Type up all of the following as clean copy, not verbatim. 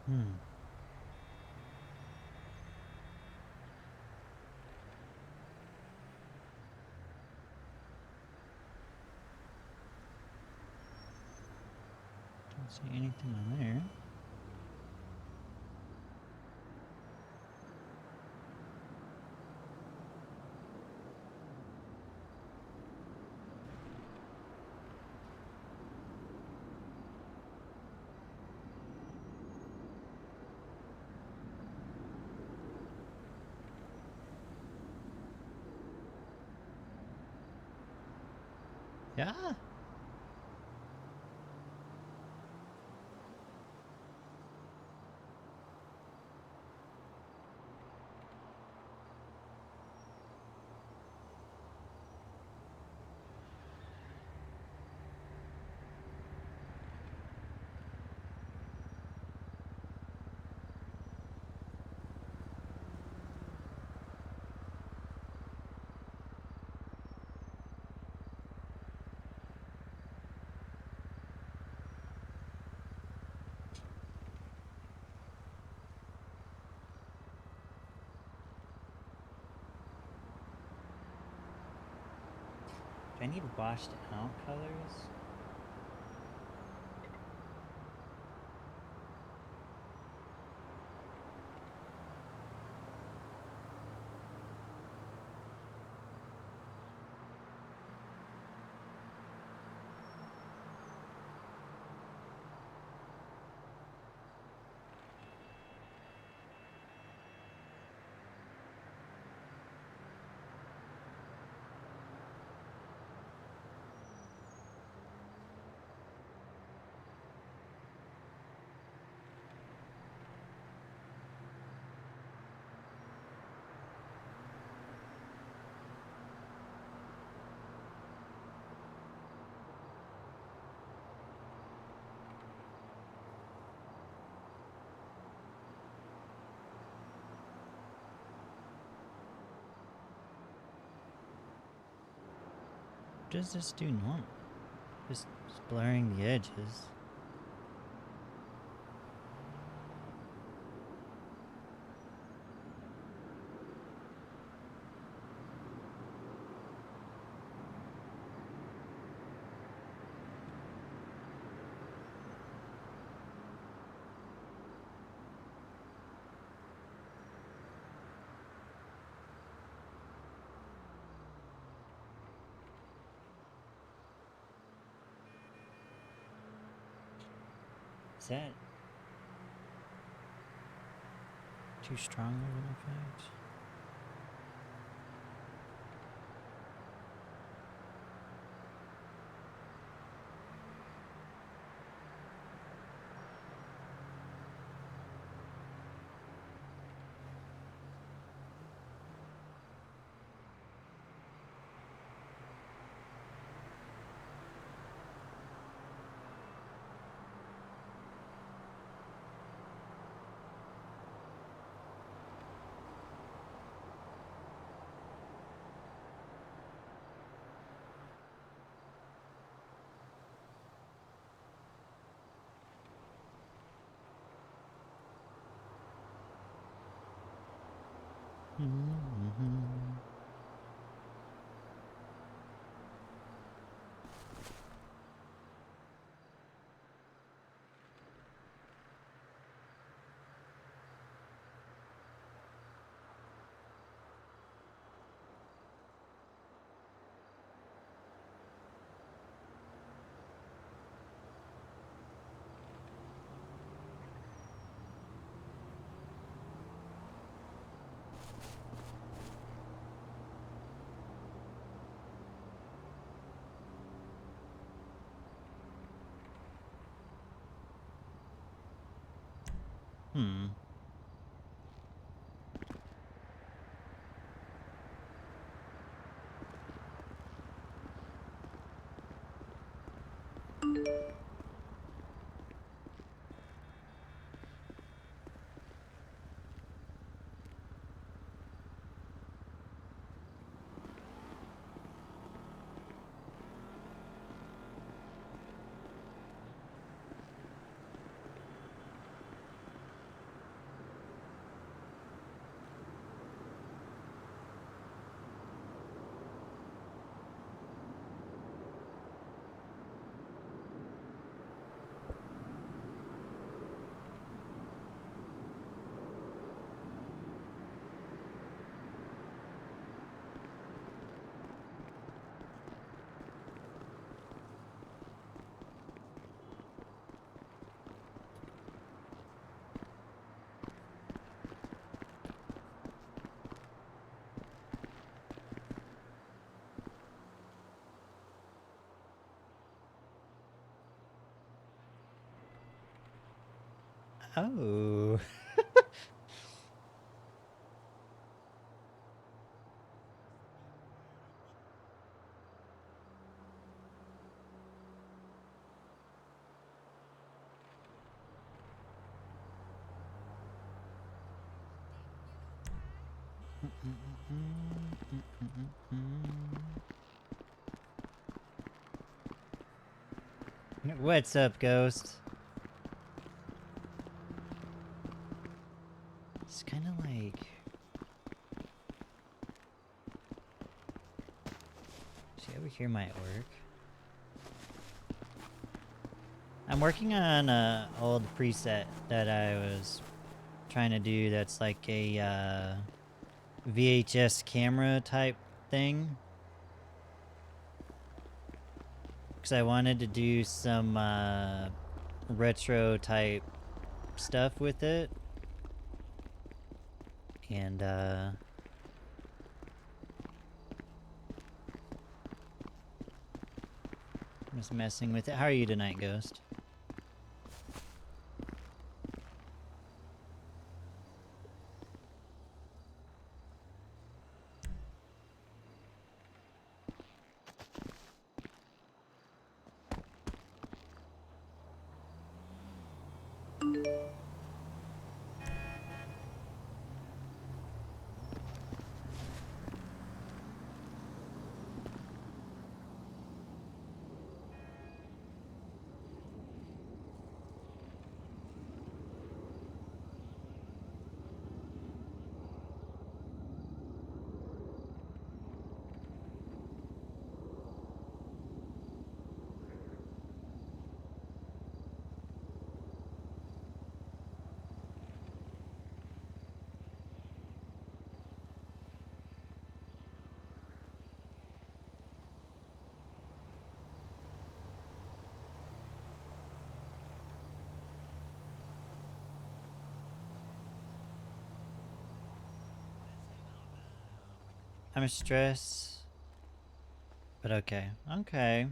Hmm. Don't see anything on there. Yeah. Do I need washed out colors? What does this do normal? Just blurring the edges. Is that too strong of an effect? Mm-hmm. Hmm. Oh. What's up, Ghost? It's kind of like... See, over here might work. I'm working on a old preset that I was trying to do that's like a VHS camera type thing. Because I wanted to do some retro type stuff with it. And I'm just messing with it. How are you tonight, Ghost? I'm stressed. But okay. Okay.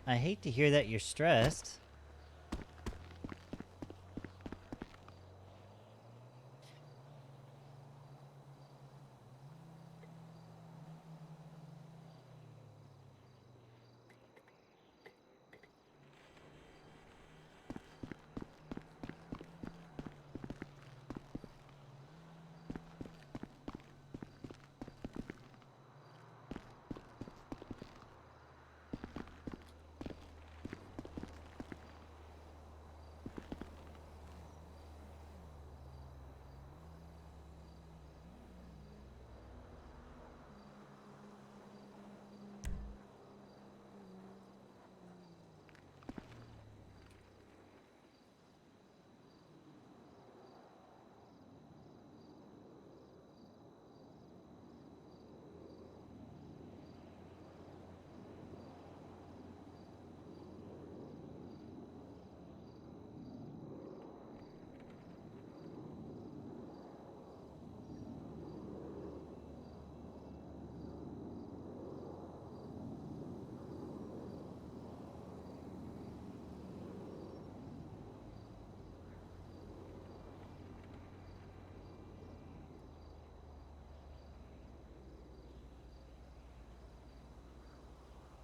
I hate to hear that you're stressed.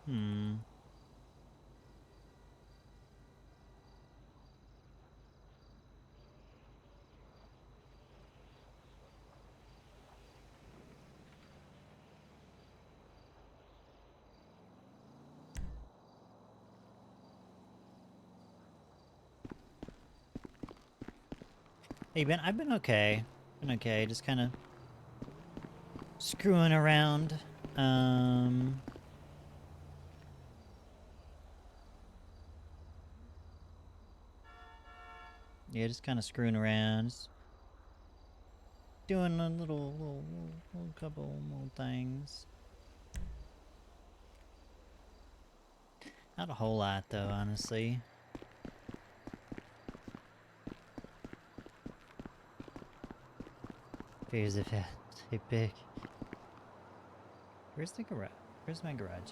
Hmm. Hey, Ben, I've been okay. Been okay, just kind of screwing around. Yeah, just kind of screwing around. Just doing a little couple little things. Not a whole lot, though, honestly. Here's a big. Where's the garage? Where's my garage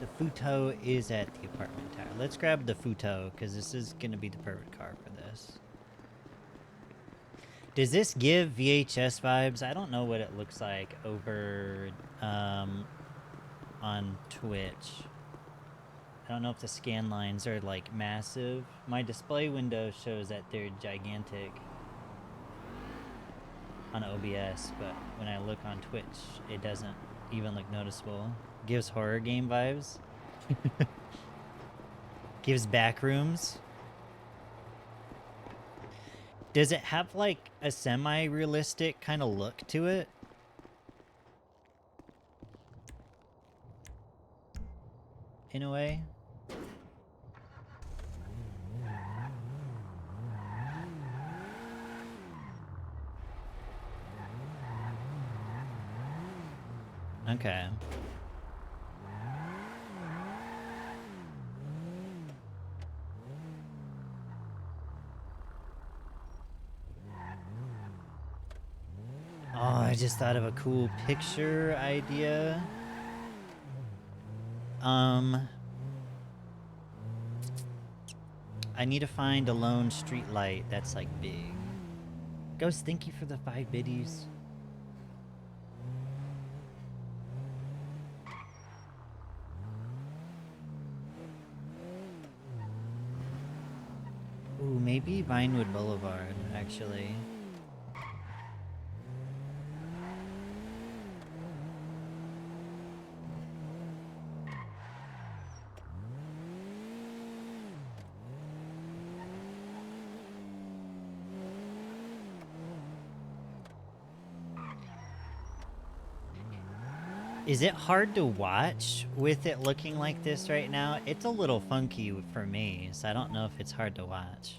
at? The Futo is at the apartment tower. Let's grab the Futo, because this is going to be the perfect car for this. Does this give VHS vibes? I don't know what it looks like over on Twitch. I don't know if the scan lines are like massive. My display window shows that they're gigantic on OBS, but when I look on Twitch, it doesn't even look noticeable. Gives horror game vibes. Gives backrooms. Does it have like a semi-realistic kind of look to it? In a way? Okay. Oh, I just thought of a cool picture idea. I need to find a lone street light that's like big. Ghost, thank you for the 5 biddies. Ooh, maybe Vinewood Boulevard, actually. Is it hard to watch with it looking like this right now? It's a little funky for me, so I don't know if it's hard to watch.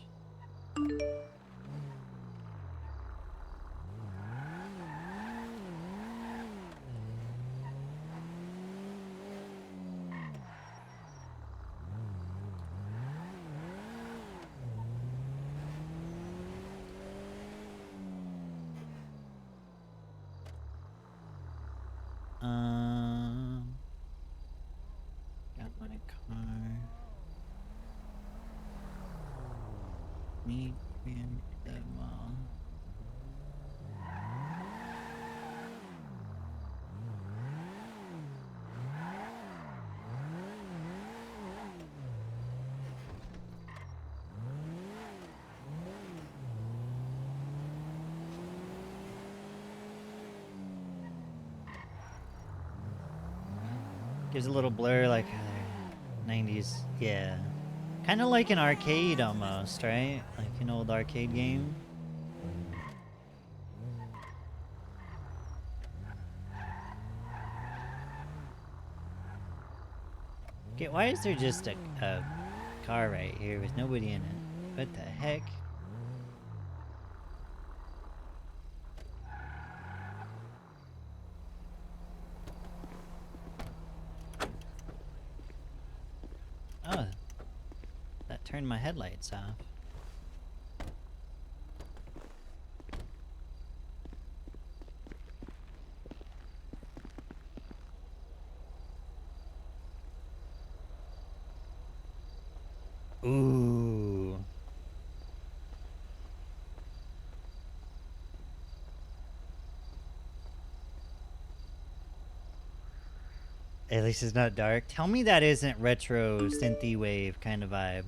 Got my car. Meet in the mall. Gives a little blur like 90s. Yeah. Kind of like an arcade almost, right? Like an old arcade game. Okay, why is there just a car right here with nobody in it? What the heck? Oh, that turned my headlights off. Ooh. At least it's not dark. Tell me that isn't retro synthy wave kind of vibe.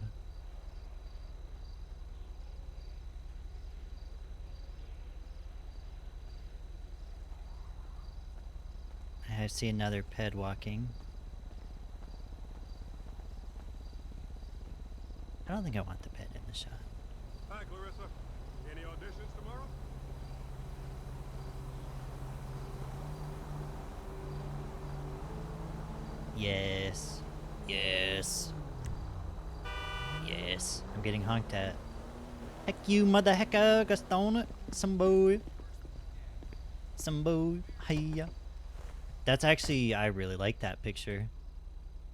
I see another ped walking. I don't think I want the ped in the shot. Hi, Clarissa. Any auditions tomorrow? Yes. Yes. Yes. I'm getting honked at. Heck you, mother hecker, Gaston. Some boy. Some boy. Hiya. That's actually, I really like that picture.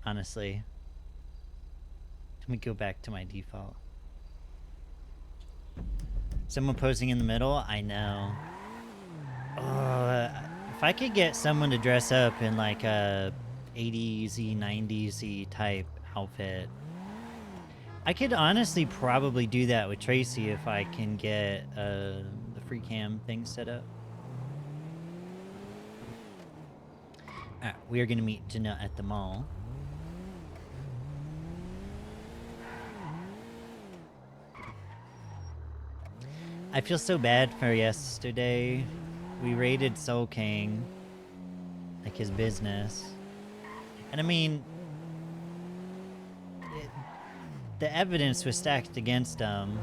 Honestly. Let me go back to my default. Someone posing in the middle? I know. If I could get someone to dress up in like a 80s, 90s type outfit. I could honestly probably do that with Tracey if I can get the free cam thing set up. Alright, we are gonna meet Jenna at the mall. I feel so bad for yesterday. We raided Soul King, like his business. And I mean, the evidence was stacked against them.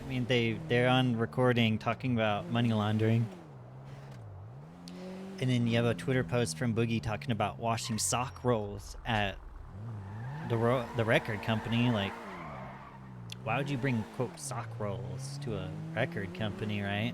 I mean, they're on recording talking about money laundering. And then you have a Twitter post from Boogie talking about washing sock rolls at the record company. Like, why would you bring, quote, sock rolls to a record company, right?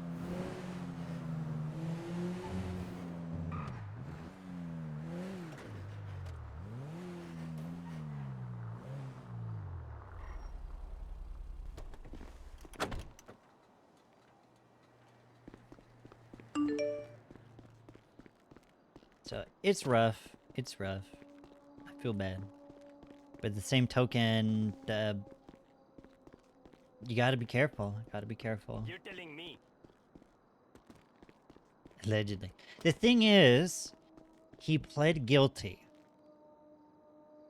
So it's rough. It's rough. I feel bad. But at the same token, you gotta be careful. Gotta be careful. You're telling me. Allegedly. The thing is, he pled guilty.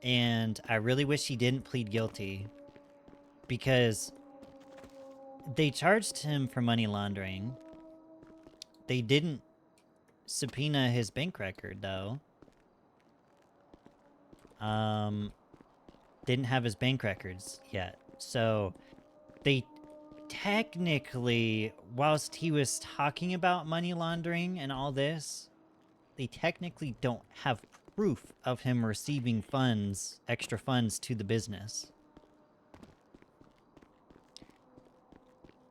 And I really wish he didn't plead guilty. Because they charged him for money laundering. They didn't subpoena his bank record, though. Didn't have his bank records yet. So they technically, whilst he was talking about money laundering and all this, they technically don't have proof of him receiving funds, extra funds to the business.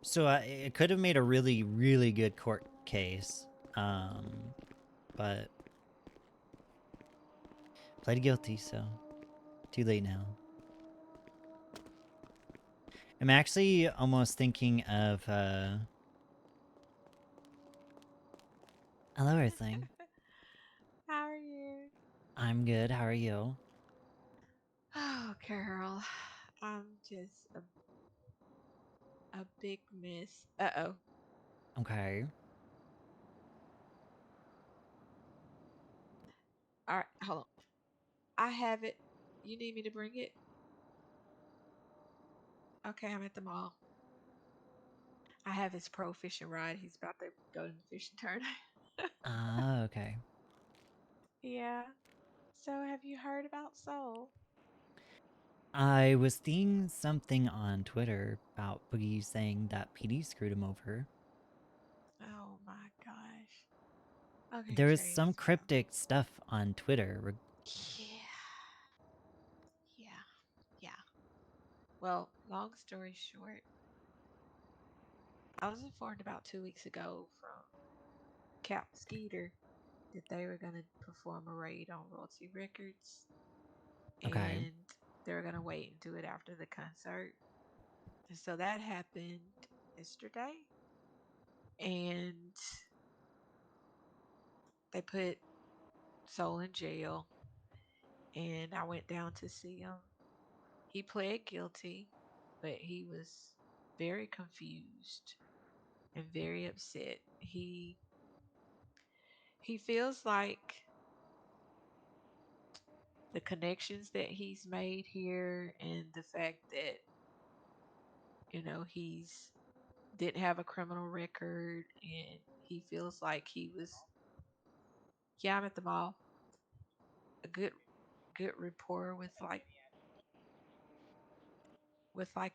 So it could have made a really, really good court case. But pled guilty, so too late now. I'm actually almost thinking of hello, Earthling. How are you? I'm good. How are you? Oh, Carol, I'm just a big mess. Uh-oh. Okay. All right, hold on. I have it. You need me to bring it? Okay, I'm at the mall. I have his pro fishing rod. He's about to go to the fishing tournament. Ah, okay. Yeah. So, have you heard about Soul? I was seeing something on Twitter about Boogie saying that PD screwed him over. Oh my gosh. Okay, There was James. some cryptic stuff on Twitter. Yeah. Yeah. Yeah. Well, long story short, I was informed about 2 weeks ago from Cap Skeeter that they were going to perform a raid on Royalty Records Okay. and they were going to wait and do it after the concert. And so that happened yesterday. And they put Soul in jail. And I went down to see him. He pled guilty, but he was very confused and very upset. He feels like the connections that he's made here and the fact that he's didn't have a criminal record and he feels like he was, yeah, I'm at the mall, a good rapport with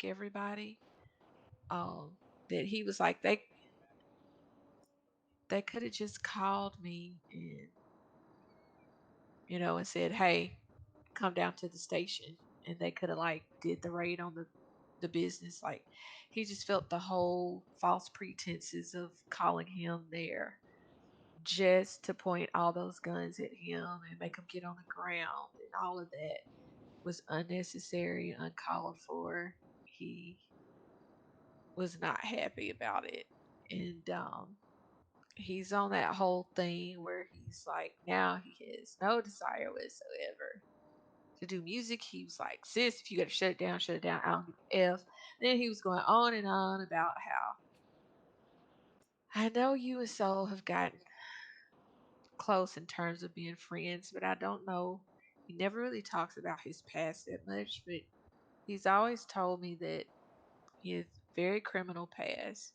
everybody. um that he was like they could have just called me and and said, hey, come down to the station, and they could have like did the raid on the business. Like, he just felt the whole false pretenses of calling him there just to point all those guns at him and make him get on the ground, and all of that was unnecessary, uncalled for. He was not happy about it, and he's on that whole thing where he's like, now he has no desire whatsoever to do music. He was like, sis, if you gotta shut it down, shut it down. I don't give a F. Then he was going on and on about how I know you and Soul have gotten close in terms of being friends, but I don't know. He never really talks about his past that much, but he's always told me that he has very criminal past.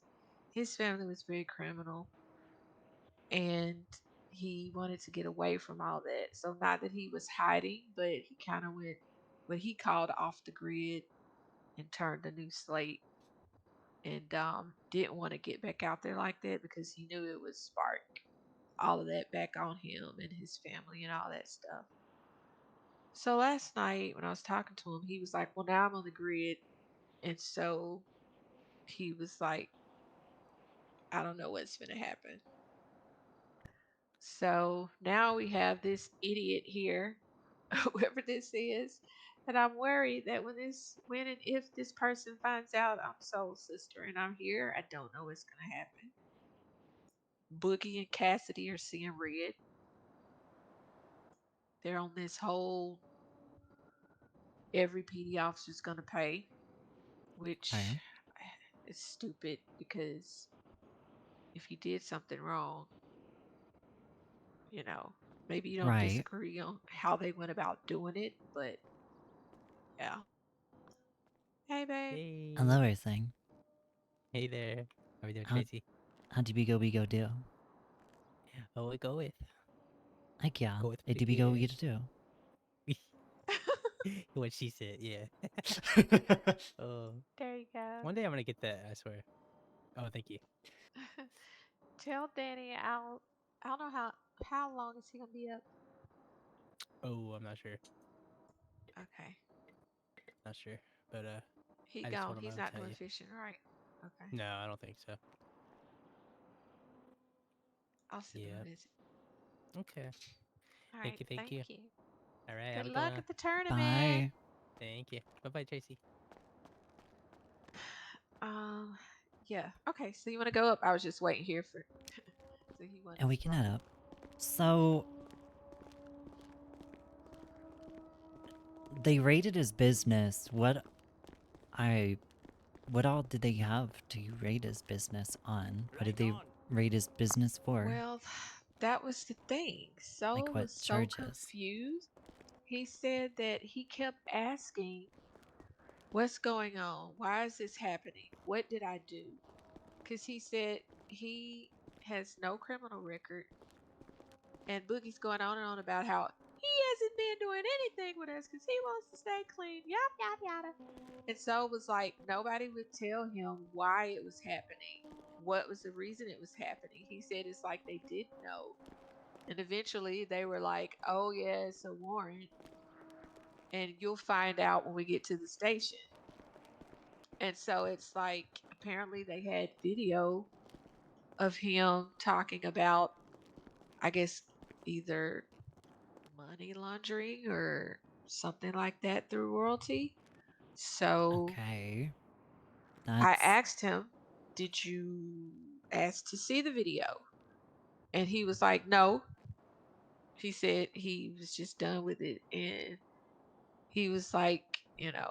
His family was very criminal, and he wanted to get away from all that. So not that he was hiding, but he kind of went what he called off the grid and turned a new slate, and didn't want to get back out there like that because he knew it would spark all of that back on him and his family and all that stuff. So last night when I was talking to him, he was like, "Well, now I'm on the grid," and so he was like, "I don't know what's gonna happen." So now we have this idiot here, whoever this is, and I'm worried that when and if this person finds out I'm Soul's sister and I'm here, I don't know what's gonna happen. Boogie and Cassidy are seeing red. They're on this whole every PD officer's gonna pay, which Okay. is stupid because if you did something wrong, you know, maybe you don't Right. disagree on how they went about doing it, but yeah. Hey, babe. Hello, Hey. everything. Hey there. How we doing, How Tracey? how did we go do? Oh, we go with. Heck yeah. Go with Hey, pretty did we go good. do? What she said, yeah. Oh. There you go. One day I'm gonna get that, I swear. Oh, thank you. Tell Danny I don't know how long is he gonna be up? Oh, I'm not sure. Okay. Not sure. But He I just gone. told him I He's would not tell doing you. fishing, right? Okay. No, I don't think so. I'll send him Yep. a visit. Okay. All Thank right, you, thank thank you. you. Alright, have Good a good luck one. at the tournament. Bye. Thank you. Bye bye, Tracy. Um yeah. Okay, so you wanna go up? I was just waiting here for so he And wasn't we can wrong. head up. So they raided his business. What all did they have to raid his business on? What did they raid his business for? Well, that was the thing. Like Soul what was so charges? confused. He said that he kept asking, "What's going on? Why is this happening? What did I do?" Because he said he has no criminal record. And Boogie's going on and on about how he hasn't been doing anything with us because he wants to stay clean, yada, yada, yada. And so it was like nobody would tell him why it was happening. What was the reason it was happening? He said it's like they didn't know. And eventually they were like, "Oh, yeah, it's a warrant. And you'll find out when we get to the station." And so it's like apparently they had video of him talking about, I guess, either money laundering or something like that through royalty. So Okay. I That's asked him, "Did you ask to see the video?" And he was like, "No." He said he was just done with it. And he was like,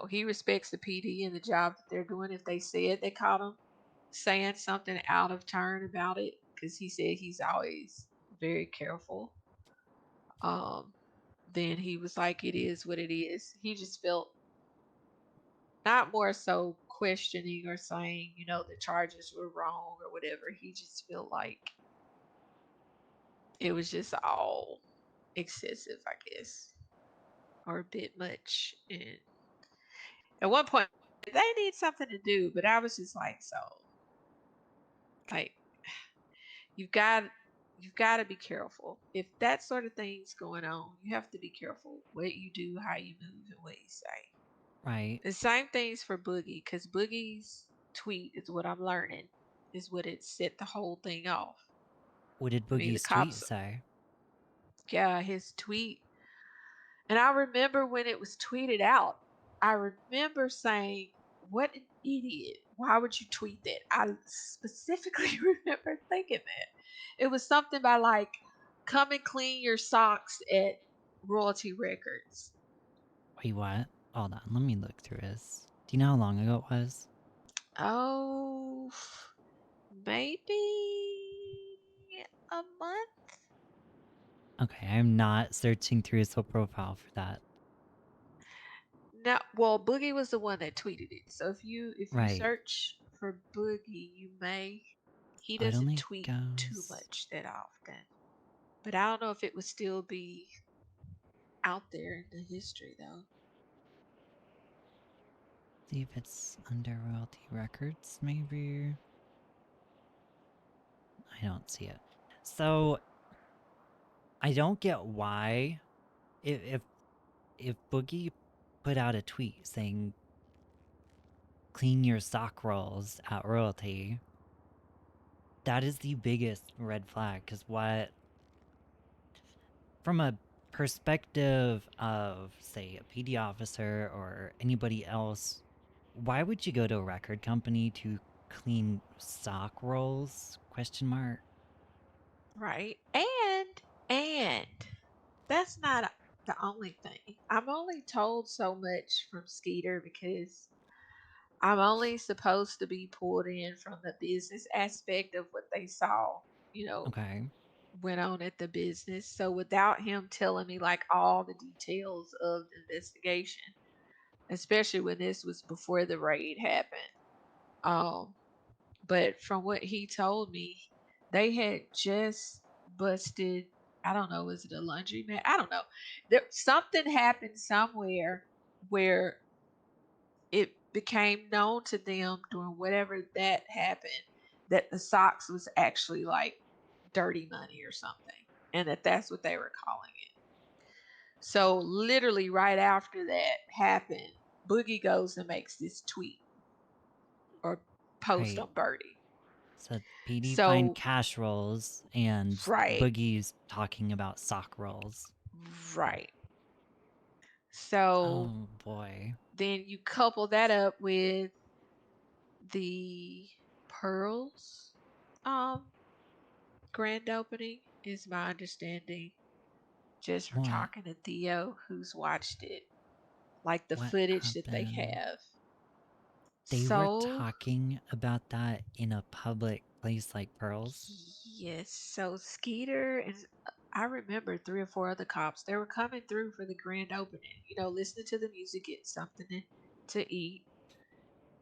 he respects the PD and the job that they're doing. If they said they caught him saying something out of turn about it, because he said he's always very careful. Um, then he was like, "It is what it is." He just felt not more so questioning or saying, the charges were wrong or whatever. He just felt like it was just all excessive, I guess, or a bit much. And at one point, they need something to do, but I was just like, so, like, you've got you've got to be careful. If that sort of thing's going on, you have to be careful what you do, how you move, and what you say. right. The same things for Boogie, because Boogie's tweet is what I'm learning, is what it set the whole thing off. What did I mean, the Boogie's tweet cops, say? yeah, his tweet. And I remember when it was tweeted out, I remember saying, "What an idiot. why would you tweet that? I specifically remember thinking that. It was something by like, come and clean your socks at Royalty Records. Wait, what? Hold on, let me look through this. Do you know how long ago it was? Oh, maybe a month? Okay, I'm not searching through his whole profile for that. No, well, Boogie was the one that tweeted it. So if you Right. search for Boogie, you may. He Oh, it doesn't only tweet too goes. much that often, but I don't know if it would still be out there in the history though. See if it's under royalty records, maybe. I don't see it. So I don't get why if Boogie put out a tweet saying clean your sock rolls at royalty, that is the biggest red flag. Because what, from a perspective of, say, a PD officer or anybody else, why would you go to a record company to clean sock rolls? Question mark. Right. And that's not the only thing. I'm only told so much from Skeeter because I'm only supposed to be pulled in from the business aspect of what they saw, you know, Okay. went on at the business. So without him telling me like all the details of the investigation, especially when this was before the raid happened. Um, but from what he told me, they had just busted. I don't know, was it a laundromat? I don't know. There something happened somewhere where it became known to them during whatever that happened that the socks was actually like dirty money or something, and that's what they were calling it. So literally right after that happened, Boogie goes and makes this tweet or post Right. on Birdie. So PD find So cash rolls and right, Boogie's talking about sock rolls. right. So Oh boy. then you couple that up with the pearls um grand opening is my understanding just from What talking to Theo who's watched it, like the what footage that they happened? have. They were So talking about that in a public place like Pearls? yes, so Skeeter and I remember three or four other cops. They were coming through for the grand opening, listening to the music, getting something to eat.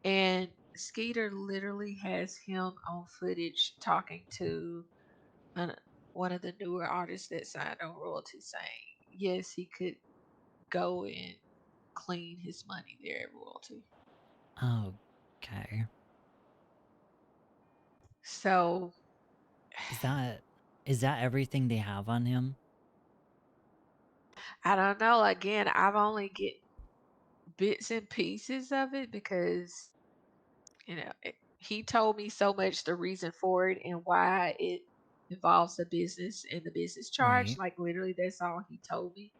And Skeeter literally has him on footage talking to an, one of the newer artists that signed on royalty, saying yes, he could go and clean his money there at royalty. Okay. So Is that everything they have on him? I don't know. Again, I've only get bits and pieces of it because he told me so much the reason for it and why it involves the business and the business charge. Right. Like literally, that's all he told me.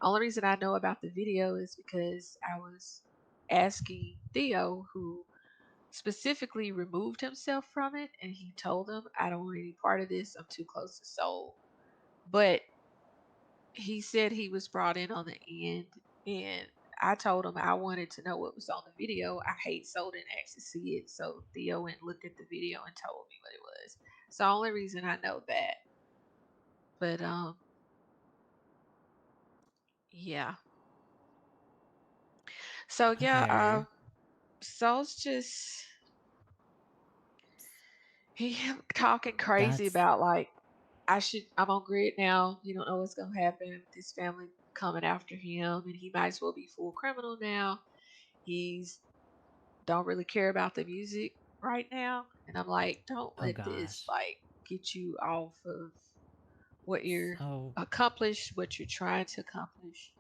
Only reason I know about the video is because I was asking Theo, who specifically removed himself from it, and he told him, I don't want any part of this. I'm too close to soul. But he said he was brought in on the end, and I told him I wanted to know what was on the video. I hate Soul didn't actually see it, so Theo went and looked at the video and told me what it was. It's the only reason I know that. But yeah. So yeah, Okay. Soul's just he talking crazy That's about like I'm on grid now. You don't know what's gonna happen with this family coming after him, and he might as well be full criminal now. He's don't really care about the music right now. And I'm like, don't oh let this gosh. like get you off of what you're So accomplished, what you're trying to accomplish.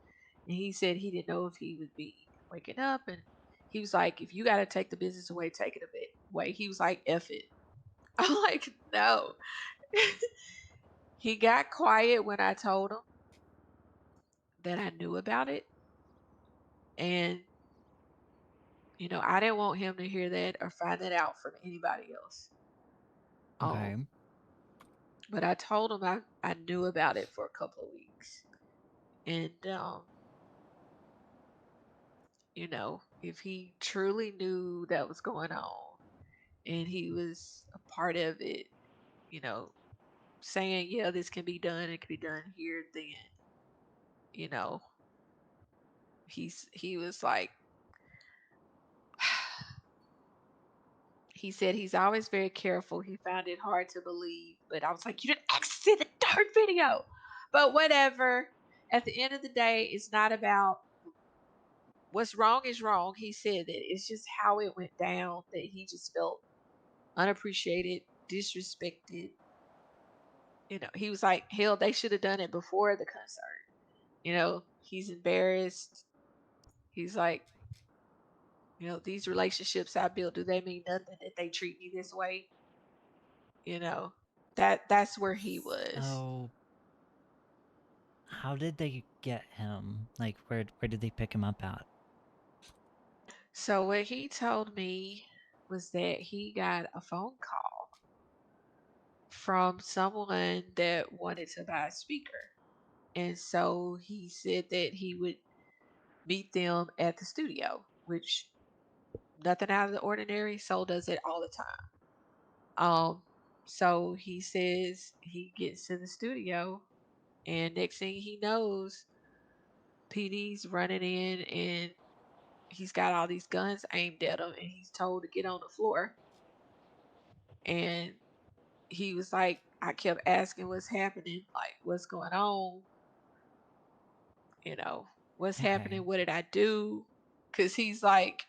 And he said he didn't know if he would be waking up. And he was like, if you got to take the business away, take it a bit away. He was like, F it. I'm like, no. He got quiet when I told him that I knew about it. And You know, I didn't want him to hear that or find that out from anybody else. Okay. But I told him I knew about it for a couple of weeks. And you know, if he truly knew that was going on and he was a part of it, you know, saying, yeah, this can be done, it can be done here, then, you know, he was like he said he's always very careful. He found it hard to believe, but I was like, you didn't actually see the darn video. But whatever. At the end of the day, it's not about what's wrong is wrong. He said that it's just how it went down that he just felt unappreciated, disrespected. You know, he was like, hell, they should have done it before the concert. You know, he's embarrassed. He's like, you know, these relationships I built, do they mean nothing that they treat me this way? You know, that's where he was. So, how did they get him? Like, where did they pick him up at? So what he told me was that he got a phone call from someone that wanted to buy a speaker. And so he said that he would meet them at the studio, which nothing out of the ordinary. Soul does it all the time. So he says he gets to the studio, and next thing he knows, PD's running in and he's got all these guns aimed at him, and he's told to get on the floor. And he was like, I kept asking what's happening, like what's going on, you know, what's Okay. happening, what did I do? Because he's like,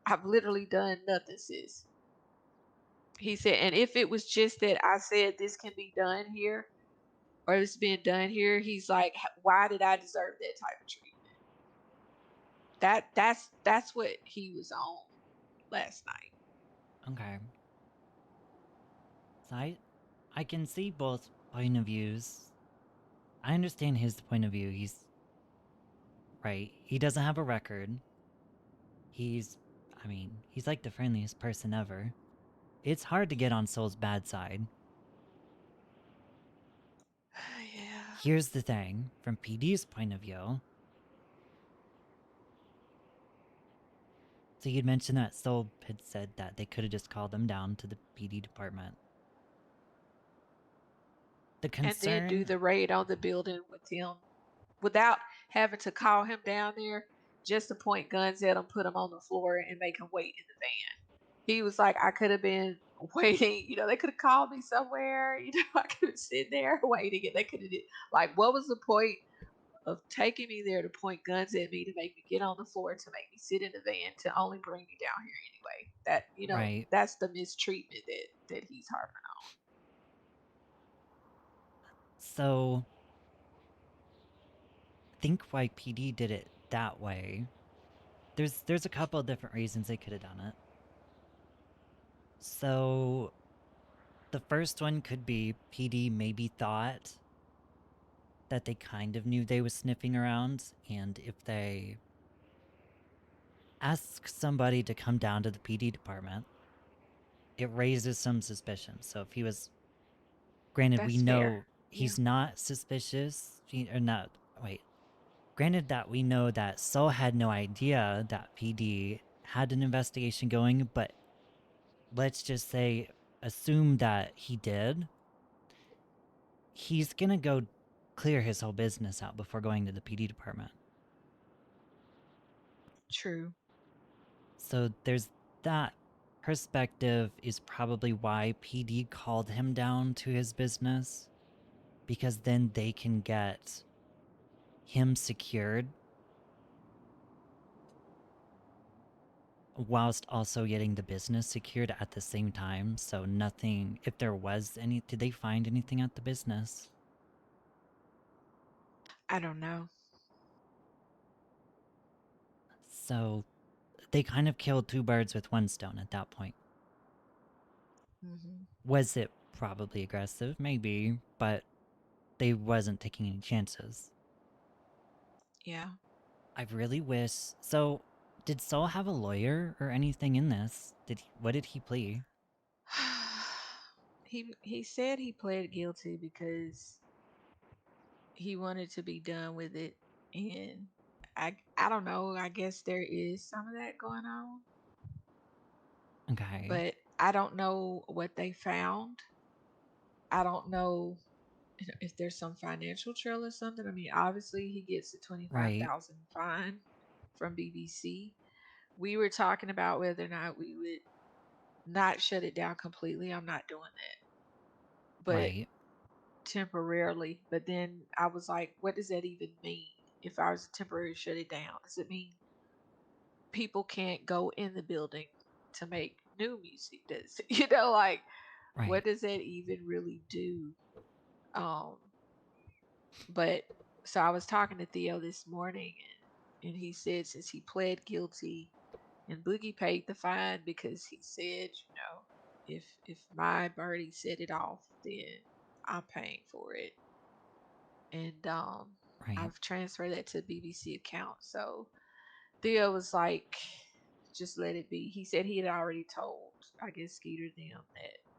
I've literally done nothing, sis. He said, and if it was just that I said this can be done here or it's being done here, he's like, why did I deserve that type of treatment? That's what he was on last night. Okay. So I can see both point of views. I understand his point of view. He's right. He doesn't have a record. I mean, he's like the friendliest person ever. It's hard to get on Soul's bad side. Yeah. Here's the thing, from PD's point of view. So you'd mentioned that Soul had said that they could have just called them down to the PD department. The And then do concern, the raid on the building with him without having to call him down there, just to point guns at him, put him on the floor, and make him wait in the van. He was like, I could have been waiting. You know, they could have called me somewhere. You know, I could have sit there waiting, and they could have did like, what was the point of taking me there to point guns at me to make me get on the floor to make me sit in the van to only bring me down here anyway? That you know, right? that's the mistreatment that he's harping on. So think why PD did it that way. There's a couple of different reasons they could have done it. So the first one could be PD maybe thought that they kind of knew they was sniffing around, and if they ask somebody to come down to the PD department, it raises some suspicion. So if he was, granted, we That's fair. know Yeah. he's not suspicious, or not, wait. Granted that we know that Soul had no idea that PD had an investigation going, but let's just say, assume that he did. He's gonna go clear his whole business out before going to the PD department. True. So there's that perspective is probably why PD called him down to his business, because then they can get him secured whilst also getting the business secured at the same time. So nothing, if there was any, did they find anything at the business? I don't know. So they kind of killed two birds with one stone at that point. Hmm. Was it probably aggressive? Maybe, but they wasn't taking any chances. Yeah. I really wish. So Did Saul have a lawyer or anything in this? What did he plea? He said he pled guilty because he wanted to be done with it, and I don't know. I guess there is some of that going on, Okay. but I don't know what they found. I don't know if there's some financial trail or something. I mean, obviously he gets a Right. 25,000 fine from BBC. We were talking about whether or not we would not shut it down completely. I'm not doing that, but Right. temporarily. But then I was like, what does that even mean? If I was to temporarily shut it down, does it mean people can't go in the building to make new music? Does like Right. what does that even really do? Um, but so I was talking to Theo this morning, and he said since he pled guilty and Boogie paid the fine because he said, if my birdie set it off, then I'm paying for it. And Right. I've transferred that to BBC account. So Theo was like, just let it be. He said he had already told, I guess, Skeeter them that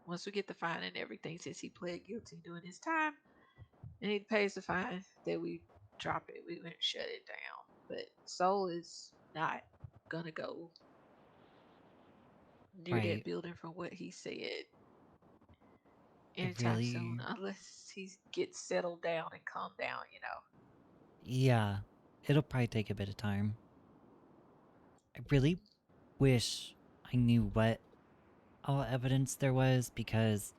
once we get the fine and everything, since he pled guilty during his time and he pays the fine, that we drop it. We wouldn't shut it down. But Soul is not gonna go near that Right. building from what he said I anytime soon, really. unless he gets settled down and calmed down. Yeah. It'll probably take a bit of time. I really wish I knew what all evidence there was, because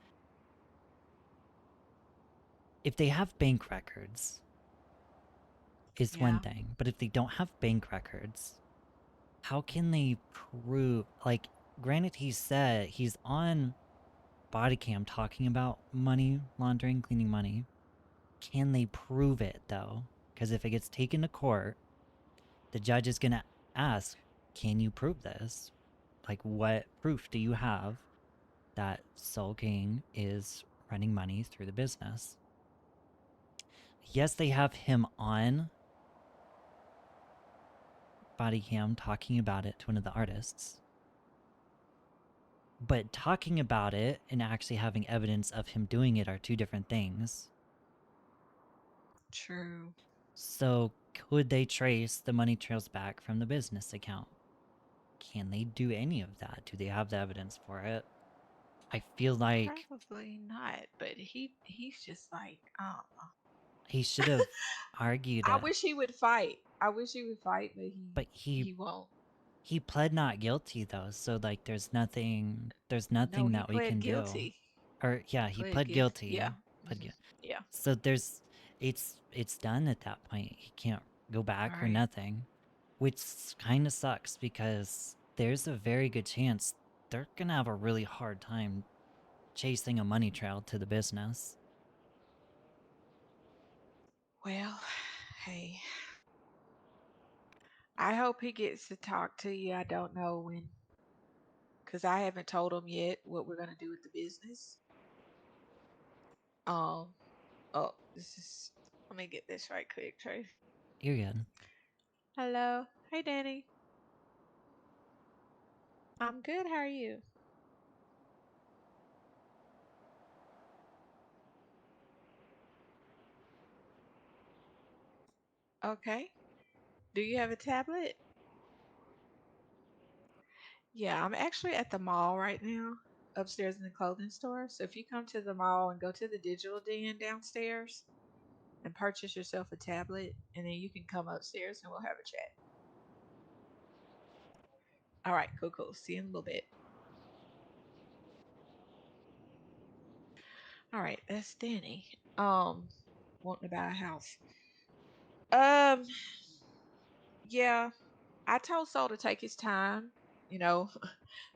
if they have bank records, is one Yeah, thing. But if they don't have bank records, how can they prove? Like, granted, he said he's on body cam talking about money laundering, cleaning money. Can they prove it, though? Because if it gets taken to court, the judge is going to ask, can you prove this? Like, what proof do you have that Soul King is running money through the business? Yes, they have him on body cam talking about it to one of the artists. But talking about it and actually having evidence of him doing it are two different things. true. So, could they trace the money trails back from the business account? Can they do any of that? Do they have the evidence for it? I feel like Probably not, but he's just like, I don't know. he should have argued I it, wish he would fight. I wish he would fight, but but he won't. he pled not guilty though, so like there's No, nothing he that we pled can do. guilty. Or yeah, he Pled pled guilty. guilty. Yeah. Pled Hmm. guilty. Yeah. So there's it's done at that point. He can't go All back or right. nothing, which kind of sucks because there's a very good chance they're gonna have a really hard time chasing a money trail to the business. Well, hey, I hope he gets to talk to you. I don't know when, because I haven't told him yet what we're gonna do with the business. Um. Oh, this is. Let me get this right quick, Trey. You're good. Hello. Hey, Danny. I'm good. How are you? Okay. Do you have a tablet? Yeah, I'm actually at the mall right now, upstairs in the clothing store. So if you come to the mall and go to the digital den downstairs and purchase yourself a tablet, and then you can come upstairs and we'll have a chat. All right, cool, cool. See you in a little bit. All right, that's Danny. Wanting to buy a house. Um, yeah, I told Soul to take his time. You know,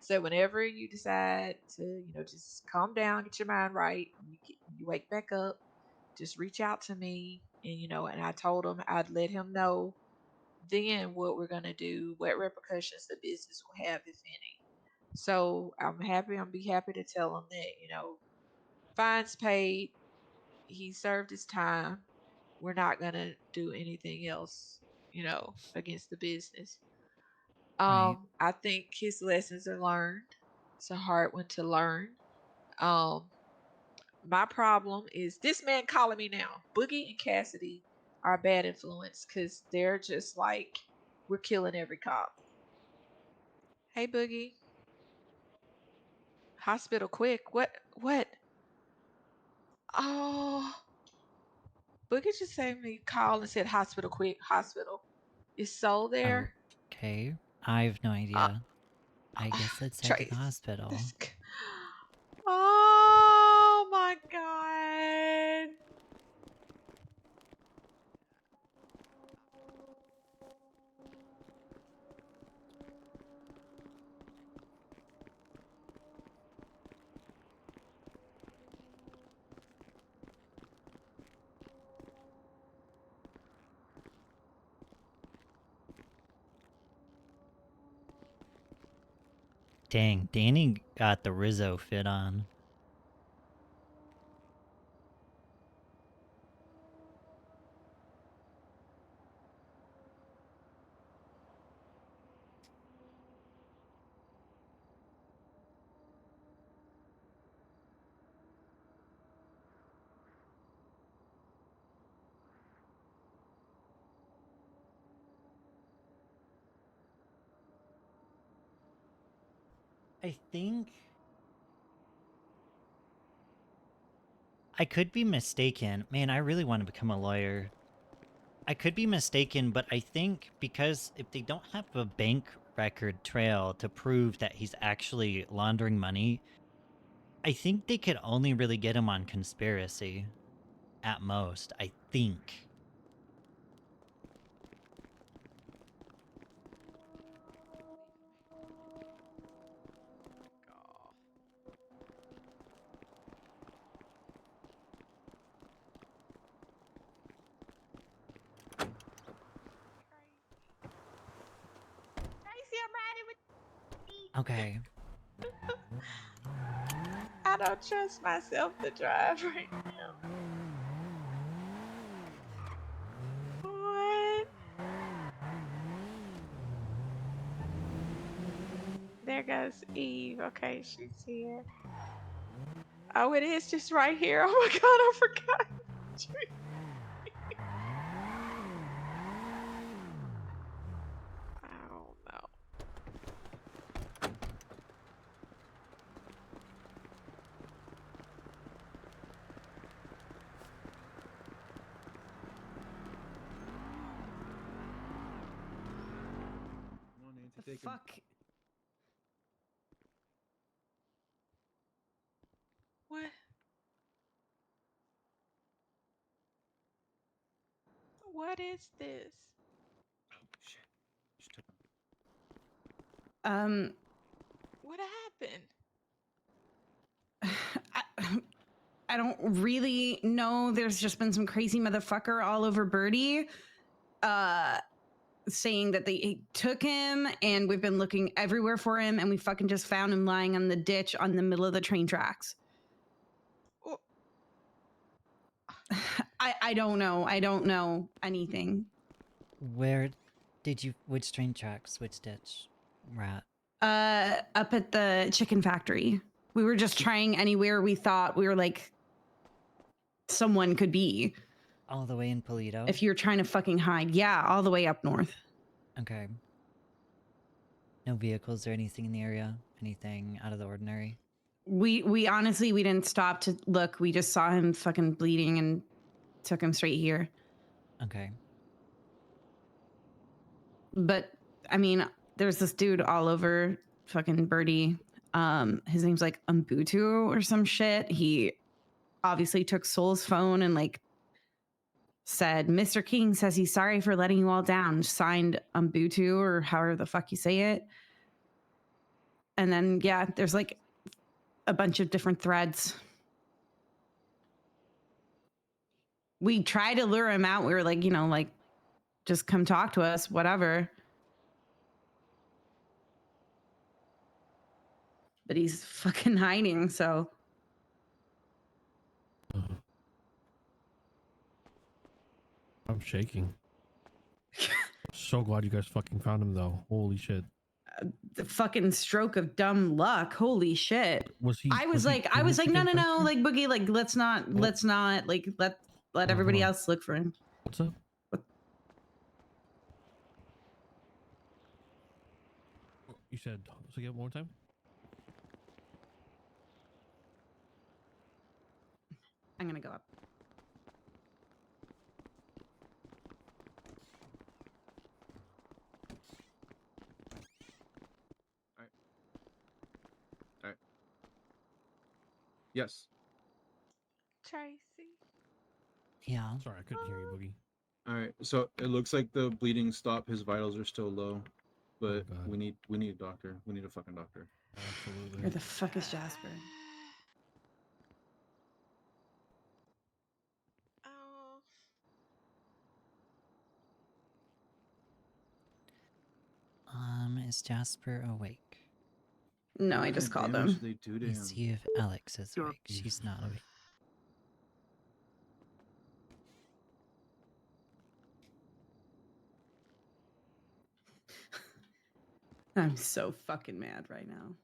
so whenever you decide to, just calm down, get your mind right, you wake back up, just reach out to me, and and I told him I'd let him know then what we're gonna do, what repercussions the business will have, if any. So I'm be happy to tell him that, fines paid, he served his time. We're not gonna do anything else. you know, against the business. Right. I think his lessons are learned. It's a hard one to learn. Um, my problem is this man calling me now. Boogie and Cassidy are a bad influence because they're just like, we're killing every cop. Hey, Boogie. Hospital quick. What? What? Oh, Boogie just saved me call and said hospital quick. Hospital. Is Soul there? Okay. I have no Uh, idea. I guess let's head to the Trace. hospital. This. Oh my god. Dang, Danny got the Rizzo fit on. I think I could be mistaken. Man, I really want to become a lawyer. I could be mistaken, but I think because if they don't have a bank record trail to prove that he's actually laundering money, I think they could only really get him on conspiracy at most, I think. Tracy, I'm riding with Okay. I don't trust myself to drive right now. What? There goes Eve. Okay, she's here. Oh, it is just right here. Oh my god, I forgot. I don't know. The fuck? What? What is this? Um, What happened? I don't really know. There's just been some crazy motherfucker all over Birdie, saying that they took him, and we've been looking everywhere for him, and we fucking just found him lying on the ditch on the middle of the train tracks. Oh, I don't know. I don't know anything. Where did you, which train tracks, which ditch? Rat. Up at the chicken factory. We were just trying anywhere we thought we were like someone could be. All the way in Polito? If you're trying to fucking hide. Yeah, all the way up north. Okay. No vehicles or anything in the area? Anything out of the ordinary? We honestly, we didn't stop to look. We just saw him fucking bleeding and took him straight here. Okay. But I mean, there's this dude all over fucking Birdie. His name's like Umbutu or some shit. He obviously took Soul's phone and like said, Mr. King says he's sorry for letting you all down. Signed Umbutu or however the fuck you say it. And then yeah, there's like a bunch of different threads. We tried to lure him out. We were like, you know, like, just come talk to us, whatever. But he's fucking hiding, so. I'm shaking. So glad you guys fucking found him though. Holy shit. The fucking stroke of dumb luck. Holy shit. Was he? I was he like, in no, infection? like Boogie, like let's not like let Hold on, everybody hold on. else look for him. What's up? What? You said so. Get one more time. I'm gonna go up. Yes. Tracy. Yeah. Sorry, I couldn't hear you, Boogie. All right. So it looks like the bleeding stopped. His vitals are still low, but God. we need a doctor. We need a fucking doctor. Absolutely. Where the fuck is Jasper? Oh. Is Jasper awake? No, What I kind just of called damage him. did they do to Let's him? see if Alex is Sure. awake. She's not awake. I'm so fucking mad right now.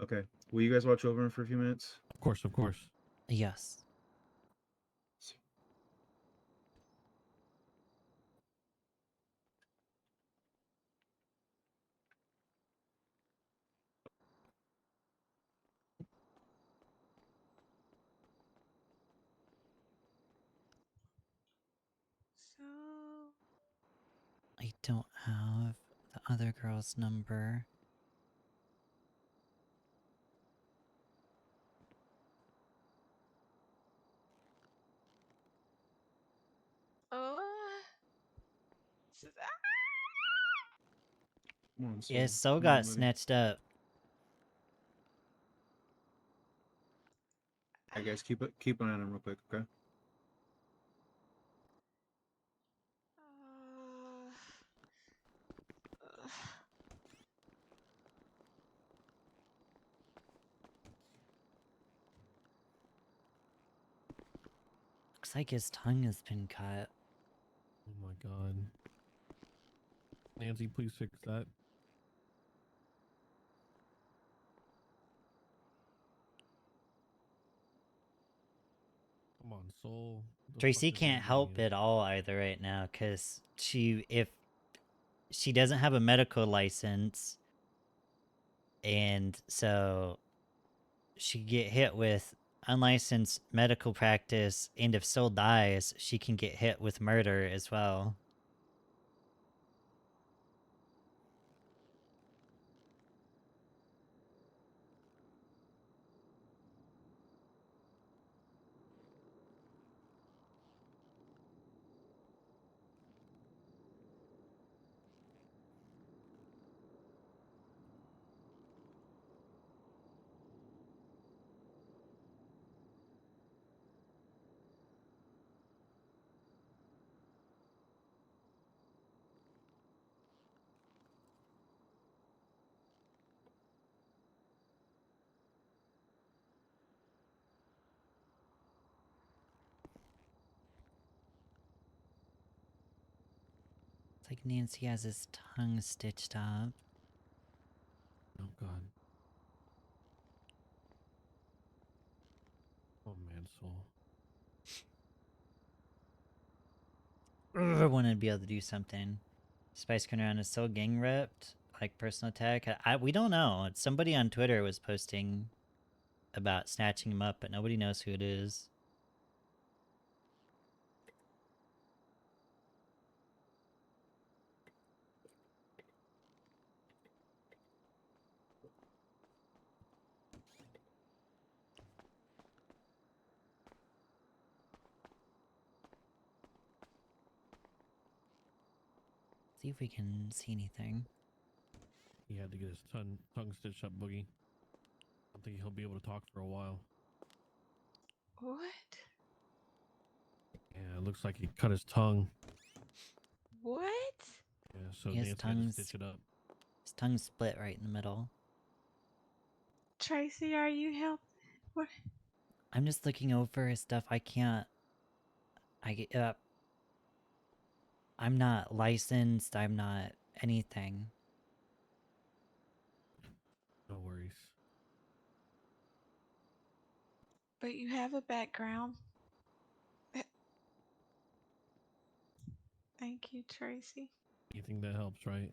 Okay. Will you guys watch over him for a few minutes? Of course, of course. Yes. So. I don't have the other girl's number. Uh, Come on, Yeah, Soul. Soul Come on, got buddy. snatched up. All right, guys, keep an eye on him real quick, okay? uh, Looks like his tongue has been cut. Oh my God. Nancy, please fix that. Come on, Soul. What the Tracy fuck is wrong can't with help you? at all either right now because if she doesn't have a medical license, and so she get hit with unlicensed medical practice, and if Soul dies, she can get hit with murder as well. It's like Nancy has his tongue stitched up. Oh God. Oh man, Soul. I want to be able to do something. Spice coming around is so gang ripped, like personal attack. We don't know. Somebody on Twitter was posting about snatching him up, but nobody knows who it is. See if we can see anything. He had to get his tongue stitched up, Boogie. I don't think he'll be able to talk for a while. what? Yeah, it looks like he cut his tongue. What? Yeah, so His Nancy had to tongue's stitch it up. his tongue's split right in the middle. Tracy, are you helping? What? I'm just looking over his stuff. I can't. I'm not licensed. I'm not anything. No worries. But you have a background. Thank you, Tracy. Anything that helps, right?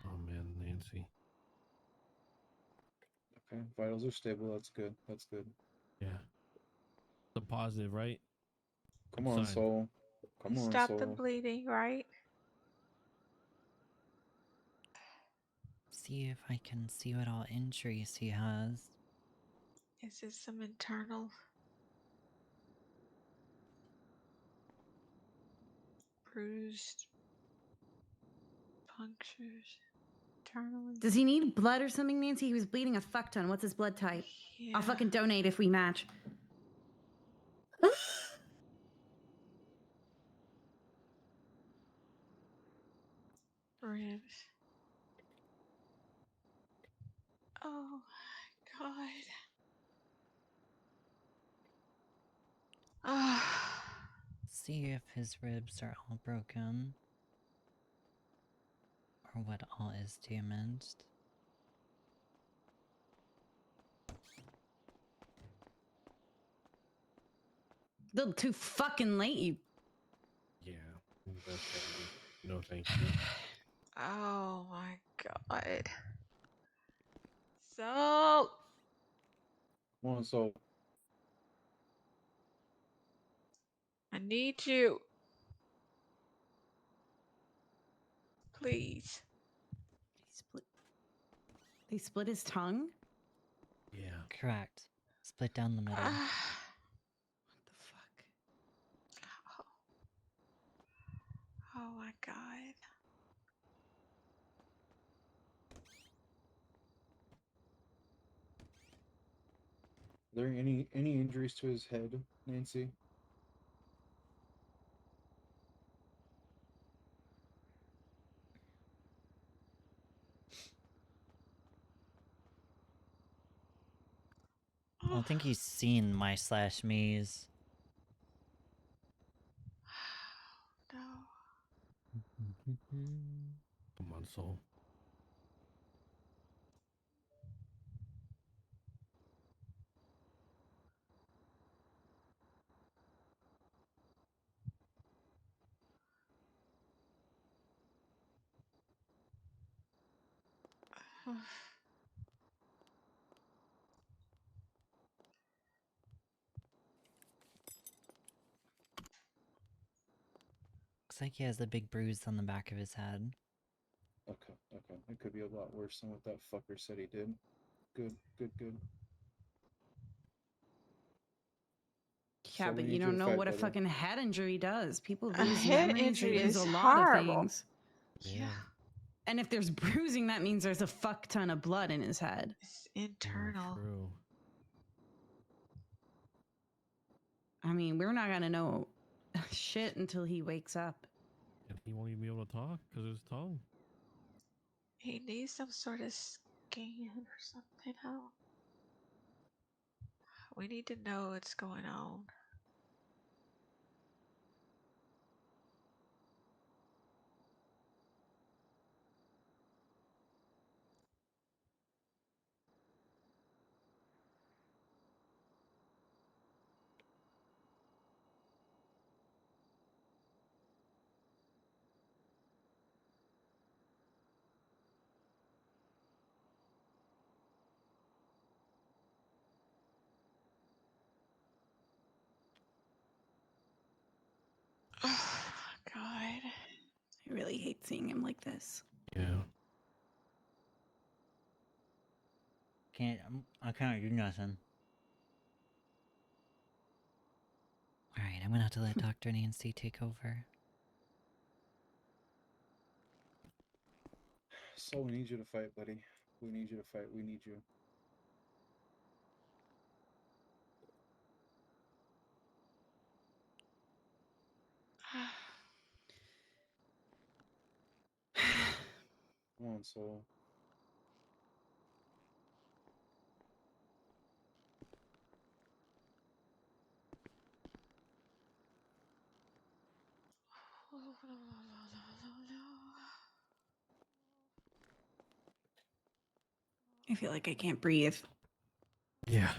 Oh man, Nancy. Okay, vitals are stable. That's good. That's good. Yeah. The positive, right? Come Good on, sign. soul. Come You on, stopped the soul. bleeding, right? See if I can see what all injuries he has. Is it some internal bruised punctures? Internally? Does he need blood or something, Nancy? He was bleeding a fuck ton. What's his blood type? Yeah. I'll fucking donate if we match. Ribs. Oh my god. Ah. See if his ribs are all broken. Or what all is damaged. Little too fucking late, you. Yeah. No thank you. No thank you. Oh my god. So Come on, soul. I need you. Please. They split his tongue? Yeah. Correct. Split down the middle. Ah. What the fuck? Oh. Oh my god. Are there any injuries to his head, Nancy? I don't think he's seen my slash me's. No. Come on, soul. Looks like he has a big bruise on the back of his head. Okay, okay. It could be a lot worse than what that fucker said he did. Good, good, good. Yeah, So we but you need don't to know fight, what a brother. fucking head injury does. People A lose head memories, they injury lose is a lot of horrible. things. Yeah. And if there's bruising, that means there's a fuck ton of blood in his head. It's Yeah, internal. true. I mean, we're not gonna know shit until he wakes up. And he won't even be able to talk because of his tongue. He needs some sort of scan or something. How? We need to know what's going on. Oh God. I really hate seeing him like this. Yeah. I can't do nothing. Alright, I'm gonna have to let Dr. Nancy take over. So we need you to fight, buddy. We need you to fight. We need you. Come on, soul. I feel like I can't breathe. Yeah.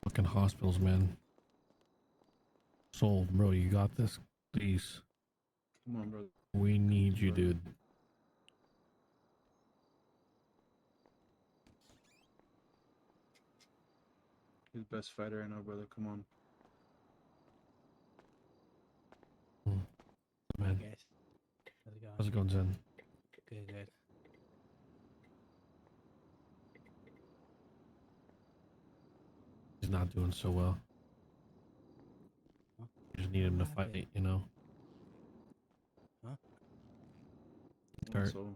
Fucking hospitals, man. Soul, bro, you got this. Please. Come on, brother. We need you, Brother. dude. You're the best fighter I know, brother. Come on. Man, Hey guys, how's it going? how's it going, Zen? Good, good. He's not doing so well. Huh? You just need him to What happened? fight, you know? Huh? Come on, Start. Soul.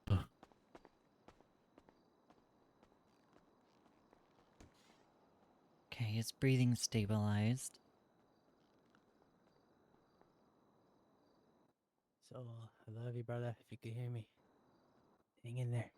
Fuck. Okay, his breathing stabilized. So, I love you, brother. If you could hear me, hang in there.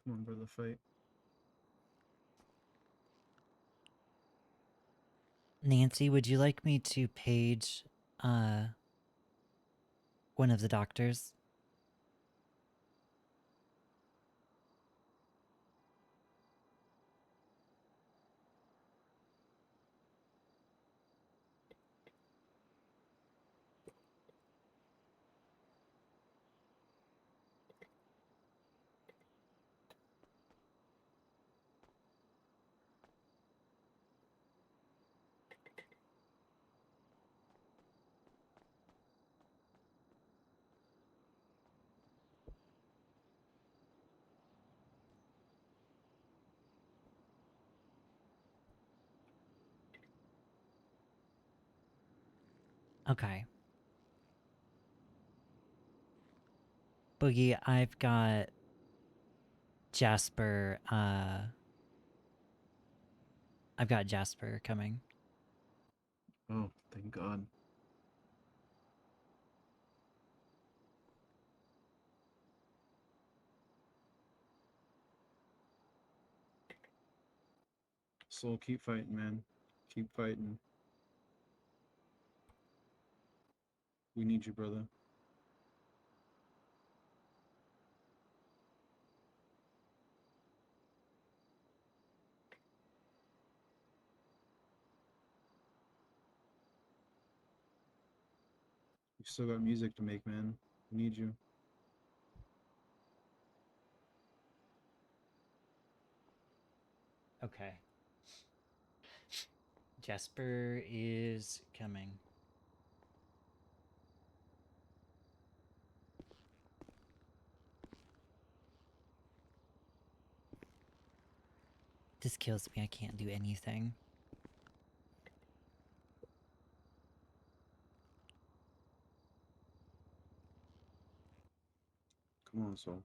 Come on, brother. Fight. Nancy, would you like me to page one of the doctors? Okay. Boogie, I've got Jasper, I've got Jasper coming. Oh, thank God. Soul, keep fighting, man. Keep fighting. We need you, brother. You still got music to make, man. We need you. Okay. Jasper is coming. This kills me. I can't do anything. Come on, Soul.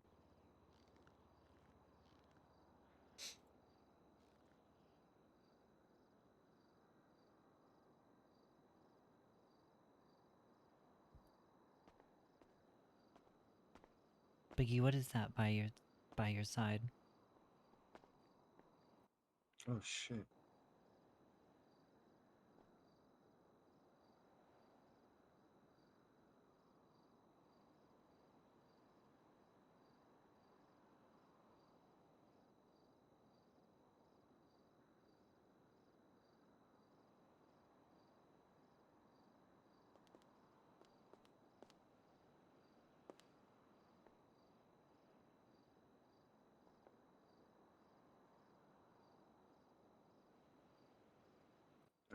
Boogie, what is that by your side? Oh, shit.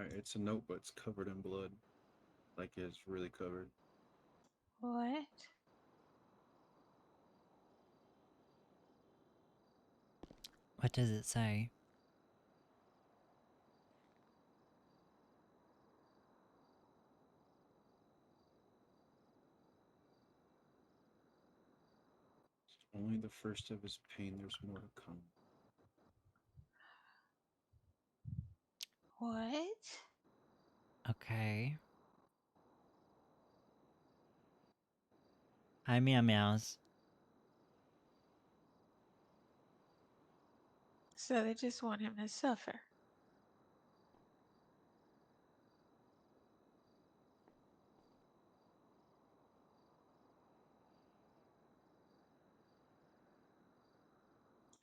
Alright, it's a note, but it's covered in blood. Like it's really covered. What? What does it say? It's only the first of his pain. There's more to come. What? Okay. Hi, meow meows. So they just want him to suffer.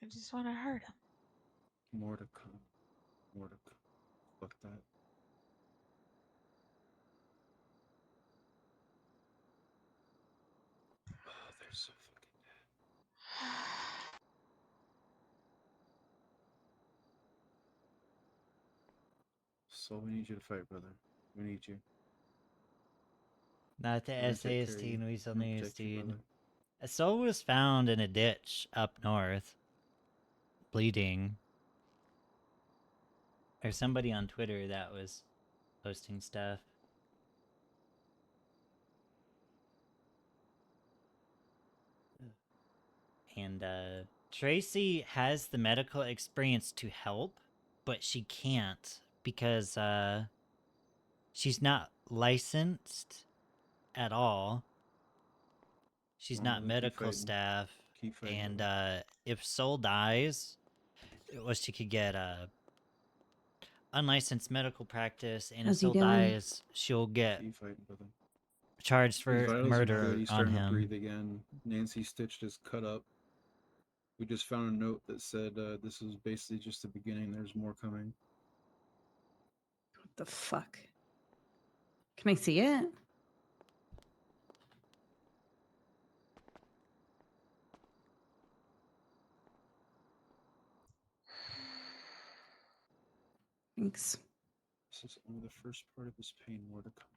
They just want to hurt him. More to come. More to come. Fuck that. Oh, they're so fucking dead. So we need you to fight, brother. We need you. Not the We're gonna take care of SAST, you. we still We're gonna need protect you, dude. brother. A soul was found in a ditch up north, bleeding. There's somebody on Twitter that was posting stuff. And Tracey has the medical experience to help, but she can't because she's not licensed at all. She's Come on, not brother, keep medical fighting. staff. Keep fighting, And brother. if Soul dies, well, she could get unlicensed medical practice, and if How's he Soul doing? dies, she'll get Keep fighting, brother. charged His for vitals are murder good. He's on starting to him. breathe again. Nancy stitched his cut up. We just found a note that said this is basically just the beginning. There's more coming. What the fuck? Can I see it? Thanks. This is only the first part of his pain. More to come.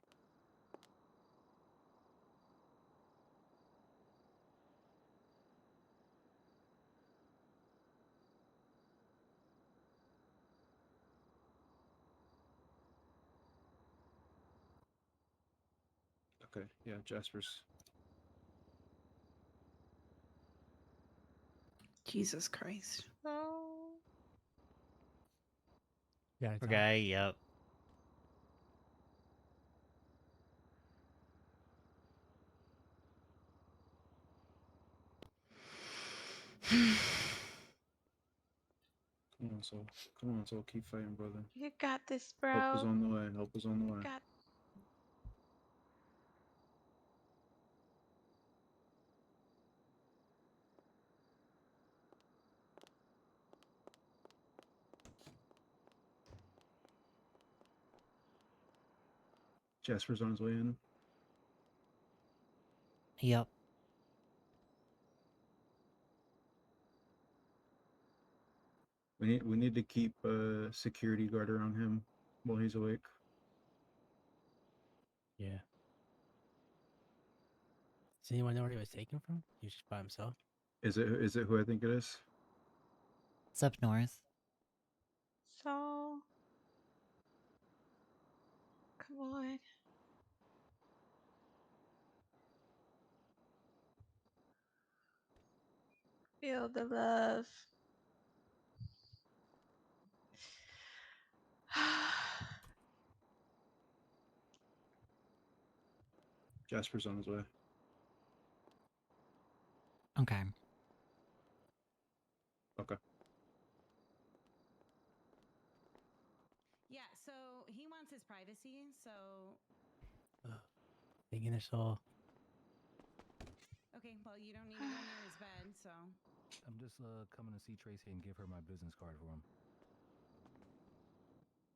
Okay, yeah, Jasper's. Jesus Christ. Oh. Yeah, it's Okay, yep. Come on, Soul. Come on, Soul. Keep fighting, brother. You got this, bro. Help is on the way. Help is on the way. Got Jasper's on his way in. Yep. We need to keep a security guard around him while he's awake. Yeah. Does anyone know where he was taken from? He was just by himself. Is it who I think it is? It's up north. so. Come on. Feel the love. Jasper's on his way. Okay. Okay. Yeah, so he wants his privacy, so Thinking it's all. okay, well you don't need to go near his bed, so I'm just coming to see Tracy and give her my business card for him.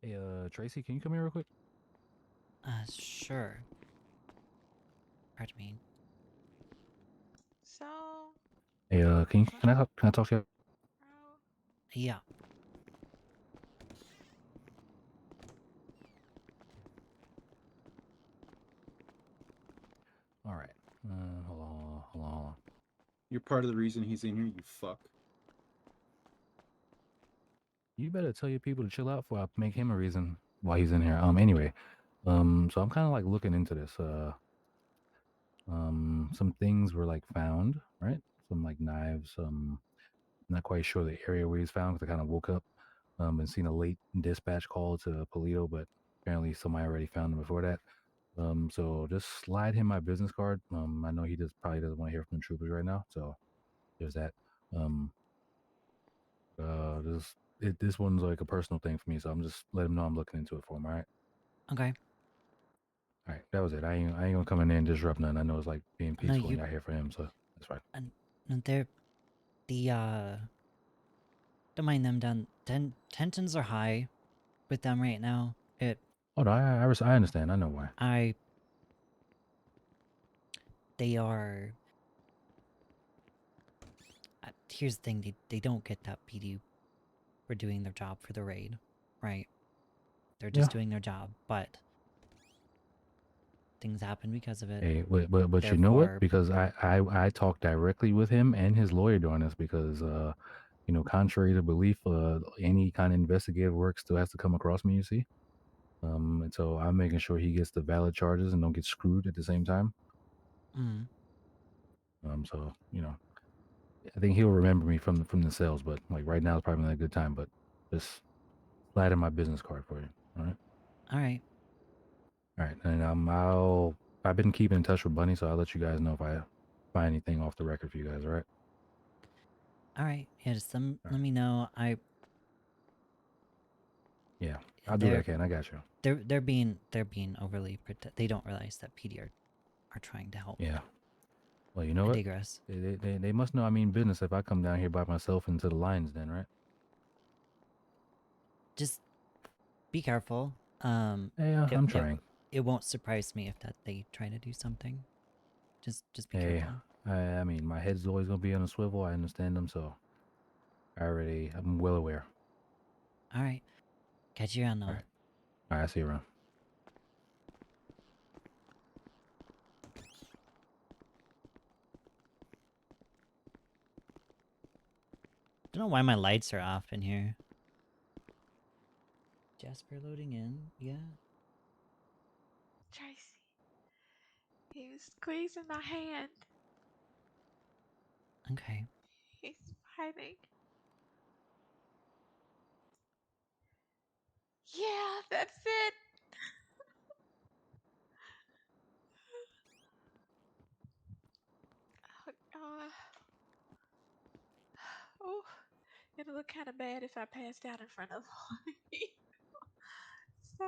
Hey, Tracy, can you come here real quick? Sure. Pardon me. So. Hey, can I talk to you? Bro. Yeah. All right. Hold on. You're part of the reason he's in here, you fuck. You better tell your people to chill out before I make him a reason why he's in here. Anyway, so I'm kind of like looking into this. Some things were like found, right? Some like knives. Not quite sure the area where he's found because I kind of woke up, and seen a late dispatch call to Polito, but apparently somebody already found him before that. So just slide him my business card. I know he just probably doesn't want to hear from the troopers right now, so there's that. Um, this one's like a personal thing for me, so I'm just letting him know I'm looking into it for him. All right. Okay. All right, that was it. I ain't gonna come in there and disrupt nothing. I know it's like being No, peaceful and you- y'all here for him, so that's fine. And they're don't mind them down. Tensions are high with them right now. Oh no, I understand. I know why. They are. Here's the thing: they don't get that PD for doing their job for the raid, right? They're just doing their job, but things happen because of it. Hey, but you know what? Therefore- Because I talked directly with him and his lawyer during this because you know, contrary to belief, any kind of investigative work still has to come across me. You see, and so I'm making sure he gets the valid charges and don't get screwed at the same time. Mm. So you know, I think he'll remember me from the cells, but like right now is probably not a good time. But just slide in my business card for you. All right. All right. All right, and I've been keeping in touch with Bunny, so I'll let you guys know if I find anything off the record for you guys. All right. All right. Yeah, just let Alright. me know. Yeah, I'll do what I can. I got you. They're being overly They don't realize that PD are trying to help. Yeah. Well, you know I what? digress. They must know I mean business if I come down here by myself into the lines, then, right? Just be careful. Yeah, I'm trying. It won't surprise me if that they try to do something. Just be Hey, careful. I mean, my head's always gonna be on a swivel. I understand them, so I'm well aware. All right. Catch you around though. All right. All right, I see you around. Don't know why my lights are off in here. Jasper loading in. Yeah. Tracy, he was squeezing my hand. Okay. He's fighting. Yeah, that's it. Uh, oh, it'll look kind of bad if I passed out in front of him. So.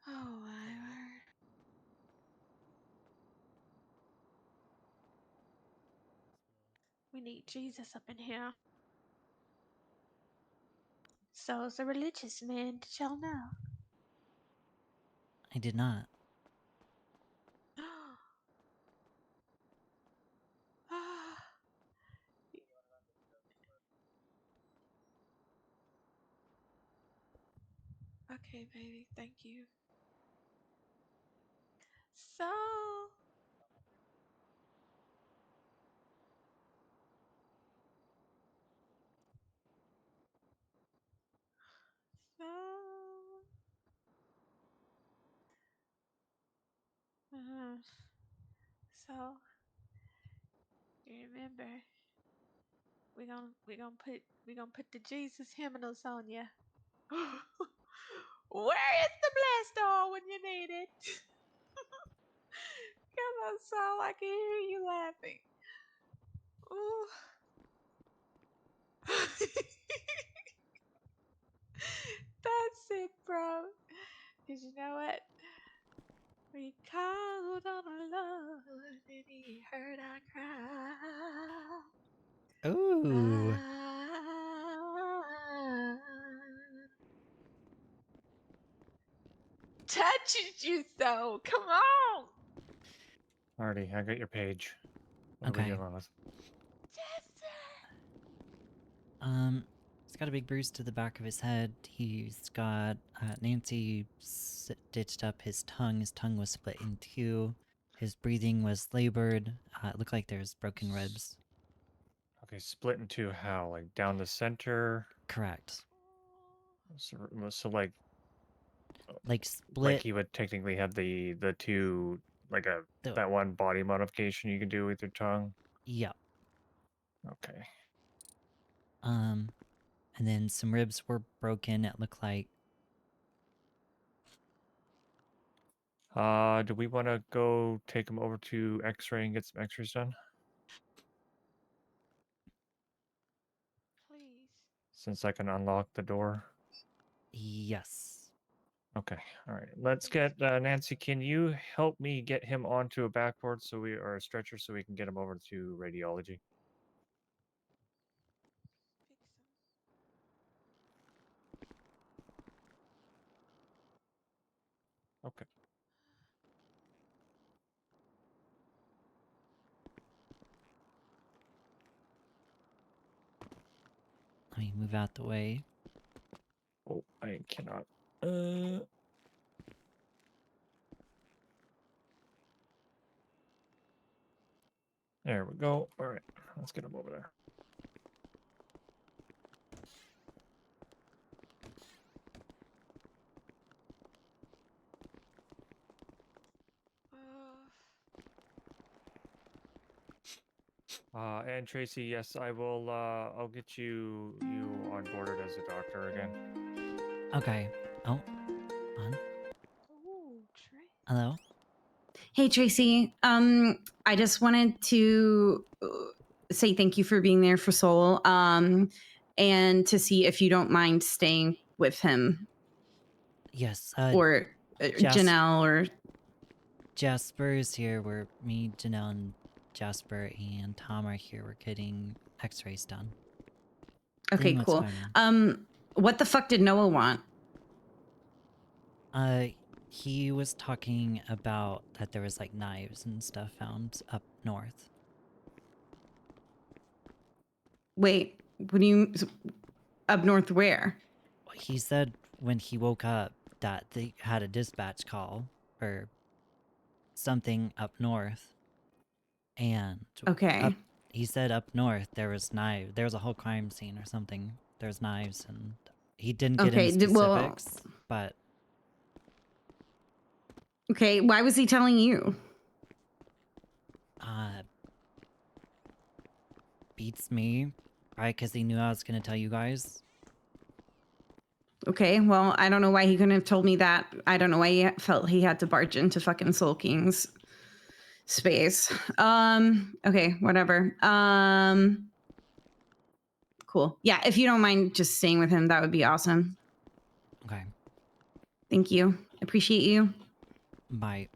Oh my word. We need Jesus up in here. So as a religious man, did y'all know? I did not. Okay, baby, thank you. So, so, uh, so, you remember we gonna put the Jesus hymnals on you. Where is the blast all when you need it? Come on, Saul, I can hear you laughing. Ooh. That's it, bro. Cause you know what? We called on the Lord and He heard our cry. Ooh. touches you so. Come on. Alrighty, I got your page. What are we Okay. dealing with? He's got a big bruise to the back of his head. He's got Nancy stitched up his tongue. His tongue was split in two. His breathing was labored. It looked like there's broken ribs. Okay, split into how? Like down the center? Correct. So like Split. he would technically have the two, like The- that one body modification you can do with your tongue. Yep. Okay. And then some ribs were broken. It looked like. Do we want to go take him over to X-ray and get some X-rays done? Please. Since I can unlock the door. Yes. Okay. All right. Let's get Nancy. Can you help me get him onto a backboard or a stretcher so we can get him over to radiology? Okay. Let me move out the way. Oh, I cannot. There we go. All right. Let's get him over there. And Tracy, yes, I will. I'll get you onboarded as a doctor again. Okay. Oh. On. Ooh, Trey. Hello? Hey, Tracy. I just wanted to say thank you for being there for Soul. And to see if you don't mind staying with him. Yes. Or Janelle or Jasper is here. Me, Janelle, and Jasper and Tom are here. We're getting X-rays done. Okay, Seeing what's cool. going on. What the fuck did Noah want? He was talking about that there was like knives and stuff found up north. Wait, what do you up north where? He said when he woke up that they had a dispatch call or something up north. And Okay. he said up north there was knives. There was a whole crime scene or something. There's knives, and he didn't get into specifics, but okay, why was he telling you? Beats me. Probably because he knew I was gonna tell you guys. Okay, well, I don't know why he couldn't have told me that. I don't know why he felt he had to barge into fucking Soul King's space. Okay, whatever. Cool. Yeah, if you don't mind just staying with him, that would be awesome. Okay. Thank you. Appreciate you. Bye.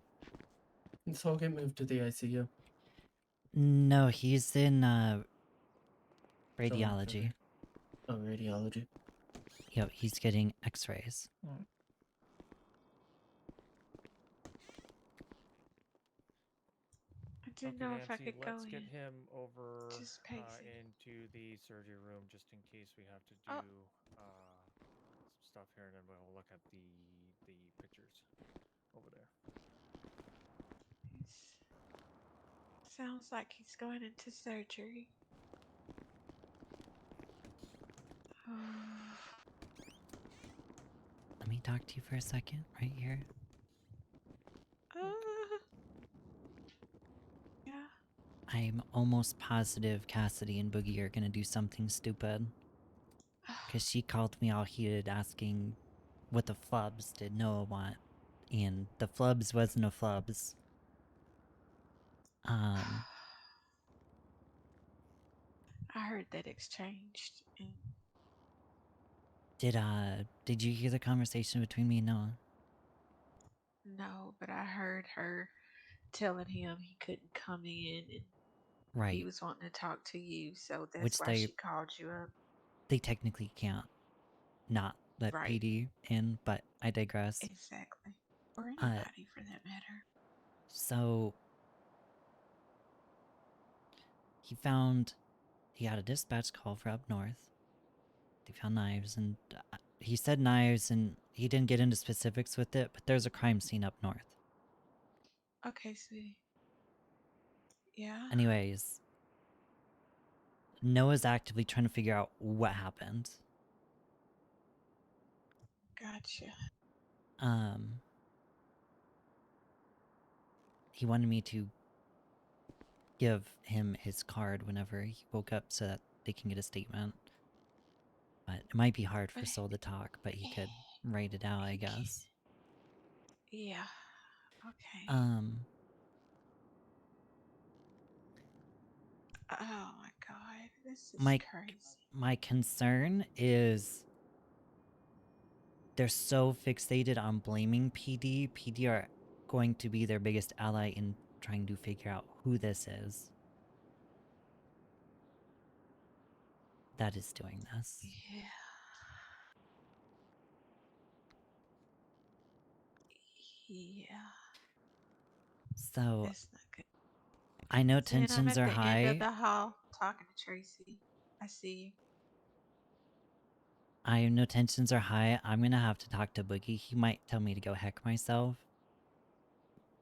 Can Soul get moved to the ICU? No, he's in radiology. Oh, radiology. Yep, he's getting X-rays. I didn't know if I could go let's get in. him over Just pacing. into the surgery room just in case we have to do some stuff here, and then we'll look at the pictures over there. Sounds like he's going into surgery. Let me talk to you for a second, right here. Yeah. I'm almost positive Cassidy and Boogie are gonna do something stupid. Because she called me all heated asking what the flubs did Noah want. And the flubs wasn't a flubs. I heard that exchanged. And did you hear the conversation between me and Noah? no, but I heard her telling him he couldn't come in, and Right. he was wanting to talk to you, so that's Which why she called you up. They technically can't not let Right. PD in, but I digress. Exactly. Or anybody for that matter. So he got a dispatch call for up north. They found knives, and he said knives, and he didn't get into specifics with it, but there's a crime scene up north. Okay, sweetie. Yeah. Anyways, Noah's actively trying to figure out what happened. Gotcha. He wanted me to give him his card whenever he woke up so that they can get a statement. But it might be hard for But Soul to talk, but he could write it out, I guess. yeah. Okay. Oh my god, this is crazy. My concern is they're so fixated on blaming PD. PD are going to be their biggest ally in trying to figure out who this is that is doing this. Yeah. Yeah. So That's not good. I know Zen, I'm tensions at are the end of high. the hall talking to Tracey. I see you. I know tensions are high. I'm gonna have to talk to Boogie. He might tell me to go heck myself.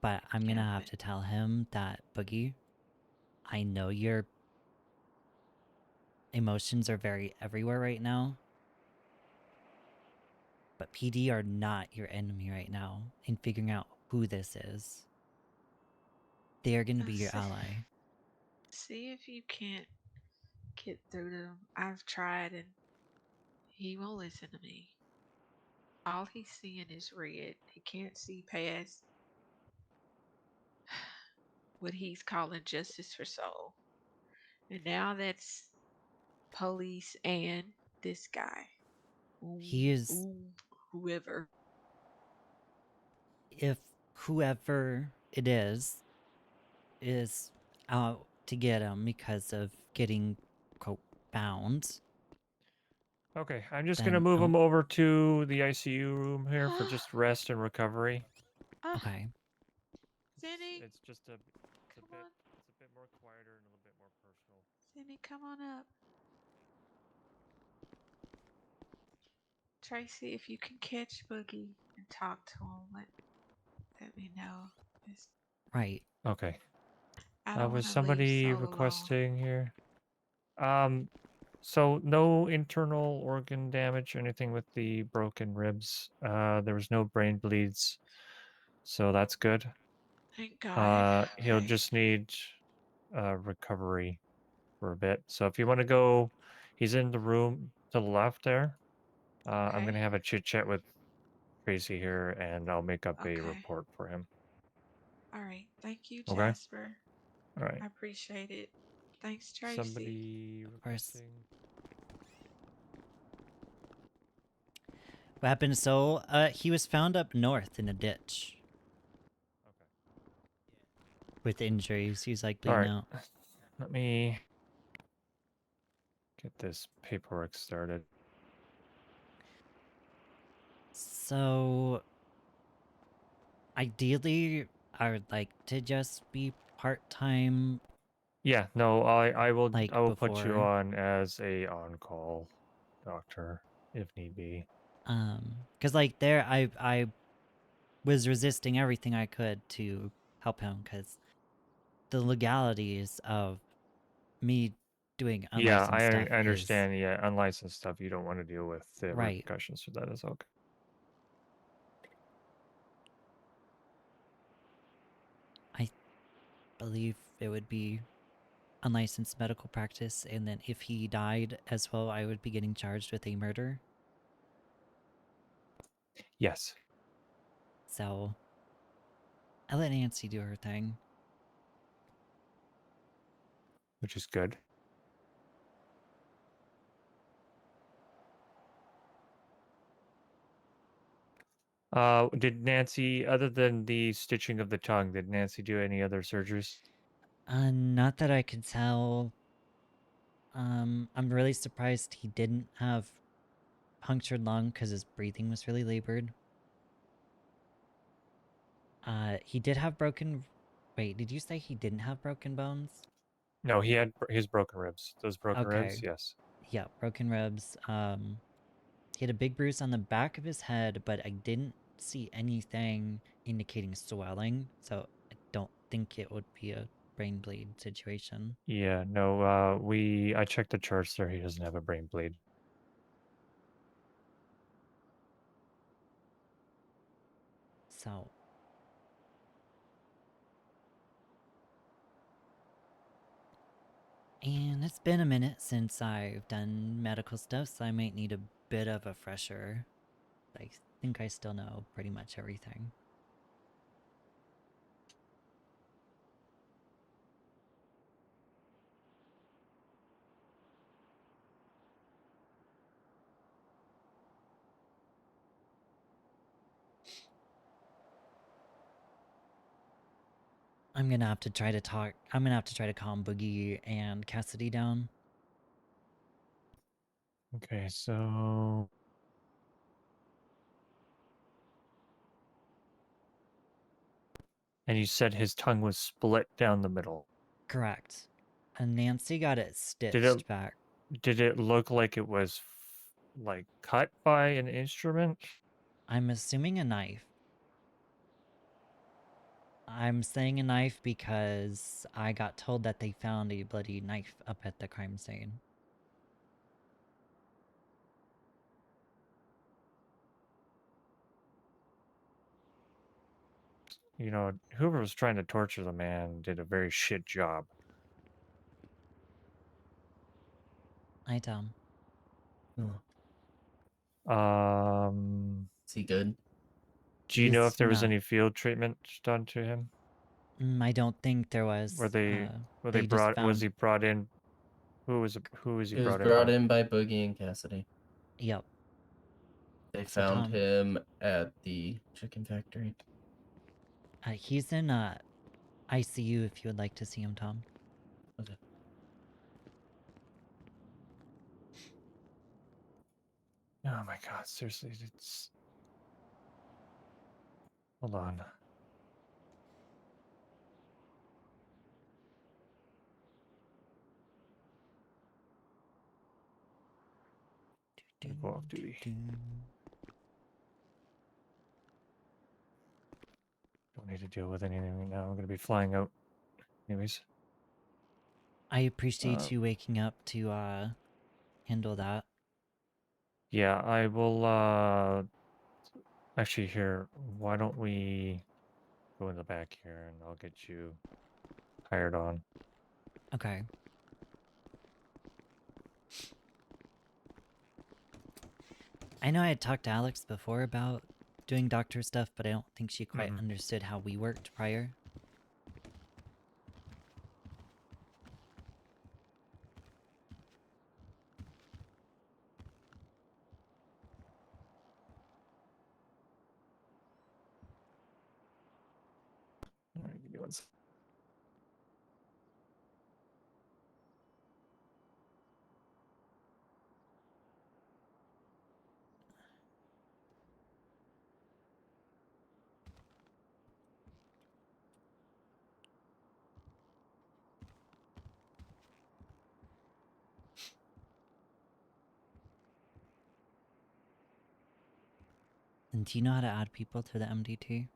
But I'm gonna have to tell him that, Boogie, I know your emotions are very everywhere right now. But PD are not your enemy right now in figuring out who this is. They are gonna be your ally. See if you can't get through to him. I've tried and he won't listen to me. All he's seeing is red. He can't see past what he's calling justice for soul. And now that's police and this guy. He is... Whoever. If whoever it is out to get him because of getting, quote, bound. Okay, I'm just gonna move him over to the ICU room here for just rest and recovery. Okay. Zinni, It's just it's a bit more quieter and a little bit more personal. Zinni, come on up. Tracey, if you can catch Boogie and talk to him, let me know. Right. Okay. I don't Was want to leave somebody Soul requesting here? So no internal organ damage, anything with the broken ribs. There was no brain bleeds, so that's good. Thank God. He'll just need recovery for a bit. So if you want to go, he's in the room to the left there. I'm gonna have a chit chat with Tracey here, and I'll make up a report for him. All right. Thank you, Okay. Jasper. All right. I appreciate it. Thanks, Tracey. Somebody requesting. What happened? So, he was found up north in a ditch. With injuries. He's like bleeding out. Let me get this paperwork started. So, ideally, I would like to just be part-time. Yeah, no, I will put you before. on as a on-call doctor if need be. Cause like there, I was resisting everything I could to help him, cause the legalities of me doing unlicensed stuff I understand. Yeah, unlicensed stuff, you don't want to deal with the Right. repercussions for that. Is okay. I believe it would be unlicensed medical practice, and then if he died as well, I would be getting charged with a murder. Yes. So, I let Nancy do her thing. Which is good. Did Nancy, other than the stitching of the tongue, did Nancy do any other surgeries? Not that I could tell. I'm really surprised he didn't have punctured lung because his breathing was really labored. He did have broken. Wait, did you say he didn't have broken bones? No, he had his broken ribs. Those broken ribs, Okay. yes. Yeah, broken ribs. He had a big bruise on the back of his head, but I didn't see anything indicating swelling, so I don't think it would be a brain bleed situation. Yeah, no, I checked the charts there. He doesn't have a brain bleed. So. And it's been a minute since I've done medical stuff, so I might need a bit of a fresher. I think I still know pretty much everything. I'm gonna have to try to calm Boogie and Cassidy down. Okay, so and you said his tongue was split down the middle. Correct. And Nancy got it Did stitched back. it look like it was like cut by an instrument? I'm assuming a knife. I'm saying a knife because I got told that they found a bloody knife up at the crime scene. You know, whoever was trying to torture the man did a very shit job. Hi, Tom. Oh, is he good? Do you know if He's there was not. any field treatment done to him? I don't think there was. Were they they just was found. he brought in? Who was he He was brought in brought by? in by Boogie and Cassidy. Yep. They So found Tom, him at the chicken factory. he's in ICU if you would like to see him, Tom. Okay. Oh my god, seriously, it's... Hold on. I'm gonna go off duty. Don't need to deal with anything right now. I'm gonna be flying out anyways. I appreciate you waking up to handle that. Yeah, I will actually here, why don't we go in the back here and I'll get you hired on. Okay. I know I had talked to Alex before about doing doctor stuff, but I don't think she quite understood how we worked prior. Alright, give me one second. And do you know how to add people to the MDT?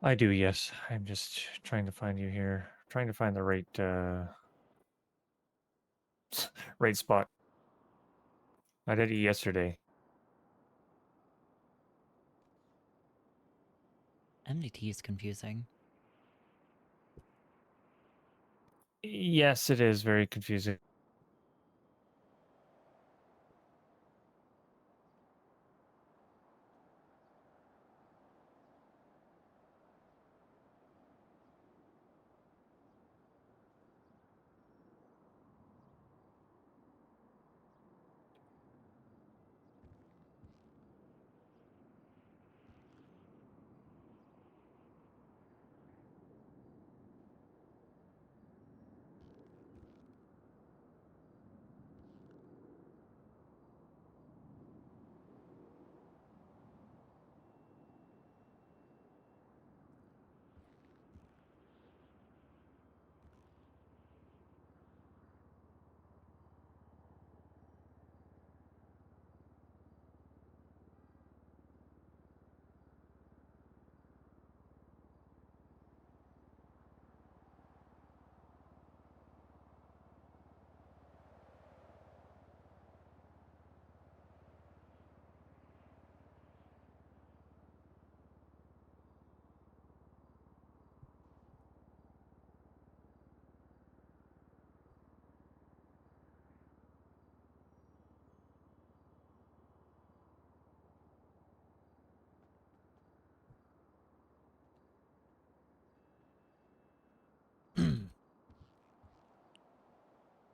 I do, yes. I'm just trying to find you here. Trying to find the right right spot. I did it yesterday. MDT is confusing. Yes, it is very confusing.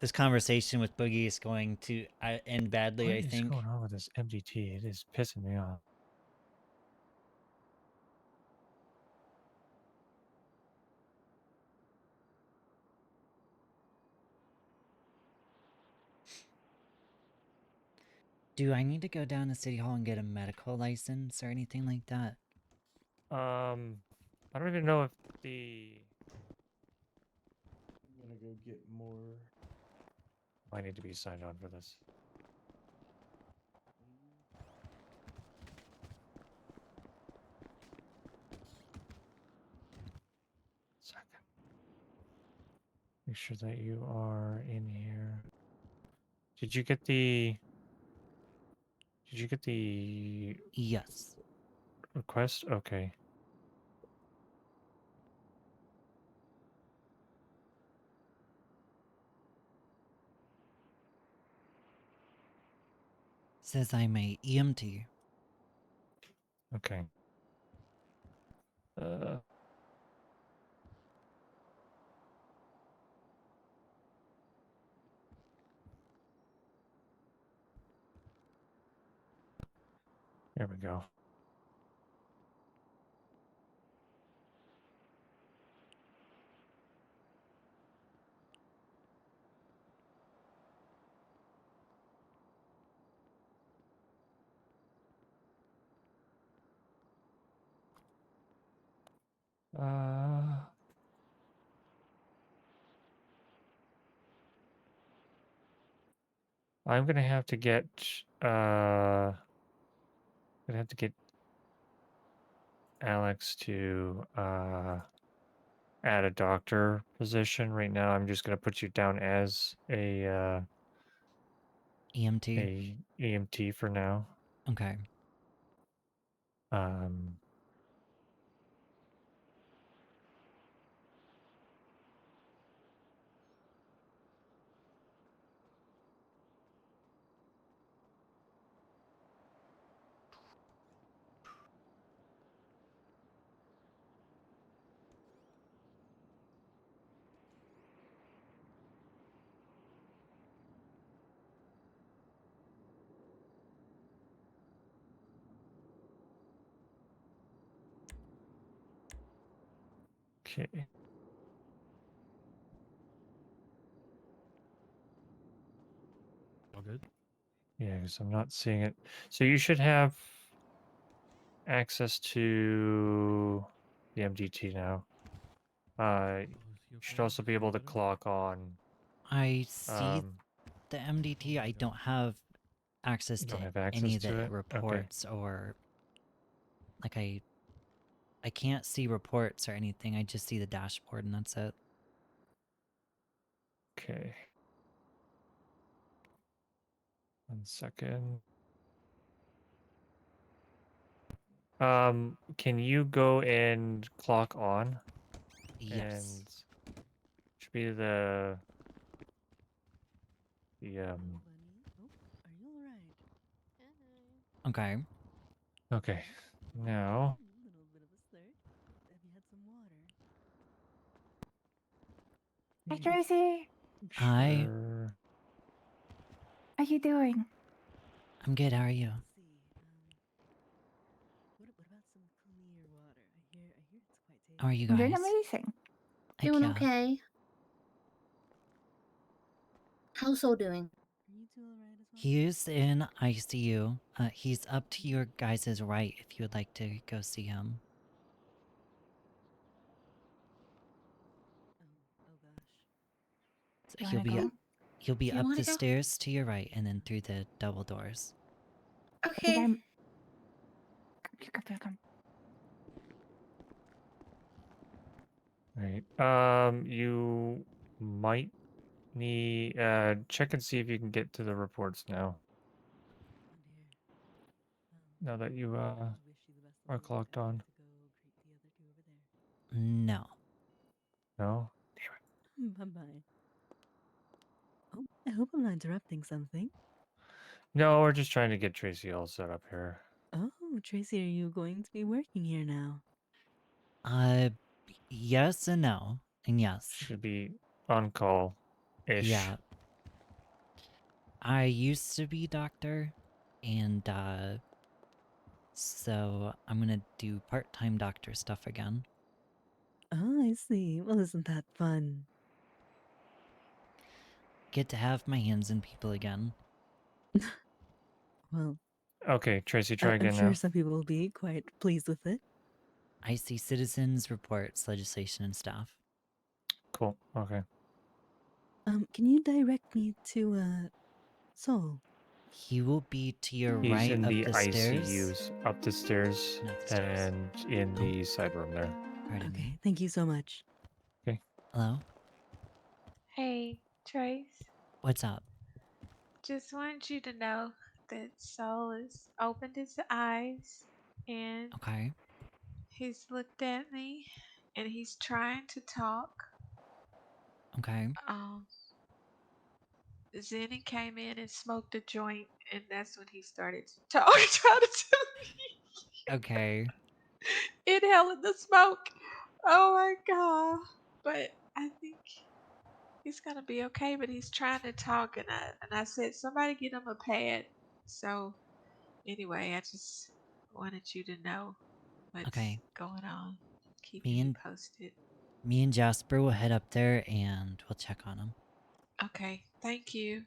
This conversation with Boogie is going to end badly, What I is think. going on with this MDT? It is pissing me off. Do I need to go down to City Hall and get a medical license or anything like that? I don't even know if the. I'm gonna go get more. I need to be signed on for this. Second. Make sure that you are in here. Did you get the? Did you get the Yes. request? Okay. Says I'm a EMT. Okay. There we go. I'm gonna have to get Alex to add a doctor position. Right now I'm just gonna put you down as a EMT? EMT for now. Okay. Okay. All good. Yeah, because I'm not seeing it. So you should have access to the MDT now. You should also be able to clock on. I see Um, the MDT. I don't have access You to don't have access any of to the it? Okay. reports or like I can't see reports or anything. I just see the dashboard and that's it. Okay. 1 second. Can you go and clock on? Yes. And should be the Okay. Okay. Now Hi, Tracey. Hi. sure. How you doing? I'm good. How are you? How are you I'm guys? doing amazing. Heck Doing yeah. okay. How's Soul doing? He's in ICU. He's up to your guys' right if you would like to go see him. So You he'll wanna be go? he'll be Do you up wanna the go? stairs to your right and then through the double doors. Okay. Come. Right. You might need check and see if you can get to the reports now. Now that you are clocked on. No. No? Bye-bye. Oh, I hope I'm not interrupting something. No, we're just trying to get Tracey all set up here. Oh, Tracey, are you going to be working here now? Yes and no. And yes. Should be on call ish. Yeah. I used to be doctor, and so I'm gonna do part-time doctor stuff again. Oh, I see. Well, isn't that fun? Get to have my hands in people again. Well, Okay, Tracy, try I'm again sure now. some people will be quite pleased with it. I see citizens reports, legislation, and stuff. Cool. Okay. Can you direct me to Soul? He will be to your He's right in up the the stairs. ICUs, up the stairs, Not the stairs. and in the side room there. Pardon Okay, me. thank you so much. Hello? Hey, Trace. What's up? Just wanted you to know that Soul has opened his eyes and Okay. he's looked at me and he's trying to talk. Okay. Zenny came in and smoked a joint, and that's when he started to talk, try to tell me. Okay. Inhaling the smoke. Oh my god. But I think he's gonna be okay, but he's trying to talk, and I said somebody get him a pad. So anyway, I just wanted you to know what's Okay. going on. Keeping Me you and posted. me and Jasper will head up there and we'll check on him. Okay, thank you.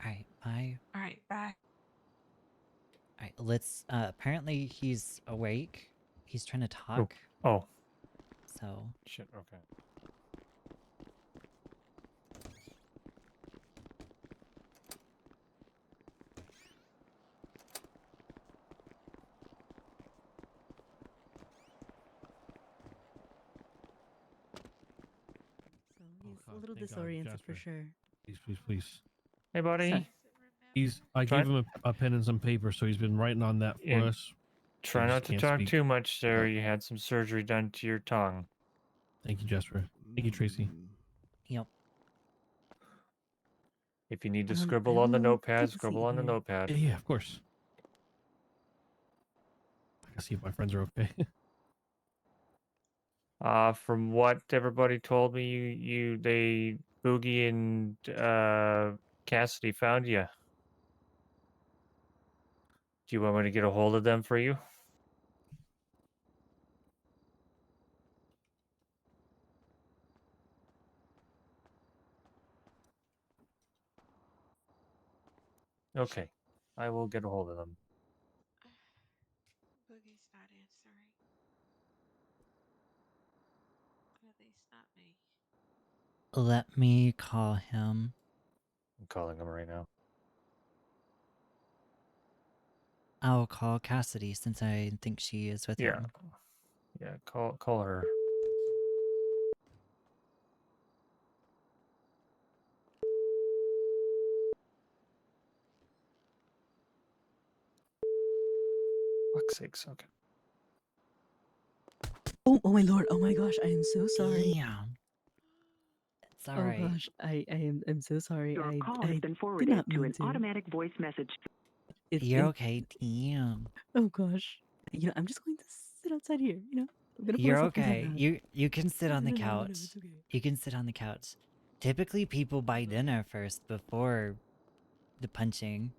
Alright, bye. Alright, bye. Alright, let's apparently he's awake. He's trying to Oh. talk. Oh. So Shit. Okay. So he's God, a little thank God, disoriented for Jasper. sure. Please, please, please. Hey, buddy. I Try- gave him a pen and some paper, so he's been writing on that for And us. Try He not just to can't talk speak. too much, sir. Oh. You had some surgery done to your tongue. Thank you, Jasper. Thank you, Tracy. yep. If you need to I scribble on the will notepad, take a scribble seat on the here. notepad. Yeah, yeah, of course. I can see if my friends are okay. From what everybody told me, they Boogie and Cassidy found you. Do you want me to get a hold of them for you? Okay, I will get a hold of them. Boogie's not answering. At least not me. Let me call him. I'm calling them right now. I'll call Cassidy since I think she is with Yeah, him. yeah. Call her. Fuck's sakes. Okay. Oh my lord! Oh my gosh! I am so sorry. Damn. It's Oh alright. gosh! I'm so sorry. Your call I has been did forwarded not to mean an to. automatic voice message. You're okay. Damn. Oh gosh! I'm just going to sit outside here. I'm gonna pour You're something okay. out. You can sit on the No, couch. it's okay. You can sit on the couch. Typically people buy dinner first before the punching.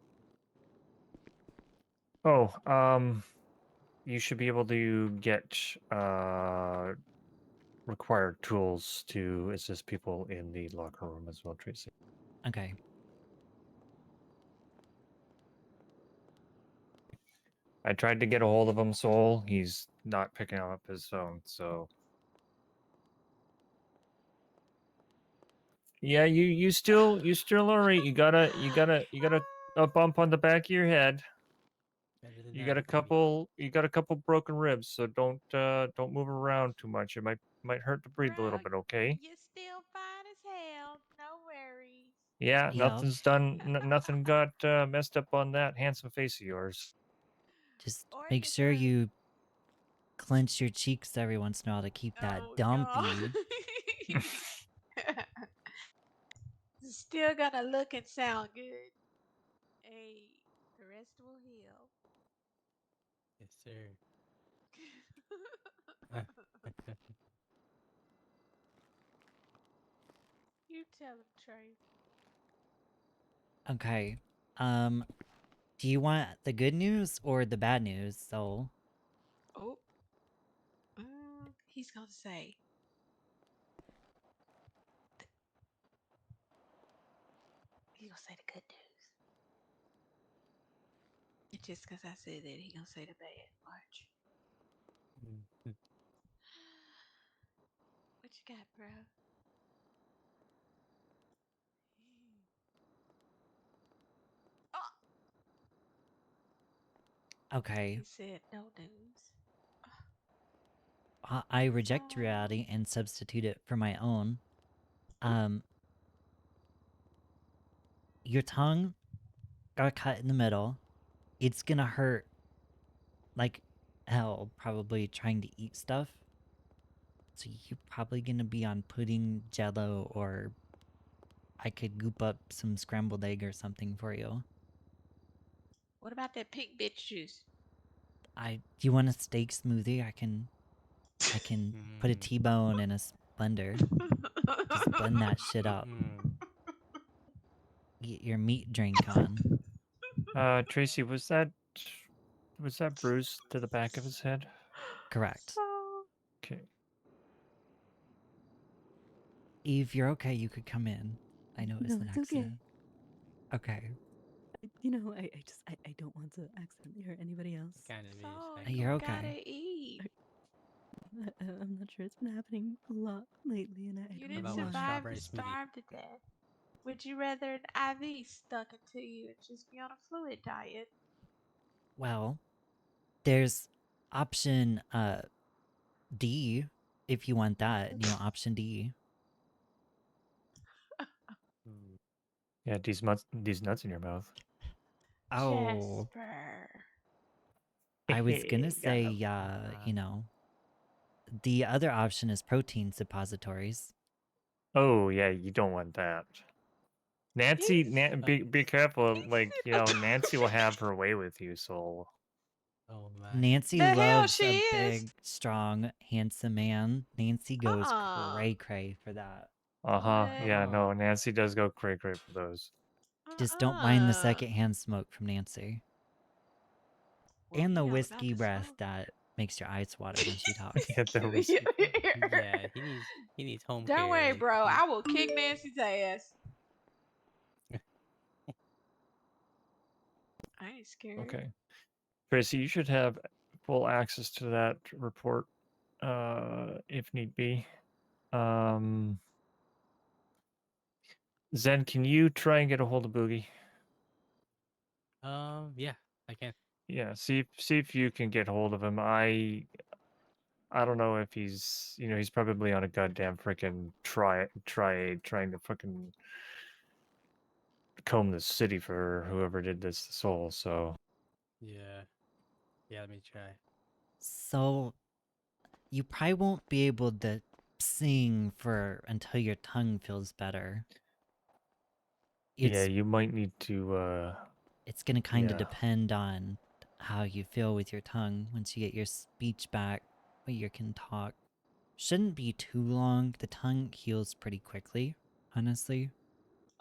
Oh, you should be able to get required tools to assist people in the locker room as well, Tracy. Okay. I tried to get a hold of him, Soul. He's not picking up his phone, so yeah, you still alright. You got a bump on the back of your head. Better than You got nothing, a couple broken ribs, so don't move around too much. It might hurt to breathe a little Bruh, bit, okay? you're still fine as hell. No worries. Yeah, Yep. nothing's done. Nothing got messed up on that handsome face of yours. Just make sure you clench your cheeks every once in a while to keep that Oh dumpy. god. Still gonna look and sound good. Hey, the rest will heal. Yes, sir. You tell him, Trey. Okay. Do you want the good news or the bad news, Soul? Oh, he's gonna say. He's gonna say the good news. And just because I said that, he gonna say the bad. Watch. What you got, bro? Okay. He said no news. I reject reality and substitute it for my own. Your tongue got cut in the middle. It's gonna hurt like hell, probably trying to eat stuff. So you're probably gonna be on pudding, jello, or I could goop up some scrambled egg or something for you. What about that pink bitch juice? Do you want a steak smoothie? I can put a T-bone in a blender. Just blend that shit up. Get your meat drink on. Tracy, was that bruise to the back of his head? Correct. Okay. Eve, you're okay. You could come in. I know it was No, an it's okay. accident. Okay. You know, I don't want to accidentally hurt anybody else. Kind of So You're you okay. gotta eat. I'm not sure. It's been happening a lot lately, and I You don't didn't know why. survive to starve to death. Would you rather an IV stuck into you and just be on a fluid diet? Well, there's option D if you want that. You know, option D. Yeah, these nuts in your mouth. Oh, Jasper. I was gonna Got say, 'em. you know, the other option is protein suppositories. Oh yeah, you don't want that. Nancy, be careful. Like Nancy will have her way with you, Soul. Oh my. Nancy The hell loves she a is. big, strong, handsome man. Nancy goes cray cray for that. Yeah, no, Nancy does go cray cray for those. Just don't mind the secondhand smoke from Nancy. Well, and the he all about whiskey the breath smoke. that makes your eyes water when she talks. Yeah, the whiskey. Yeah, he needs home Don't care. worry, like, bro. I will kick Nancy's ass. I ain't scared. Okay. Tracy, you should have full access to that report, if need be. Zen, can you try and get a hold of Boogie? Yeah, I can. Yeah, see if you can get hold of him. I don't know if he's he's probably on a goddamn freaking trying to fucking comb the city for whoever did this to Soul. So Yeah, let me try. So, you probably won't be able to sing for until your tongue feels better. yeah, you might need to. It's gonna kind of yeah. depend on how you feel with your tongue once you get your speech back, where you can talk. Shouldn't be too long. The tongue heals pretty quickly, honestly.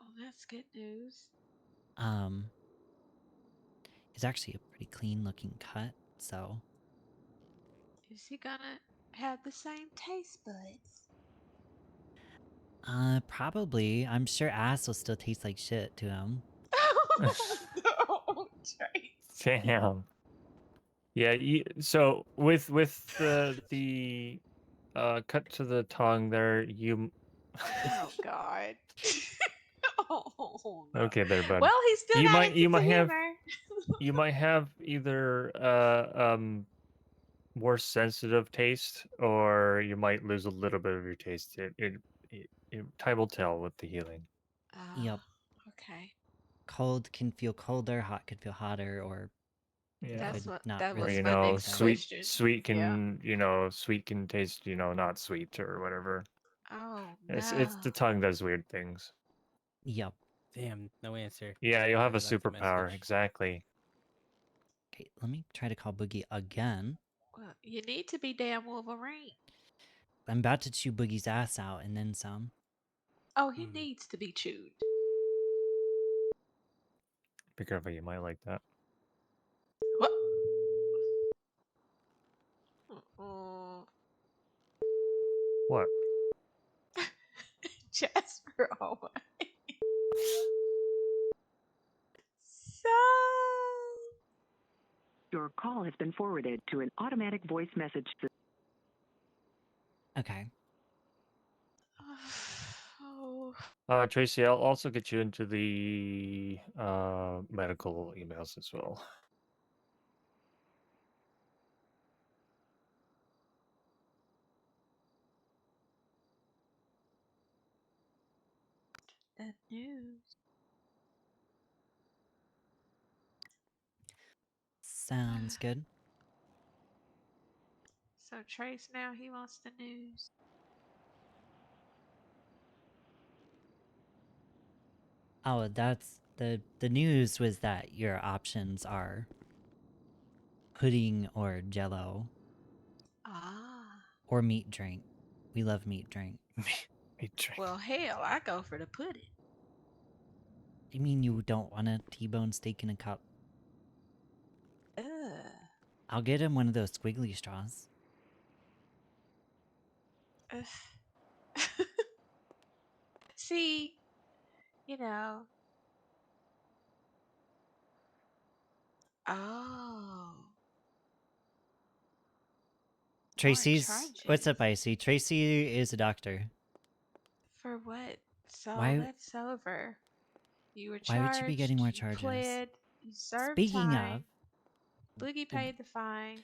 Oh, that's good news. It's actually a pretty clean looking cut, so. Is he gonna have the same taste buds? Probably. I'm sure ass will still taste like shit to him. No, Tracy. Damn. Yeah. So with the cut to the tongue there, you. Oh God. Oh no. Okay, there, bud. Well, he still got a sense of have humor. you might have either more sensitive taste, or you might lose a little bit of your taste. Time will tell with the healing. Yep. Okay. Cold can feel colder, hot can feel hotter, or Yeah. That Or was my next question. sweet Yeah. can sweet can taste not sweet or whatever. Oh It's no. the tongue does weird things. Yep. Damn, no answer. Yeah, you'll have a I left superpower. message. Exactly. Okay, let me try to call Boogie again. Well, you need to be damn Wolverine. I'm about to chew Boogie's ass out and then some. Oh, he needs to be chewed. PacificRP, you might like that. What? Mm-mm. What? Jasper, oh my. So. Your call has been forwarded to an automatic voice message system. Okay. Oh. Tracy, I'll also get you into the medical emails as well. The news. Sounds good. So Trace now he wants the news. Oh, that's the news was that your options are pudding or jello Ah. or meat drink. We love meat drink. Meat drink. Well, hell, I go for the pudding. You mean you don't want a T-bone steak in a cup? Ugh. I'll get him one of those squiggly straws. Ugh. See, you know. Oh. More Tracy's what's up, charges. Icy? Tracy is a doctor. For what? So Why that's over. You were why would she be getting charged, more you charges? pled, you served Speaking time. of, Boogie paid the fine.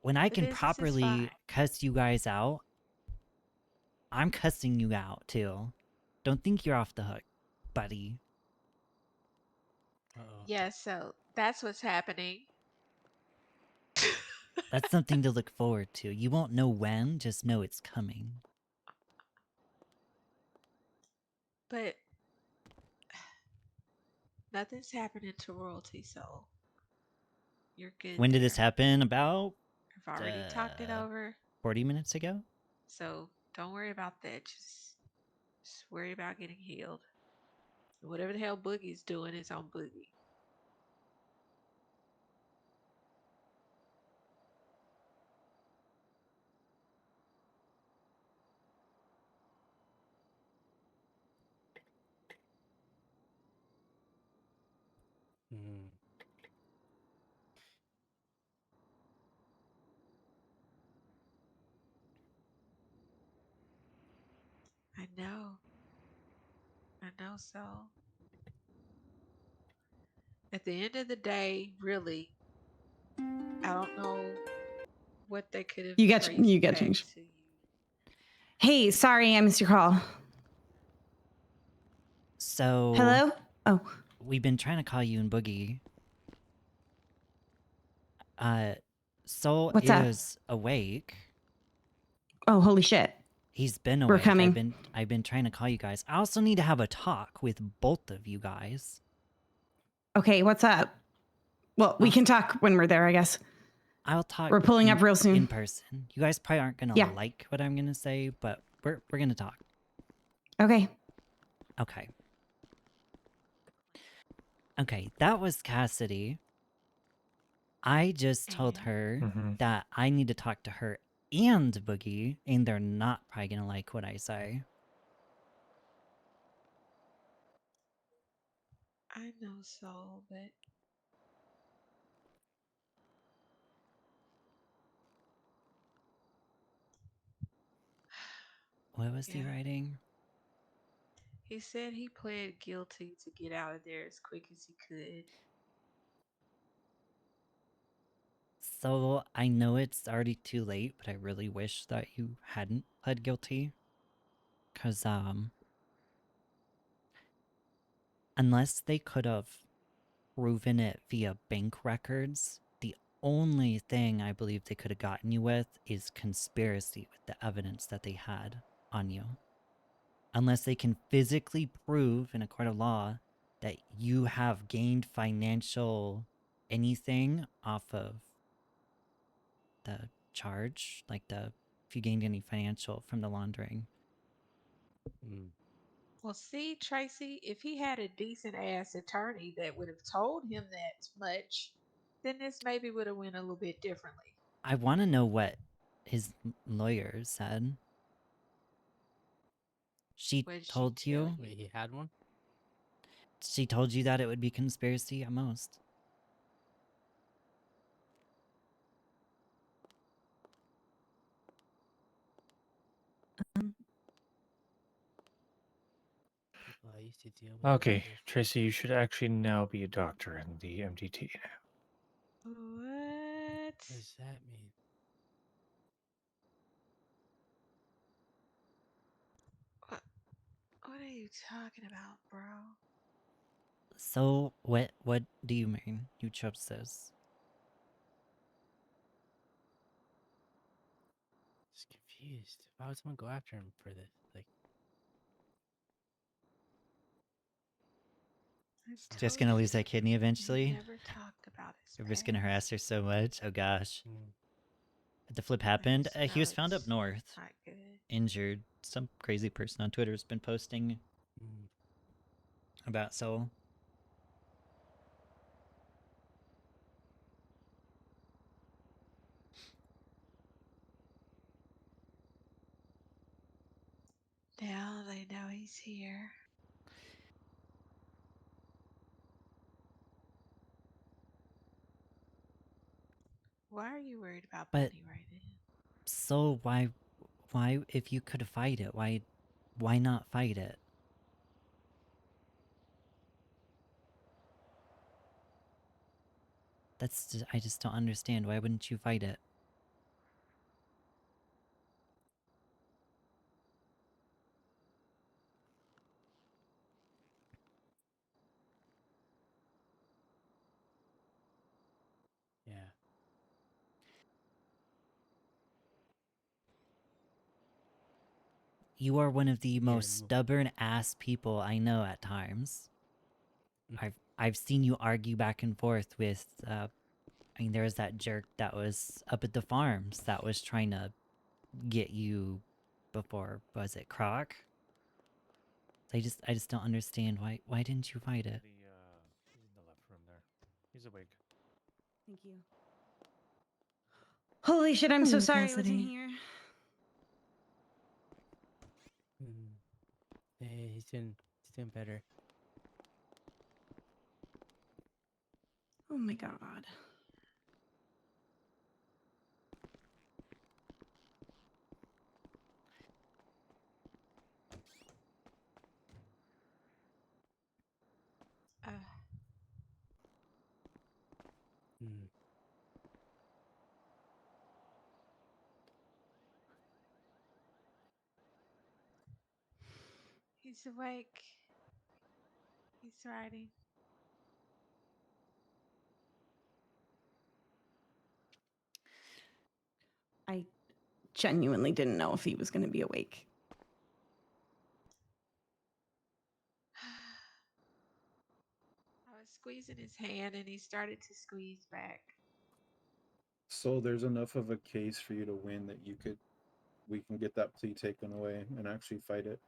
when I The can business is properly fine. cuss you guys out, I'm cussing you out too. Don't think you're off the hook, buddy. Uh-oh. Yeah, so that's what's happening. That's something to look forward to. You won't know when, just know it's coming. But nothing's happening to royalty, so you're good When did this there. happen? About I've already talked it over, 40 minutes ago? so don't worry about that. Just worry about getting healed. Whatever the hell Boogie's doing is on Boogie. Mm. I know. I know so. At the end of the day, really, I don't know what they could have You traced get back changed. to you. Hey, sorry I missed your call. So Hello? Oh, we've been trying to call you and Boogie. Soul what's up? is awake. Oh, holy shit. He's been We're awake. coming. I've been trying to call you guys. I also need to have a talk with both of you guys. Okay, what's up? Well, we can talk when we're there, I guess. I'll talk. We're pulling up real soon. In person. You guys probably aren't gonna Yeah. like what I'm gonna say, but we're gonna talk. Okay. Okay. Okay, that was Cassidy. I just told her that I need to talk to her and Boogie, and they're not probably gonna like what I say. I know so, but What was he yeah. writing? He said he pled guilty to get out of there as quick as he could. So I know it's already too late, but I really wish that you hadn't pled guilty. Cause unless they could have proven it via bank records, the only thing I believe they could have gotten you with is conspiracy with the evidence that they had on you. Unless they can physically prove in a court of law that you have gained financial anything off of the charge, like if you gained any financial from the laundering. Mm. Well, see, Tracy, if he had a decent ass attorney that would have told him that much, then this maybe would have went a little bit differently. I want to know what his lawyer said. She What did she told tell you? Wait, he had one? She told you that it would be conspiracy at most. People I used to deal with. Okay, Tracy, you should actually now be a doctor in the MDT. What? What does that mean? What are you talking about, bro? So, what do you mean? You chose this? Just confused. Why would someone go after him for this? Like, I've Just told gonna you, lose that kidney we eventually? never talked about his You're just gonna harass her so much? Oh gosh. mm, The flip I happened. just He know was found up it's north, not good. injured. Some crazy person on Twitter has been posting mm. about Soul. Now they know he's here. Why are you worried about But Bunny right now? so why if you could fight it, why not fight it? I just don't understand. Why wouldn't you fight it? Yeah. You are one of the Yeah, most stubborn ass people I know at times. I've seen you argue back and forth with I mean there was that jerk that was up at the farms that was trying to get you before, was it Croc? I just don't understand why didn't you fight it? He's in the left room there. He's awake. Thank you. Holy shit, I'm so Hello, sorry I wasn't Cassidy. here. Mm. Hey, he's doing better. Oh my god. Mm. He's awake. He's writing. I genuinely didn't know if he was going to be awake. I was squeezing his hand and he started to squeeze back. So there's enough of a case for you to win that we can get that plea taken away and actually fight it.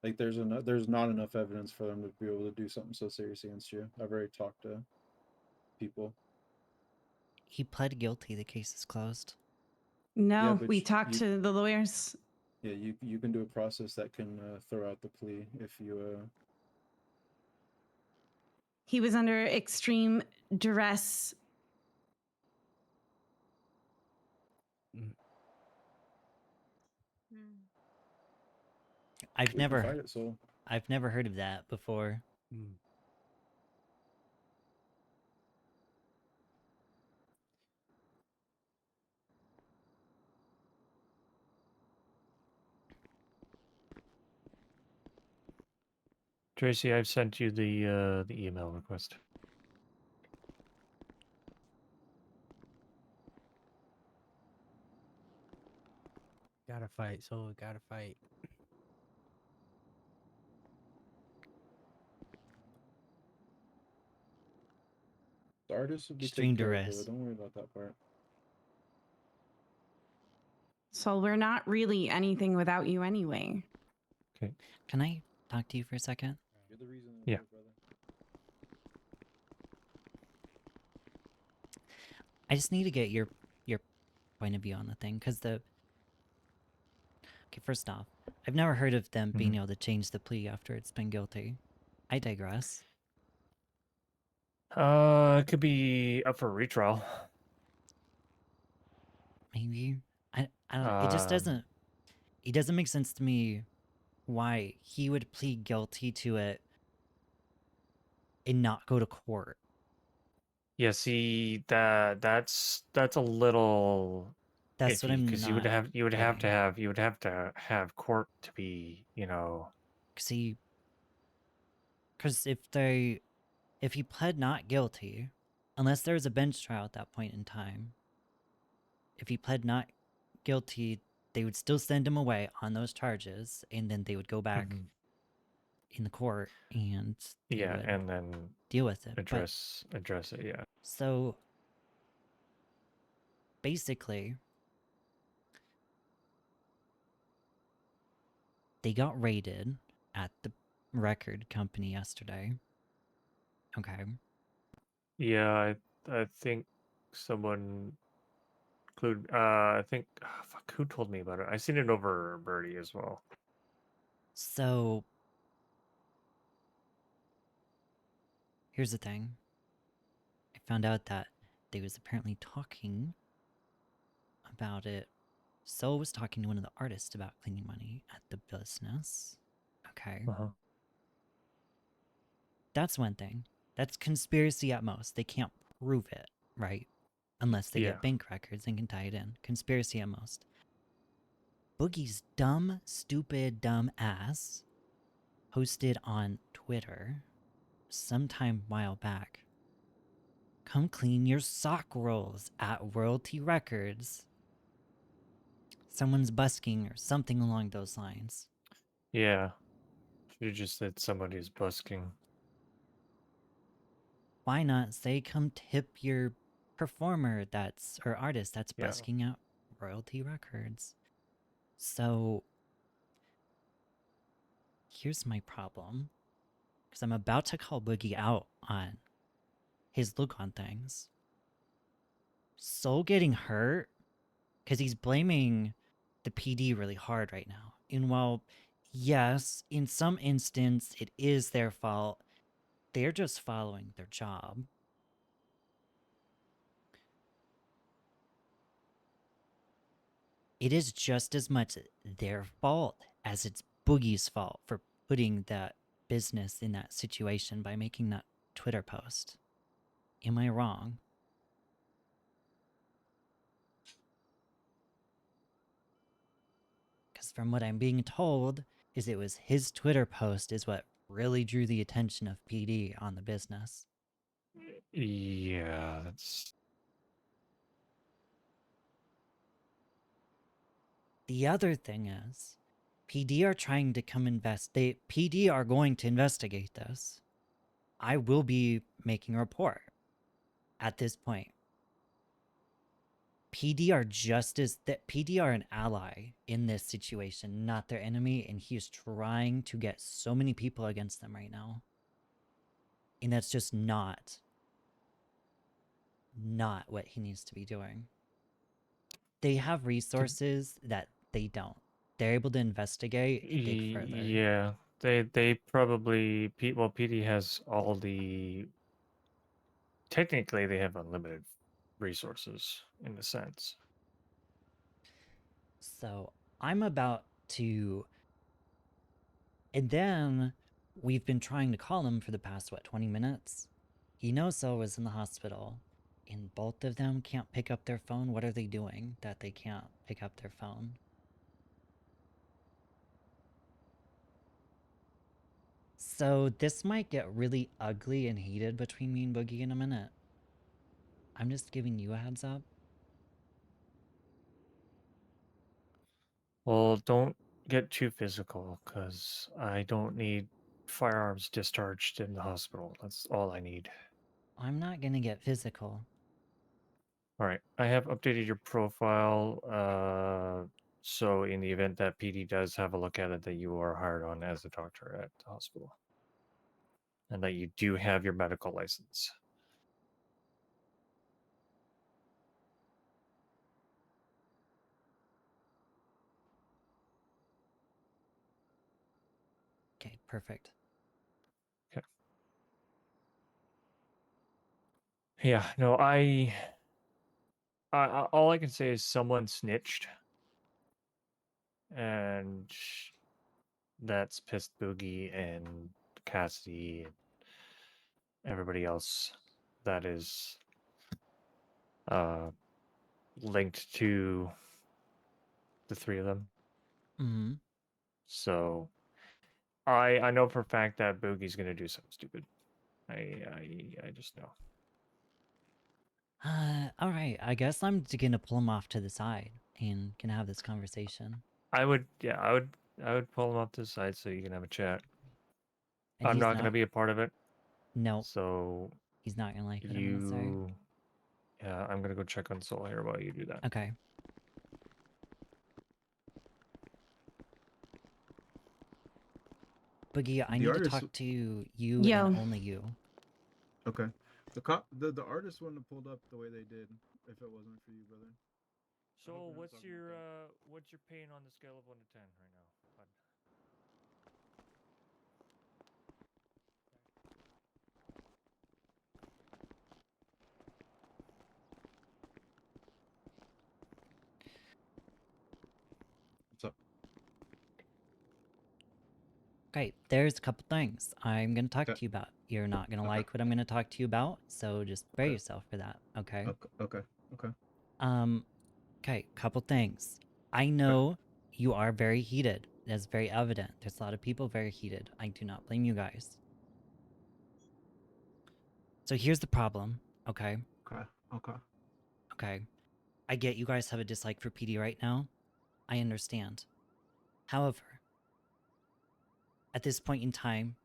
Like there's not enough evidence for them to be able to do something so serious against you. I've already talked to people. He pled guilty, the case is closed. No, but we talked to the lawyers. Yeah, you can do a process that can throw out the plea if you He was under extreme duress. Mm. I've we can never fight it, so I've never heard of that before. Mm. Tracy, I've sent you the email request. Gotta fight, so gotta fight. the artist will be Extreme taken care of, though. duress. Don't worry about that part. So we're not really anything without you anyway. Okay. Can I talk to you for a second? You're the reason I'm Yeah. here, brother. I just need to get your point of view on the thing, because okay, first off, I've never heard of them being Mhm. able to change the plea after it's been guilty. I digress. It could be up for retrial. Maybe. I don't. It just doesn't. It doesn't make sense to me why he would plead guilty to it and not go to court. Yeah, see that's a little That's what iffy I'm because not you would have to getting. have court to be, you know. See, because if he pled not guilty, unless there was a bench trial at that point in time, if he pled not guilty, they would still send him away on those charges, and then they would go back Mhm. in the court and they Yeah, would and then deal with it. address it. Yeah. So basically, they got raided at the record company yesterday. Okay. Yeah, I think someone include I think fuck, who told me about it? I seen it over Birdie as well. So here's the thing. I found out that they was apparently talking about it. Sol was talking to one of the artists about cleaning money at the business. Okay. Uh-huh. That's one thing. That's conspiracy at most. They can't prove it, right? Unless they Yeah. get bank records and can tie it in. Conspiracy at most. Boogie's dumb, stupid, dumb ass posted on Twitter sometime while back. Come clean your sock rolls at Royalty Records. Someone's busking or something along those lines. Yeah. You just said somebody's busking. Why not say come tip your performer or artist that's Yeah. busking at Royalty Records? So here's my problem. Because I'm about to call Boogie out on his look on things. Soul getting hurt because he's blaming the PD really hard right now. And while, yes, in some instance it is their fault, they're just following their job. It is just as much their fault as it's Boogie's fault for putting that business in that situation by making that Twitter post. Am I wrong? Because from what I'm being told, is it was his Twitter post is what really drew the attention of PD on the business. Yeah, that's The other thing is, PD are trying to come PD are going to investigate this. I will be making a report at this point. PD are an ally in this situation, not their enemy, and he is trying to get so many people against them right now. And that's just not what he needs to be doing. They have resources that they don't. They're able to investigate and dig further. Yeah. They probably PD has all the technically they have unlimited resources in a sense. So I'm about to, and then we've been trying to call him for the past 20 minutes. He knows Sol was in the hospital, and both of them can't pick up their phone. What are they doing that they can't pick up their phone? So this might get really ugly and heated between me and Boogie in a minute. I'm just giving you a heads up. Well, don't get too physical, because I don't need firearms discharged in the hospital. That's all I need. I'm not gonna get physical. All right, I have updated your profile. So in the event that PD does have a look at it, that you are hired on as a doctor at the hospital. And that you do have your medical license. Okay, perfect. Okay. Yeah, no, all I can say is someone snitched. And that's pissed Boogie and Cassidy and everybody else that is linked to the three of them. Mm-hmm. So I know for a fact that Boogie's gonna do something stupid. I just know. All right. I guess I'm gonna pull him off to the side and can have this conversation. I would pull him off to the side so you can have a chat. And I'm he's not gonna be a part of it. No. So He's not gonna like what I'm gonna say. Yeah, I'm gonna go check on Soul here while you do that. Okay. Boogie, I need to talk to you Yo. and only you. Okay. The artist wouldn't have pulled up the way they did if it wasn't for you, brother. So what's your pain on the scale of 1 to 10 right now, bud? What's up? Okay, there's a couple things I'm gonna talk to you about. You're not gonna like what I'm gonna talk to you about, so just prepare yourself for that, okay? Okay. Okay, couple things. I know you are very heated. That's very evident. There's a lot of people very heated. I do not blame you guys. So here's the problem, okay? Okay. I get you guys have a dislike for PD right now. I understand. However, at this point in time,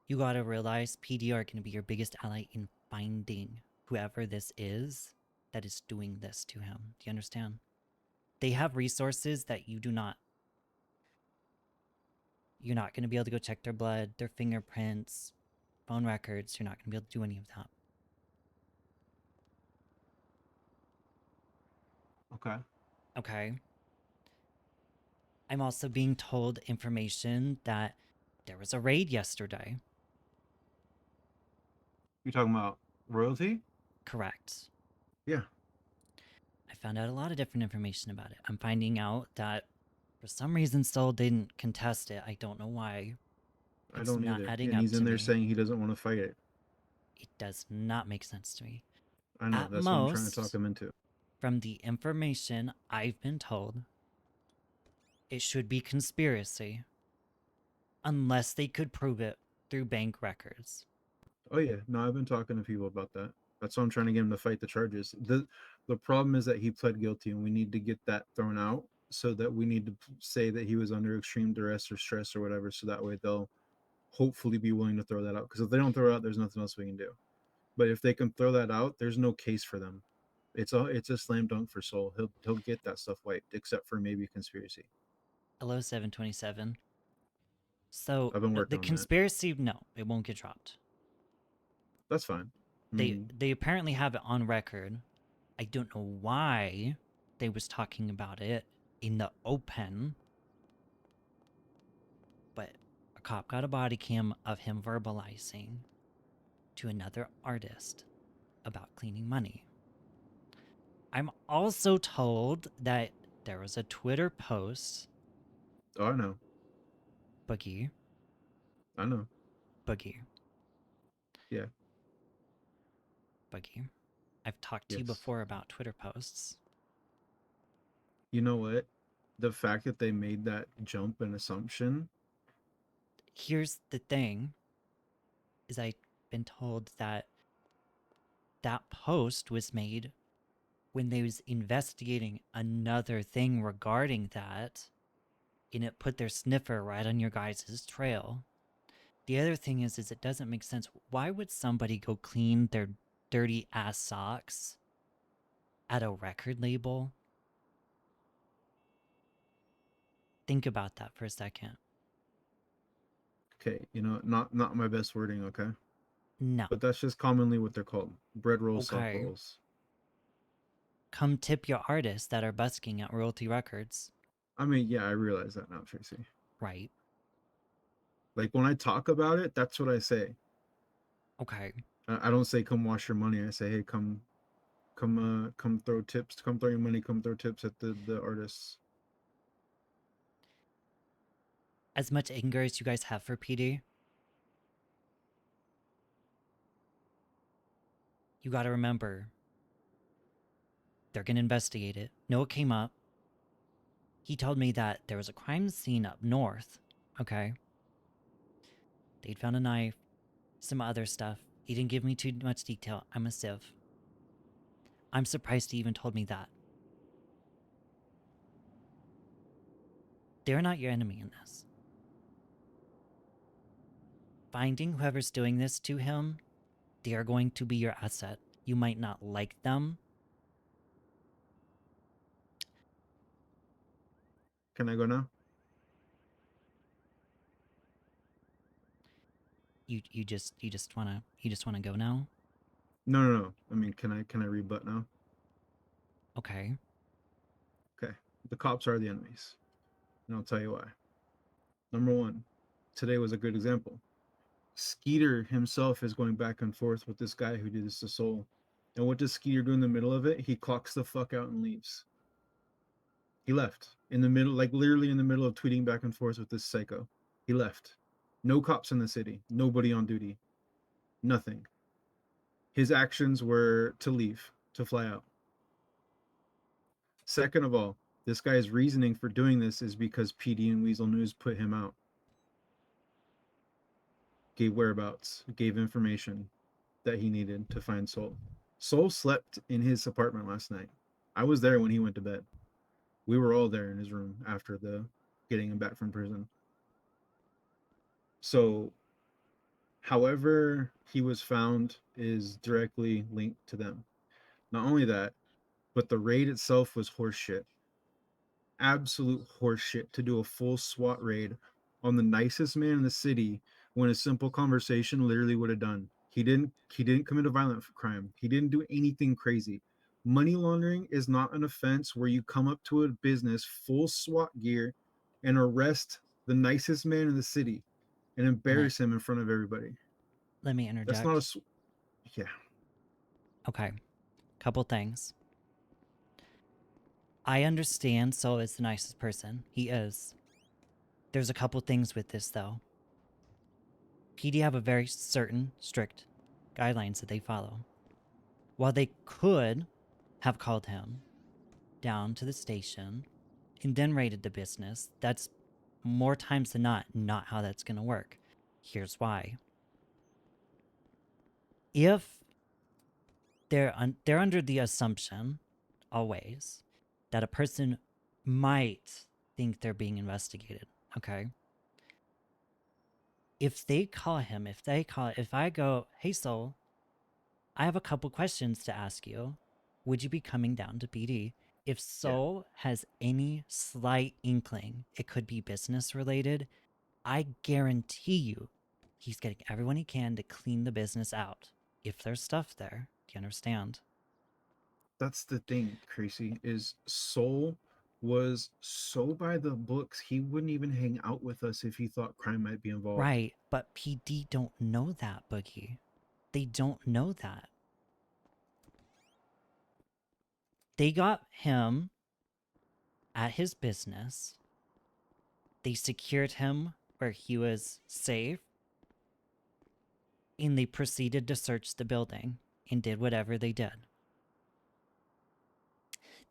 you gotta realize PD are gonna be your biggest ally in finding whoever this is that is doing this to him. Do you understand? They have resources that you do not. You're not gonna be able to go check their blood, their fingerprints, phone records. You're not gonna be able to do any of that. Okay. I'm also being told information that there was a raid yesterday. You talking about royalty? Correct. Yeah. I found out a lot of different information about it. I'm finding out that for some reason Soul didn't contest it. I don't know why. I It's don't not either. adding And up he's to in there me. saying he doesn't want to fight it. It does not make sense to me. I know. At That's what I'm trying to talk most, him into. from the information I've been told, it should be conspiracy. Unless they could prove it through bank records. Oh yeah, no, I've been talking to people about that. That's why I'm trying to get him to fight the charges. The problem is that he pled guilty, and we need to get that thrown out. So that we need to say that he was under extreme duress or stress or whatever. So that way they'll hopefully be willing to throw that out. Because if they don't throw it out, there's nothing else we can do. But if they can throw that out, there's no case for them. It's a slam dunk for Soul. He'll get that stuff wiped, except for maybe conspiracy. Hello, 727. So I've been no, working the on that. conspiracy, no, it won't get dropped. That's fine. I mean, They apparently have it on record. I don't know why they was talking about it in the open, but a cop got a body cam of him verbalizing to another artist about cleaning money. I'm also told that there was a Twitter post. oh, I know. Boogie. I know. Boogie. Yeah. Boogie. I've talked to you Yes. before about Twitter posts. You know what? The fact that they made that jump and assumption. Here's the thing, is I've been told that that post was made when they was investigating another thing regarding that, and it put their sniffer right on your guys' trail. The other thing is it doesn't make sense. Why would somebody go clean their dirty ass socks at a record label? Think about that for a second. Okay, you know, not my best wording, okay? No. But that's just commonly what they're called. Bread rolls, soft Okay. rolls. Come tip your artists that are busking at Royalty Records. I mean, yeah, I realize that now, Tracy. Right. Like when I talk about it, that's what I say. Okay. I don't say come wash your money. I say, hey, come throw tips, come throw your money, come throw tips at the artists. As much anger as you guys have for PD, you gotta remember, they're gonna investigate it. Noah came up. He told me that there was a crime scene up north. Okay. They'd found a knife, some other stuff. He didn't give me too much detail. I'm a civ. I'm surprised he even told me that. They're not your enemy in this. Finding whoever's doing this to him, they are going to be your asset. You might not like them. Can I go now? You just wanna go now? No. I mean, can I rebut now? Okay. Okay. The cops are the enemies. And I'll tell you why. Number one, today was a good example. Skeeter himself is going back and forth with this guy who did this to Soul. And what does Skeeter do in the middle of it? He clocks the fuck out and leaves. He left in the middle, like literally in the middle of tweeting back and forth with this psycho. He left. No cops in the city. Nobody on duty. Nothing. His actions were to leave, to fly out. Second of all, this guy's reasoning for doing this is because PD and Weasel News put him out. Gave whereabouts, gave information that he needed to find Soul. Soul slept in his apartment last night. I was there when he went to bed. We were all there in his room after the getting him back from prison. So, however he was found is directly linked to them. Not only that, but the raid itself was horseshit. Absolute horseshit to do a full SWAT raid on the nicest man in the city when a simple conversation literally would have done. He didn't commit a violent crime. He didn't do anything crazy. Money laundering is not an offense where you come up to a business full SWAT gear and arrest the nicest man in the city and embarrass him in front of everybody. Let me interject. That's not a yeah. Okay. Couple things. I understand Soul is the nicest person. He is. There's a couple things with this, though. PD have a very certain, strict guidelines that they follow. While they could have called him down to the station and then raided the business, that's more times than not how that's going to work. Here's why. If they're under the assumption, always, that a person might think they're being investigated, okay? If they call him, if I go, hey Soul, I have a couple questions to ask you. Would you be coming down to PD? If Soul has any slight inkling it could be business related, I guarantee you he's getting everyone he can to clean the business out. If there's stuff there, do you understand? That's the thing, Tracy, is Soul was so by the books, he wouldn't even hang out with us if he thought crime might be involved. Right, but PD don't know that, Boogie. They don't know that. They got him at his business. They secured him where he was safe. And they proceeded to search the building and did whatever they did.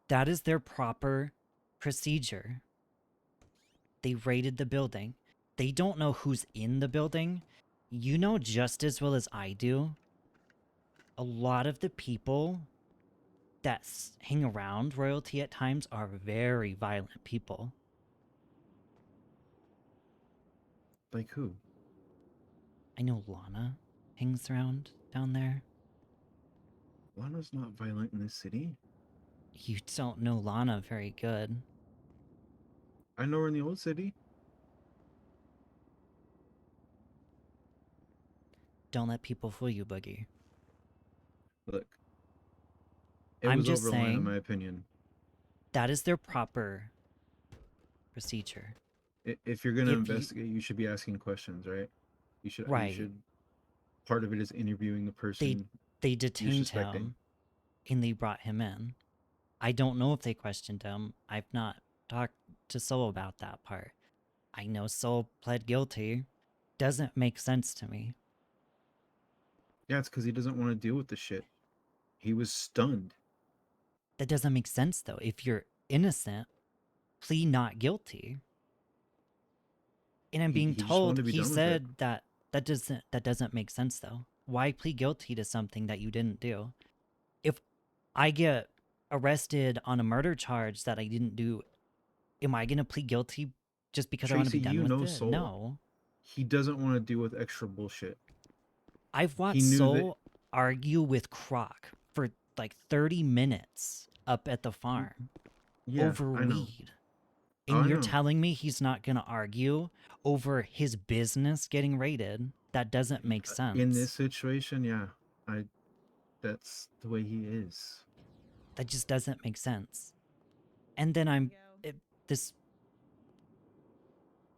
That is their proper procedure. They raided the building. They don't know who's in the building. You know just as well as I do, a lot of the people that hang around royalty at times are very violent people. Like who? I know Lana hangs around down there. Lana's not violent in this city. You don't know Lana very good. I know her in the old city. Don't let people fool you, Boogie. Look, it I'm was just over the line, in saying my opinion. that is their proper procedure. If you're gonna If you investigate, you should be asking questions, right? You should. You right, should. Part of it is interviewing the they person they you're detained suspecting. him and they brought him in. I don't know if they questioned him. I've not talked to Soul about that part. I know Soul pled guilty. Doesn't make sense to me. Yeah, it's because he doesn't want to deal with the shit. He was stunned. That doesn't make sense though. If you're innocent, plead not guilty. And I'm being He just wanted told to be he done with it. said that doesn't make sense though. Why plead guilty to something that you didn't do? If I get arrested on a murder charge that I didn't do, am I gonna plead guilty just because I want to Tracy, be done you with know it? Soul. No. He doesn't want to deal with extra bullshit. I've watched He knew that. Soul argue with Croc for like 30 minutes up at the farm Yeah, over I know. weed. Oh, And I you're know. telling me he's not going to argue over his business getting raided? That doesn't make sense. In this situation, yeah, that's the way he is. That just doesn't make sense. And then this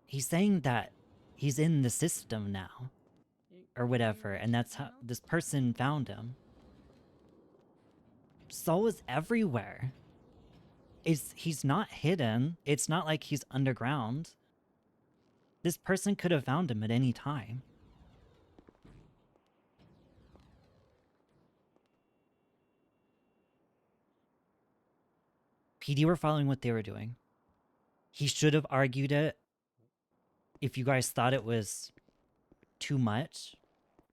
he's saying that he's in the system now or whatever, and that's how this person found him. Soul is everywhere. He's not hidden. It's not like he's underground. This person could have found him at any time. PD were following what they were doing. He should have argued it if you guys thought it was too much.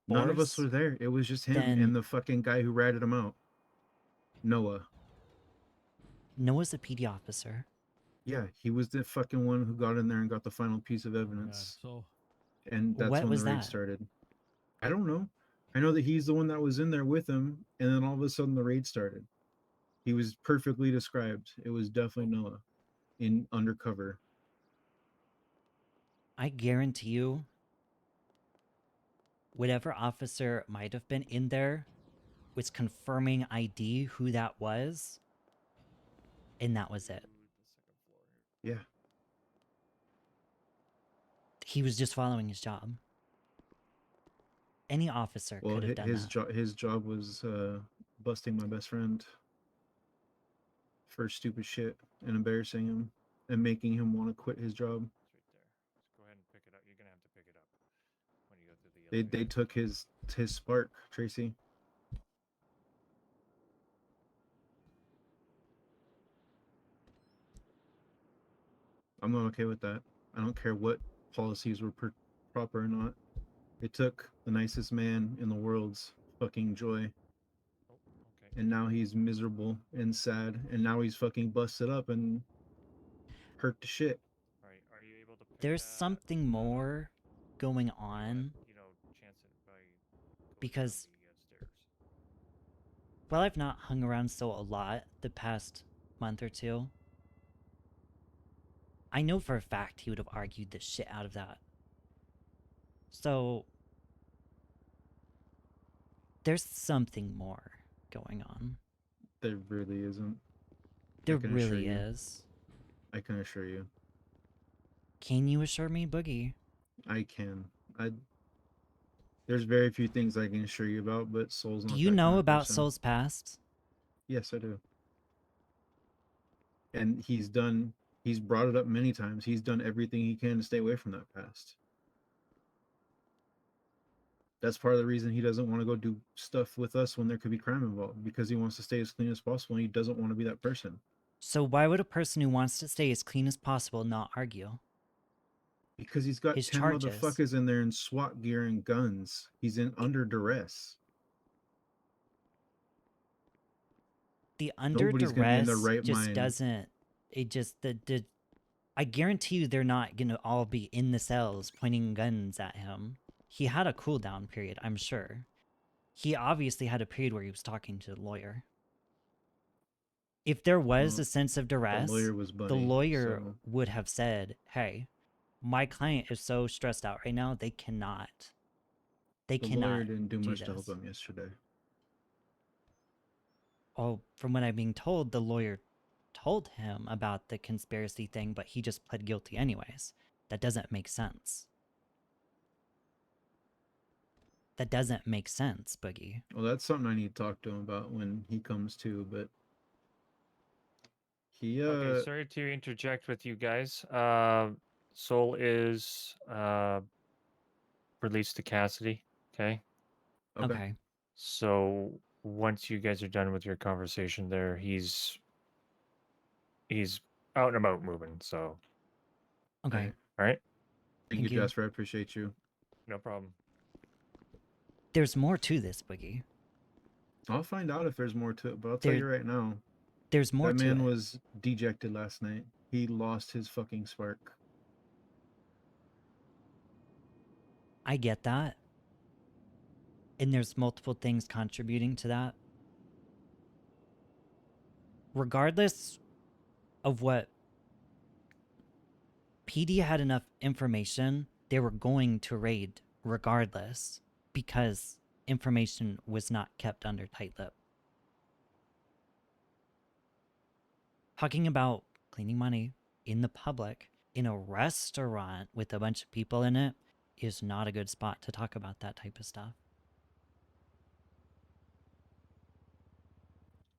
None of us force, were there. It was just him then and the fucking guy who ratted him out. Noah. Noah's a PD officer. Yeah, he was the fucking one who got in there and got the final piece of evidence. So And that's What when was the raid that? started. I don't know. I know that he's the one that was in there with him, and then all of a sudden the raid started. He was perfectly described. It was definitely Noah in undercover. I guarantee you, whatever officer might have been in there was confirming ID who that was, and that was it. Yeah. He was just following his job. Any officer Well, could have done that. his job was busting my best friend for stupid shit and embarrassing him and making him want to quit his job. Go ahead and pick it up. You're gonna have to pick it up when you go through the They took his spark, Tracy. I'm not okay with that. I don't care what policies were proper or not. It took the nicest man in the world's fucking joy. And now he's miserable and sad, and now he's fucking busted up and hurt to shit. Alright, are you able to pick There's something more going on chance it by because while I've not hung around Soul a lot the past month or two, I know for a fact he would have argued the shit out of that. So there's something more going on. There really isn't. There really is. I can assure you. Can you assure me, Boogie? I can. There's very few things I can assure you about, but Soul's not. Do you that know kind of about person. Soul's past? Yes, I do. And he's brought it up many times. He's done everything he can to stay away from that past. That's part of the reason he doesn't want to go do stuff with us when there could be crime involved, because he wants to stay as clean as possible and he doesn't want to be that person. So why would a person who wants to stay as clean as possible not argue? Because he's got His 10 charges. motherfuckers in there in SWAT gear and guns. He's under duress. The under Nobody's gonna be in their duress right just mind. doesn't. It just I guarantee you they're not gonna all be in the cells pointing guns at him. He had a cooldown period, I'm sure. He obviously had a period where he was talking to the lawyer. If there was Well, a sense of duress, lawyer was the Buddy, lawyer so- would have said, "Hey, my client is so stressed out right now, they cannot. They The cannot lawyer didn't do much to help this." him yesterday. Oh, from what I'm being told, the lawyer told him about the conspiracy thing, but he just pled guilty anyways. That doesn't make sense. That doesn't make sense, Boogie. Well, that's something I need to talk to him about when he comes to, but he Okay, sorry to interject with you guys. Soul is released to Cassidy. Okay. Okay. So once you guys are done with your conversation there, he's out and about moving. So Okay. all right. Thank you, Jasper. I appreciate you. No problem. There's more to this, Boogie. I'll find out if there's more to it, but I'll tell There- you right now. There's more That to man it. was dejected last night. He lost his fucking spark. I get that. And there's multiple things contributing to that. Regardless of what, PD had enough information, they were going to raid regardless because information was not kept under tight lip. Talking about cleaning money in the public in a restaurant with a bunch of people in it is not a good spot to talk about that type of stuff.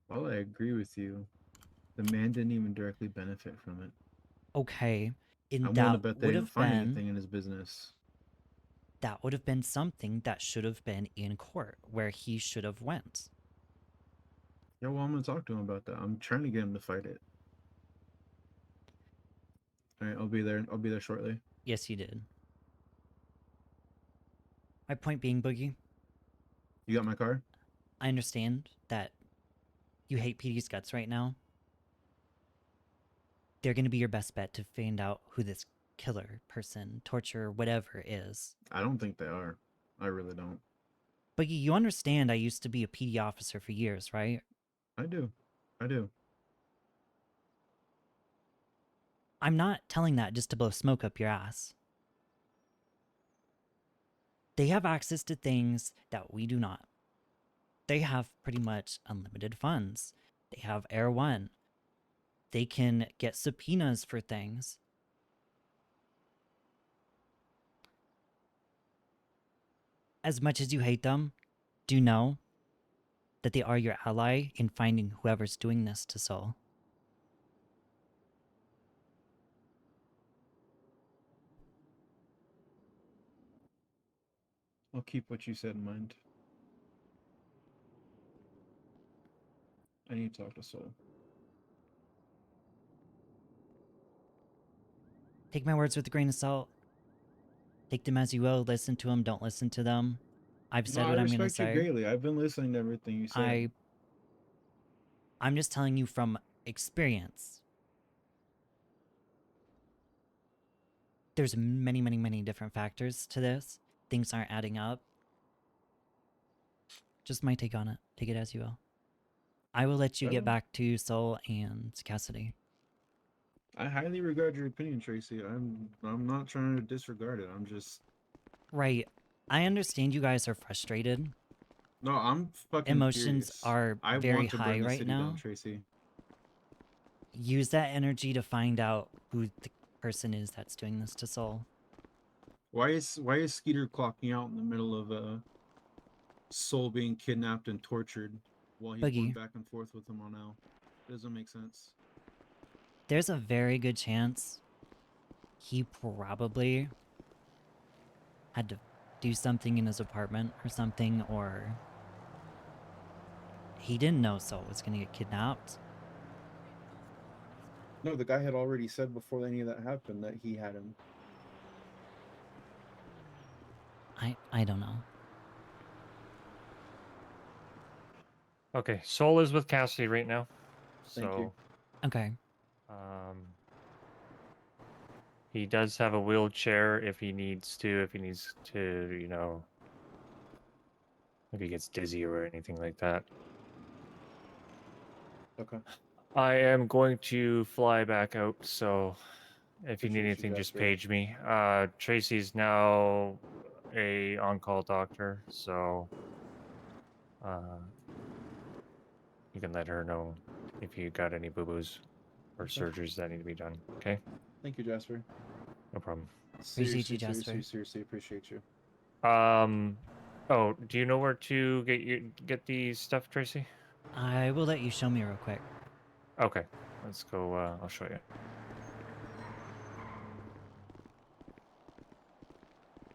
Well, I agree with you. The man didn't even directly benefit from it. Okay, and I'm willing to that bet they would didn't have find been anything in his business. that would have been something that should have been in court where he should have went. Yeah, well, I'm gonna talk to him about that. I'm trying to get him to fight it. All right, I'll be there. I'll be there shortly. Yes, you did. My point being, Boogie, You got my car? I understand that you hate PD's guts right now. They're going to be your best bet to find out who this killer, person, torturer, whatever is. I don't think they are. I really don't. Boogie, you understand I used to be a PD officer for years, right? I do. I do. I'm not telling that just to blow smoke up your ass. They have access to things that we do not. They have pretty much unlimited funds. They have Air One. They can get subpoenas for things. As much as you hate them, do know that they are your ally in finding whoever's doing this to Soul. I'll keep what you said in mind. I need to talk to Soul. Take my words with a grain of salt. Take them as you will. Listen to them. Don't listen to them. I've said No, what I I'm going to respect you say. greatly. I've been listening to everything you said. I'm just telling you from experience. There's many, many, many different factors to this. Things aren't adding up. Just my take on it. Take it as you will. I will let you get back to Soul and Cassidy. I highly regard your opinion, Tracy. I'm not trying to disregard it. I'm just Right. I understand you guys are frustrated. No, I'm fucking Emotions furious. are I very want to high burn the right city now. down, Tracy. Use that energy to find out who the person is that's doing this to Soul. Why is Skeeter clocking out in the middle of Soul being kidnapped and tortured while he's going Boogie. back and forth with him on L? It doesn't make sense. There's a very good chance he probably had to do something in his apartment or something, or he didn't know Soul was going to get kidnapped. No, the guy had already said before any of that happened that he had him. I don't know. Okay, Soul is with Cassidy right now. Thank you. Okay. He does have a wheelchair if he needs to, you know, if he gets dizzy or anything like that. Okay. I am going to fly back out, so if you need Appreciate you, anything, just Jasper. page me. Tracy's now a on-call doctor, so you can let her know if you got any boo-boos or Okay. surgeries that need to be done. Okay? Thank you, Jasper. No problem. Appreciate you, Jasper. Seriously appreciate you. Oh, do you know where to get the stuff, Tracy? I will let you show me real quick. Okay, let's go. I'll show you.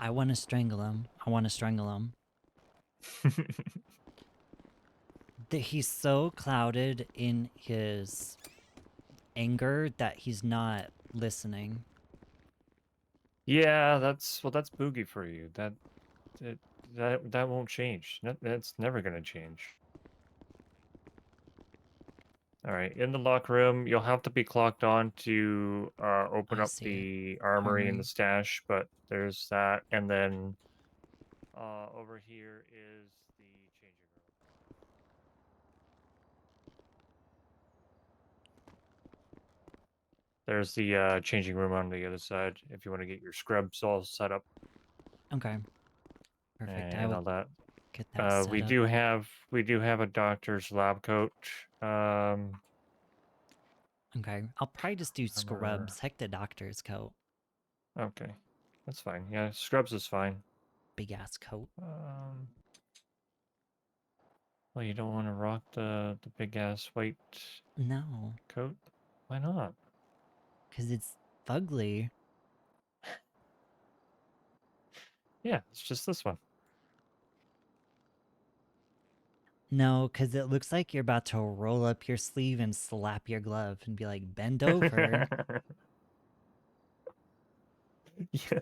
I want to strangle him. I want to strangle him. He's so clouded in his anger that he's not listening. Yeah, that's Boogie for you. That won't change. That's never gonna change. All right, in the locker room, you'll have to be clocked on to open I up see it. the armory and the stash, but there's that, and then over here is the changing room. There's the changing room on the other side if you want to get your scrubs all set up. Okay. Perfect. I And will all that. get that set we up. do have a doctor's lab coat. Okay. I'll probably just do Armor. scrubs. Heck the doctor's coat. Okay, that's fine. Yeah, scrubs is fine. Big ass coat. Well, you don't want to rock the big ass white No. coat? Why not? Because it's fugly. Yeah, it's just this one. No, because it looks like you're about to roll up your sleeve and slap your glove and be like, bend over. Yeah.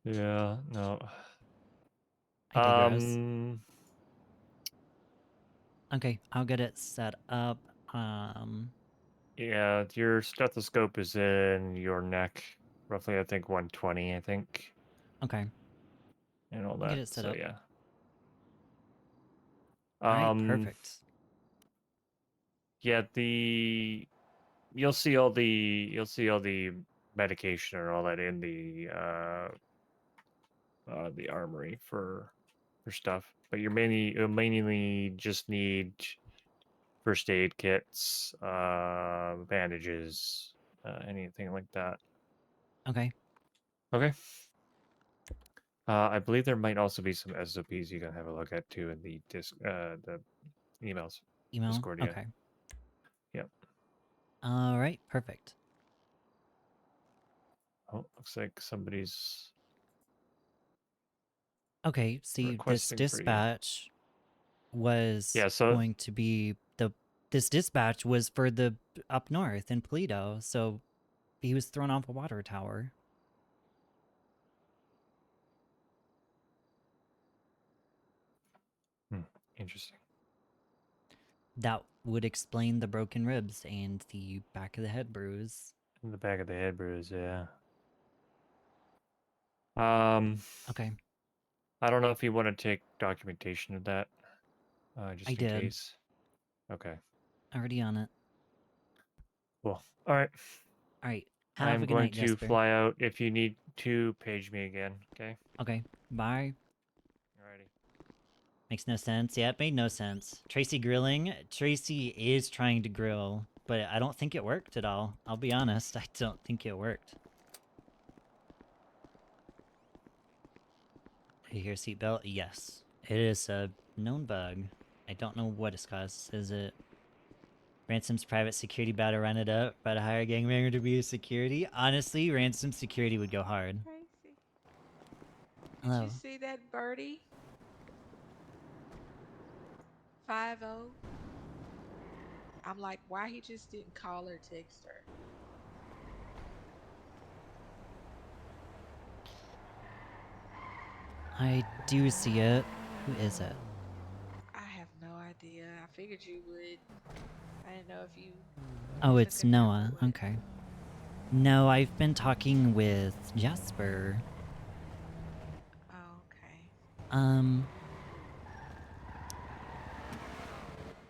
Yeah, no. I digress. Okay, I'll get it set up. Yeah, your stethoscope is in your neck. Roughly, I think 120, I think. Okay. And all I'll that. get it set so up. yeah. Alright, perfect. Yeah, you'll see all the medication and all that in the armory for stuff. But you'll mainly just need first aid kits, bandages, anything like that. Okay. Okay. I believe there might also be some SOPs you can have a look at too in the the emails. Email? Discord, yeah. Okay. Yep. Alright, perfect. Oh, looks like somebody's Okay, see, this requesting for you. dispatch was Yeah, so going to be this dispatch was for the up north in Polito, so he was thrown off a water tower. Interesting. That would explain the broken ribs and the back of the head bruise. In the back of the head bruise, yeah. Okay. I don't know if you want to take documentation of that, just I in did. case. Okay. Already on it. Cool. All right. Alright. Have I'm a good going night, to Jesper. fly out. If you need to, page me again. Okay. Okay. Bye. Alrighty. Makes no sense. Yeah, it made no sense. Tracy grilling. Tracy is trying to grill, but I don't think it worked at all. I'll be honest. I don't think it worked. You hear seatbelt? Yes. It is a known bug. I don't know what it's caused. Is it Ransom's private security about to run it up, about to hire a gangbanger to be a security? Honestly, Ransom security would go hard. Tracy, Hello. did you see that birdie? 50. I'm like, why he just didn't call or text her? I do see it. Who is it? I have no idea. I figured you would. I didn't know if you. Oh, took it's a nap or Noah. what. Okay. No, I've been talking with Jasper. Oh, okay.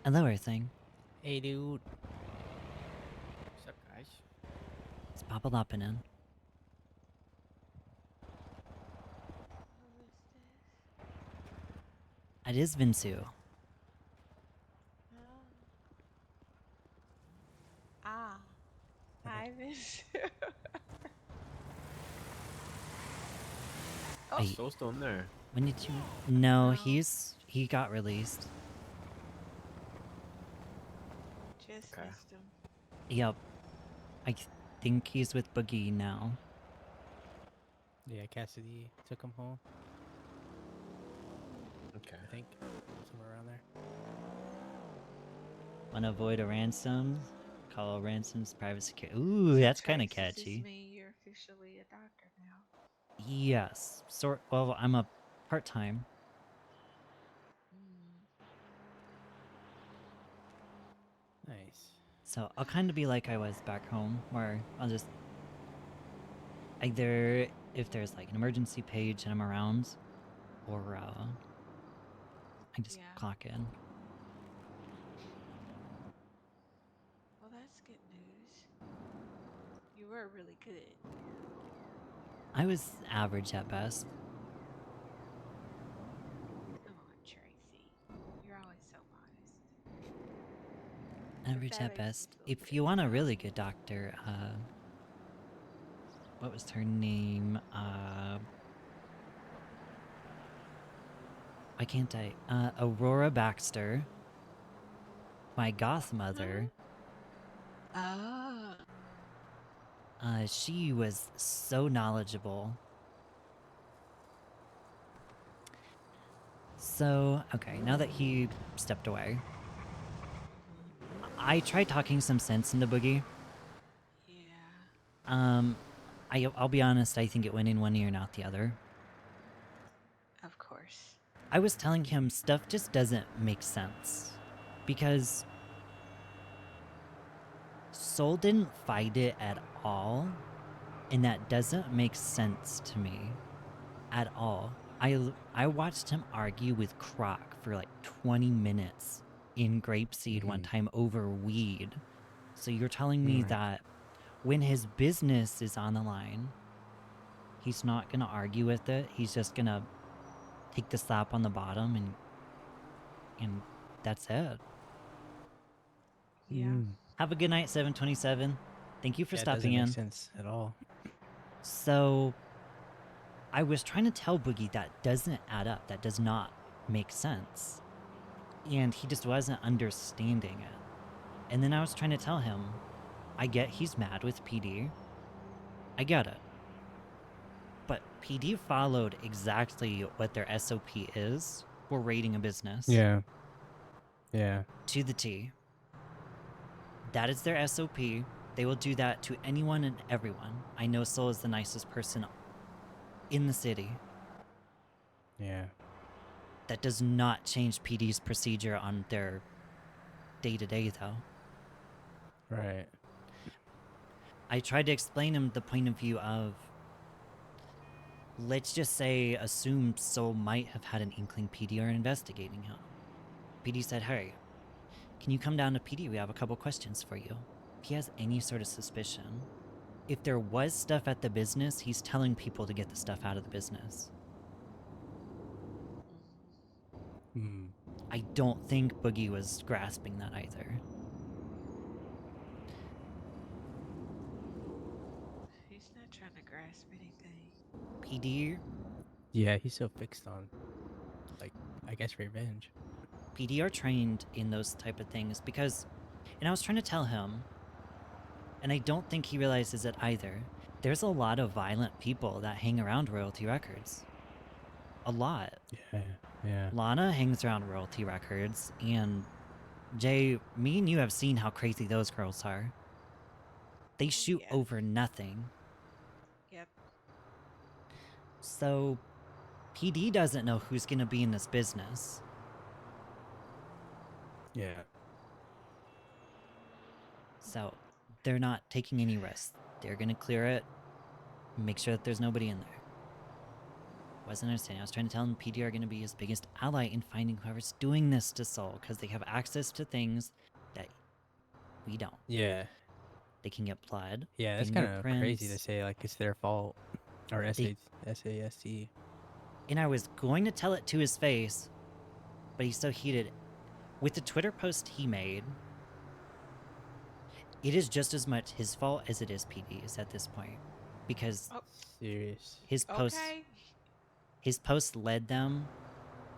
Hello, everything. Hey, dude. What's up, guys? It's Papa Loppinen. It is Vinsu. Ah, hi, Miss. I- Soul's still in there. When did you? No, he got released. Just Okay. missed him. Yep. I think he's with Boogie now. Yeah, Cassidy took him home. Okay. I think somewhere around there. Wanna avoid a ransom? Call ransom's private security. Ooh, that's kind of Trace, does this catchy. mean you're officially a doctor now? Yes. Well, I'm a part-time. Nice. So I'll kind of be like I was back home, where I'll just either if there's like an emergency page and I'm around, or I just clock in. Well, that's good news. You were really good. I was average at best. Come on, Tracy. You're always so modest. Average that at makes me best. feel If you want a really good doctor, what was her name? Why can't I? Aurora Baxter. My goth mother. Ah. She was so knowledgeable. So, okay, now that he stepped away, I tried talking some sense into Boogie. Yeah. I'll be honest, I think it went in one ear and out the other. Of course. I was telling him stuff just doesn't make sense. Because Soul didn't fight it at all, and that doesn't make sense to me at all. I watched him argue with Croc for like 20 minutes in Grapeseed one time over weed. So you're telling me that when his business is on the line, he's not gonna argue with it. He's just gonna take the slap on the bottom and that's it. Yeah. Have a good night, 727. Thank you for Yeah, it stopping doesn't in. make sense at all. So, I was trying to tell Boogie that doesn't add up. That does not make sense. And he just wasn't understanding it. And then I was trying to tell him, I get he's mad with PD. I get it. But PD followed exactly what their SOP is for raiding a business. Yeah. Yeah. To the T. That is their SOP. They will do that to anyone and everyone. I know Soul is the nicest person in the city. Yeah. That does not change PD's procedure on their day-to-day, though. Right. I tried to explain him the point of view of, let's just say, assume Soul might have had an inkling PD are investigating him. PD said, hey, can you come down to PD? We have a couple questions for you. If he has any sort of suspicion, if there was stuff at the business, he's telling people to get the stuff out of the business. I don't think Boogie was grasping that either. He's not trying to grasp anything. PD? Yeah, he's so fixed on, like, I guess revenge. PD are trained in those type of things because, and I was trying to tell him, and I don't think he realizes it either, there's a lot of violent people that hang around Royalty Records. A lot. Yeah. Lana hangs around Royalty Records, and Jay, me and you have seen how crazy those girls are. They shoot over nothing. Yep. So, PD doesn't know who's gonna be in this business. Yeah. So, they're not taking any risks. They're gonna clear it, make sure that there's nobody in there. Wasn't understanding. I was trying to tell him PD are gonna be his biggest ally in finding whoever's doing this to Soul, because they have access to things that We don't. Yeah. They can get blood. Yeah, that's kind of crazy to fingerprints. say like it's their fault or They- SAST. And I was going to tell it to his face, but he's so heated. With the Twitter post he made, it is just as much his fault as it is PD's at this point, because Oh, Serious. his okay. post led them,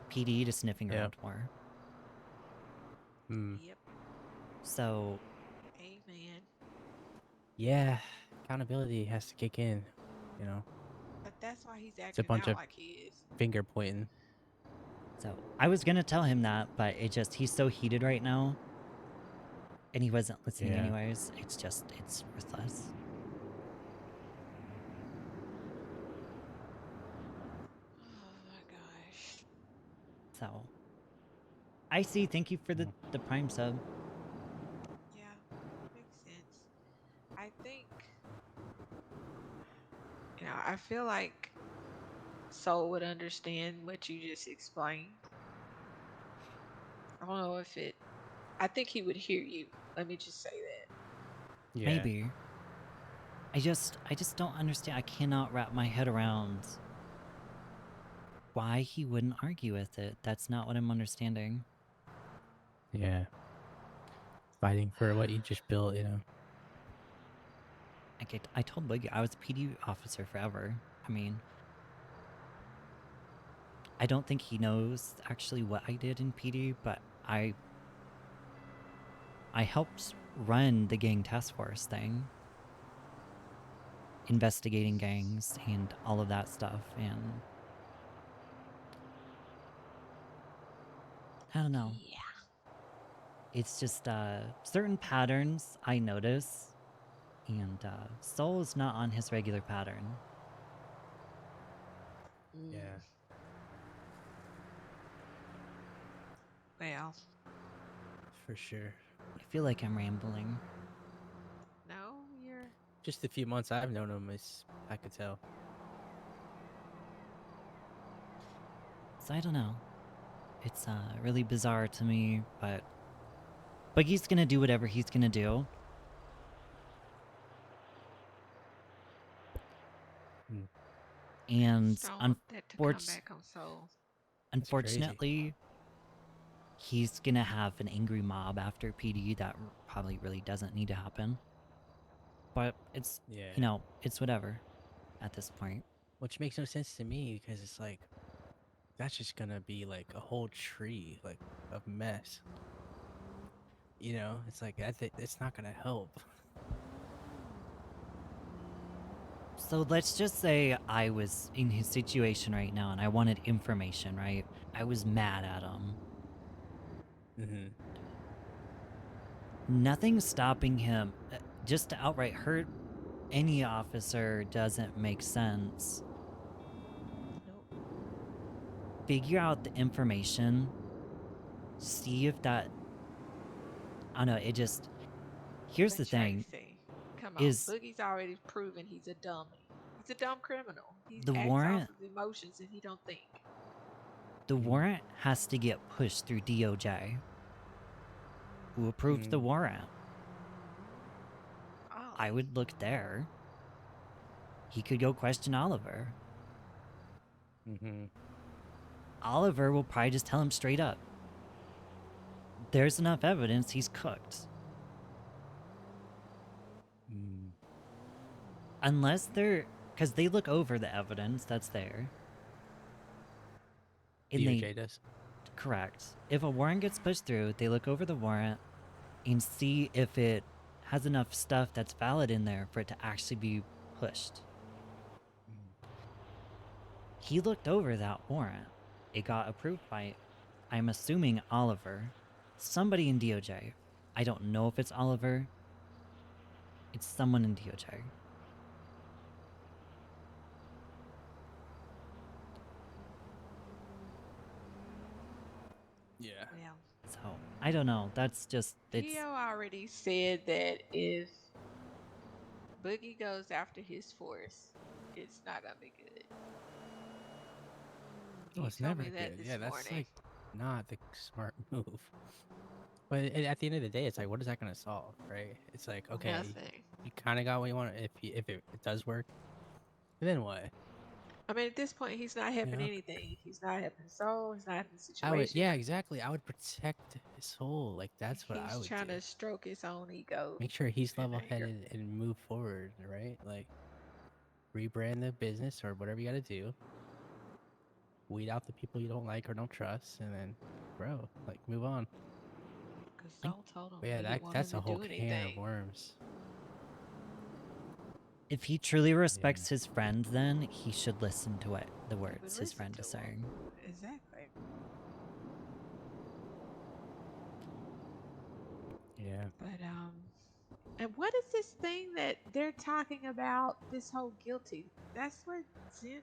PD, to sniffing Yep. around more. Hmm. Yep. So Amen. Yeah, accountability has to kick in. You know, But that's why he's it's a acting bunch out of like he is. finger pointing. So I was gonna tell him that, but he's so heated right now, and he wasn't listening Yeah. anyways. It's worthless. Oh my gosh. So I see. Thank you for the Prime sub. Yeah, makes sense. I think, I feel like Soul would understand what you just explained. I don't know if I think he would hear you. Let me just say that. Yeah. Maybe. I just don't understand. I cannot wrap my head around why he wouldn't argue with it. That's not what I'm understanding. Yeah. Fighting for what you just built, you know. I told Boogie I was a PD officer forever. I mean, I don't think he knows actually what I did in PD, but I helped run the gang task force thing, investigating gangs and all of that stuff, and I don't know. Yeah. It's just certain patterns I notice, and Soul is not on his regular pattern. Yeah. Well, For sure. I feel like I'm rambling. no, you're. Just the few months I've known him, I could tell. So I don't know. It's really bizarre to me, but Boogie's gonna do whatever he's gonna do. And Just don't want that to come back on Soul. unfortunately, he's gonna have an angry mob after PD that probably really doesn't need to happen. But it's, Yeah. it's whatever at this point. Which makes no sense to me because it's like that's just gonna be like a whole tree like of mess. You know, it's like it's not gonna help. So let's just say I was in his situation right now and I wanted information, right? I was mad at him. Mm-hmm. Nothing stopping him. Just to outright hurt any officer doesn't make sense. Nope. Figure out the information. See if that... I don't know, it just... Here's the thing. Tracey, come on. Boogie's already proven he's a dummy. He's a dumb criminal. He The acts warrant... off of emotions and he don't think. The warrant has to get pushed through DOJ. Who approved the warrant? I would look there. He could go question Oliver. Mm-hmm. Oliver will probably just tell him straight up. There's enough evidence he's cooked. Unless they're... Because they look over the evidence that's there. And DOJ does? Correct. If a warrant gets pushed through, they look over the warrant and see if it has enough stuff that's valid in there for it to actually be pushed. He looked over that warrant. It got approved by, I'm assuming, Oliver. Somebody in DOJ. I don't know if it's Oliver. It's someone in DOJ. Yeah. Well, So, I don't know. That's just... It's... Theo already said that if Boogie goes after his force, it's not gonna be good. Oh, it's told never me that good. this Yeah, that's morning. like not the smart move. But at the end of the day, it's like, what is that gonna solve, right? It's like, okay, Nothing. you kind of got what you want. If it does work, then what? I mean, at this point, he's not helping know? anything. He's not helping Soul. He's not helping the I would, situation. yeah, exactly. I would protect his soul. Like that's what I He's would trying do. to stroke his own ego. Make sure he's and level anger. headed and move forward, right? Like rebrand the business or whatever you got to do. Weed out the people you don't like or don't trust, and then, bro, like move on. Because Soul told him But yeah, he didn't want that's him a to whole do can of anything. worms. If he truly respects his friend, then he should listen to what the words his friend is saying. Exactly. Yeah. But and what is this thing that they're talking about? This whole guilty. That's what Zen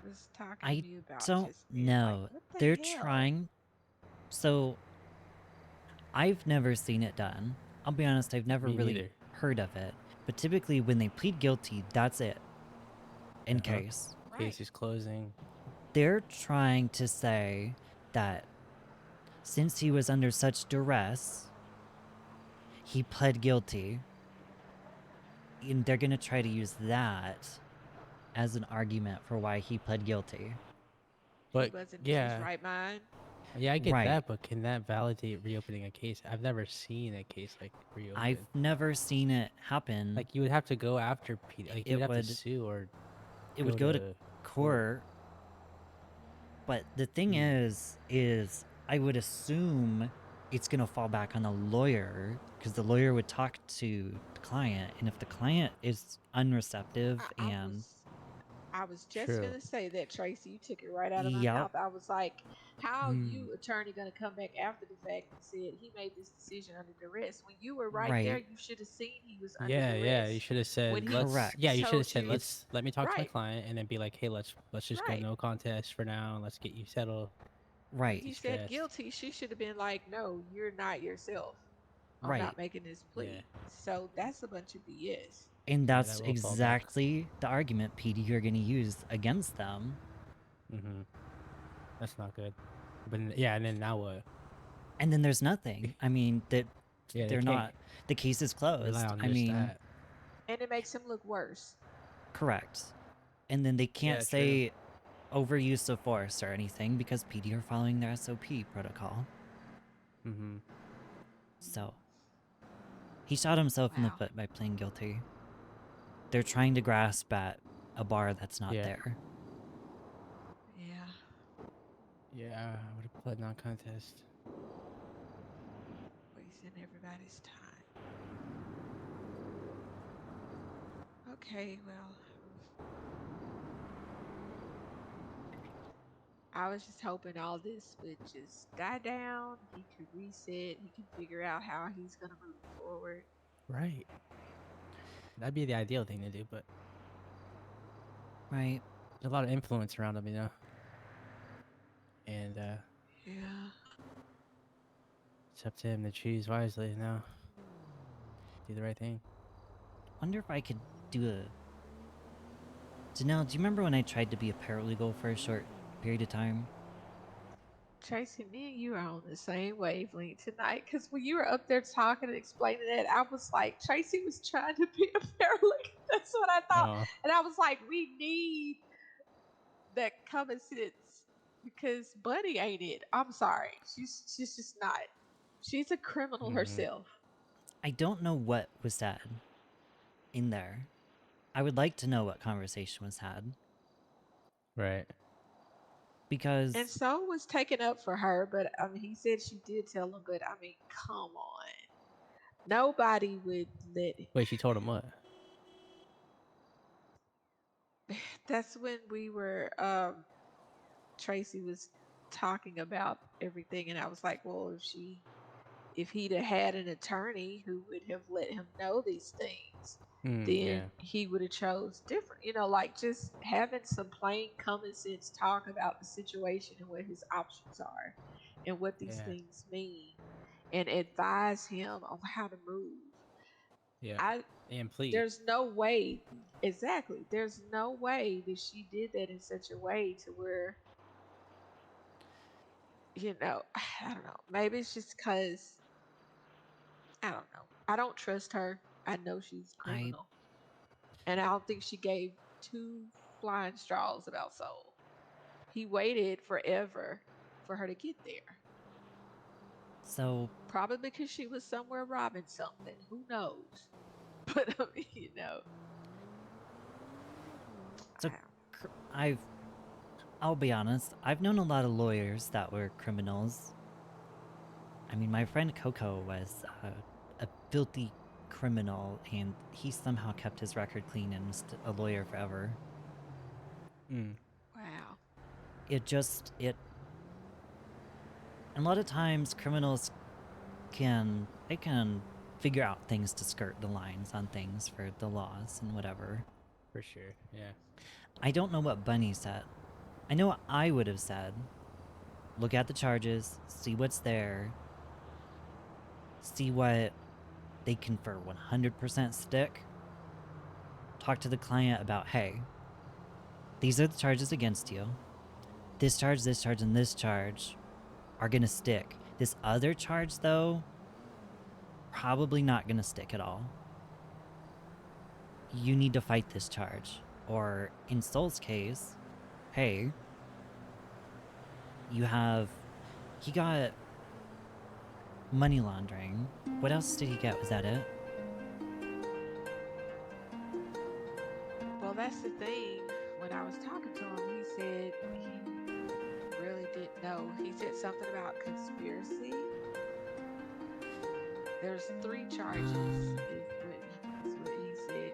was talking to I me about. don't Just being like, know. what the They're hell? trying. So, I've never seen it done. I'll be honest, I've never Me really neither. heard of it. But typically, when they plead guilty, that's it. In Uh-huh. case. Case is closing. They're trying to say that since he was under such duress, he pled guilty. And they're going to try to use that as an argument for why he pled guilty. But He wasn't in his right mind. Yeah, I get Right. that, but can that validate reopening a case? I've never seen a case like reopened. I've never seen it happen. Like you would have to go after like you would have to sue or it would go to court. But the thing is I would assume it's going to fall back on the lawyer because the lawyer would talk to the client, and if the client is unreceptive I was just True. gonna say that, Tracy. You took it right out of my Yep. mouth. I was like, how Mm. you, attorney, gonna come back after the fact and said he made this decision under duress? When you were right there, Right. you should have seen he was under Yeah, duress. yeah. You should have said When he let's. Correct. Yeah, you should have told said you let me talk to my right. client and then be like, hey, let's just go Right. no contest for now and let's get you settled. Right. He said guilty. She should have been like, no, you're not yourself. I'm Right. not making this plea. So that's a bunch of BS. And Yeah, that's that will fall back. exactly the argument PD you're going to use against them. Mm-hmm. That's not good. But yeah, and then now what? And then there's nothing. I mean, that Yeah, they they're can't not. The case is closed. rely on I just mean, that. And it makes him look worse. correct. And then they can't Yeah, say overuse of force or anything because PD are following their SOP protocol. Mm-hmm. So he shot himself in the foot by pleading guilty. They're trying to grasp at a bar that's not there. Yeah. Yeah, I would have pled non-contest. Wasting everybody's time. Okay, well, I was just hoping all this would just die down. He could reset. He can figure out how he's gonna move forward. Right. That'd be the ideal thing to do, but right. There's a lot of influence around him, you know. And yeah, it's up to him to choose wisely, you know. Do the right thing. Wonder if I could do a... Janelle, do you remember when I tried to be a paralegal for a short period of time? Tracy, me and you are on the same wavelength tonight because when you were up there talking and explaining it, I was like, Tracy was trying to be a paralegal. That's what I thought. And I was like, we need that common sense because Buddy ain't it. I'm sorry. She's just not. She's a criminal herself. I don't know what was said in there. I would like to know what conversation was had. Right. Because... And so was taken up for her, but I mean, he said she did tell him, but I mean, come on. Nobody would let it. Wait, she told him what? That's when we were, Tracy was talking about everything, and I was like, well, if he'd have had an attorney who would have let him know these things, then he would have chose different. You know, like just having some plain common sense talk about the situation and what his options are and what these things mean and advise him on how to move. Yeah. And please. There's no way, exactly. There's no way that she did that in such a way to where you know, I don't know. Maybe it's just because I don't know. I don't trust her. I know she's I criminal, and I don't think she gave two flying straws about Soul. He waited forever for her to get there. so Probably because she was somewhere robbing something. Who knows? But I mean, so I cr- I'll be honest. I've known a lot of lawyers that were criminals. I mean, my friend Coco was a filthy criminal, and he somehow kept his record clean and was a lawyer forever. Mm. wow. It. A lot of times, criminals can figure out things to skirt the lines on things for the laws and whatever. For sure. Yeah. I don't know what Bunny said. I know what I would have said. Look at the charges, see what's there, see what they can for 100% stick. Talk to the client about, hey, these are the charges against you. This charge, and this charge are gonna stick. This other charge, though, probably not gonna stick at all. You need to fight this charge. Or, in Soul's case, hey, he got money laundering. What else did he get? Was that it? Well, that's the thing. When I was talking to him, he said he really didn't know. He said something about conspiracy. There's 3 charges, is what he said.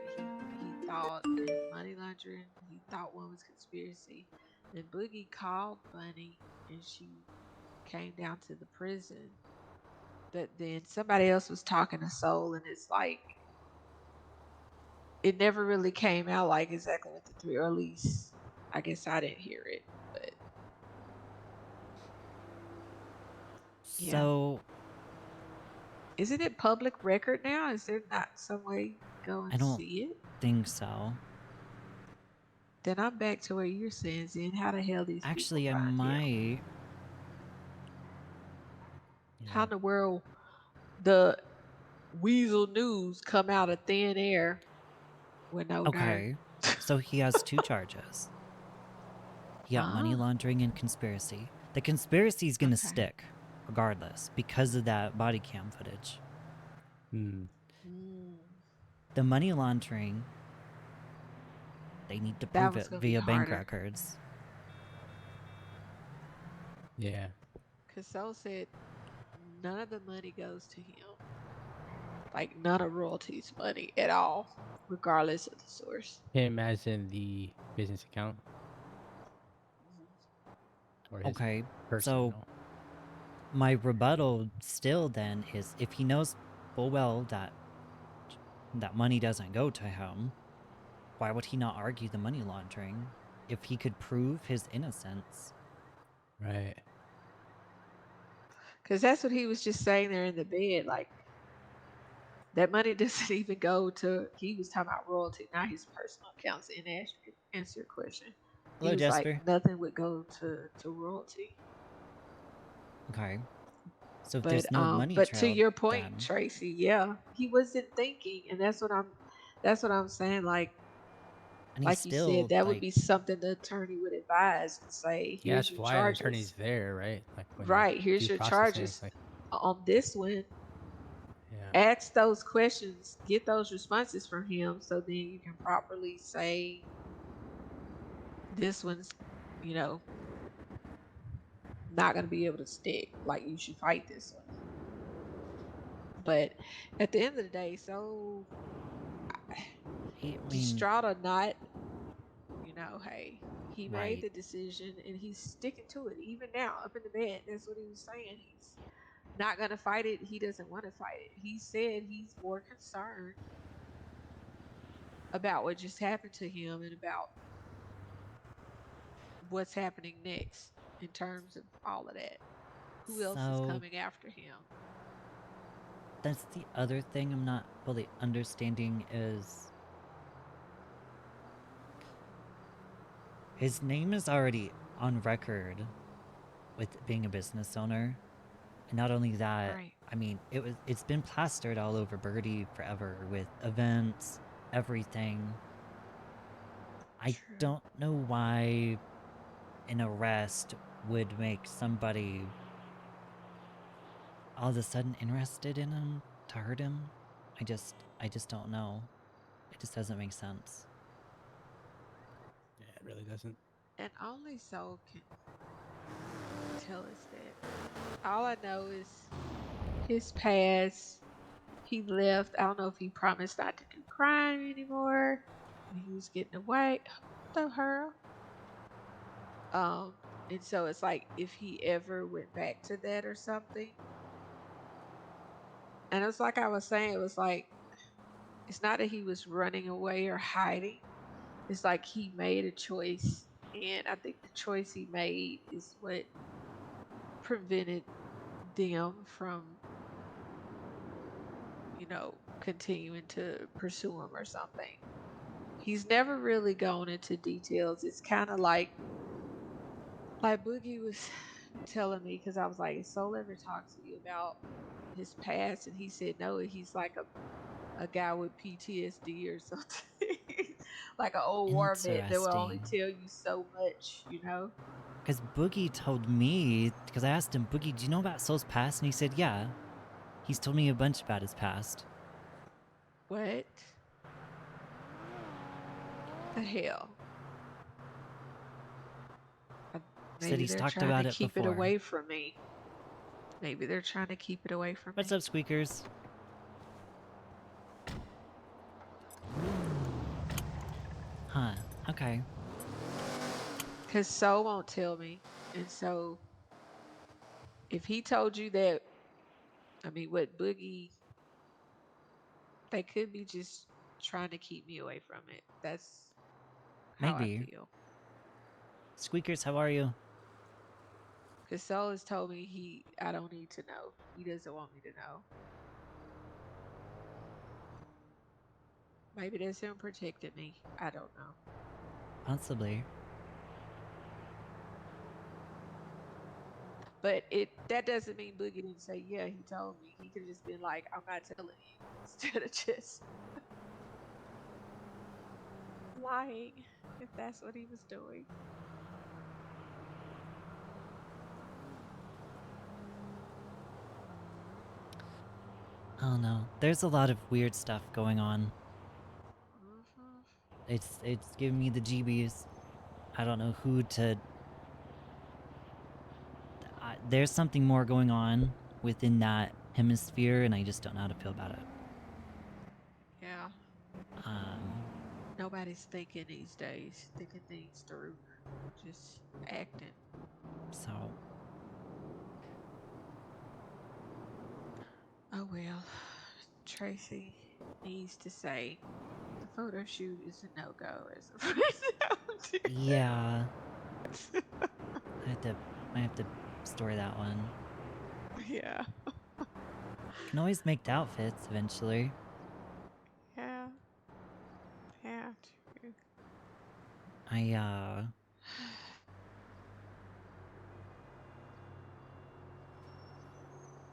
He thought there's money laundering. He thought one was conspiracy. Then Boogie called Bunny, and she came down to the prison. But then somebody else was talking to Soul, and it's like it never really came out like exactly what the 3, or at least I guess I didn't hear it. But yeah, So, isn't it public record now? Is there not some way you can go I and don't see it? think so. Then I'm back to where you're saying, Zen, how the hell these people Actually, I find him? might. How Yeah. in the world the Weasel News come out of thin air with no name? Okay. So he has 2 charges. He got money Ah, laundering and conspiracy. The conspiracy's gonna okay. stick, regardless, because of that body cam footage. Mm. Mm, The money laundering, they need to that prove was it gonna be via bank harder. records. Yeah. Cause Soul said none of the money goes to him. Like none of royalties money at all, regardless of the source. Can't imagine the business account or his Okay, personal so account. my rebuttal still then is if he knows full well that money doesn't go to him, why would he not argue the money laundering if he could prove his innocence? Right. Because that's what he was just saying there in the bed. Like, that money doesn't even go to, he was talking about royalty, not his personal accounts, and answer your question. He Hello, was like, Jester. nothing would go to royalty. Okay. So if there's no money But to trail, your point, then Tracy, yeah, he wasn't thinking, and that's what I'm saying. and he's Like you said, still that would like be something the attorney would advise and say, Yeah, here's that's your why an attorney's charges. there, right? Like when you're Right, here's due your processing. charges Like, on this one. yeah. Ask those questions, get those responses from him, so then you can properly say this one's, you know, not going to be able to stick. Like you should fight this one. But at the end of the day, so I mean, distraught or not, hey, he made right. the decision and he's sticking to it even now up in the bed. That's what he was saying. He's not going to fight it. He doesn't want to fight it. He said he's more concerned about what just happened to him and about what's happening next in terms of all of that. Who else is So coming after him? that's the other thing I'm not fully understanding is his name is already on record with being a business owner. And not only that, Right. I mean, it's been plastered all over Birdie forever with events, everything. I True. don't know why an arrest would make somebody all of a sudden interested in him to hurt him. I just don't know. It just doesn't make sense. Yeah, it really doesn't. And only Soul can tell us that. All I know is his past. He left. I don't know if he promised not to do crime anymore. And he was getting away. What the hell? And so it's like if he ever went back to that or something. And it's like I was saying, it was like it's not that he was running away or hiding. It's like he made a choice. And I think the choice he made is what prevented them from, continuing to pursue him or something. He's never really gone into details. It's kind of like Boogie was telling me, because I was like, "Has Soul ever talked to you about his past?" And he said, "No, he's like a guy with PTSD or something, like an old war vet that will only Interesting. tell you so much, you know." Because Boogie told me, because I asked him, Boogie, do you know about Soul's past? And he said, yeah. He's told me a bunch about his past. What the hell? He said Maybe he's they're talked trying to about it keep it before. away from me. Maybe they're trying to keep it away from What's me. up, Squeakers? Huh, okay. Because Soul won't tell me. And so if he told you that, I mean, what Boogie, they could be just trying to keep me away from it. That's how I Maybe. feel. Squeakers, how are you? Because Soul has told me I don't need to know. He doesn't want me to know. Maybe that's him protecting me. I don't know. Possibly. But that doesn't mean Boogie didn't say, yeah, he told me. He could have just been like, I'm not telling you. Instead of just lying, if that's what he was doing. Oh no, there's a lot of weird stuff going on. Mm-hmm. It's giving me the GBs. I don't know who to... there's something more going on within that hemisphere, and I just don't know how to feel about it. Yeah. Nobody's thinking these days, thinking things through, just acting. So... Oh well, Tracy needs to say the photo shoot is a no-go as of right now. yeah. I have to store that one. Yeah. Can always make the outfits eventually. Yeah. Yeah, true. I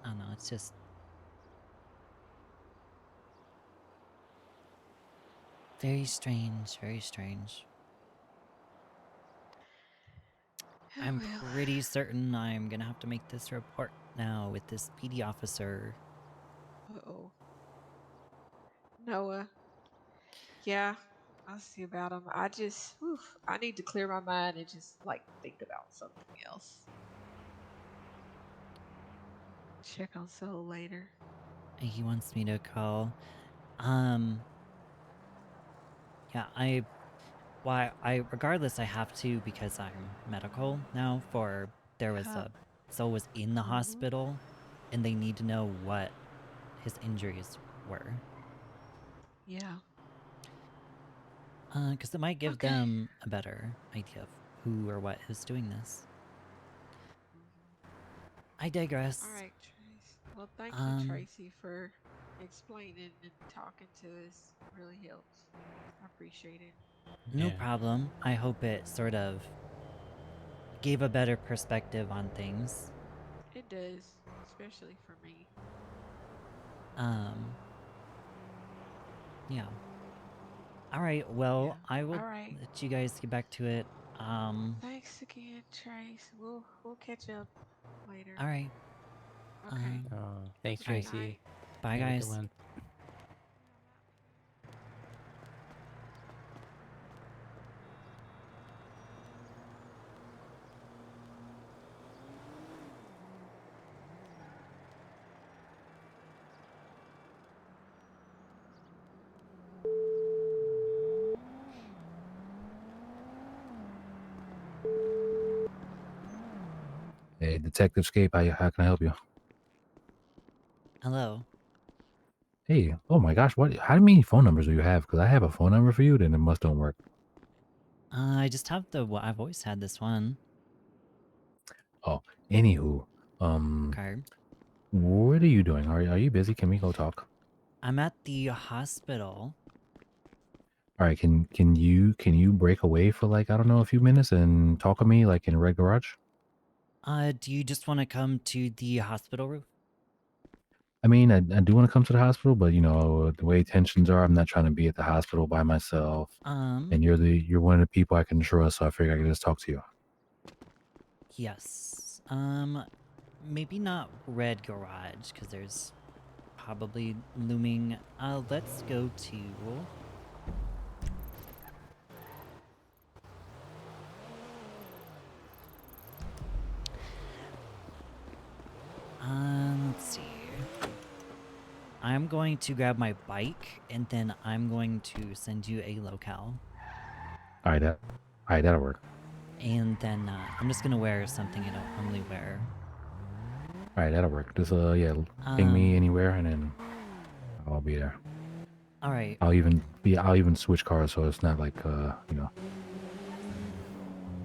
don't know, it's just... very strange, very strange. Oh, I'm well. pretty certain I'm gonna have to make this report now with this PD officer. Uh-oh. Noah. Yeah, I'll see about him. I need to clear my mind and just like think about something else. Check on Soul later. He wants me to call. Yeah, regardless, I have to because I'm medical now there was Yeah. Soul was in the hospital, and they need to know what his injuries were. Yeah. Because it might give Okay. them a better idea of who or what is doing this. I digress. All right, Trace. Well, thank you, Tracy, for explaining and talking to us. Really helps. I appreciate it. No problem. I hope it sort of gave a better perspective on things. It does, especially for me. Yeah. All right. Well, I will All right. let you guys get back to it. Thanks again, Trace. We'll catch up later. All right. Okay. Thanks, all right. Tracy. Bye, Have a good guys. one. Hey, Detective Scape, how can I help you? Hello. Hey, oh my gosh, what? How many phone numbers do you have? Because I have a phone number for you, then it must don't work. I just have I've always had this one. Oh, anywho, Okay. what are you doing? Are you busy? Can we go talk? I'm at the hospital. All right, can you break away for like, I don't know, a few minutes and talk with me like in a red garage? Do you just want to come to the hospital room? I mean, I do want to come to the hospital, but you know the way tensions are, I'm not trying to be at the hospital by myself. And you're one of the people I can trust, so I figured I could just talk to you. Yes. Maybe not red garage because there's probably looming. Let's go to. Let's see. I'm going to grab my bike and then I'm going to send you a locale. All right, that'll work. And then I'm just gonna wear something you don't normally wear. All right, that'll work. Just yeah, ping me anywhere, and then I'll be there. All right. I'll even switch cars, so it's not like you know.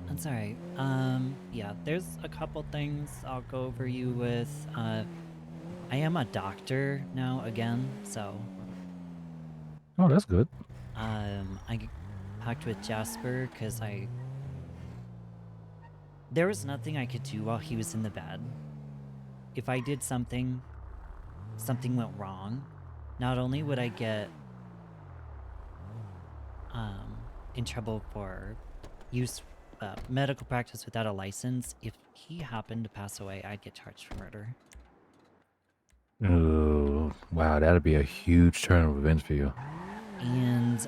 That's all right. Yeah, there's a couple things I'll go over you with. I am a doctor now again, so. Oh, that's good. I talked with Jasper because there was nothing I could do while he was in the bed. If I did something went wrong, not only would I get in trouble for medical practice without a license, if he happened to pass away, I'd get charged for murder. Oh, wow, that'd be a huge turn of events for you. And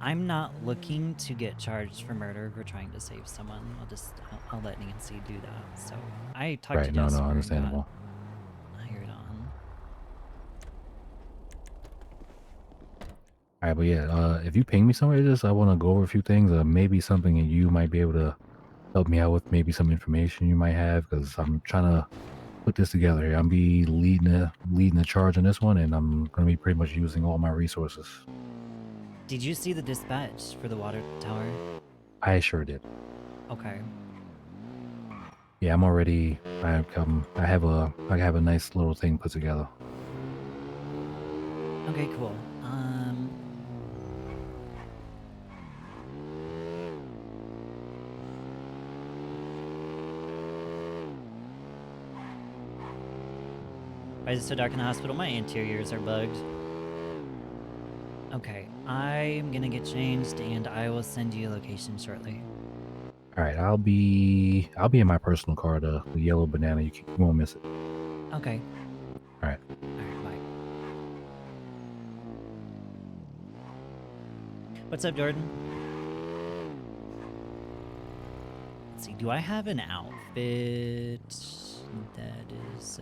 I'm not looking to get charged for murder for trying to save someone. I'll let Nancy do that. So I talked to Jasper. No, understandable. Hired on. All right, but yeah, if you ping me somewhere, I want to go over a few things. Maybe something that you might be able to help me out with. Maybe some information you might have, because I'm trying to put this together here. I'm be leading the charge on this one, and I'm going to be pretty much using all my resources. Did you see the dispatch for the water tower? I sure did. Okay. Yeah, I'm already. I have a nice little thing put together. Okay, cool. Why is it so dark in the hospital? My interiors are bugged. Okay, I'm gonna get changed and I will send you a location shortly. All right, I'll be in my personal car, the yellow banana. You won't miss it. Okay. All right. Bye. What's up, Jordan? Let's see, do I have an outfit that is,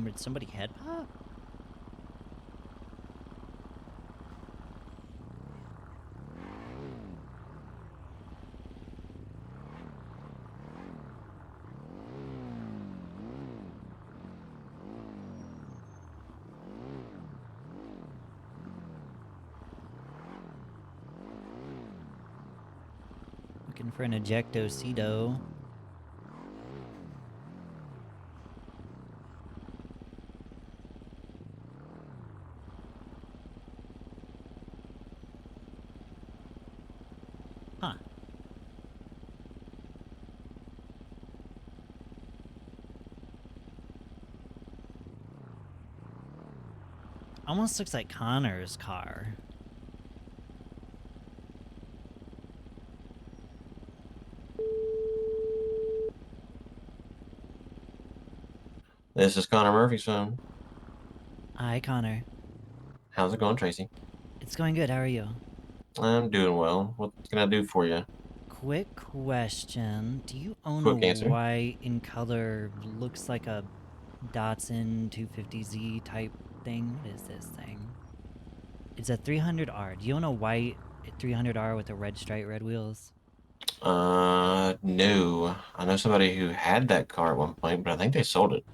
did somebody head pop? Looking for an ejecto-cedo. Almost looks like Connor's car. This is Connor Murphy's phone. Hi, Connor. How's it going, Tracy? It's going good. How are you? I'm doing well. What can I do for you? Quick question. Do you own Quick a answer. white in color, looks like a Datsun 250Z type thing? What is this thing? It's a 300R. Do you own a white 300R with the red stripe, red wheels? No. I know somebody who had that car at one point, but I think they sold it.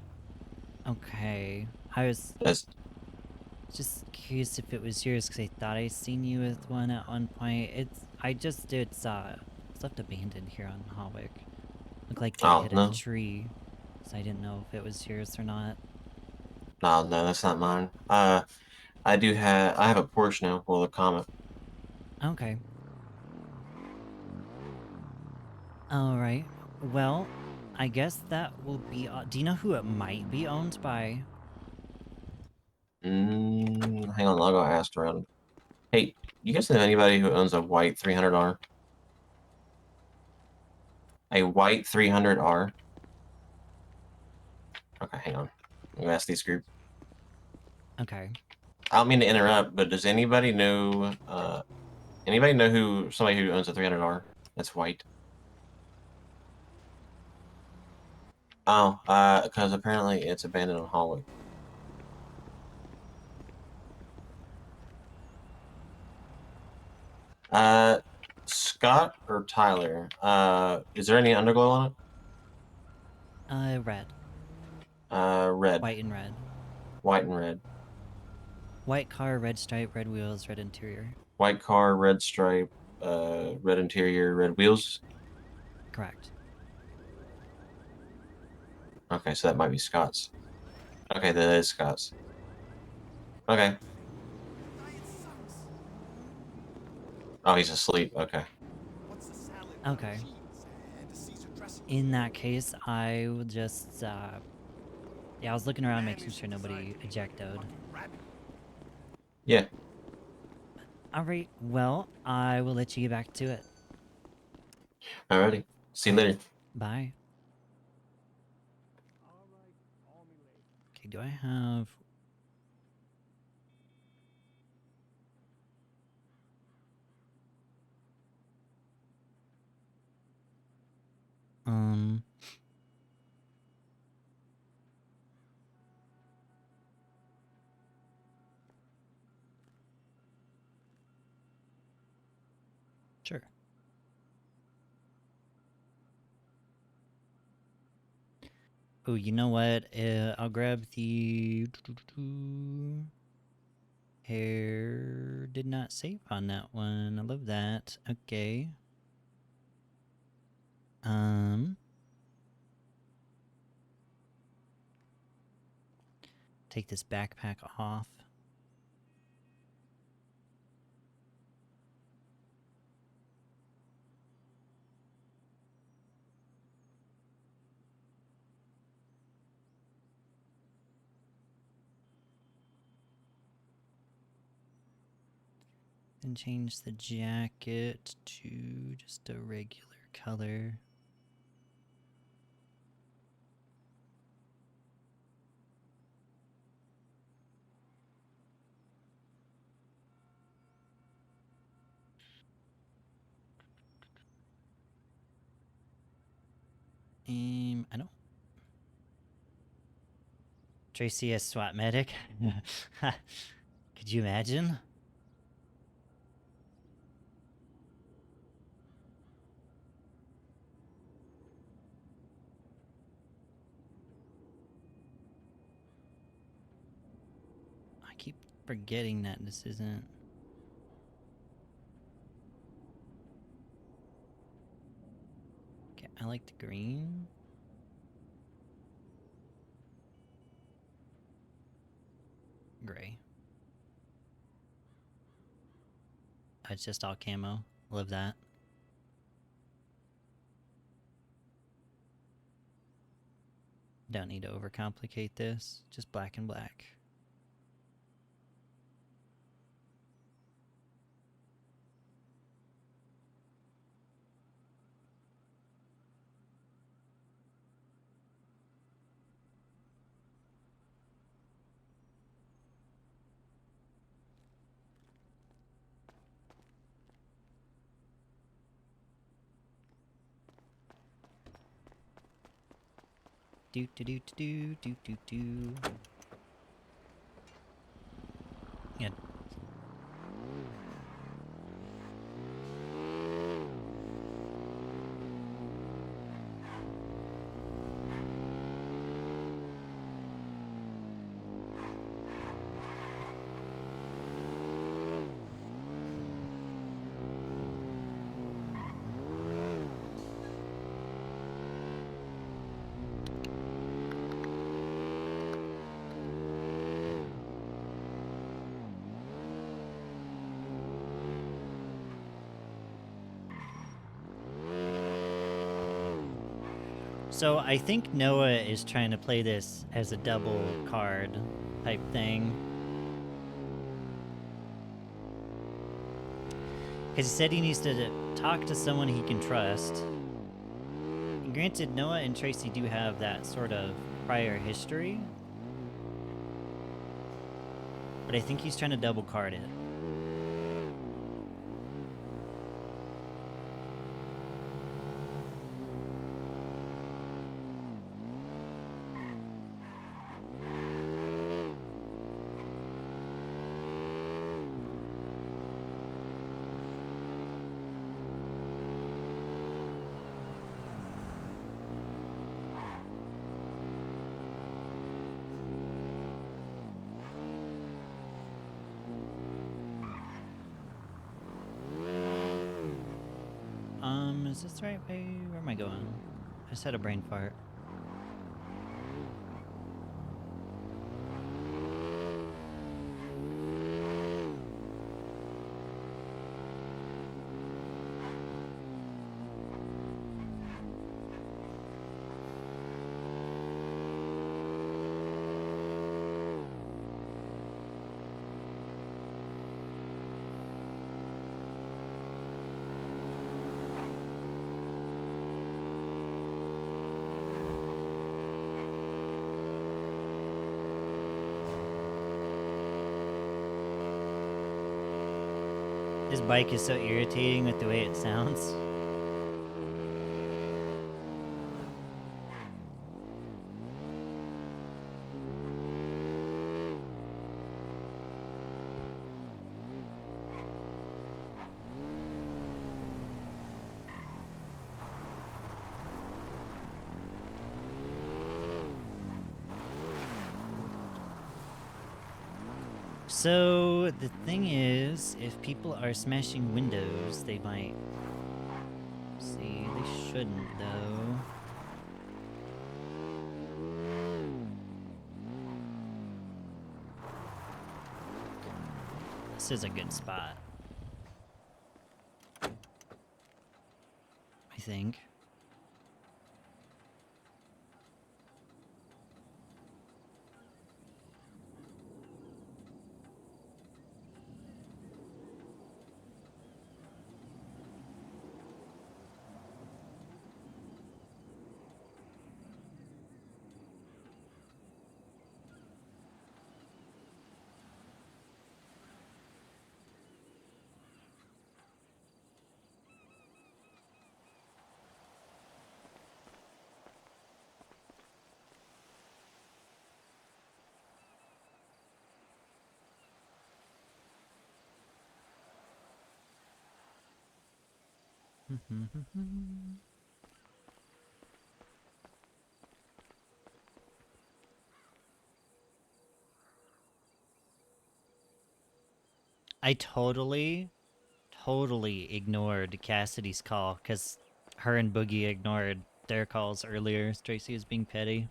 Okay. I was just curious if it was yours because I thought I seen you with one at one point. It's left abandoned here on Hawick. Looked like it hit no. a tree, so I didn't know if it was yours or not. No, that's not mine. I have a Porsche now, well, a Comet. Okay. Alright. Well, I guess that will be... do you know who it might be owned by? Hang on, I'll go ask around. Hey, you guys know anybody who owns a white 300R? A white 300R? Okay, hang on. I'm gonna ask this group. Okay. I don't mean to interrupt, but does anybody know somebody who owns a 300R that's white? Oh, because apparently it's abandoned on Hallway. Scott or Tyler? Is there any underglow on it? Red. Red. White and red. White and red. White car, red stripe, red wheels, red interior. White car, red stripe, red interior, red wheels? Correct. Okay, so that might be Scott's. Okay, that is Scott's. Okay. Oh, he's asleep. Okay. Okay. In that case, I will just, yeah, I was looking around making sure nobody ejectoed. Yeah. Alright, well, I will let you get back to it. Alrighty. See you later. Bye. Okay, do I have... Sure. Oh, you know what? I'll grab the... Hair did not save on that one. I love that. Okay. Take this backpack off. Then change the jacket to just a regular color. I know. Tracey as SWAT medic. Could you imagine? I keep forgetting that this isn't... Okay, I like the green. Gray. It's just all camo. Love that. Don't need to overcomplicate this. Just black and black. Do do do do do do do. Yeah. So I think Noah is trying to play this as a double card type thing. Because he said he needs to talk to someone he can trust. And granted, Noah and Tracey do have that sort of prior history. But I think he's trying to double card it. Is this the right way? Where am I going? I just had a brain fart. This bike is so irritating with the way it sounds. So, the thing is, if people are smashing windows, they might... See, they shouldn't, though. This is a good spot. I think. I totally ignored Cassidy's call because her and Boogie ignored their calls earlier. Tracey was being petty.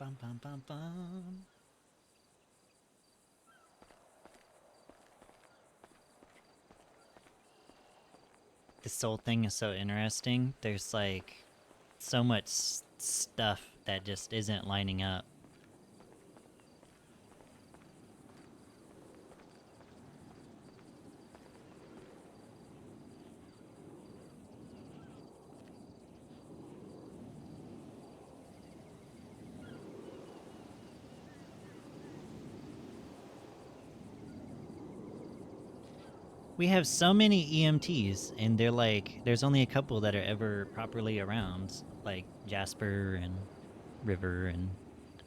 Bum, bum, bum, bum. This whole thing is so interesting. There's like so much stuff that just isn't lining up. We have so many EMTs, and they're like, there's only a couple that are ever properly around, like Jasper and River and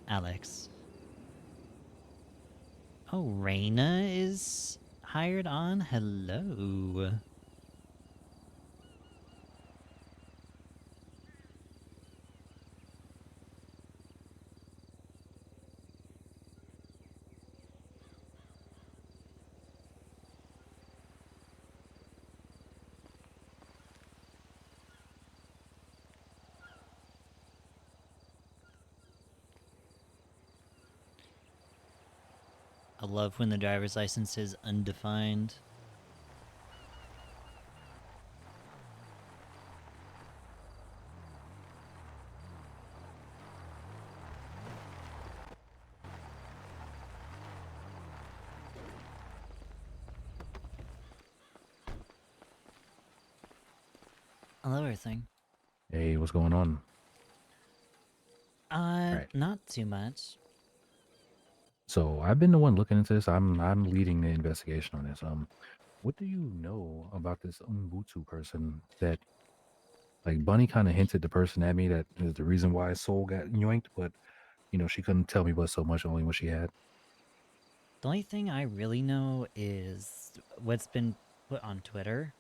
Alex. Oh, Raina is hired on? Hello. I love when the driver's license is undefined. I love everything. Hey, what's going on? Right. Not too much. So I've been the one looking into this. I'm leading the investigation on this. What do you know about this Ubuntu person that, like, Bunny kind of hinted the person at me that is the reason why Soul got yoinked, but she couldn't tell me but so much, only what she had. The only thing I really know is what's been put on Twitter.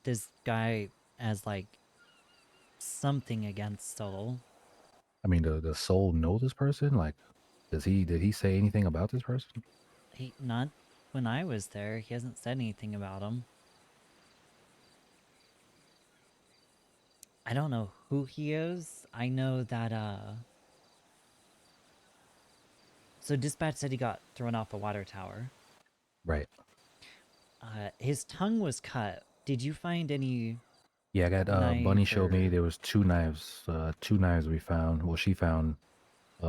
This guy has like something against Soul. I mean, the Soul know this person? Like, did he say anything about this person? Not when I was there. He hasn't said anything about him. I don't know who he is. I know that so dispatch said he got thrown off a water tower. Right. His tongue was cut. Did you find any? Yeah, I got Bunny showed me there was two knives we found. Well, she found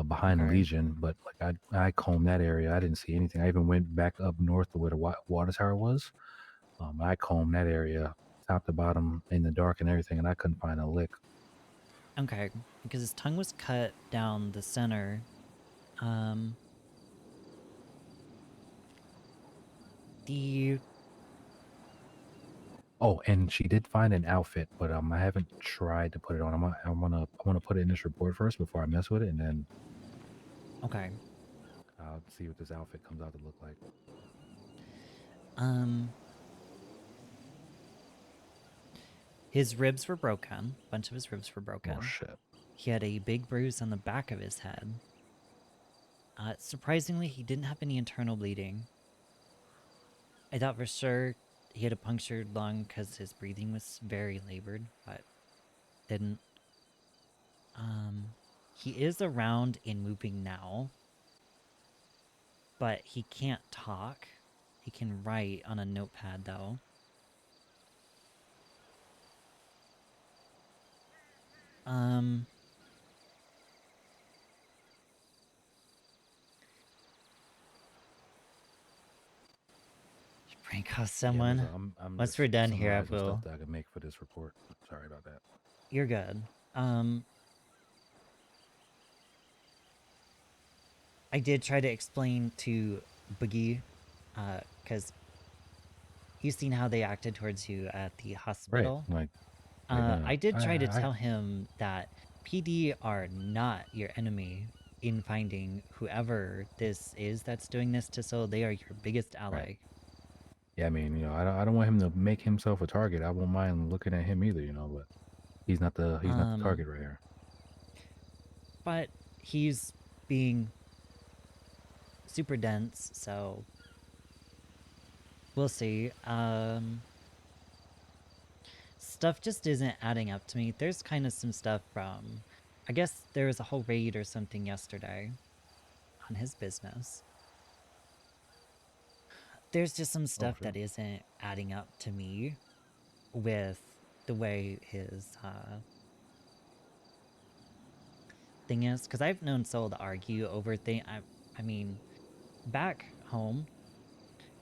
behind the Okay. Legion, but like I combed that area. I didn't see anything. I even went back up north to where the water tower was. I combed that area top to bottom in the dark and everything, and I couldn't find a lick. Okay, because his tongue was cut down the center. Oh, and she did find an outfit, but I haven't tried to put it on. I wanna put it in this report first before I mess with it, and then Okay. I'll see what this outfit comes out to look like. His ribs were broken. A bunch of his ribs were broken. Oh shit. He had a big bruise on the back of his head. Surprisingly, he didn't have any internal bleeding. I thought for sure he had a punctured lung because his breathing was very labored, but didn't. He is around and moving now, but he can't talk. He can write on a notepad, though. Prank call someone. Yeah, I'm Once just we're done here, I summarizing will. stuff that I can make for this report. Sorry about that. You're good. I did try to explain to Boogie, because you've seen how they acted towards you at the hospital. Right, I did try to tell him that PD are not your enemy in finding whoever this is that's doing this to Soul. They are your biggest ally. Right. Yeah, I mean, I don't want him to make himself a target. I won't mind looking at him either, but he's not the target right here. But he's being super dense, so we'll see. Stuff just isn't adding up to me. There's kind of some stuff from I guess there was a whole raid or something yesterday on his business. There's just some stuff sure. that isn't adding up to me with the way his thing is, because I've known Soul to argue over things. I mean, back home,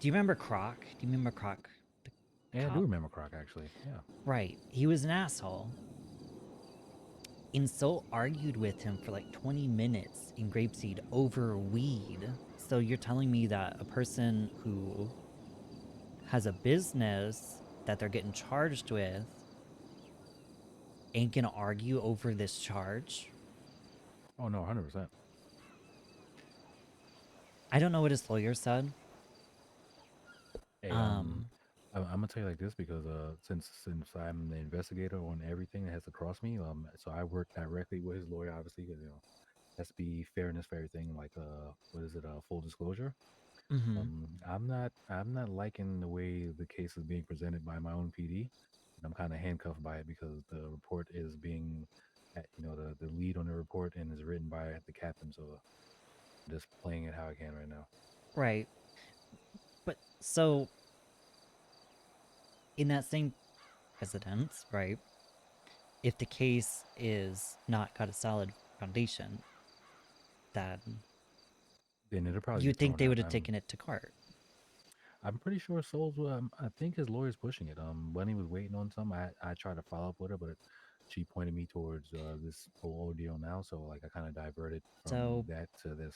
do you remember Croc? Do you remember Croc? Yeah, I do Cop? remember Croc actually. Yeah. Right. He was an asshole. And Soul argued with him for like 20 minutes in Grapeseed over weed. So you're telling me that a person who has a business that they're getting charged with ain't gonna argue over this charge? Oh no, 100%. I don't know what his lawyer said. Hey, I'm gonna tell you like this because since I'm the investigator on everything that has to cross me, so I work directly with his lawyer, obviously, because has to be fairness for everything. Like what is it? Full disclosure. Mm-hmm. I'm not liking the way the case is being presented by my own PD, and I'm kind of handcuffed by it because the report is being, the lead on the report and is written by the captain. So I'm just playing it how I can right now. Right. But so in that same precedence, right? If the case is not got a solid foundation, then Then it'll probably you'd get think thrown they out. would have taken it to court. I'm pretty sure Souls. I think his lawyer's pushing it. Bunny was waiting on some. I tried to follow up with her, but she pointed me towards this whole ordeal now. So like I kind of diverted from So that to this.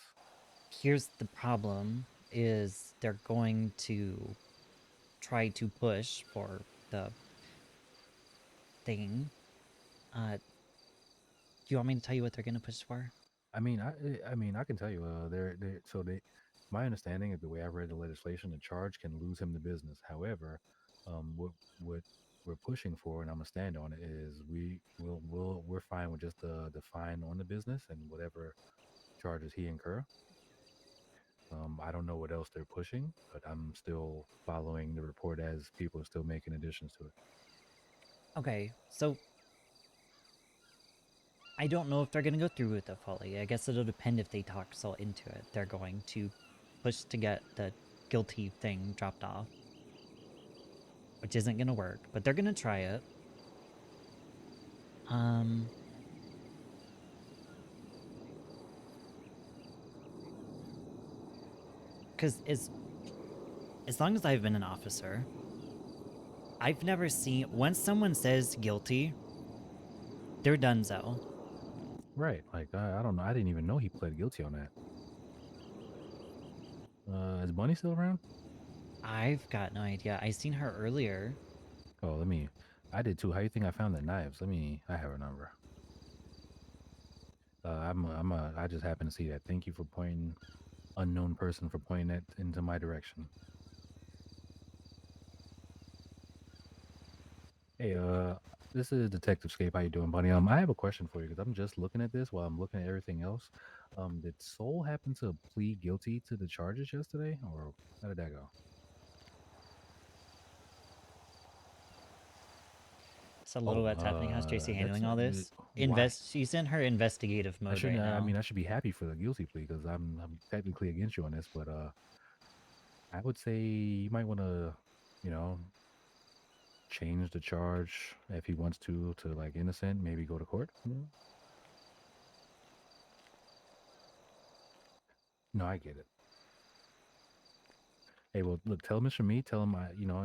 here's the problem: is they're going to try to push for the thing. Do you want me to tell you what they're going to push for? I mean, I can tell you. My understanding of the way I read the legislation, the charge can lose him the business. However, what we're pushing for, and I'm gonna stand on it, is we're fine with just the fine on the business and whatever charges he incur. I don't know what else they're pushing, but I'm still following the report as people are still making additions to it. Okay, so I don't know if they're going to go through with it fully. I guess it'll depend if they talk Soul into it. They're going to push to get the guilty thing dropped off, which isn't going to work, but they're going to try it. Because as long as I've been an officer, I've never seen, once someone says guilty, they're donezo. Right. Like, I don't know. I didn't even know he pled guilty on that. Is Bunny still around? I've got no idea. I seen her earlier. Oh, I did too. How you think I found the knives? I have her number. I just happened to see that. Thank you for pointing, unknown person for pointing that into my direction. Hey, this is Detective Scape. How you doing, Bunny? I have a question for you because I'm just looking at this while I'm looking at everything else. Did Soul happen to plead guilty to the charges yesterday, or how did that go? So a little what's happening. How's Tracey handling all this? Why? She's in her investigative mode right now. I mean, I should be happy for the guilty plea because I'm technically against you on this, but I would say you might want to, you know, change the charge if he wants to like innocent, maybe go to court. No, I get it. Hey, well, look, tell Mr. Me, tell him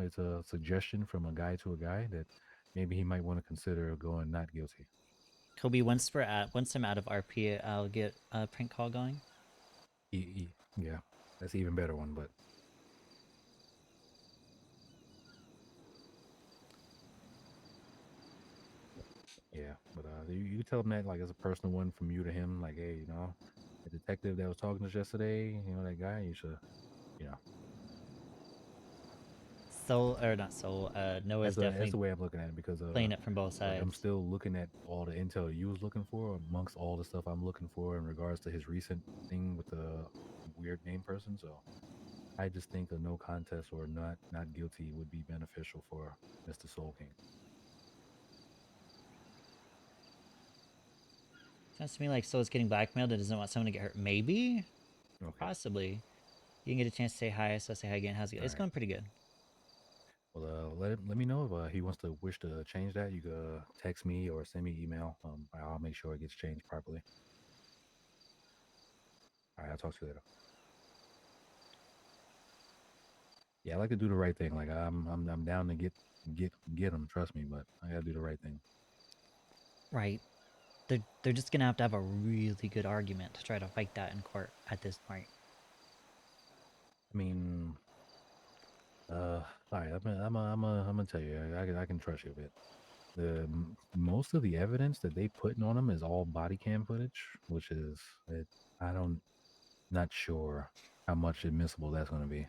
it's a suggestion from a guy to a guy that maybe he might want to consider going not guilty. Kobe, once I'm out of RP, I'll get a prank call going. Yeah, that's an even better one, but yeah, but you tell him that like as a personal one from you to him, like, hey, the detective that was talking to us yesterday, that guy, you should, you know. Soul or not Soul? Noah's That's definitely the way I'm looking at it because playing it from both sides. like I'm still looking at all the intel you was looking for amongst all the stuff I'm looking for in regards to his recent thing with the weird name person. So I just think a no contest or not guilty would be beneficial for Mr. Soul King. Sounds to me like Soul's getting blackmailed and doesn't want someone to get hurt. Maybe? Okay. Possibly. You can get a chance to say hi, so say hi again. How's it going? It's Alright. going pretty good. Well, let me know if he wants to wish to change that. You can text me or send me email. I'll make sure it gets changed properly. All right, I'll talk to you later. Yeah, I like to do the right thing. Like I'm down to get them. Trust me, but I gotta do the right thing. Right. They're just gonna have a really good argument to try to fight that in court at this point. I mean, all right. I'm gonna tell you. I can trust you a bit. Most of the evidence that they putting on him is all body cam footage, which is I don't not sure how much admissible that's gonna be.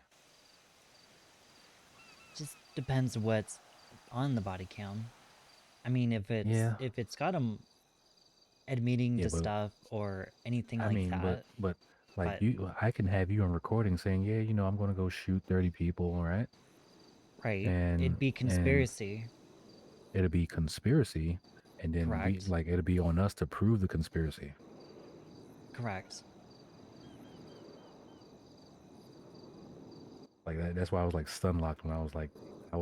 Just depends what's on the body cam. I mean, if it's got him admitting Yeah, to but stuff or anything I like mean, that. but like but- you, I can have you on recording saying, yeah, I'm gonna go shoot 30 people, right? Right. And It'd be conspiracy. It'll be conspiracy, and then Correct. it'll be on us to prove the conspiracy. Correct. Like that's why I was like stun locked when I was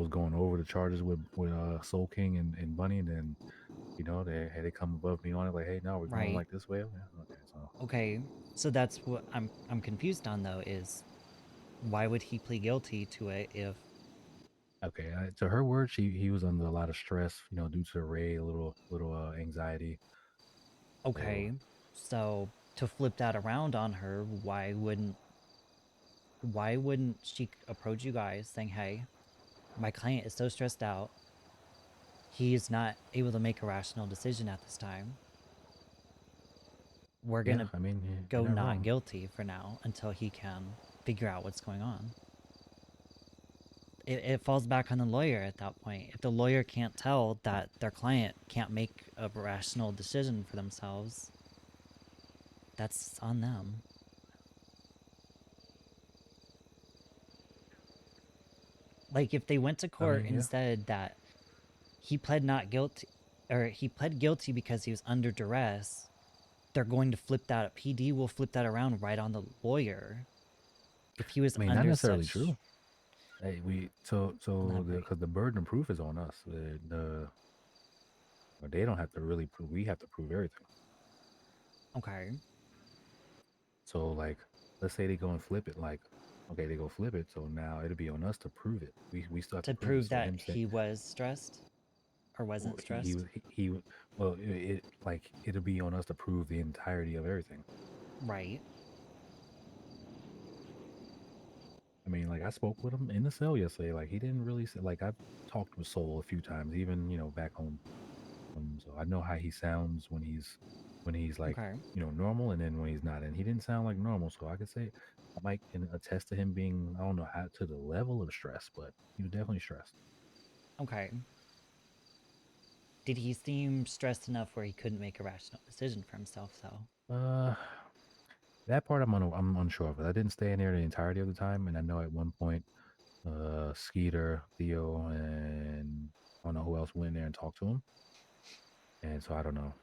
going over the charges with Soul King and Bunny, and then they come above me on it like, hey, no, we're going Right. like this way. Yeah, okay, so Okay. So that's what I'm confused on though, is why would he plead guilty to it if okay. To her words, he was under a lot of stress, due to the raid, a little anxiety. okay, so to flip that around on her, why wouldn't she approach you guys saying, hey, my client is so stressed out, he is not able to make a rational decision at this time. We're Yeah, gonna I mean, go you're not not wrong. guilty for now until he can figure out what's going on. It falls back on the lawyer at that point. If the lawyer can't tell that their client can't make a rational decision for themselves, that's on them. Like if they went to court and said that he pled not guilty, or he pled guilty because he was under duress, they're going to flip that. PD will flip that around right on the lawyer. If he was I mean, under not necessarily such... true. Hey, because the burden of proof is on us. They don't have to really prove. We have to prove everything. Okay. So like, let's say they go and flip it. Like, okay, they go flip it. So now it'll be on us to prove it. We still have to prove it. So that him he was stressed or wasn't stressed. he well, it'll be on us to prove the entirety of everything. Right. I mean, like I spoke with him in the cell yesterday. Like he didn't really say. Like I've talked with Soul a few times, even back home. So I know how he sounds when he's like Okay. normal, and then when he's not. And he didn't sound like normal. So I could say I might can attest to him being, I don't know how to the level of stress, but he was definitely stressed. Okay. Did he seem stressed enough where he couldn't make a rational decision for himself, though? That part I'm unsure of. I didn't stay in there the entirety of the time, and I know at one point, Skeeter, Theo, and I don't know who else went in there and talked to him. And so I don't know.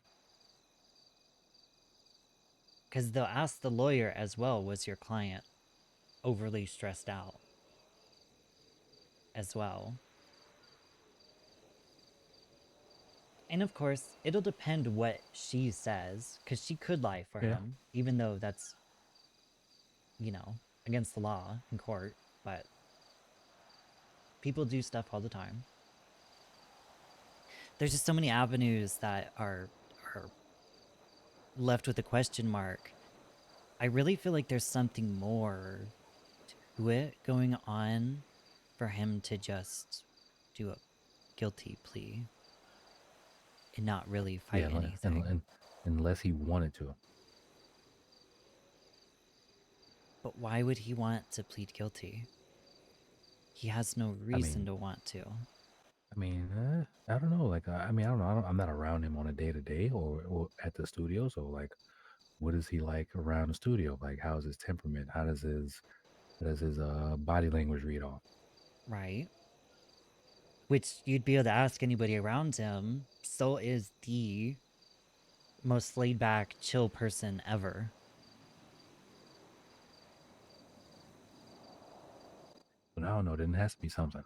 Because they'll ask the lawyer as well, was your client overly stressed out as well? And of course, it'll depend what she says, because she could lie for him, even though that's, against the law in court, but people do stuff all the time. There's just so many avenues that are left with a question mark. I really feel like there's something more to it going on for him to just do a guilty plea and not really fight anything. Unless he wanted to. But why would he want to plead guilty? He has no reason to want to. I mean, I don't know. Like, I don't know. I'm not around him on a day to day or at the studio. So, like, what is he like around the studio? Like, how's his temperament? How does his body language read off? Right. Which you'd be able to ask anybody around him. So is the most laid back, chill person ever. But I don't know. Then it has to be something.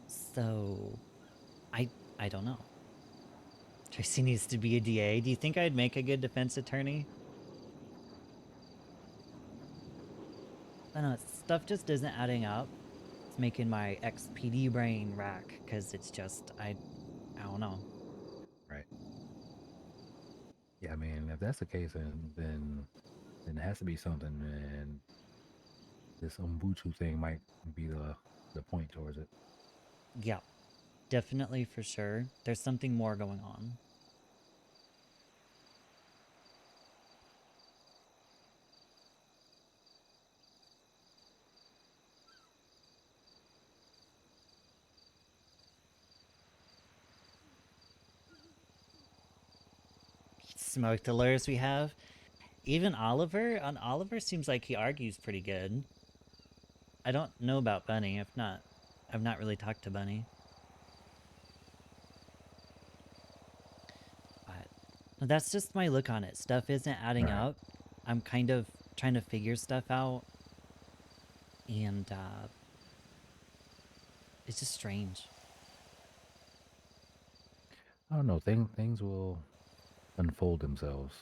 So, I don't know. Tracey needs to be a DA. Do you think I'd make a good defense attorney? I don't know. Stuff just isn't adding up. It's making my ex-PD brain rack because it's just I don't know. Right. Yeah, I mean, if that's the case, then it has to be something, and this Ubuntu thing might be the point towards it. Yeah, definitely for sure. There's something more going on. Smoke the lawyers we have. Even Oliver, Oliver seems like he argues pretty good. I don't know about Bunny. I've not really talked to Bunny. But that's just my look on it. Stuff isn't adding up. I'm kind of trying to figure stuff out. And it's just strange. I don't know. Things will unfold themselves.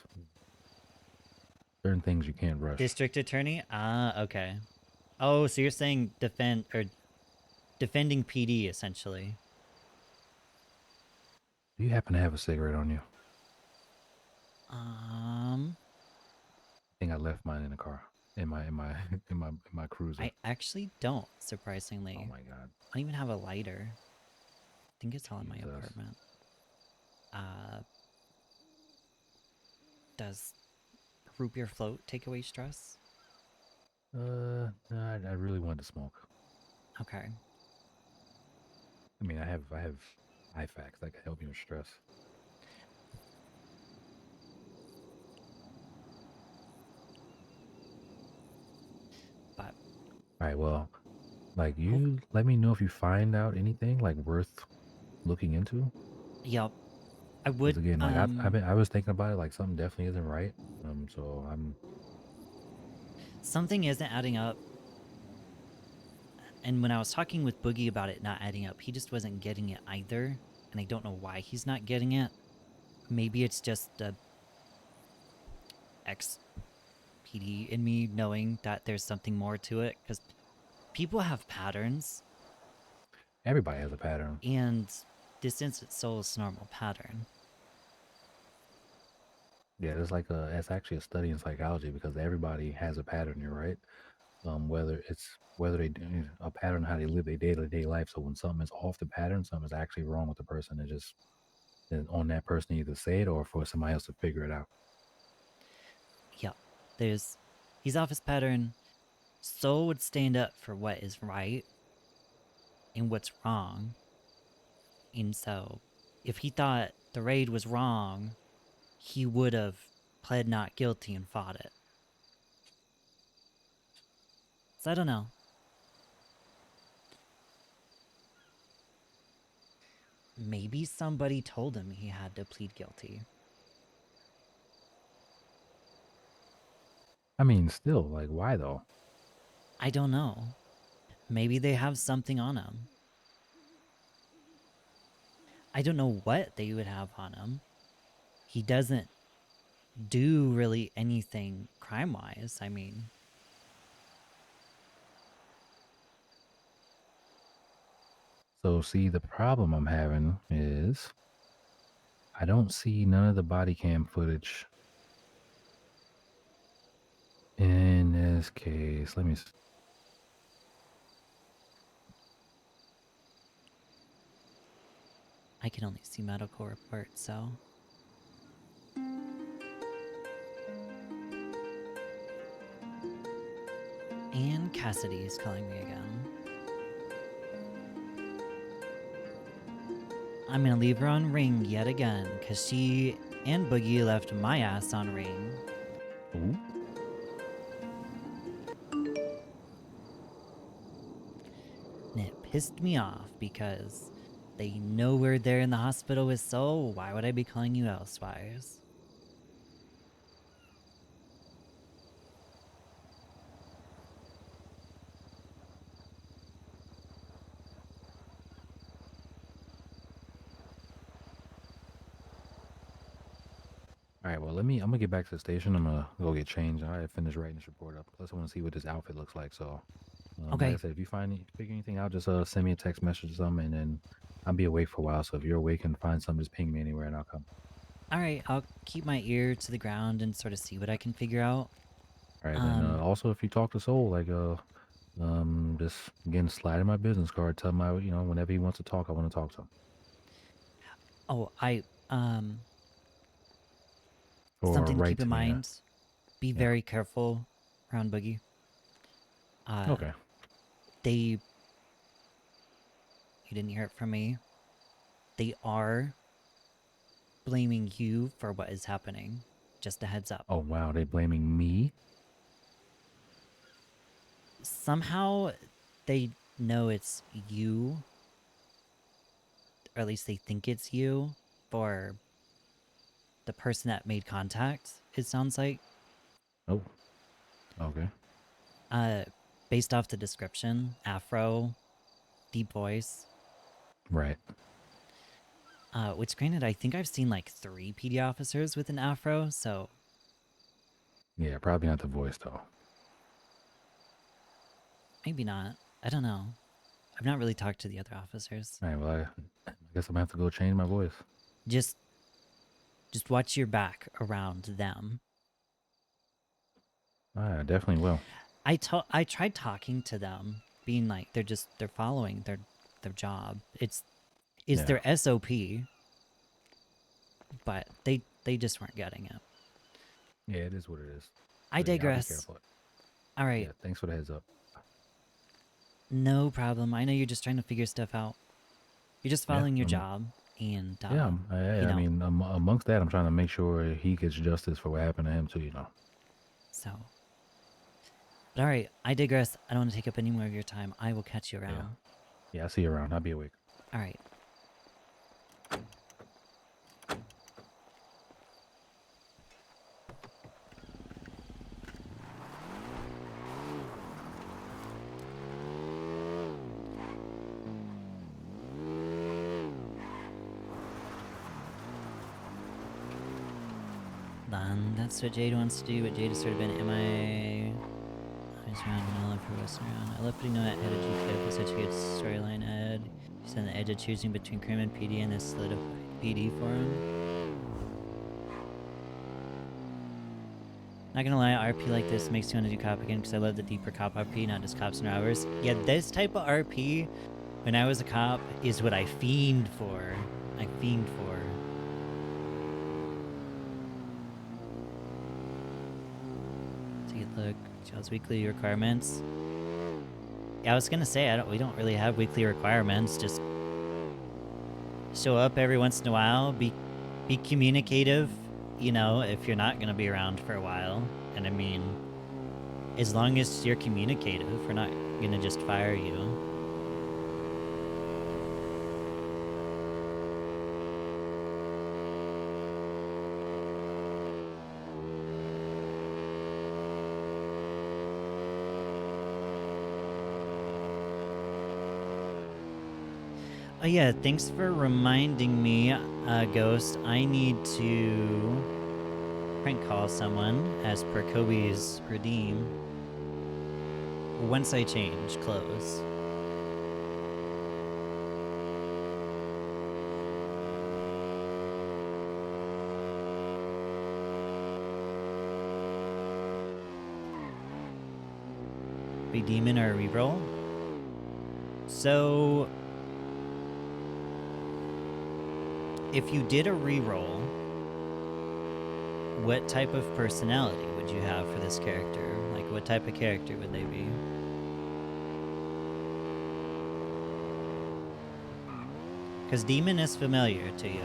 Certain things you can't rush. District attorney? Ah, okay. Oh, so you're saying defending PD essentially. Do you happen to have a cigarette on you? Um, I think I left mine in the car. In my cruiser. I actually don't, surprisingly. Oh my god. I don't even have a lighter. I think it's all in my Jesus. apartment. Does root beer float take away stress? No, I really wanted to smoke. Okay. I mean, I have IFACs that can help you with stress. But all right, well, like you let me know if you find out anything like worth looking into. Yep. I 'Cause would again, like I was thinking about it, like something definitely isn't right. So I'm something isn't adding up. And when I was talking with Boogie about it not adding up, he just wasn't getting it either. And I don't know why he's not getting it. Maybe it's just the ex-PD in me knowing that there's something more to it. Because people have patterns. everybody has a pattern. And this Instant Soul's normal pattern. Yeah, it's actually a study in psychology because everybody has a pattern. You're right. Whether they do a pattern how they live their day-to-day life. So when something is off the pattern, something is actually wrong with the person. It just is on that person to either say it or for somebody else to figure it out. Yeah. He's off his pattern. Soul would stand up for what is right and what's wrong. And so, if he thought the raid was wrong, he would have pled not guilty and fought it. So I don't know. Maybe somebody told him he had to plead guilty. I mean, still, like, why though? I don't know. Maybe they have something on him. I don't know what they would have on him. He doesn't do really anything crime-wise. I mean, So see, the problem I'm having is I don't see none of the body cam footage. In this case, let me. I can only see medical reports, so. And Cassidy is calling me again. I'm gonna leave her on ring yet again, because she and Boogie left my ass on ring. Ooh. And it pissed me off because They know we're there in the hospital with Soul. Why would I be calling you elsewise? All right, well, I'm gonna get back to the station. I'm gonna go get changed. I finished writing this report up. Plus, I want to see what this outfit looks like. So, like Okay. I said, if you figure anything out, just send me a text message or something, and then I'll be awake for a while. So if you're awake and find something, just ping me anywhere, and I'll come. All right, I'll keep my ear to the ground and sort of see what I can figure out. All right, and also if you talk to Soul, like just again slide in my business card. Tell him whenever he wants to talk, I want to talk to him. Oh, Or something to write keep in to me, yeah. mind. Be very careful around Boogie. Okay. You didn't hear it from me. They are blaming you for what is happening. Just a heads up. Oh wow, they blaming me? Somehow they know it's you, or at least they think it's you, for the person that made contact, it sounds like. Oh. Okay. Based off the description, afro, deep voice. Right. Which granted, I think I've seen like 3 PD officers with an afro, so... Yeah, probably not the voice though. Maybe not. I don't know. I've not really talked to the other officers. All right, well, I guess I'm gonna have to go change my voice. Just watch your back around them. I definitely will. I tried talking to them, being like they're following their job. It's their SOP, but they just weren't getting it. Yeah, it is what it is. I But, yeah, I'll be digress. careful. All right. Yeah, thanks for the heads up. No problem. I know you're just trying to figure stuff out. You're just following your job, and Yeah, I you know, mean, amongst that, I'm trying to make sure he gets justice for what happened to him too. So, but all right. I digress. I don't want to take up any more of your time. I will catch you around. Yeah, I'll see you around. I'll be awake. All right. Then that's what Jade wants to do, but Jade has sort of been MIA. It's around and all over Western around. I left putting no at head of GK for such a good storyline Ed. He's on the edge of choosing between Crim and PD and this solidified PD for him. Not gonna lie, RP like this makes me want to do cop again because I love the deeper cop RP, not just cops and robbers. Yeah, this type of RP, when I was a cop, is what I fiend for. I fiend for. Look, Joe's weekly requirements. Yeah, I was gonna say we don't really have weekly requirements. Just show up every once in a while. Be communicative. You know, if you're not gonna be around for a while. And I mean, as long as you're communicative, we're not gonna just fire you. Oh yeah, thanks for reminding me, Ghost. I need to prank call someone as per Kobe's redeem once I change clothes. Be demon or a reroll? So if you did a reroll, what type of personality would you have for this character? Like, what type of character would they be? Because demon is familiar to you.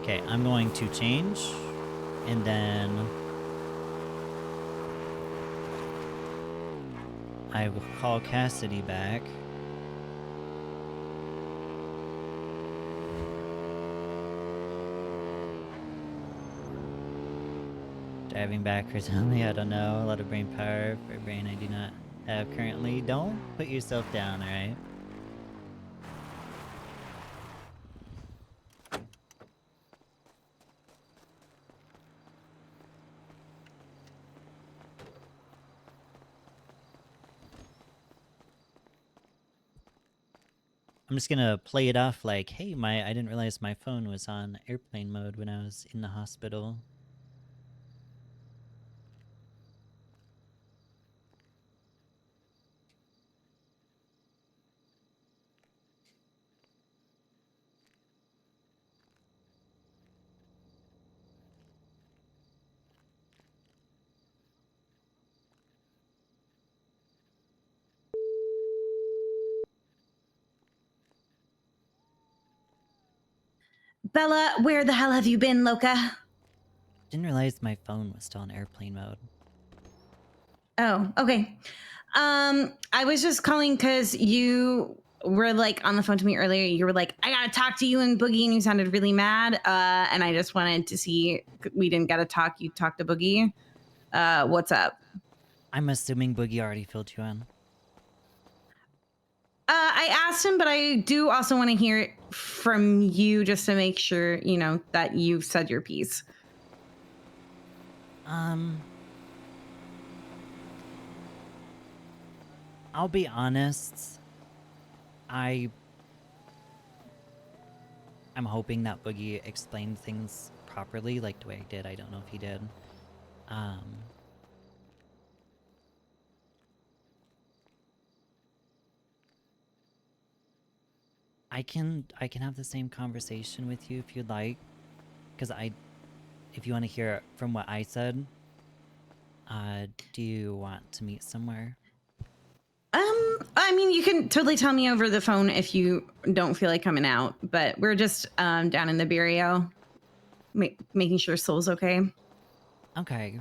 Okay, Okay, I'm going to change, and then I will call Cassidy back. Driving backwards only, I don't know. A lot of brain power for a brain I do not have currently. Don't put yourself down, alright? I'm just gonna play it off like, hey, I didn't realize my phone was on airplane mode when I was in the hospital. Bella, where the hell have you been, Loca? Didn't realize my phone was still on airplane mode. Oh, okay. I was just calling because you were like on the phone to me earlier. You were like, I gotta talk to you and Boogie, and you sounded really mad. And I just wanted to see, we didn't get to talk. You talked to Boogie. What's up? I'm assuming Boogie already filled you in. I asked him, but I do also want to hear it from you just to make sure, you know, that you've said your piece. I'll be honest. I'm hoping that Boogie explained things properly, like the way I did. I don't know if he did. I can have the same conversation with you if you'd like, because if you want to hear it from what I said, do you want to meet somewhere? I mean, you can totally tell me over the phone if you don't feel like coming out, but we're just down in the barrio, making sure Soul's okay. Okay.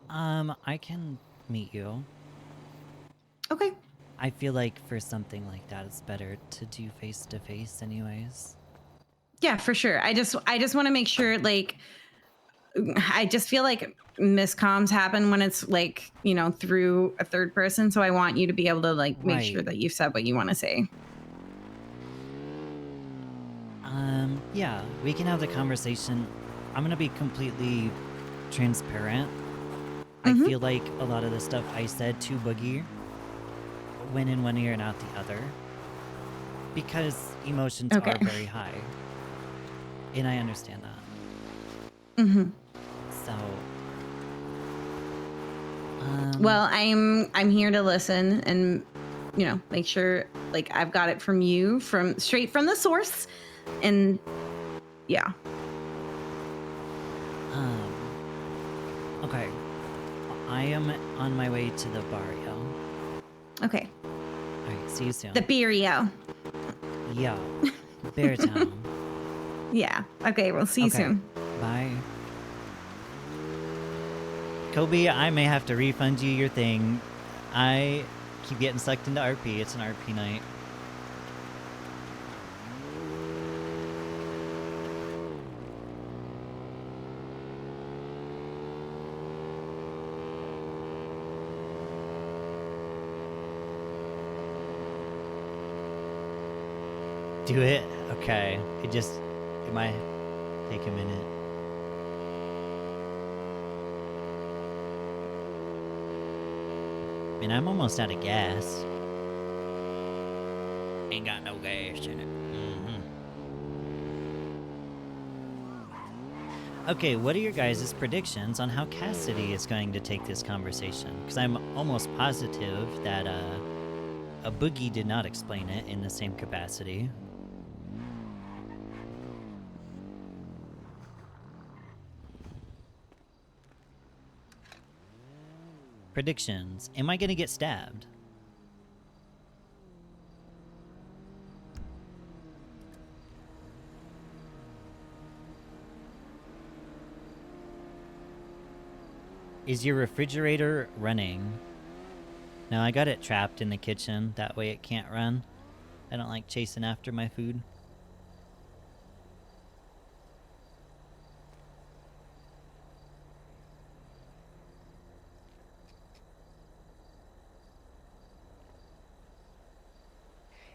I can meet you. Okay. I feel like for something like that, it's better to do face to face anyways. Yeah, for sure. I just want to make sure, like, I just feel like miscoms happen when it's like, you know, through a third person. So I want you to be able to like make sure that you've said what you want to say. Yeah, we can have the conversation. I'm gonna be completely transparent. I feel like a lot of the stuff I said to Boogie went in one ear and out the other. Because emotions are very high. And I understand that. So well, I'm here to listen and, you know, make sure like I've got it from you, from straight from the source. And yeah. Okay. I am on my way to the barrio. Okay. Alright, see you soon. The barrio. Yeah. Beartown. Yeah. Okay, we'll see you soon. Bye. Kobe, I may have to refund you your thing. I keep getting sucked into RP. It's an RP night. Do it? Okay. It might take a minute. I mean, I'm almost out of gas. Ain't got no gas in it. Okay, what are your guys' predictions on how Cassidy is going to take this conversation? Because I'm almost positive that a Boogie did not explain it in the same capacity. Predictions. Am I gonna get stabbed? Is your refrigerator running? No, I got it trapped in the kitchen. That way it can't run. I don't like chasing after my food.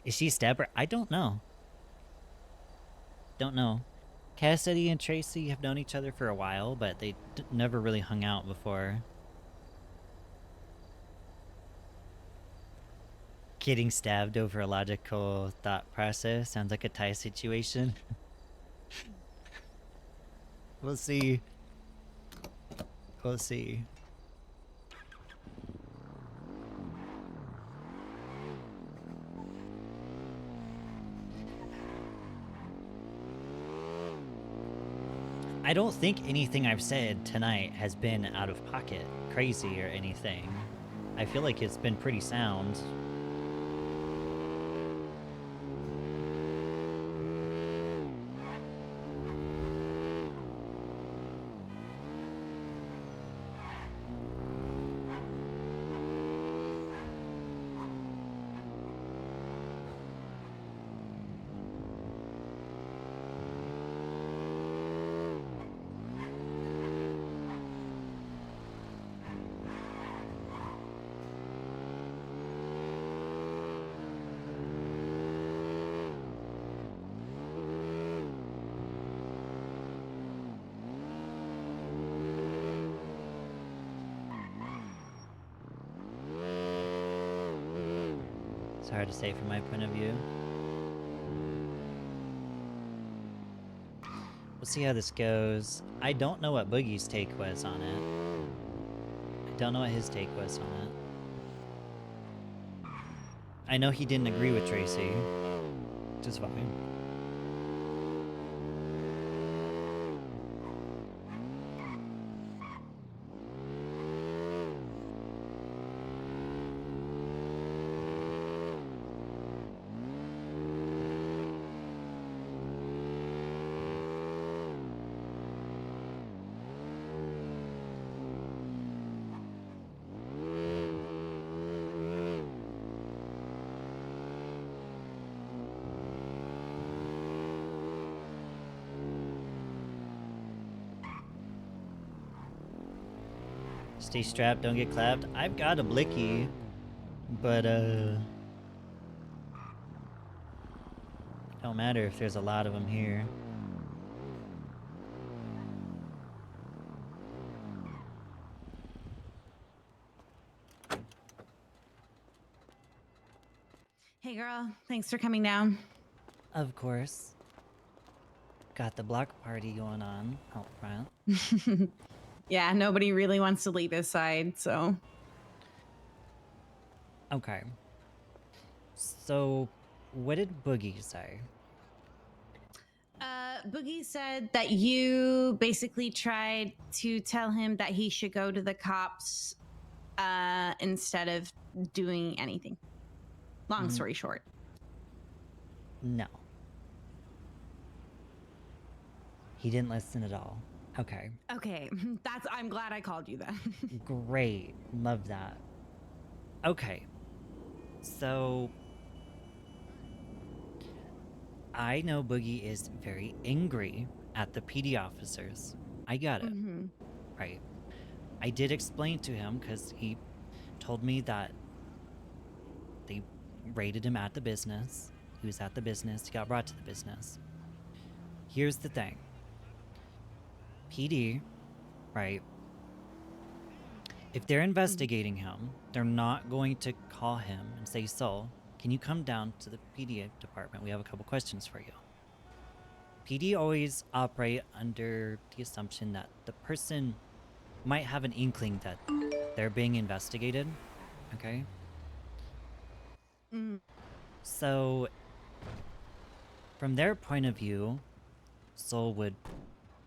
Is she a stabber? I don't know. Don't know. Cassidy and Tracey have known each other for a while, but they never really hung out before. Getting stabbed over a logical thought process sounds like a tie situation. We'll see. We'll see. I don't think anything I've said tonight has been out of pocket, crazy, or anything. I feel like it's been pretty sound. It's hard to say from my point of view. We'll see how this goes. I don't know what Boogie's take was on it. I don't know what his take was on it. I know he didn't agree with Tracey, which is fine. Stay strapped, don't get clapped. I've got a blicky, but don't matter if there's a lot of them here. Hey girl, thanks for coming down. Of course. Got the block party going on out front. Yeah, nobody really wants to leave his side, so. Okay. So, what did Boogie say? Boogie said that you basically tried to tell him that he should go to the cops instead of doing anything. Long story short. No. He didn't listen at all. Okay. Okay, I'm glad I called you then. Great. Love that. Okay. So, I know Boogie is very angry at the PD officers. I got it. Right. I did explain to him because he told me that they raided him at the business. He was at the business. He got brought to the business. Here's the thing. PD, right? If they're investigating him, they're not going to call him and say, "So, can you come down to the PD department? We have a couple questions for you." PD always operate under the assumption that the person might have an inkling that they're being investigated, okay? So, from their point of view, Soul would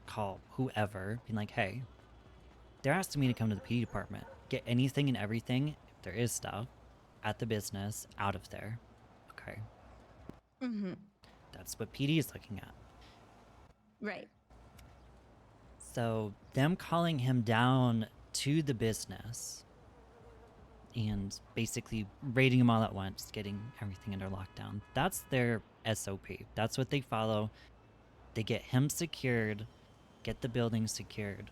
call whoever, being like, "Hey, they're asking me to come to the PD department. Get anything and everything, if there is stuff, at the business, out of there." Okay. That's what PD is looking at. Right. So, them calling him down to the business and basically raiding them all at once, getting everything under lockdown. That's their SOP. That's what they follow. They get him secured, get the building secured.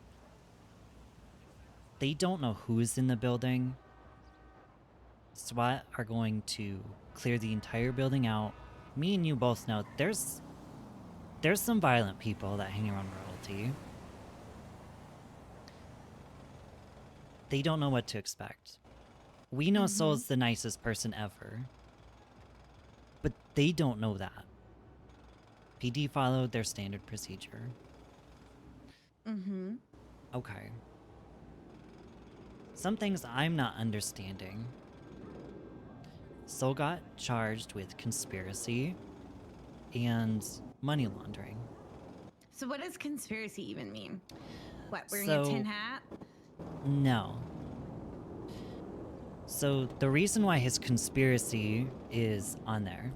They don't know who's in the building. SWAT are going to clear the entire building out. Me and you both know there's some violent people that hang around royalty. They don't know what to expect. We know Soul's the nicest person ever, but they don't know that. PD followed their standard procedure. Mm-hmm. Okay. Some things I'm not understanding. Soul got charged with conspiracy and money laundering. So what does conspiracy even mean? What, wearing So- a tin hat? No. So the reason why his conspiracy is on there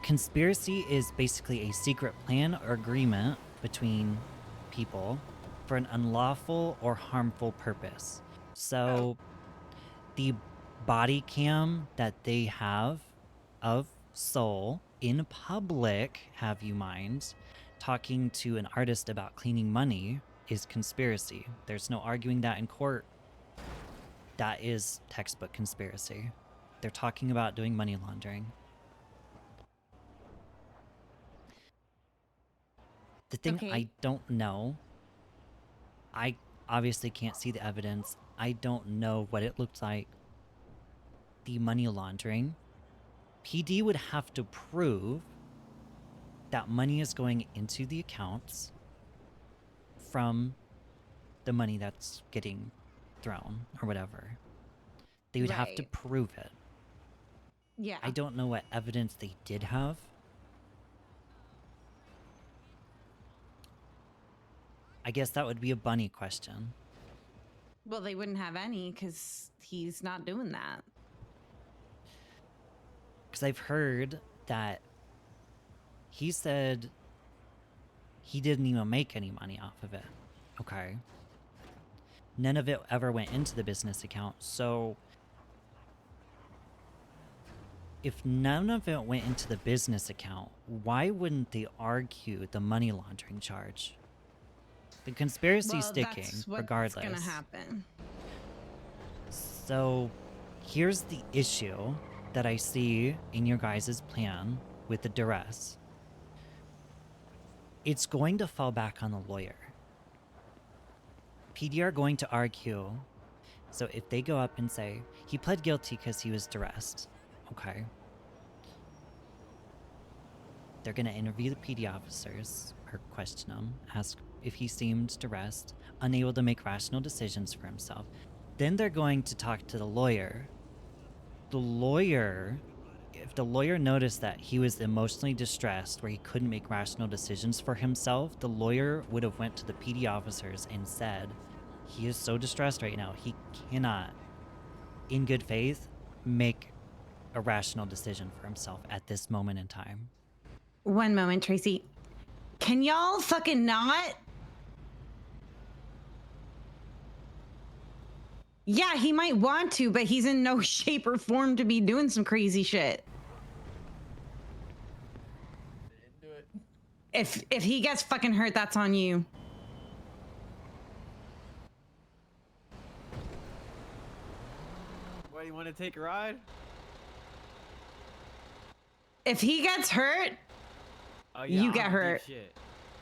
conspiracy is basically a secret plan or agreement between people for an unlawful or harmful purpose. So the body cam that they have of Soul in public, have you mind, talking to an artist about cleaning money is conspiracy. There's no arguing that in court. That is textbook conspiracy. They're talking about doing money laundering. The thing Okay. I don't know, I obviously can't see the evidence. I don't know what it looked like. The money laundering. PD would have to prove that money is going into the accounts from the money that's getting thrown or whatever. They would have to Right. prove it. Yeah. I don't know what evidence they did have. I guess that would be a Bunny question. Well, they wouldn't have any because he's not doing that. Because I've heard that he said he didn't even make any money off of it. Okay. None of it ever went into the business account. So if none of it went into the business account, why wouldn't they argue the money laundering charge? The conspiracy's sticking, that's what's regardless. gonna happen. So here's the issue that I see in your guys' plan with the duress. It's going to fall back on the lawyer. PD are going to argue. So if they go up and say, he pled guilty because he was duressed. Okay. They're going to interview the PD officers, or question him, ask if he seemed duressed, unable to make rational decisions for himself. Then they're going to talk to the lawyer. The lawyer, if the lawyer noticed that he was emotionally distressed where he couldn't make rational decisions for himself, the lawyer would have went to the PD officers and said, he is so distressed right now, he cannot, in good faith, make a rational decision for himself at this moment in time. One moment, Tracy. Can y'all fucking not? Yeah, he might want to, but he's in no shape or form to be doing some crazy shit. Do it. If he gets fucking hurt, that's on you. What, you want to take a ride? If he gets hurt, Oh, yeah, you I'm get a deep hurt. Shit.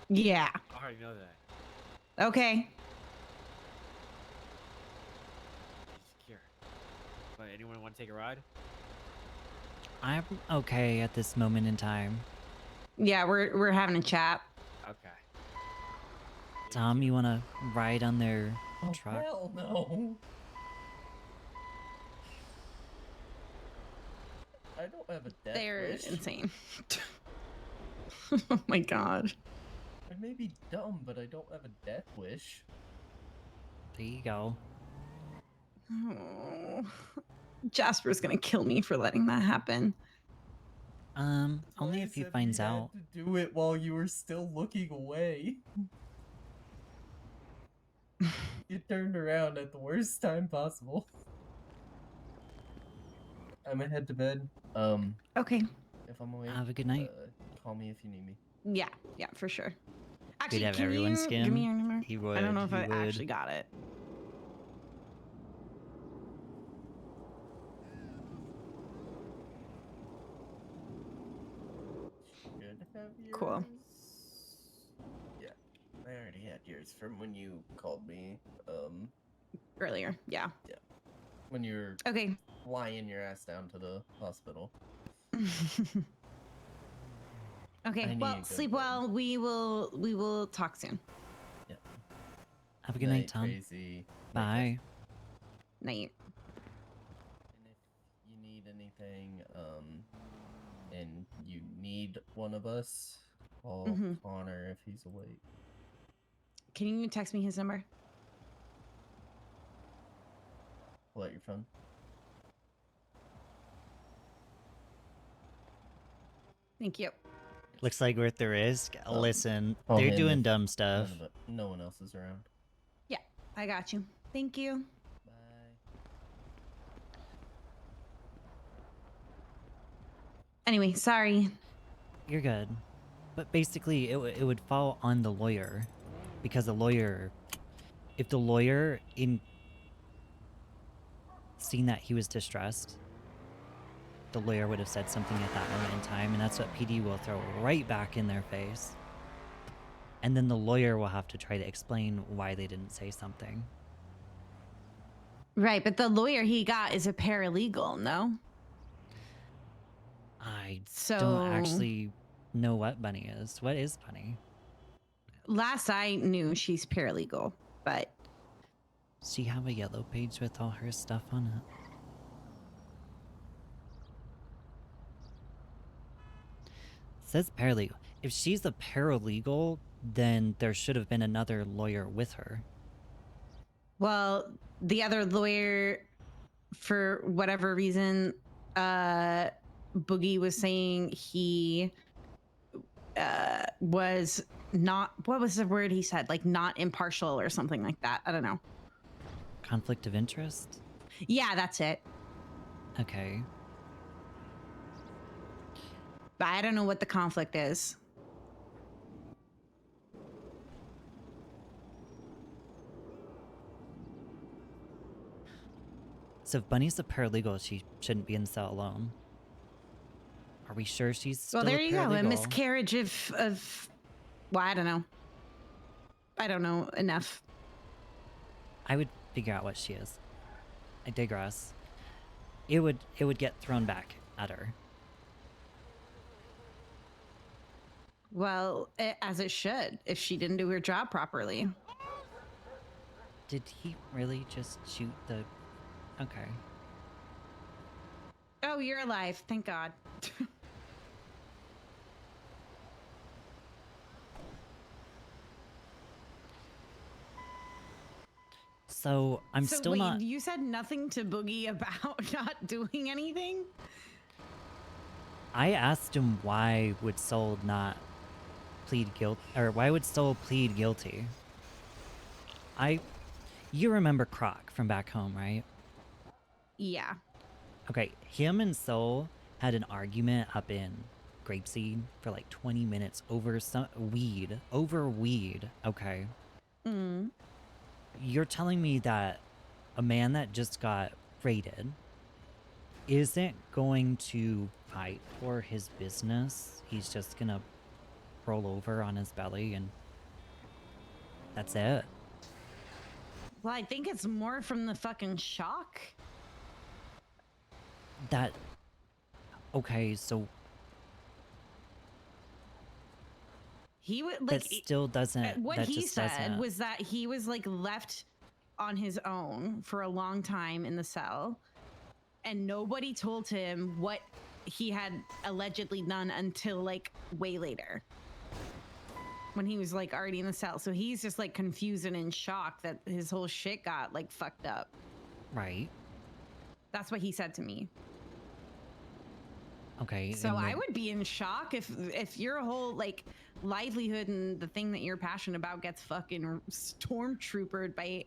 Yeah. I already know that. Okay. Secure. But anyone want to take a ride? I'm okay at this moment in time. Yeah, we're having a chat. Okay. Tom, you want to ride on their truck? Hell no. I don't have a death They're wish. insane. Oh my god. I may be dumb, but I don't have a death wish. There you go. Oh. Jasper's gonna kill me for letting that happen. Only if he finds out. To do it while you were still looking away. You turned around at the worst time possible. I'm gonna head to bed. Okay. If I'm awake, Have a good night. Call me if you need me. Yeah, yeah, for sure. We'd Actually, have can everyone's you skin. give me your number? He would. I don't know if he I would. actually got it. Should have yours. Cool. Yeah, I already had yours from when you called me. Earlier, yeah. Yeah, when you were Okay. flying your ass down to the hospital. Okay. I Well, need to go sleep to bed. well. We will talk soon. Yeah. Have a good night, Tom. Tracy. Bye. Night. And if you need anything, and you need one of us, call Mhm. Connor if he's awake. Can you text me his number? Pull out your phone. Thank you. Looks like worth the risk. Listen, Call they're him doing if dumb stuff. No one else is around. Yeah, I got you. Thank you. Bye. Anyway, sorry. You're good. But basically, it would fall on the lawyer. Because the lawyer... If the lawyer seen that he was distressed, the lawyer would have said something at that moment in time, and that's what PD will throw right back in their face. And then the lawyer will have to try to explain why they didn't say something. Right, but the lawyer he got is a paralegal, no? I So don't actually know what Bunny is. What is Bunny? last I knew, she's paralegal, but Does she have a yellow page with all her stuff on it? It says paralegal. If she's a paralegal, then there should have been another lawyer with her. well, the other lawyer, for whatever reason, Boogie was saying he was not, what was the word he said? Like not impartial or something like that. I don't know. Conflict of interest? Yeah, that's it. Okay. But I don't know what the conflict is. So if Bunny's a paralegal, she shouldn't be in the cell alone. Are we sure she's still Well, there a you go. A paralegal? miscarriage of, well, I don't know. I don't know enough. I would figure out what she is. I digress. It would get thrown back at her. Well, as it should, if she didn't do her job properly. Did he really just shoot the... Okay. Oh, you're alive. Thank God. So I'm So still wait, not... You said nothing to Boogie about not doing anything? I asked him why would Soul not plead guilty, or why would Soul plead guilty? You remember Croc from back home, right? Yeah. Okay, him and Soul had an argument up in Grapeseed for like 20 minutes over some weed. Over weed, okay? Mm. You're telling me that a man that just got raided isn't going to fight for his business? He's just gonna roll over on his belly and that's it? Well, I think it's more from the fucking shock. That... Okay, so... He would like that still doesn't... what that he just said doesn't... was that he was like left on his own for a long time in the cell, and nobody told him what he had allegedly done until like way later, when he was like already in the cell. So he's just like confused and in shock that his whole shit got like fucked up. Right. That's what he said to me. Okay. So and I then- would be in shock if your whole like livelihood and the thing that you're passionate about gets fucking stormtroopered by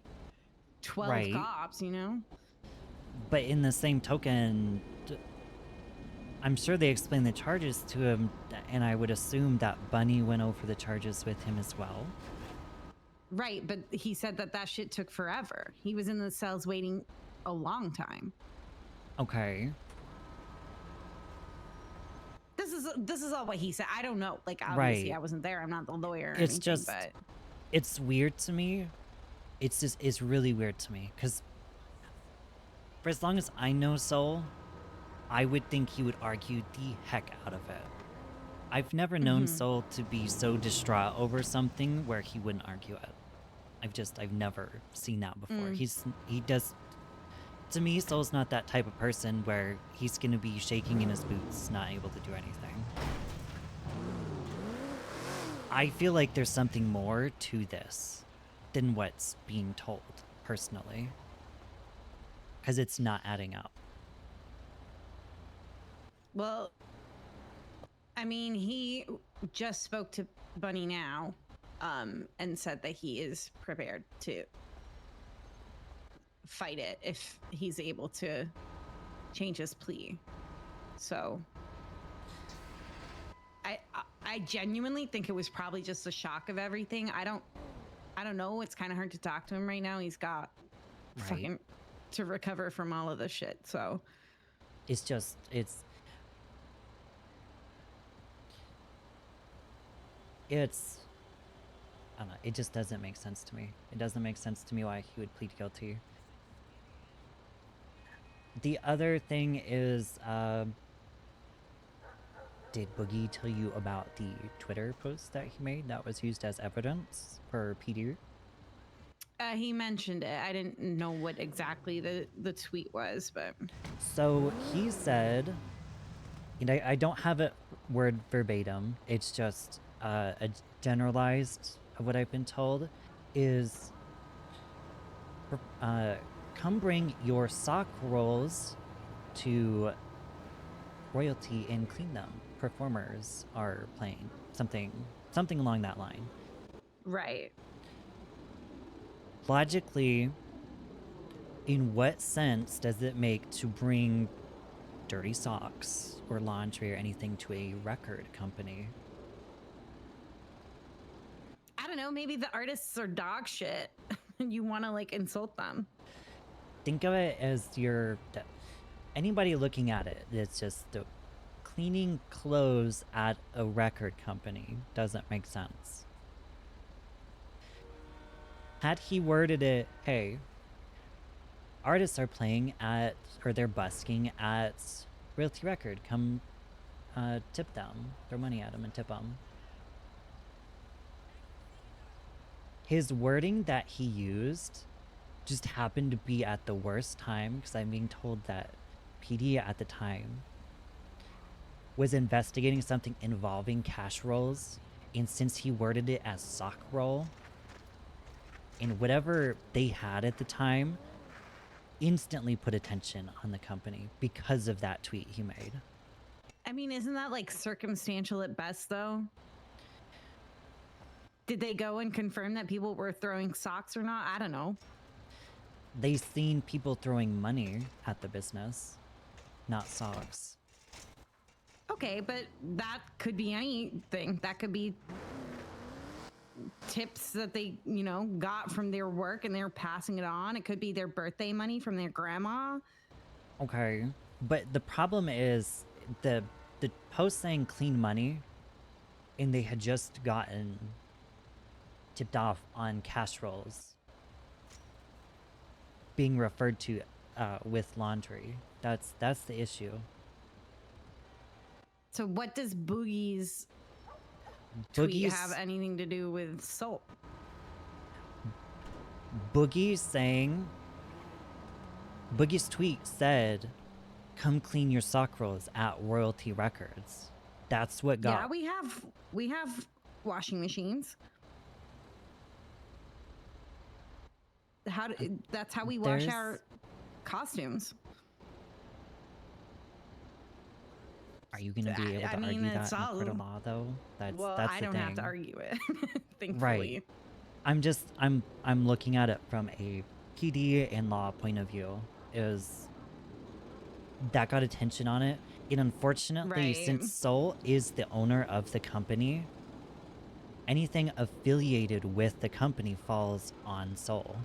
12 Right. cops, you know? But in the same token, I'm sure they explained the charges to him, and I would assume that Bunny went over the charges with him as well. Right, but he said that shit took forever. He was in the cells waiting a long time. Okay. This is all what he said. I don't know. Like obviously Right. I wasn't there. I'm not the lawyer or It's anything, just, but it's weird to me. It's really weird to me, because for as long as I know Soul, I would think he would argue the heck out of it. I've never known Soul to be so distraught over something where he wouldn't argue it. I've never seen that before. He does, to me, Soul's not that type of person where he's gonna be shaking in his boots, not able to do anything. I feel like there's something more to this than what's being told, personally. Because it's not adding up. well, I mean, he just spoke to Bunny now, and said that he is prepared to fight it if he's able to change his plea. So I genuinely think it was probably just the shock of everything. I don't know. It's kind of hard to talk to him right now. He's got fucking to recover from all of this shit. So it's just, I don't know, it just doesn't make sense to me. It doesn't make sense to me why he would plead guilty. The other thing is, did Boogie tell you about the Twitter post that he made that was used as evidence for PD? he mentioned it. I didn't know what exactly the tweet was, but So he said, and I don't have it word verbatim, it's just a generalized of what I've been told, is come bring your sock rolls to royalty and clean them. Performers are playing something along that line. right. Logically, in what sense does it make to bring dirty socks or laundry or anything to a record company? I don't know. Maybe the artists are dog shit, and you want to like insult them. Think of it as anybody looking at it, it's just cleaning clothes at a record company doesn't make sense. Had he worded it, hey, artists are playing at, or they're busking at Realty Record, come tip them, throw money at them and tip them. His wording that he used just happened to be at the worst time, because I'm being told that PD at the time was investigating something involving cash rolls, and since he worded it as sock roll, and whatever they had at the time instantly put attention on the company because of that tweet he made. I mean, isn't that like circumstantial at best, though? Did they go and confirm that people were throwing socks or not? I don't know. They seen people throwing money at the business, not socks. Okay, but that could be anything. That could be tips that they, got from their work and they're passing it on. It could be their birthday money from their grandma. Okay, but the problem is the post saying clean money, and they had just gotten tipped off on cash rolls being referred to with laundry. That's the issue. So what does Boogie's tweet have anything to do with Soul? Boogie's tweet said, come clean your sock rolls at Royalty Records. That's what got... Yeah, we have washing machines. That's how we wash our costumes. Are you going to be able I to mean, argue it's that in a court of all- law, though? That's Well, that's I the don't thing. have to argue it, thankfully. Right. I'm looking at it from a PD and law point of view. Is that got attention on it? And unfortunately, Right. since Soul is the owner of the company, anything affiliated with the company falls on Soul.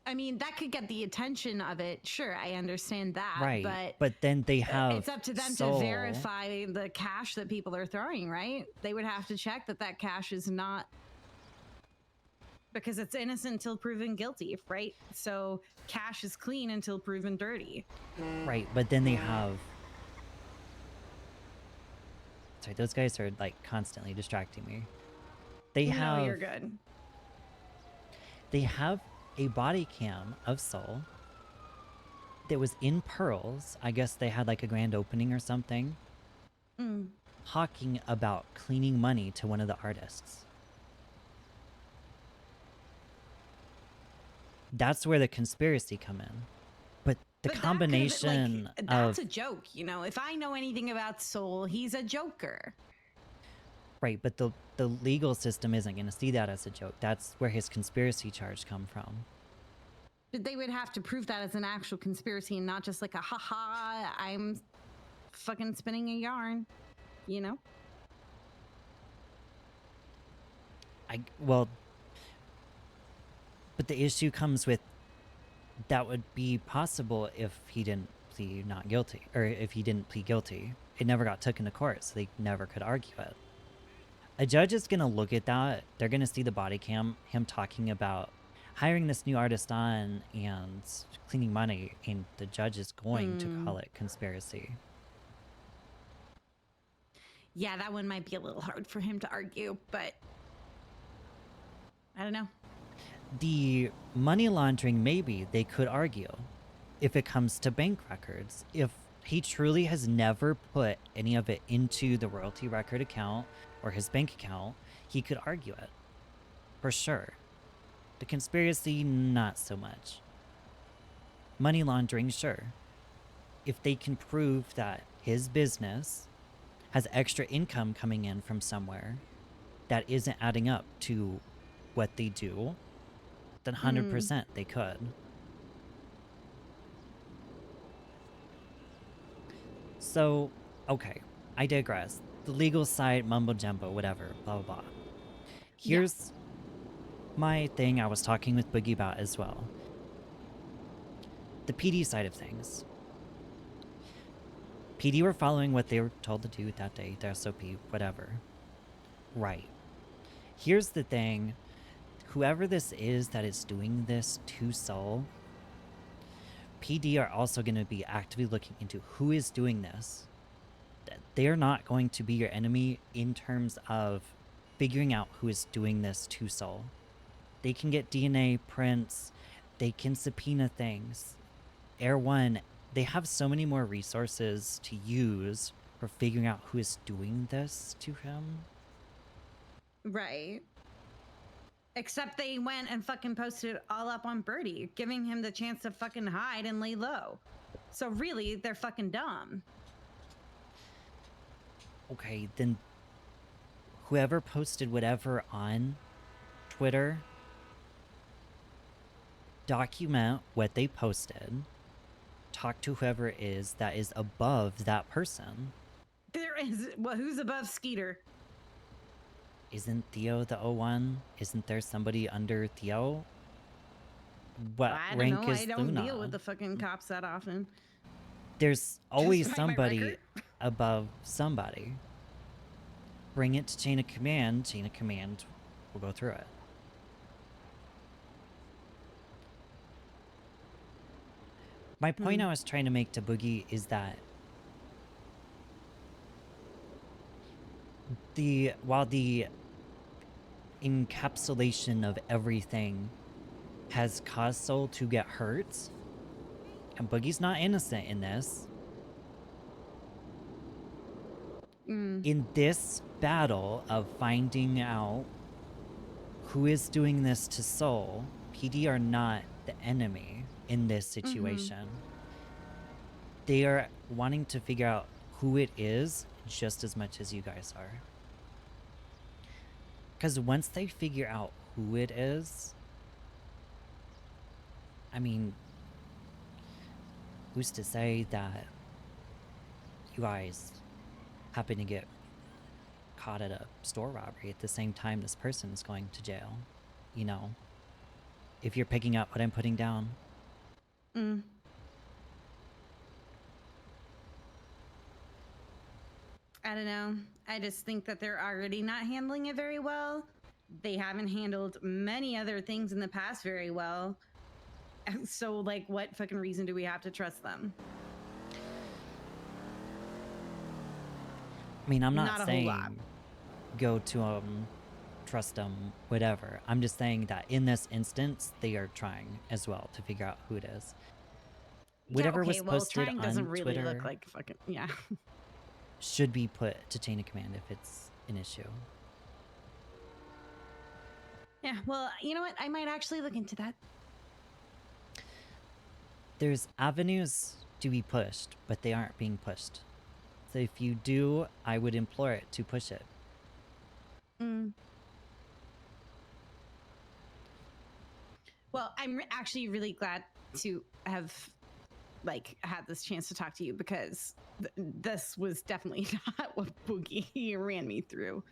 I mean, that could get the attention of it. Sure, I understand that. Right. But then they have it's up to them Soul. to verify the cash that people are throwing, right? They would have to check that that cash is not, because it's innocent until proven guilty, right? So cash is clean until proven dirty. Right, but then they have... Sorry, those guys are like constantly distracting me. They have... No, you're good. They have a body cam of Soul that was in Pearls. I guess they had like a grand opening or something. Mm. Talking about cleaning money to one of the artists. That's where the conspiracy come in. But the But that could've been, combination like, of... that's a joke, you know? If I know anything about Soul, he's a joker. Right, but the legal system isn't going to see that as a joke. That's where his conspiracy charge come from. But they would have to prove that as an actual conspiracy and not just like a haha, I'm fucking spinning a yarn, you know? Well, but the issue comes with that would be possible if he didn't plead not guilty, or if he didn't plead guilty. It never got taken to court, so they never could argue it. A judge is going to look at that. They're going to see the body cam, him talking about hiring this new artist on and cleaning money, and the judge is going to call it conspiracy. Yeah, that one might be a little hard for him to argue, but I don't know. The money laundering, maybe they could argue if it comes to bank records. If he truly has never put any of it into the royalty record account or his bank account, he could argue it. For sure. The conspiracy, not so much. Money laundering, sure. If they can prove that his business has extra income coming in from somewhere that isn't adding up to what they do, then 100% they could. So, okay, I digress. The legal side, mumbo jumbo, whatever, blah, blah, blah. Here's my thing I was talking with Boogie about as well. The PD side of things. PD were following what they were told to do that day, their SOP, whatever. Right. Here's the thing. Whoever this is that is doing this to Soul, PD are also going to be actively looking into who is doing this. They're not going to be your enemy in terms of figuring out who is doing this to Soul. They can get DNA prints. They can subpoena things. Air One, they have so many more resources to use for figuring out who is doing this to him. Right. Except they went and fucking posted it all up on Birdie, giving him the chance to fucking hide and lay low. So really, they're fucking dumb. Okay, then whoever posted whatever on Twitter, document what they posted, talk to whoever it is that is above that person. There is, well, who's above Skeeter? Isn't Theo the O1? Isn't there somebody under Theo? What I don't rank know. is I don't Luna? deal with the fucking cops that often. There's always Despite my somebody record. above somebody. Bring it to chain of command. Chain of command will go through it. My point I was trying to make to Boogie is that while the encapsulation of everything has caused Soul to get hurt, and Boogie's not innocent in this, in this battle of finding out who is doing this to Soul, PD are not the enemy in this situation. they are wanting to figure out who it is just as much as you guys are. Because once they figure out who it is, I mean, who's to say that you guys happen to get caught at a store robbery at the same time this person is going to jail? You know, if you're picking up what I'm putting down. Mm. I don't know. I just think that they're already not handling it very well. They haven't handled many other things in the past very well. So, like, what fucking reason do we have to trust them? I mean, I'm Not not a whole lot. saying go to trust them, whatever. I'm just saying that in this instance, they are trying as well to figure out who it is. Whatever yeah, okay, was well, posted trying on doesn't really Twitter look like fucking, yeah. should be put to chain of command if it's an issue. Yeah, well, you know what? I might actually look into that. There's avenues to be pushed, but they aren't being pushed. So if you do, I would implore it to push it. Mm. Well, I'm actually really glad to have like had this chance to talk to you because this was definitely not what Boogie ran me through.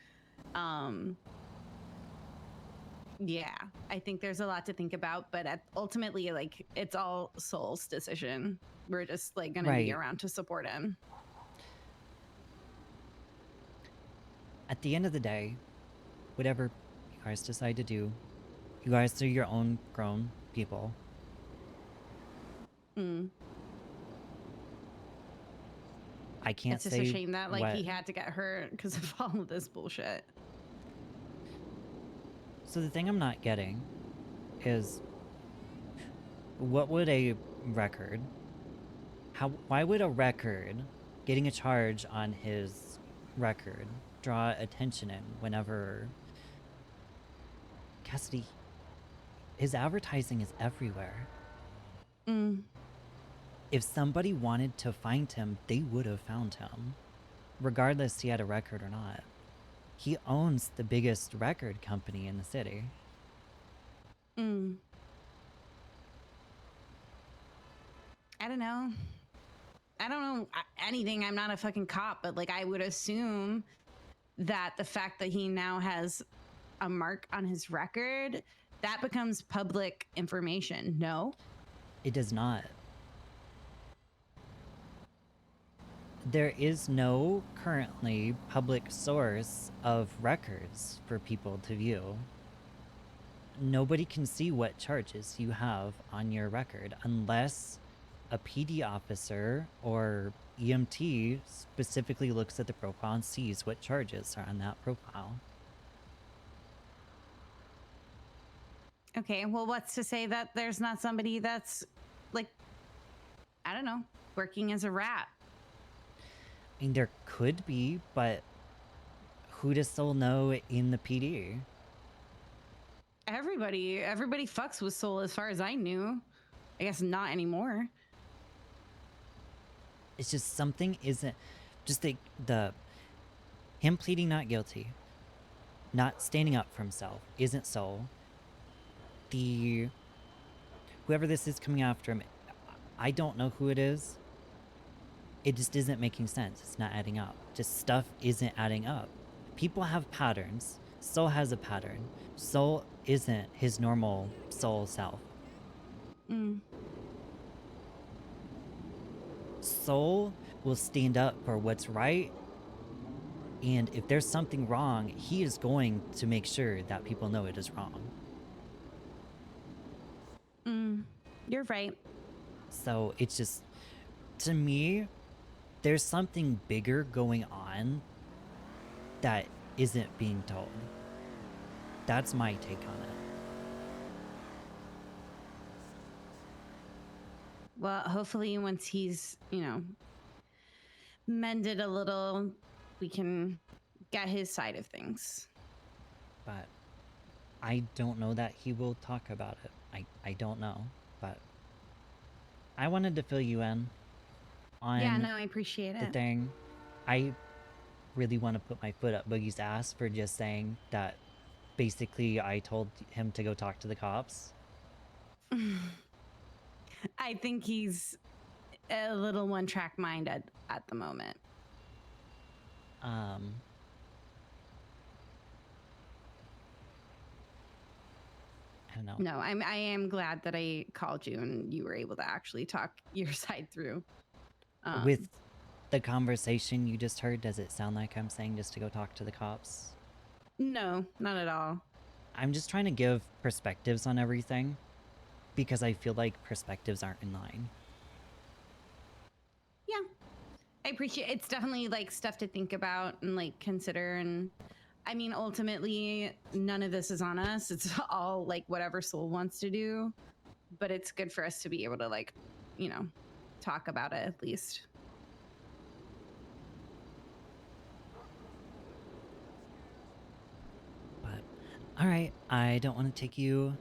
Yeah, I think there's a lot to think about, but ultimately, like, it's all Soul's decision. We're just like gonna be Right. around to support him. At the end of the day, whatever you guys decide to do, you guys are your own grown people. Mm. I can't It's just say a shame that like what... he had to get hurt because of all of this bullshit. So the thing I'm not getting is, what would a record... Why would a record, getting a charge on his record, draw attention in whenever... Cassidy, his advertising is everywhere. Mm. If somebody wanted to find him, they would have found him. Regardless he had a record or not. He owns the biggest record company in the city. Mm. I don't know. I don't know anything. I'm not a fucking cop, but like I would assume that the fact that he now has a mark on his record, that becomes public information. No? It does not. There is no currently public source of records for people to view. Nobody can see what charges you have on your record unless a PD officer or EMT specifically looks at the profile and sees what charges are on that profile. Okay, well, what's to say that there's not somebody that's like, I don't know, working as a rat? I mean, there could be, but who does Soul know in the PD? Everybody fucks with Soul as far as I knew. I guess not anymore. It's just something isn't... Just the him pleading not guilty, not standing up for himself, isn't Soul. Whoever this is coming after him, I don't know who it is. It just isn't making sense. It's not adding up. Just stuff isn't adding up. People have patterns. Soul has a pattern. Soul isn't his normal Soul self. Mm. Soul will stand up for what's right, and if there's something wrong, he is going to make sure that people know it is wrong. You're right. So it's just, to me, there's something bigger going on that isn't being told. That's my take on it. Well, hopefully once he's, you know, mended a little, we can get his side of things. But I don't know that he will talk about it. I don't know, but I wanted to fill you in on Yeah, no, I appreciate the it. thing. I really want to put my foot up Boogie's ass for just saying that basically I told him to go talk to the cops. I think he's a little one-track minded at the moment. I don't know. No, I am glad that I called you and you were able to actually talk your side through. With the conversation you just heard, does it sound like I'm saying just to go talk to the cops? No, not at all. I'm just trying to give perspectives on everything because I feel like perspectives aren't in line. Yeah, I appreciate it's definitely like stuff to think about and like consider. And I mean, ultimately, none of this is on us. It's all like whatever Soul wants to do. But it's good for us to be able to like, you know, talk about it at least. But all right, I don't want to take you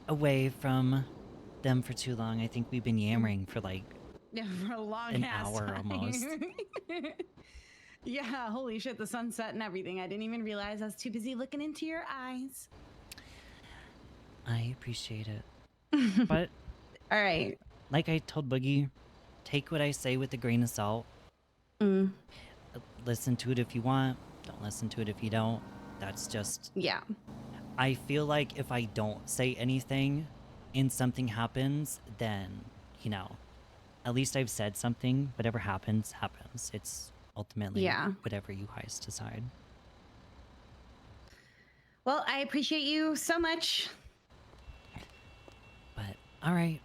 away from them for too long. I think we've been yammering for like Yeah, for a long an ass hour time. almost. Yeah, holy shit, the sunset and everything. I didn't even realize I was too busy looking into your eyes. I appreciate it. But all right, like I told Boogie, take what I say with a grain of salt. Listen to it if you want. Don't listen to it if you don't. That's just... Yeah. I feel like if I don't say anything and something happens, then, you know, at least I've said something. Whatever happens, happens. It's ultimately whatever you guys decide. Well, I appreciate you so much. But, all right.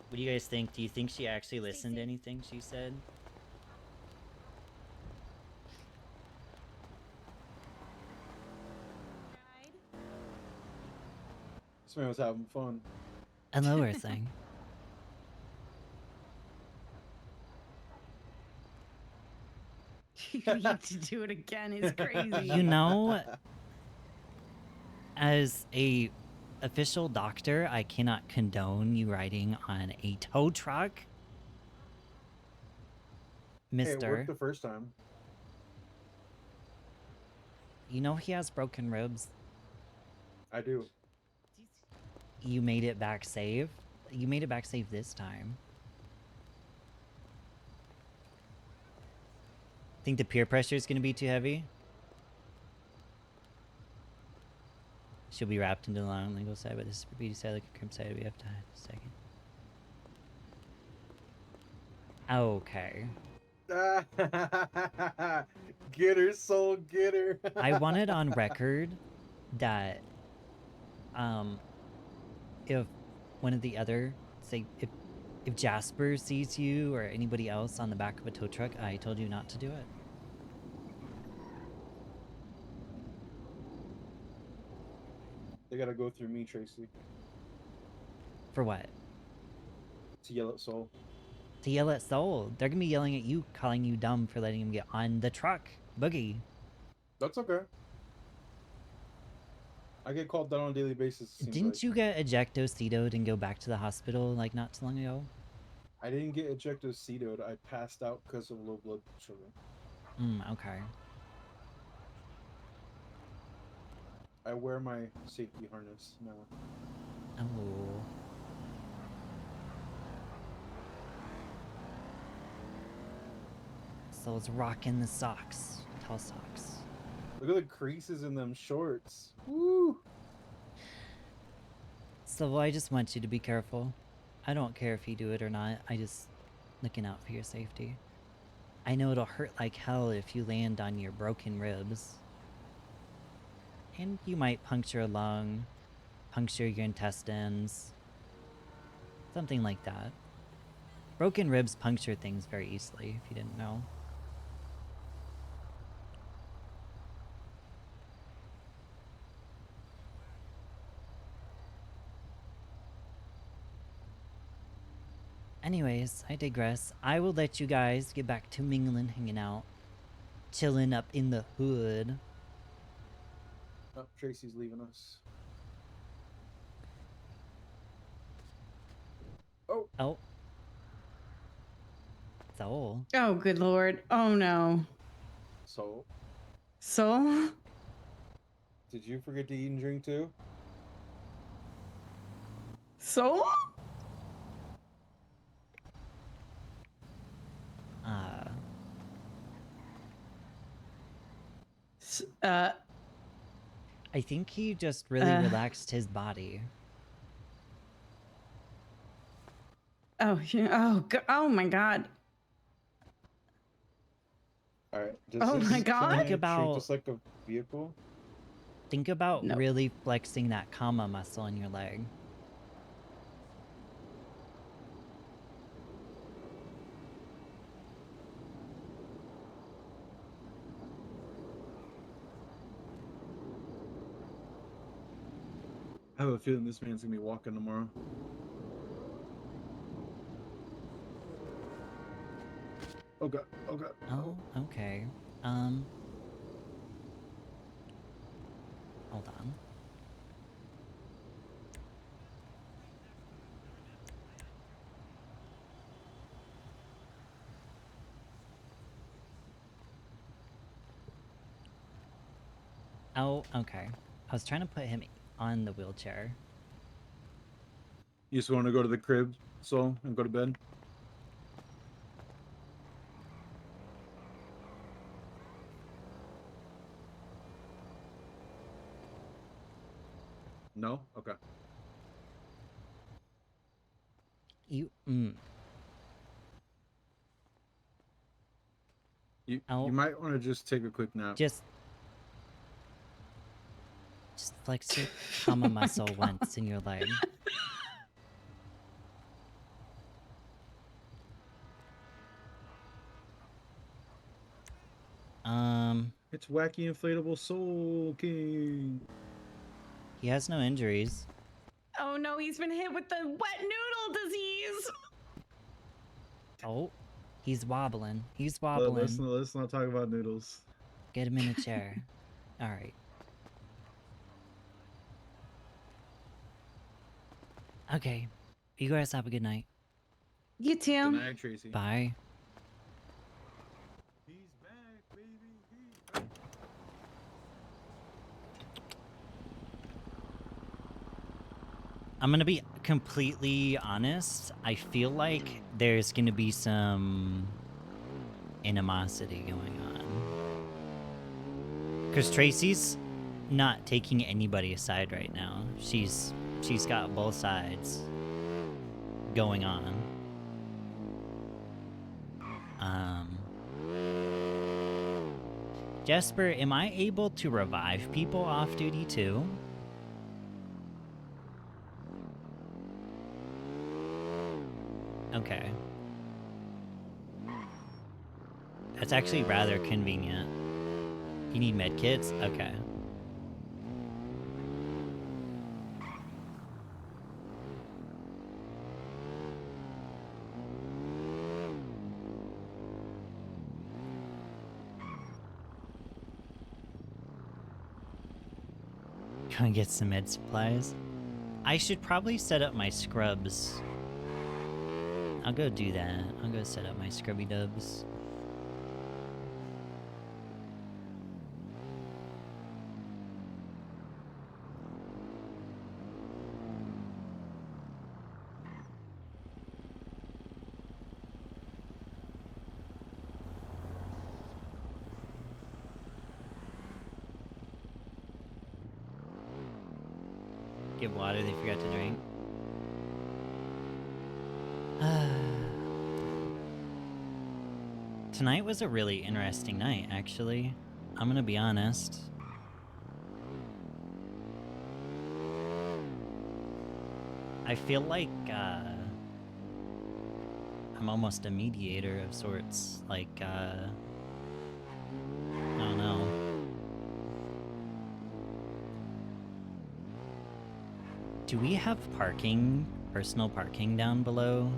What do you guys think? Do you think she actually listened to anything she said? This man was having fun. A lower thing. You need to do it again. It's crazy. You know, as a official doctor, I cannot condone you riding on a tow truck. Hey, it Mister. worked the first time. You know he has broken ribs. I do. You made it back safe. You made it back safe this time. Think the peer pressure is going to be too heavy? She'll be wrapped into the law on legal side, but this is for beauty side, like a crimp side. We have to hide a second. Okay. Get her, soul, get her. I wanted on record that if one of the other, say, if Jasper sees you or anybody else on the back of a tow truck, I told you not to do it. They gotta go through me, Tracy. For what? To yell at Soul. To yell at Soul. They're gonna be yelling at you, calling you dumb for letting him get on the truck. Boogie. That's okay. I get called that on a daily basis. Didn't you get ejectocetoed and go back to the hospital like not too long ago? I didn't get ejectocetoed. I passed out because of low blood sugar. Okay. I wear my safety harness now. Oh. Soul's rocking the socks. Tall socks. Look at the creases in them shorts. Woo! So I just want you to be careful. I don't care if you do it or not. I just looking out for your safety. I know it'll hurt like hell if you land on your broken ribs. And you might puncture a lung, puncture your intestines, something like that. Broken ribs puncture things very easily, if you didn't know. Anyways, I digress. I will let you guys get back to mingling, hanging out, chilling up in the hood. Oh, Tracy's leaving us. Oh. Soul. Oh, good lord. Oh no. So, Soul? did you forget to eat and drink too? Soul? I think he just really relaxed his body. Oh, yeah. Oh my god. All right. Oh my God. Think treat about this like a vehicle? think about Nope. really flexing that comma muscle in your leg. I have a feeling this man's gonna be walking tomorrow. Oh god. Oh god. Oh, okay. Hold on. Oh, okay. I was trying to put him on the wheelchair. You just want to go to the crib, so, and go to bed? No? Okay. You You might want to just take a quick nap. Just flex your comma muscle once in your leg. It's Wacky Inflatable Soul King. He has no injuries. Oh no, he's been hit with the wet noodle disease. Oh, he's wobbling. He's wobbling. Let's not talk about noodles. Get him in a chair. All right. Okay. You guys have a good night. You too. Good night, Tracey. Bye. He's back, baby. He's back. I'm gonna be completely honest. I feel like there's gonna be some animosity going on. Because Tracey's not taking anybody aside right now. She's got both sides going on. Jesper, am I able to revive people off duty too? Okay. That's actually rather convenient. You need medkits? Okay. Go and get some med supplies. I should probably set up my scrubs. I'll go do that. I'll go set up my scrubby dubs. Get water they forgot to drink. Tonight was a really interesting night, actually. I'm gonna be honest. I feel like, I'm almost a mediator of sorts. Like, I don't know. Do we have parking, personal parking down below?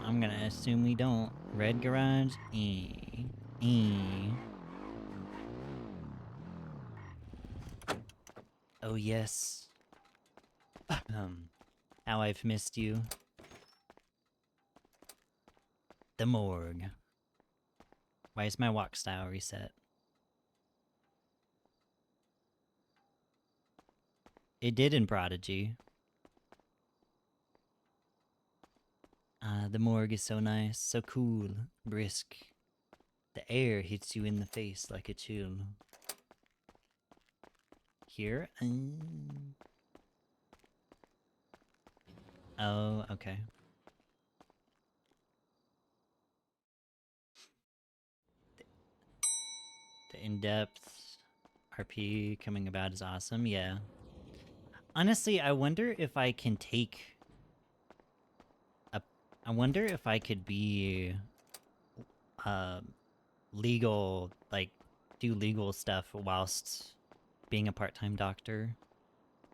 I'm gonna assume we don't. Red garage. Oh yes. How I've missed you. The morgue. Why is my walk style reset? It did in Prodigy. The morgue is so nice, so cool, brisk. The air hits you in the face like a chill. Here? Oh, okay. The in-depth RP coming about is awesome, yeah. Honestly, I wonder if I can take I wonder if I could be legal, like do legal stuff whilst being a part-time doctor.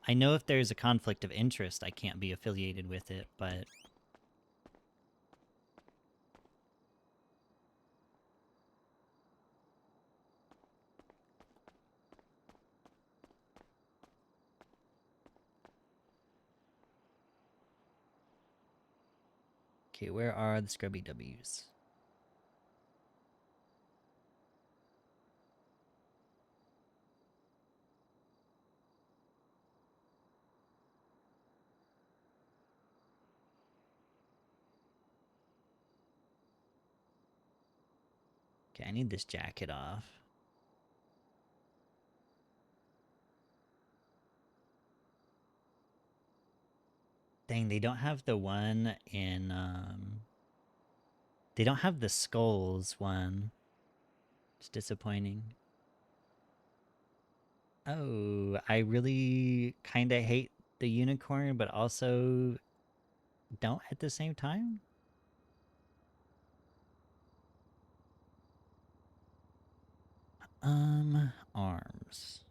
I know if there's a conflict of interest, I can't be affiliated with it, but okay, where are the Scrubby W's? Okay, I need this jacket off. Dang, they don't have the one in, they don't have the skulls one. It's disappointing. Oh, I really kind of hate the unicorn, but also don't at the same time? Arms.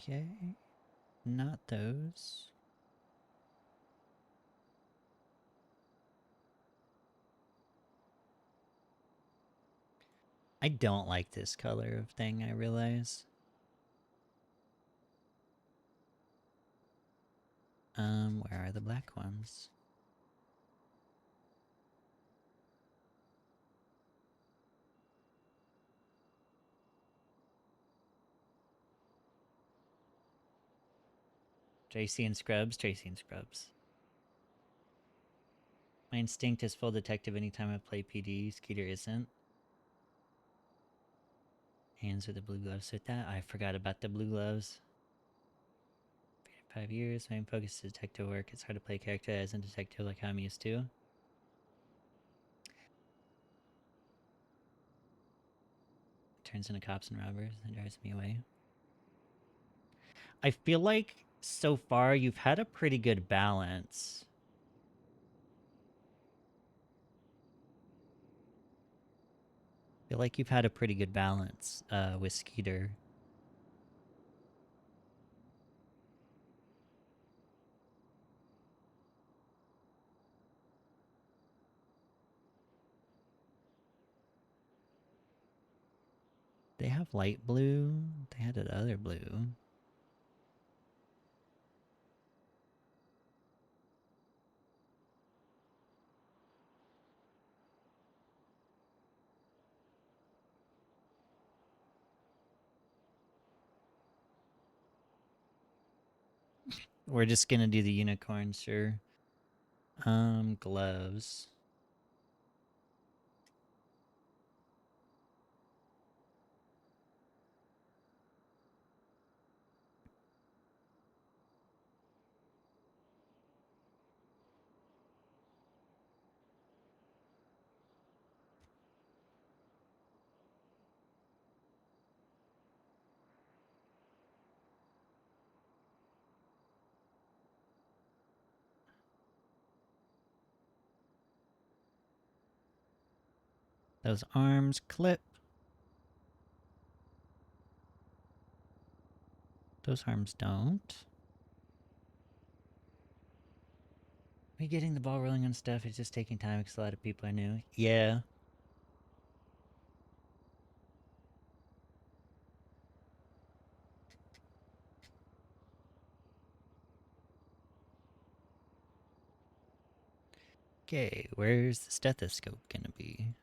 Okay, not those. I don't like this color of thing, I realize. Where are the black ones? Tracey and Scrubs, Tracey and Scrubs. My instinct is full detective anytime I play PD. Skeeter isn't. Hands with the blue gloves with that. I forgot about the blue gloves. 5 years, main focus is detective work. It's hard to play a character as a detective like how I'm used to. Turns into cops and robbers and drives me away. I feel like so far you've had a pretty good balance. I feel like you've had a pretty good balance with Skeeter. They have light blue. They had that other blue. We're just gonna do the unicorn, sure. Gloves. Those arms clip. Those arms don't. We getting the ball rolling on stuff. It's just taking time because a lot of people are new. Yeah. Okay, where's the stethoscope gonna be?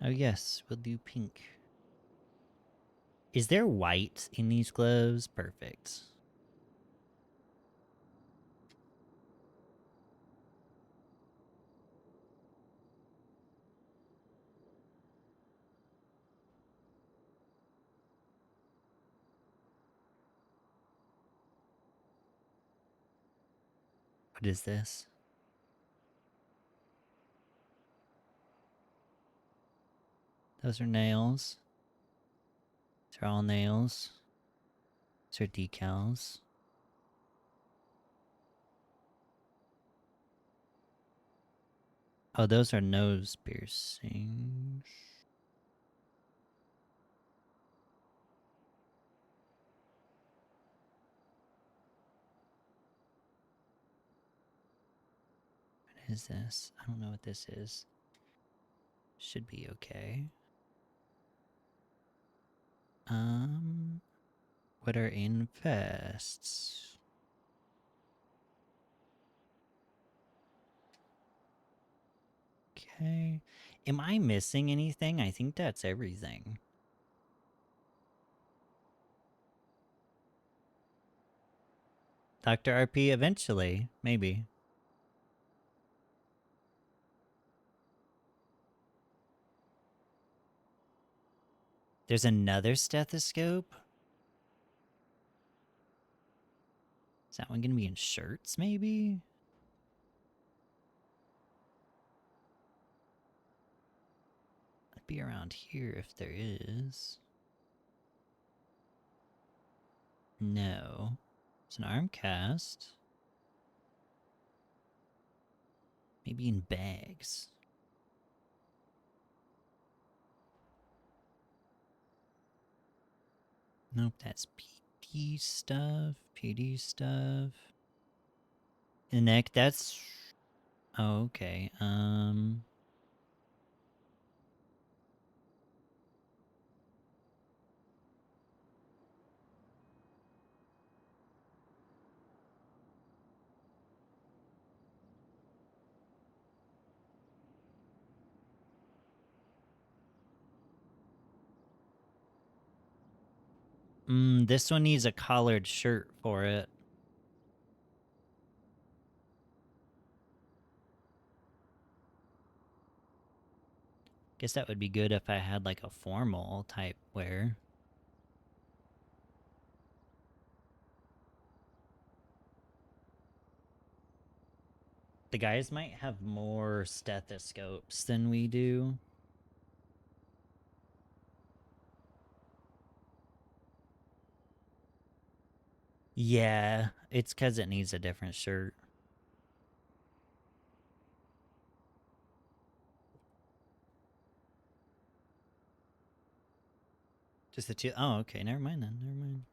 Oh yes, we'll do pink. Is there white in these gloves? Perfect. What is this? Those are nails. These are all nails. These are decals. Oh, those are nose piercings. What is this? I don't know what this is. Should be okay. What are infests? Okay. Am I missing anything? I think that's everything. Dr. RP eventually, maybe. There's another stethoscope? Is that one gonna be in shirts, maybe? It'd be around here if there is. No. It's an arm cast. Maybe in bags. Nope, that's PD stuff. PD stuff. The neck, that's... Oh, okay. This one needs a collared shirt for it. Guess that would be good if I had like a formal type wear. The guys might have more stethoscopes than we do. Yeah, it's because it needs a different shirt. Just the two. Oh, okay. Never mind then. Never mind.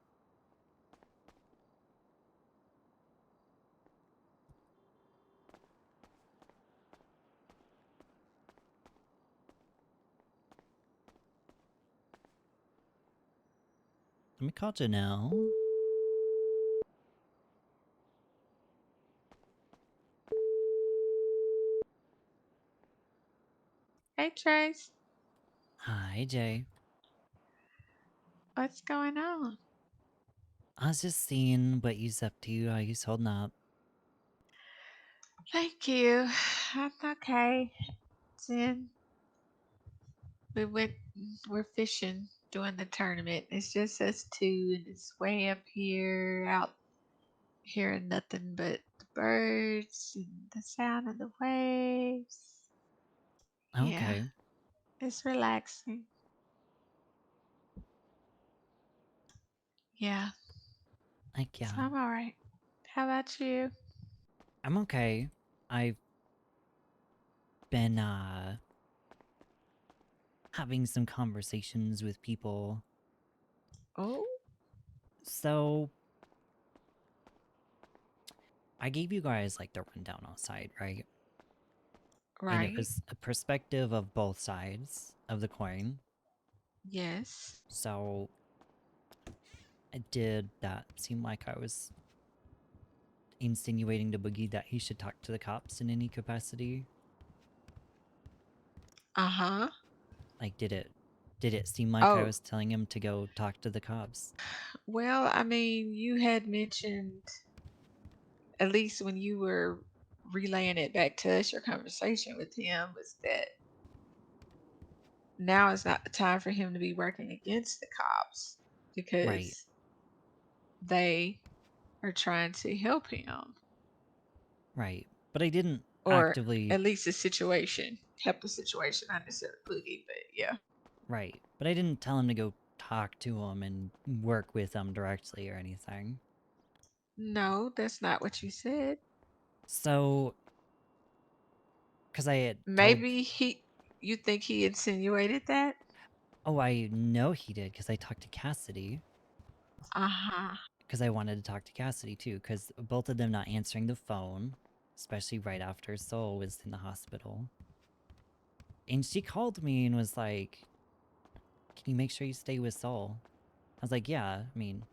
Let me call Janelle. Hey, Trace. Hi, Jay. What's going on? I was just seeing what you's up to, how you's holding up. Thank you. I'm okay. Then we're fishing doing the tournament. It's just us two, and it's way up here, out hearing nothing but the birds and the sound of the waves. Yeah, Okay. it's relaxing. Yeah, Like, so yeah. I'm all right. How about you? I'm okay. I've been, having some conversations with people. Oh, So, I gave you guys, like, the rundown outside, right? And it right. was a perspective of both sides of the coin. Yes. So, did that seem like I was insinuating to Boogie that he should talk to the cops in any capacity? Uh-huh. Like, did it seem like I Oh, was telling him to go talk to the cops? well, I mean, you had mentioned, at least when you were relaying it back to us, your conversation with him was that now is not the time for him to be working against the cops Right, because they are trying to help him, right. But I didn't or actively, at least the situation, help the situation, not necessarily Boogie, but yeah. right. But I didn't tell him to go talk to him and work with them directly or anything. No, that's not what you said. So, because I had told, Maybe you think he insinuated that? oh, I know he did because I talked to Cassidy. Uh-huh. Because I wanted to talk to Cassidy too, because both of them not answering the phone, especially right after Soul was in the hospital. And she called me and was like, can you make sure you stay with Soul? I was like, yeah, I mean,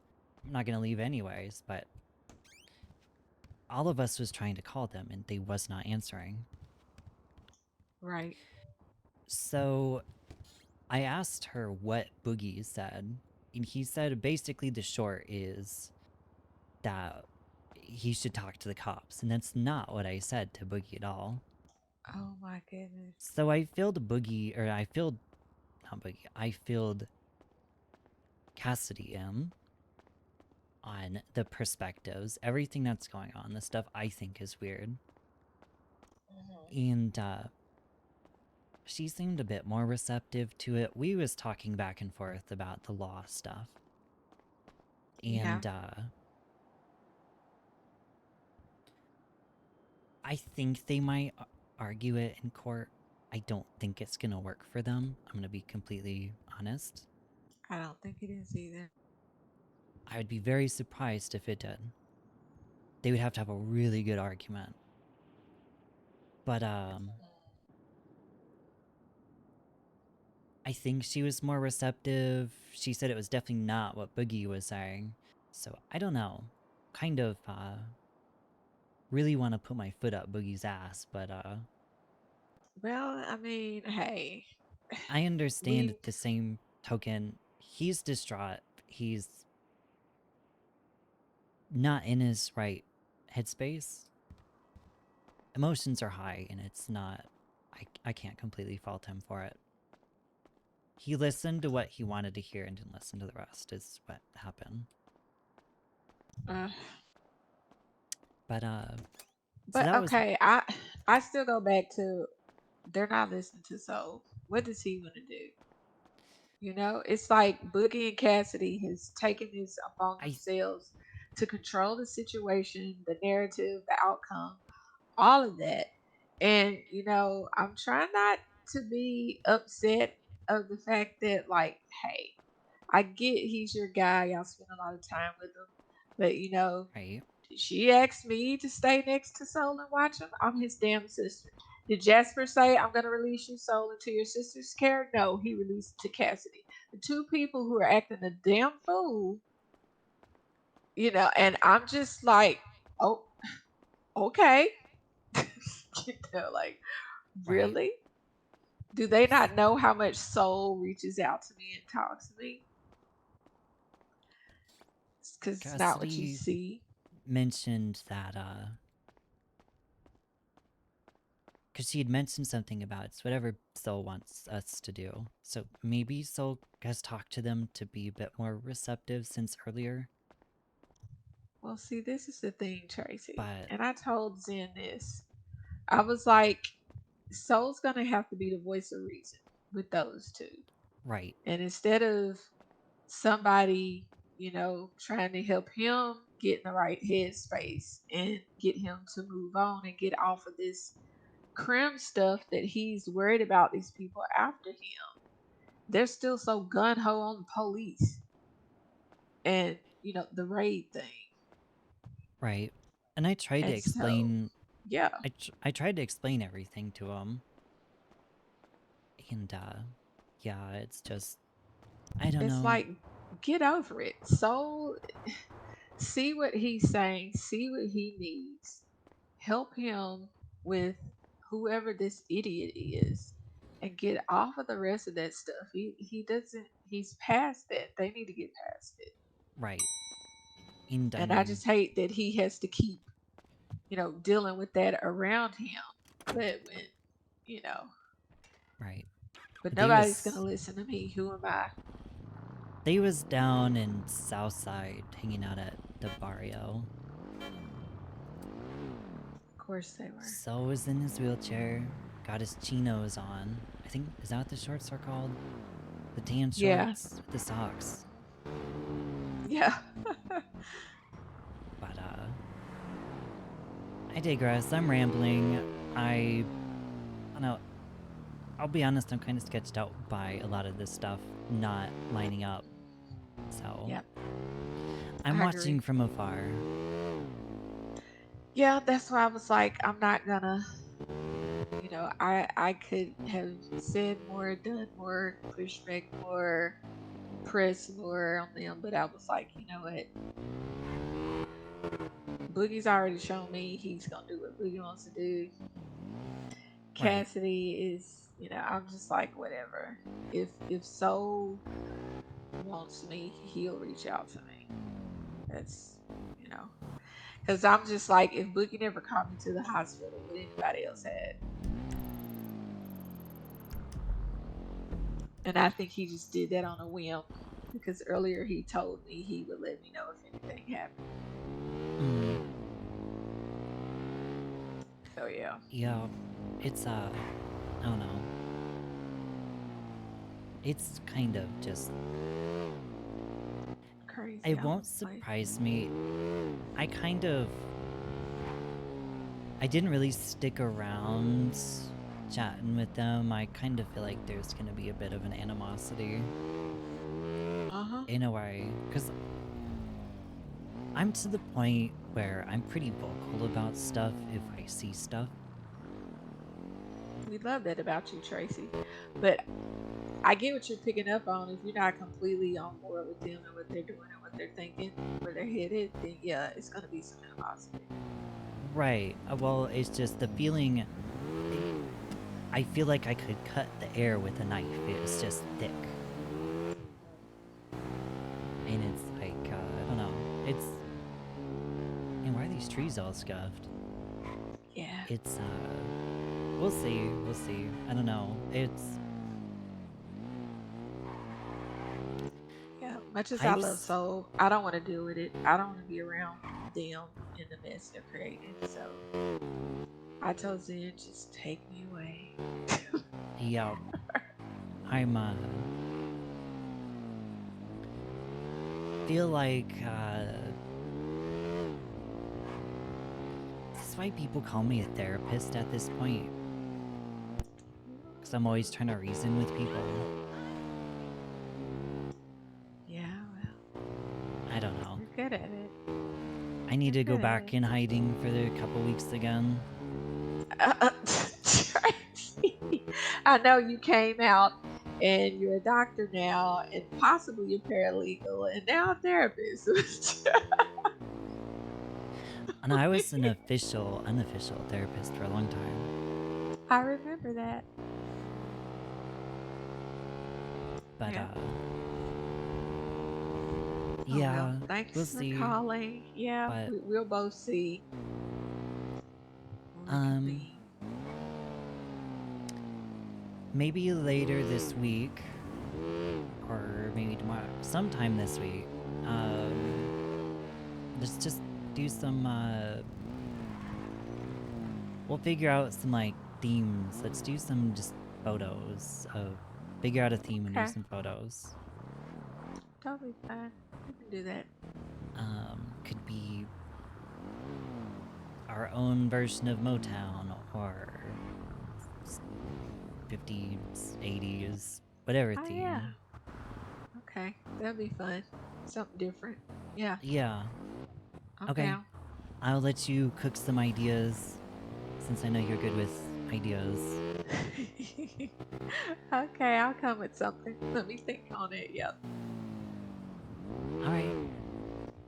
I'm not gonna leave anyways, but all of us was trying to call them and they was not answering. Right. So I asked her what Boogie said, and he said basically the short is that he should talk to the cops, and that's not what I said to Boogie at all. Oh my goodness. So I filled Boogie, or I filled, not Boogie, I filled Cassidy in on the perspectives, everything that's going on, the stuff I think is weird. And she seemed a bit more receptive to it. We was talking back and forth about the law stuff. Yeah. And I think they might argue it in court. I don't think it's gonna work for them. I'm gonna be completely honest. I don't think it is either. I would be very surprised if it did. They would have to have a really good argument. But I think she was more receptive. She said it was definitely not what Boogie was saying. So I don't know. Kind of really want to put my foot up Boogie's ass, but Well, I mean, hey, I understand we at the same token, he's distraught. He's not in his right headspace. Emotions are high, and it's not. I can't completely fault him for it. He listened to what he wanted to hear and didn't listen to the rest, is what happened. uh, But, so but that was. okay, I still go back to they're not listening to Soul. What does he want to do? You know, it's like Boogie and Cassidy has taken this upon themselves to control the situation, the narrative, the outcome, all of that. And you know, I'm trying not to be upset of the fact that, like, hey, I get he's your guy, y'all spend a lot of time with him, but you know, Right. she asked me to stay next to Soul and watch him. I'm his damn sister. Did Jasper say I'm gonna release you, Soul, into your sister's care? No, he released it to Cassidy. The two people who are acting a damn fool, you know, and I'm just like, oh, okay. You know, like, Right. really? Do they not know how much Soul reaches out to me and talks to me? Because it's not what you Cassidy see. mentioned that, because she had mentioned something about it's whatever Soul wants us to do. So maybe Soul has talked to them to be a bit more receptive since earlier. Well, see, this is the thing, Tracy. But And I told Zen this. I was like, Soul's gonna have to be the voice of reason with those two. right, And instead of somebody, you know, trying to help him get in the right headspace and get him to move on and get off of this crim stuff that he's worried about these people after him, they're still so gun ho on the police and, you know, the raid thing. right. And I tried to And so, explain. yeah, I tried to explain everything to him. And yeah, it's just I don't it's know. like, get over it. So, see what he's saying, see what he needs, help him with whoever this idiot is, and get off of the rest of that stuff. He doesn't. He's past that. They need to get past it. Right. And I And I mean, just hate that he has to keep, you know, dealing with that around him. But when, you know, right. but They nobody's gonna was listen to me. Who am I? they was down in Southside hanging out at the barrio. Of course they were. So was in his wheelchair, got his chinos on. I think is that what the shorts are called? The tan Yeah. shorts with the socks. Yeah. But I digress. I'm rambling. I don't know. I'll be honest, I'm kind of sketched out by a lot of this stuff not lining up. So Yep. I'm I watching agree. from afar. Yeah, that's why I was like, I'm not gonna, you know, I could have said more, done more, pushed back more, pressed more on them, but I was like, you know what? Boogie's already shown me he's gonna do what Boogie wants to do. Right. Cassidy is, you know, I'm just like, whatever. If Soul wants me, he'll reach out to me. That's, you know, because I'm just like, if Boogie never called me to the hospital, would anybody else had? And I think he just did that on a whim because earlier he told me he would let me know if anything happened. Mm. So yeah. Yeah. It's I don't know. It's kind of just Crazy. it won't honestly. surprise me. I didn't really stick around chatting with them. I kind of feel like there's gonna be a bit of an animosity in a way, because I'm to the point where I'm pretty vocal about stuff if I see stuff. We love that about you, Tracy. But I get what you're picking up on. If you're not completely on board with them and what they're doing and what they're thinking, where they're headed, then yeah, it's gonna be some animosity. Right. Well, it's just the feeling. I feel like I could cut the air with a knife. It was just thick. And it's like, I don't know. It's. And why are these trees all scuffed? Yeah. It's, we'll see. We'll see. I don't know. It's. Yeah. Much as I love Soul, I don't want to deal with it. I don't want to be around them in the mess they're creating. So I told Zen, just take me away. Yeah. I'm, feel like, this is why people call me a therapist at this point. Because I'm always trying to reason with people. Yeah, well. I don't know. You're good at it. I need to go good at back in hiding for a couple weeks again. Tracy, I know you came out and you're a doctor now, and possibly a paralegal, and now a therapist. And I was an unofficial therapist for a long time. I remember that. But Yeah. yeah, Oh, well, thanks we'll for see. calling. Yeah, But we'll both see. maybe later this week, or maybe tomorrow, sometime this week. Let's just do some. We'll figure out some like themes. Let's do some just photos of. Figure out a theme and do Okay. some photos. Totally fine. We can do that. Could be our own version of Motown or 50s, 80s, whatever Oh, theme. yeah. Okay, that'll be fun. Something different. Yeah. Yeah. I'm Okay. down. I'll let you cook some ideas, since I know you're good with ideas. Okay, I'll come with something. Let me think on it. Yep. Alright.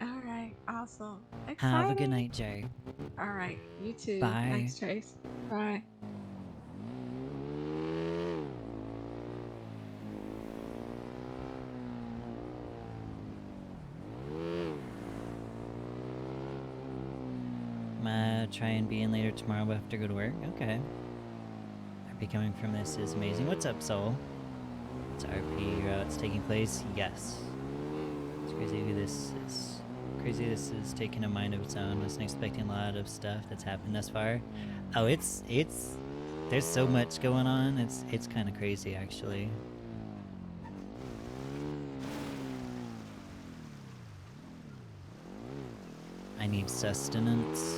All right. Awesome. Have a good Exciting. night, Jay. All right. You too. Bye. Thanks, Trace. Bye. Try and be in later tomorrow, but have to go to work? Okay. RP coming from this is amazing. What's up, Soul? It's RP, it's taking place? Yes. It's crazy who this is. Crazy this is taking a mind of its own. Wasn't expecting a lot of stuff that's happened thus far. Oh, it's there's so much going on. It's kind of crazy, actually. I need sustenance.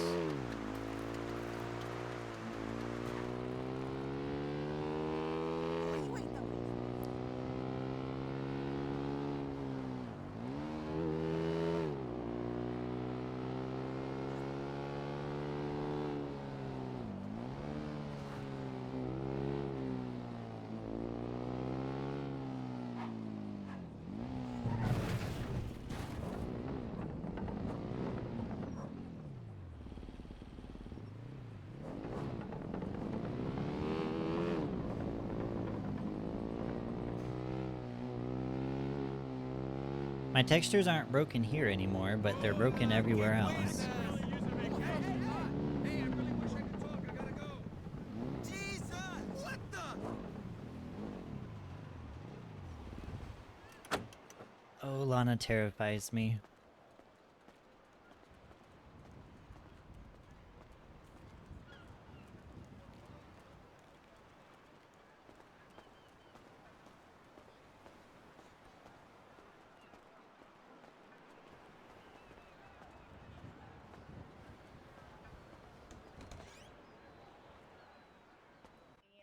My textures aren't broken here anymore, but they're broken everywhere else. Oh, Lana terrifies me.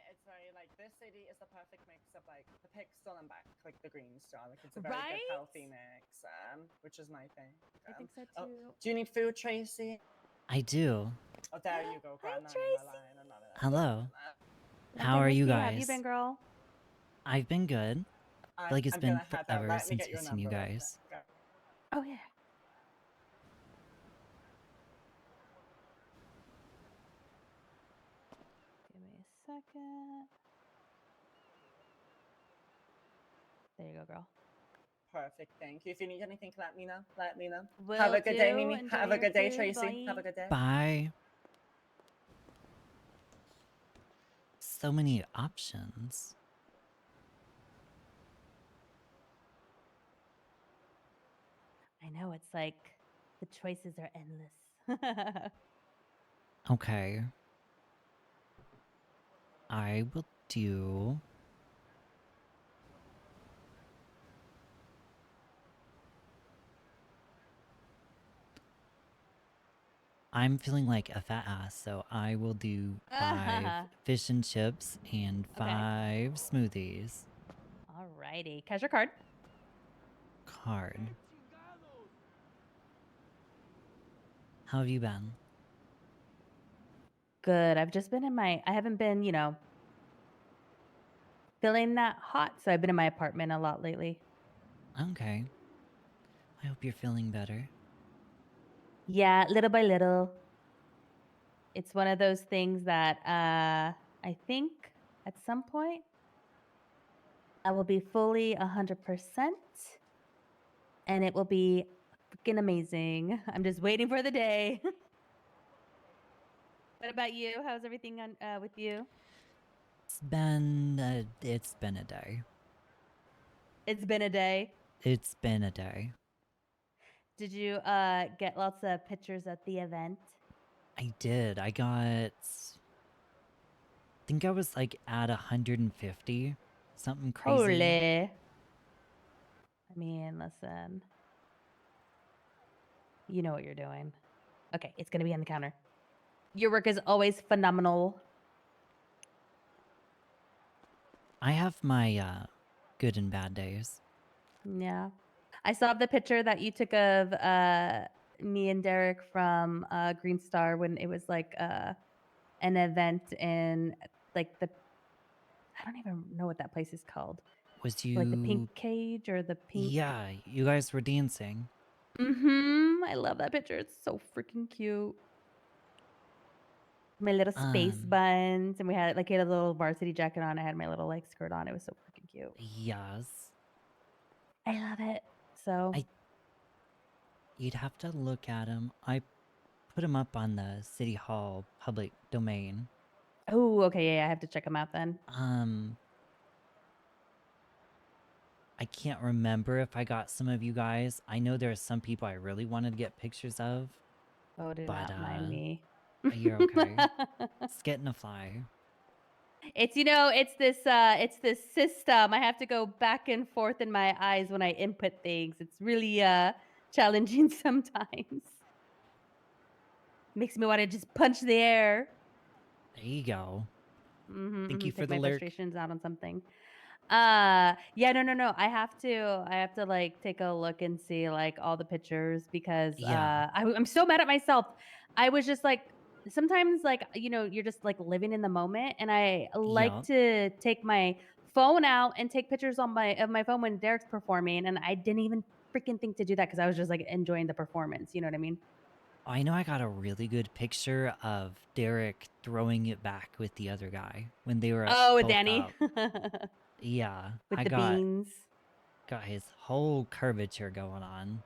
It's very like this city is the perfect mix of like the pixel and back, like the green star. Like it's a very Right? good healthy mix, which is my thing. I think so Oh, too. do you need food, Tracy? I do. Oh, there you go. Hi, Grab that in my Tracy. line. I'm not in that. Hello. Long How time are no you see. guys? How have you been, girl? I've been good. I feel like it's I'm been gonna head out. forever Let me since get your I've seen you number real guys. quick. Oh yeah. Give me a second. There you go, girl. Perfect. Thank you. If you need anything, let me know. Let me know. Will Have a good day, do. Mimi. Enjoy Have a your good day, food. Tracy. Have Bye. a good day. Bye. So many options. I know, it's like the choices are endless. Okay. I will do... I'm feeling like a fat ass, so I will do 5 fish and chips and 5 smoothies. Alrighty. Cash your card. Card. How have you been? Good. I've just been in my, I haven't been, feeling feeling that hot, so I've been in my apartment a lot lately. Okay. I hope you're feeling better. Yeah, little by little. It's one of those things that I think at some point I will be fully 100% and it will be freaking amazing. I'm just waiting for the day. What about you? How's everything on with you? It's been a day. It's been a day. It's been a day. Did you get lots of pictures at the event? I did. I think I was like at 150. Something crazy. Holy. I mean, listen. You know what you're doing. Okay, it's going to be on the counter. Your work is always phenomenal. I have my good and bad days. Yeah. I saw the picture that you took of me and Derek from Green Star when it was like an event in like the I don't even know what that place is called. Was you Like the pink cage or the pink Yeah, you guys were dancing. I love that picture. It's so freaking cute. My little space buns, and we had like he had a little varsity jacket on. I had my little like skirt on. It was so freaking cute. Yes. I love it. So You'd have to look at them. I put them up on the City Hall public domain. Oh, okay, yeah, I have to check them out then. I can't remember if I got some of you guys. I know there are some people I really wanted to get pictures of. Oh, do But, not mind me. You're okay. It's getting a fly. It's it's this system. I have to go back and forth in my eyes when I input things. It's really challenging sometimes. Makes me want to just punch the air. There you go. Thank you for Take the my lurk. frustrations out on something. Yeah, no. I have to like take a look and see like all the pictures because Yeah. I'm so mad at myself. I was just like sometimes like you're just like living in the moment, and I like Yup. to take my phone out and take pictures on my phone when Derek's performing, and I didn't even freaking think to do that because I was just like enjoying the performance. You know what I mean? I know I got a really good picture of Derek throwing it back with the other guy when they were Oh, with both Danny. up. Yeah, With I the got beans. his whole curvature going on.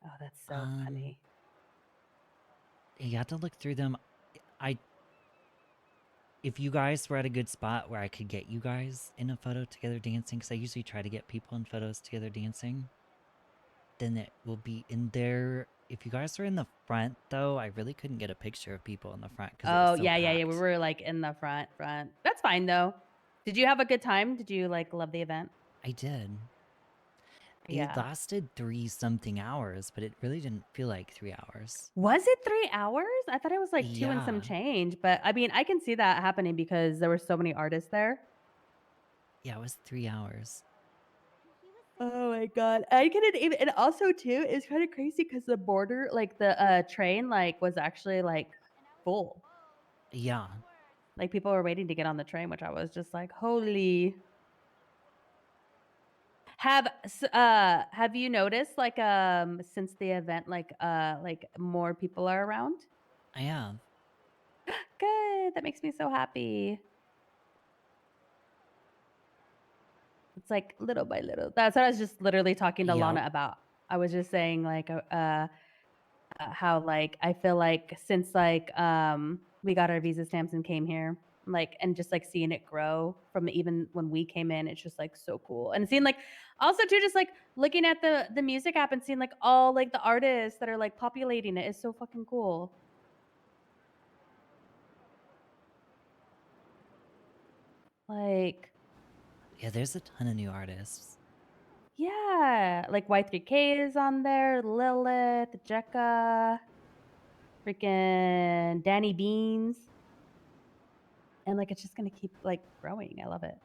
Oh, that's so funny. You have to look through them. If you guys were at a good spot where I could get you guys in a photo together dancing, because I usually try to get people in photos together dancing, then it will be in there. If you guys were in the front, though, I really couldn't get a picture of people in the front because it was so Yeah. packed. We were like in the front. That's fine though. Did you have a good time? Did you like love the event? I did. Yeah. It lasted 3-something hours, but it really didn't feel like 3 hours. Was it 3 hours? I thought it was like 2 and some Yeah. change, but I mean, I can see that happening because there were so many artists there. Yeah, it was 3 hours. Oh my god. I couldn't even and also too, it's kind of crazy because the border, like the train, like was actually like full. Yeah. Like people were waiting to get on the train, which I was just like, holy. Have you noticed like since the event like more people are around? I have. Good. That makes me so happy. It's like little by little. That's what I was just literally talking to Lana Yup. about. I was just saying like how like I feel like since like we got our visa stamps and came here, like and just like seeing it grow from even when we came in, it's just like so cool. And seeing like also too just like looking at the music app and seeing like all like the artists that are like populating it is so fucking cool. Like Yeah, there's a ton of new artists. yeah, like Y3K is on there, Lilith, Jekka, freaking Danny Beans. And like it's just gonna keep like growing. I love it.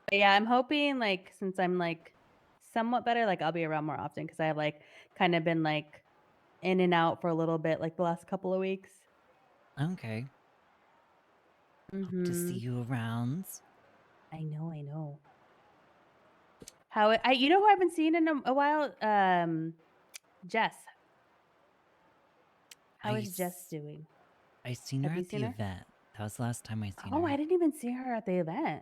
But yeah, I'm hoping like since I'm like somewhat better, like I'll be around more often because I have like kind of been like in and out for a little bit, like the last couple of weeks. Okay. Hope to see you around. I know, I know. You know who I've been seeing in a while? Jess. How is Jess doing? I seen Have her you at seen the her? event. That was the last time I seen Oh, her. I didn't even see her at the event.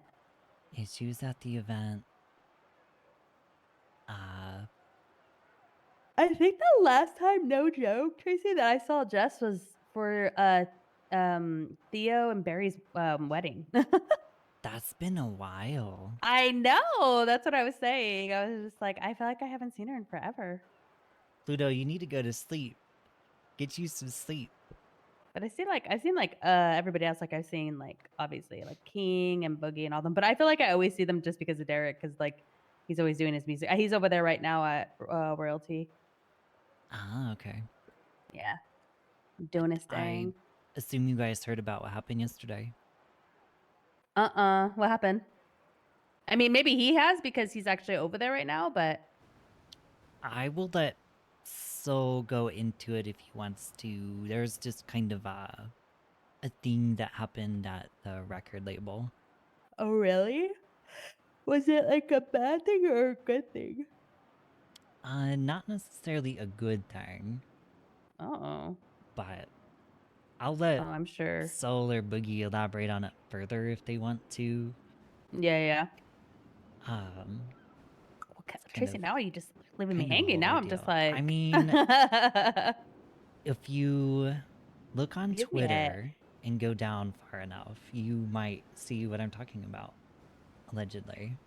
Yeah, she was at the event. I think the last time, no joke, Tracy, that I saw Jess was for Theo and Barry's wedding. That's been a while. I know. That's what I was saying. I was just like, I feel like I haven't seen her in forever. Pluto, you need to go to sleep. Get you some sleep. But I've seen like everybody else. Like I've seen like obviously like King and Boogie and all them. But I feel like I always see them just because of Derek, because like he's always doing his music. He's over there right now at Royalty. Ah, okay. Yeah, doing his I thing. assume you guys heard about what happened yesterday. What happened? I mean, maybe he has because he's actually over there right now, but I will let Soul go into it if he wants to. There's just kind of a thing that happened at the record label. oh really? Was it like a bad thing or a good thing? Not necessarily a good thing. Oh. But I'll let I'm sure Soul or Boogie elaborate on it further if they want to. Yeah. Kind Tracy, now you just leaving me kind of a hanging. whole Now I'm just ordeal. like, I mean, if you look on Give me it. Twitter and go down far enough, you might see what I'm talking about. Allegedly.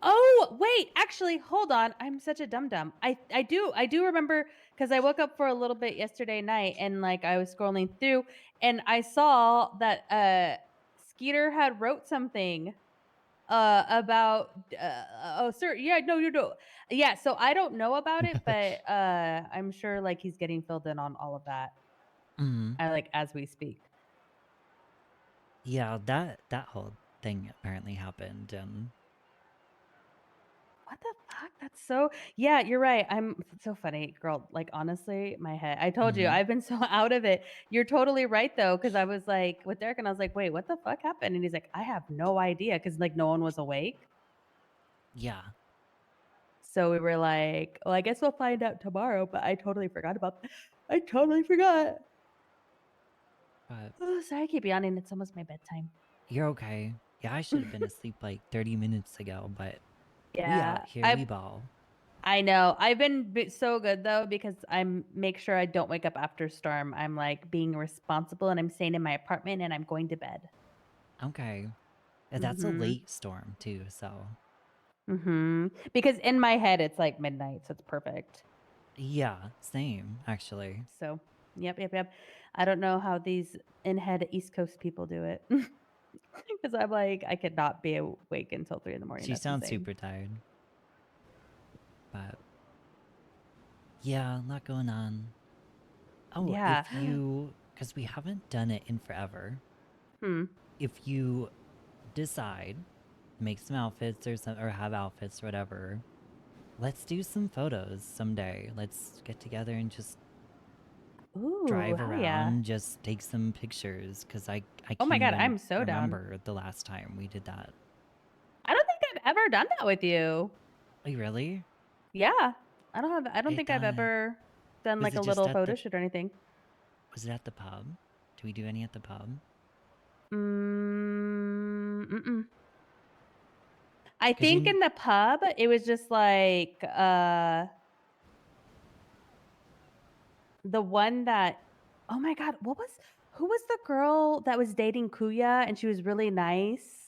Oh, wait, actually, hold on. I'm such a dum dum. I do remember because I woke up for a little bit yesterday night and like I was scrolling through and I saw that Skeeter had wrote something about oh sir yeah no you know yeah so I don't know about it but I'm sure like he's getting filled in on all of that. I like as we speak. Yeah, that whole thing apparently happened. What the fuck? That's so yeah, you're right. It's so funny, girl. Like honestly, my head. I told you, Mhm. I've been so out of it. You're totally right though, because I was like with Derek and I was like, wait, what the fuck happened? And he's like, I have no idea, because like no one was awake. Yeah. So we were like, well, I guess we'll find out tomorrow, but I totally forgot about that. I totally forgot. But Oh, sorry, I keep yawning. It's almost my bedtime. you're okay. Yeah, I should have been asleep like 30 minutes ago, but we Yeah, out here, we ball. I know. I've been so good though because I'm make sure I don't wake up after storm. I'm like being responsible and I'm staying in my apartment and I'm going to bed. Okay. That's a late storm too, so. Because in my head it's like midnight, so it's perfect. Yeah, same actually. So, yep. I don't know how these in-head East Coast people do it. Because I'm like, I could not be awake until 3 in the morning. She That's sounds insane. super tired. But yeah, a lot going on. Oh, Yeah. if you, because we haven't done it in forever. If you decide to make some outfits or have outfits or whatever, let's do some photos someday. Let's get together and just drive hell around, yeah. just take some pictures. Because I Oh can't my God, even I'm so down. remember the last time we did that. I don't think I've ever done that with you. Oh, really? Yeah. I don't think I've thought- ever done was like it a just little at photo the- shoot or anything. Was it at the pub? Do we do any at the pub? I 'Cause think you- in the pub it was just like the one that oh my God, who was the girl that was dating Kuya and she was really nice?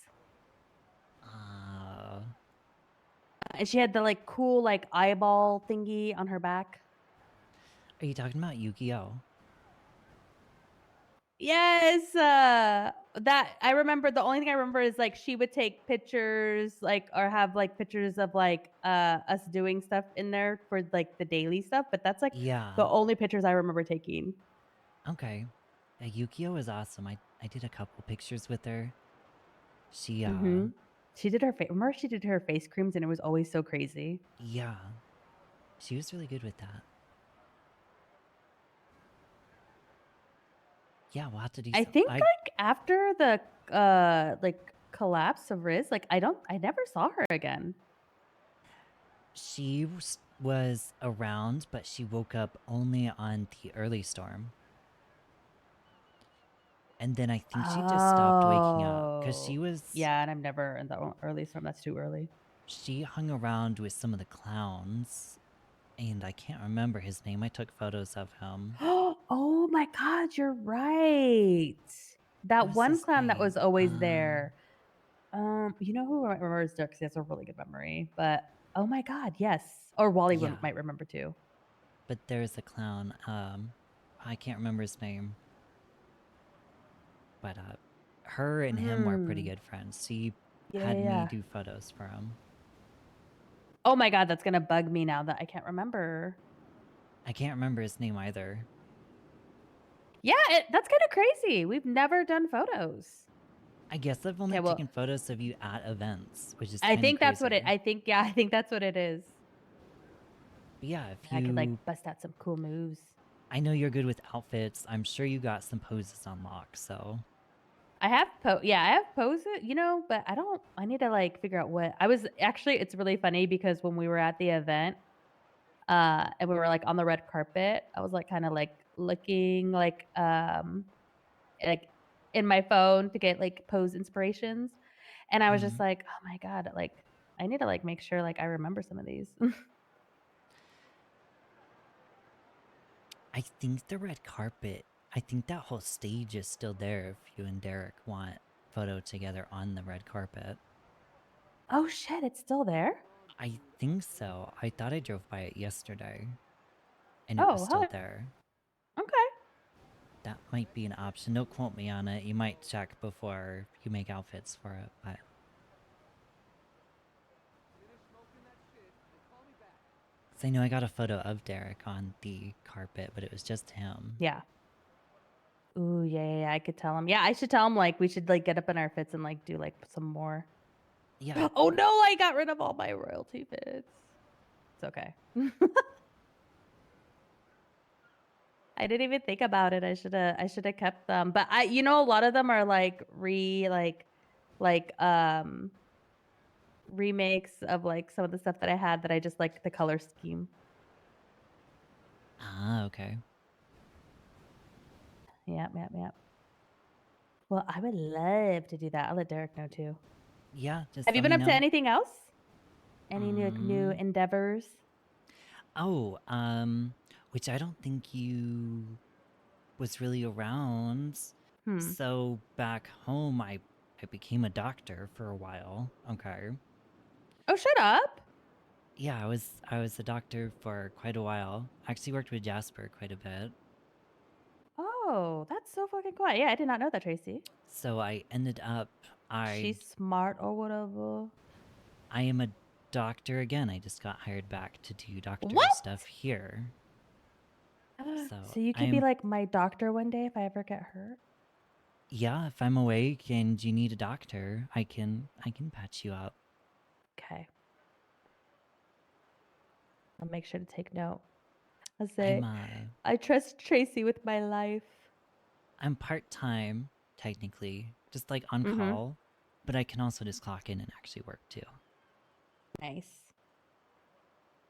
And she had the like cool like eyeball thingy on her back. Are you talking about Yu-Gi-Oh? Yes, that I remember. The only thing I remember is like she would take pictures, like or have like pictures of like us doing stuff in there for like the daily stuff. But that's like Yeah. the only pictures I remember taking. Okay. Yu-Gi-Oh is awesome. I did a couple pictures with her. She She did her remember she did her face creams and it was always so crazy. yeah. She was really good with that. Yeah, we'll have to do I some. think like after the like collapse of Riz, like I never saw her again. She was around, but she woke up only on the early storm. And then I think she just stopped waking up because she Oh. was. Yeah, and I'm never in the early storm. That's too early. She hung around with some of the clowns, and I can't remember his name. I took photos of him. Oh my God, you're right. That was one his clown that name? was always there. You know who remembers Dirk? 'Cause he has a really good memory. But oh my God, yes. Or Wally Yeah. might remember too. But there's a clown. I can't remember his name. But her and him were pretty good friends. She had me do photos for him. Oh my God, that's gonna bug me now that I can't remember. I can't remember his name either. Yeah, that's kind of crazy. We've never done photos. I guess I've only taken photos of you at events, which is I kind of think crazy. that's what it. I think that's what it is. But yeah, if you I could like bust out some cool moves. I know you're good with outfits. I'm sure you got some poses on lock, so I have I have poses, you know, but I need to like figure out what I was actually. It's really funny because when we were at the event, and we were like on the red carpet, I was like kind of like looking like in my phone to get like pose inspirations, and I was just like, oh my God, like I need to like make sure like I remember some of these. I think the red carpet, I think that whole stage is still there if you and Derek want photo together on the red carpet. Oh shit, it's still there? I think so. I thought I drove by it yesterday. And it Oh, was still hi. there. Okay. That might be an option. Don't quote me on it. You might check before you make outfits for it, but... So I know I got a photo of Derek on the carpet, but it was just him. Yeah. Ooh, yeah, I could tell him. Yeah, I should tell him like we should like get up in our fits and like do like some more. Yeah. Oh no, I got rid of all my royalty fits. It's okay. I didn't even think about it. I should have kept them. But a lot of them are like remakes of like some of the stuff that I had that I just like the color scheme. Ah, okay. Yep. Well, I would love to do that. I'll let Derek know too. Yeah, just Have you let been me up to know. anything else? Any new endeavors? Oh, which I don't think you was really around. So back home, I became a doctor for a while. Okay. Oh, shut up. Yeah, I was a doctor for quite a while. I actually worked with Jasper quite a bit. Oh, that's so fucking cool. Yeah, I did not know that, Tracy. So I ended up She's smart or whatever. I am a doctor again. I just got hired back to do doctor stuff here. So you could be like my doctor one day if I ever get hurt. Yeah, if I'm awake and you need a doctor, I can patch you up. Okay. I'll make sure to take note. I'll say I trust Tracy with my life. I'm part-time, technically, just like on call, but I can also just clock in and actually work too. Nice.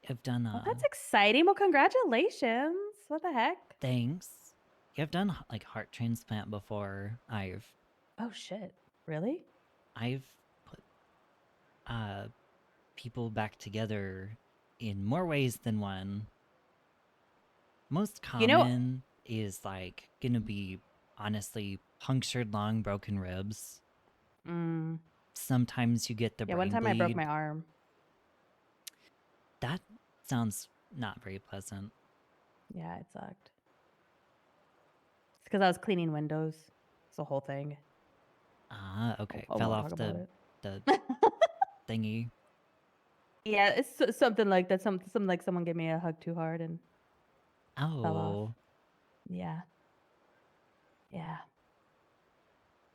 I've done Well, that's exciting. Well, congratulations. What the heck? Thanks. Yeah, I've done like heart transplant before. Oh shit. Really? I've put people back together in more ways than one. Most common is like gonna be honestly punctured lung, broken ribs. Sometimes you get the brain one time bleed. I broke my arm. That sounds not very pleasant. Yeah, it sucked. It's because I was cleaning windows. It's the whole thing. Ah, okay. I Fell won't off talk the about thingy. Yeah, it's something like that. Something like someone gave me a hug too hard and fell off. Yeah. Yeah.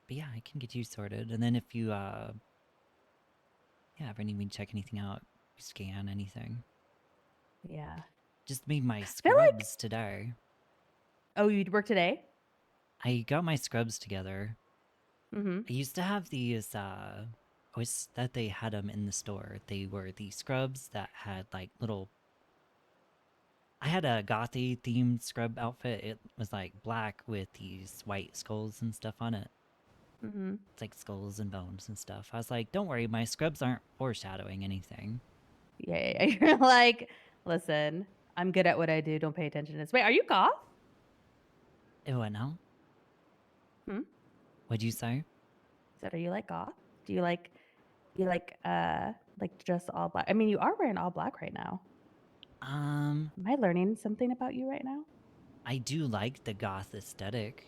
But yeah, I can get you sorted. And then if you ever need me to check anything out, scan anything. Yeah. Just made my scrubs today. Oh, you'd work today? I got my scrubs together. Mm-hmm. I used to have these, I wish that they had them in the store. They were the scrubs that had like little. I had a gothy themed scrub outfit. It was like black with these white skulls and stuff on it. Mm-hmm. It's like skulls and bones and stuff. I was like, don't worry, my scrubs aren't foreshadowing anything. Yeah. You're like, listen, I'm good at what I do. Don't pay attention to this. Wait, are you goth? Oh, what now? Hmm? What'd you say? Said, are you like goth? Do you like dress all black? I mean, you are wearing all black right now. Am I learning something about you right now? I do like the goth aesthetic.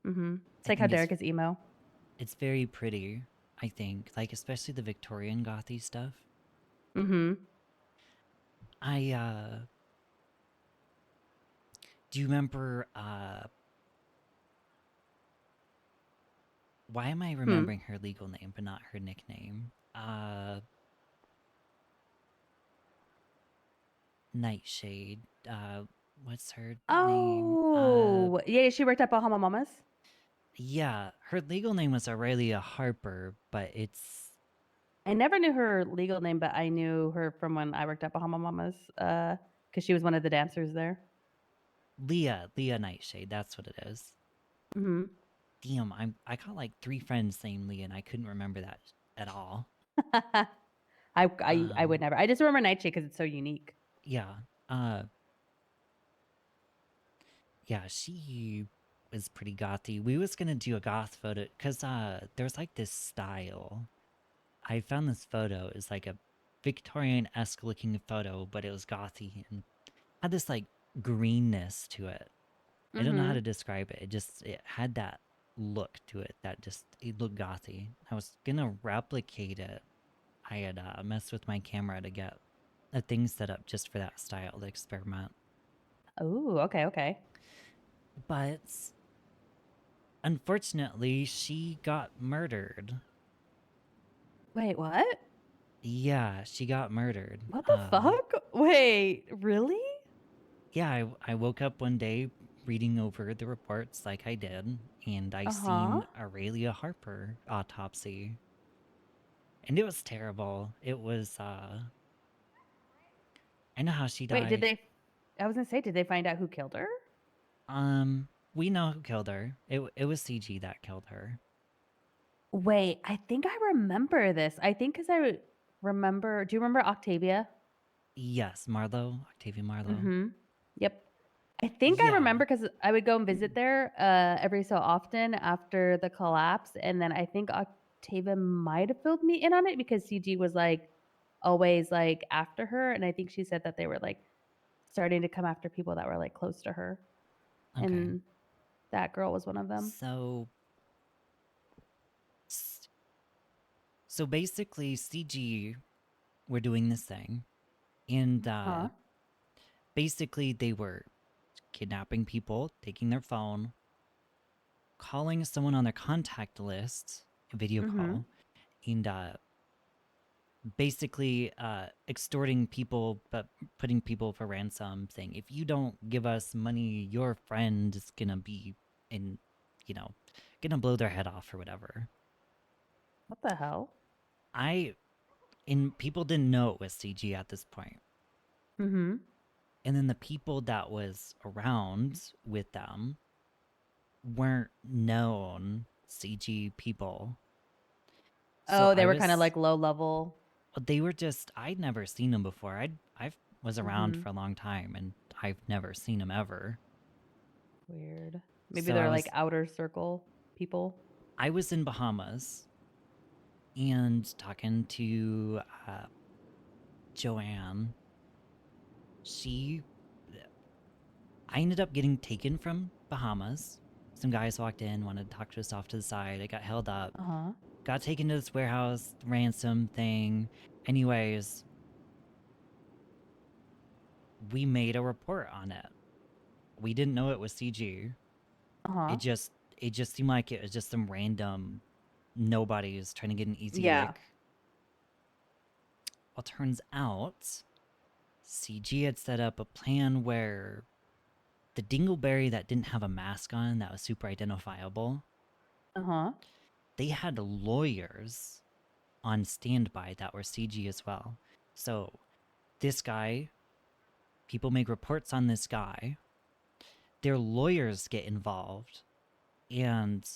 Mm-hmm. It's I like how think Derek is emo. It's very pretty, I think. Like, especially the Victorian gothy stuff. Mm-hmm. Do you remember, why am I remembering her legal name but not her nickname? Nightshade. What's her name? Oh, yeah, she worked at Bahama Mamas. Yeah, her legal name was Aurelia Harper, but it's... I never knew her legal name, but I knew her from when I worked at Bahama Mamas, because she was one of the dancers there. Leah Nightshade, that's what it is. Mm-hmm. Damn, I got like 3 friends named Leah and I couldn't remember that at all. I would never. I just remember Nightshade because it's so unique. Yeah. Yeah, she is pretty gothy. We was gonna do a goth photo because there's like this style. I found this photo. It's like a Victorian-esque looking photo, but it was gothy and had this like greenness to it. I don't know how to describe it. It had that look to it that it looked gothy. I was gonna replicate it. I had messed with my camera to get a thing set up just for that style to experiment. Oh, okay. But unfortunately, she got murdered. Wait, what? Yeah, she got murdered. What the fuck? Wait, really? Yeah, I woke up one day reading over the reports like I did, and I seen Aurelia Harper autopsy. And it was terrible. It was, I know how she died. Wait, I was gonna say, did they find out who killed her? We know who killed her. It was CG that killed her. Wait, I think I remember this. I think because I remember. Do you remember Octavia? Yes, Octavia Marlowe. Mm-hmm. Yep. I think I remember because I would go and visit there every so often after the collapse, and then I think Octavia might have filled me in on it because CG was like always like after her, and I think she said that they were like starting to come after people that were like close to her, and that girl was one of them. So basically, CG were doing this thing, and basically they were kidnapping people, taking their phone, calling someone on their contact list, video call, and basically extorting people, but putting people for ransom, saying, if you don't give us money, your friend is gonna be gonna blow their head off or whatever. What the hell? People didn't know it was CG at this point. Mm-hmm. And then the people that was around with them weren't known CG people. So they were kind of like low level. They were I'd never seen them before. I was around for a long time and I've never seen them ever. Weird. Maybe they're like outer circle people. I was in Bahamas and talking to Joanne. I ended up getting taken from Bahamas. Some guys walked in, wanted to talk to us off to the side. I got held up. Got taken to this warehouse ransom thing. Anyways, we made a report on it. We didn't know it was CG. It just seemed like it was just some random nobody's trying to get an easy lick. Well, turns out CG had set up a plan where the dingleberry that didn't have a mask on that was super identifiable, Uh-huh. they had lawyers on standby that were CG as well. So this guy, people make reports on this guy, their lawyers get involved, and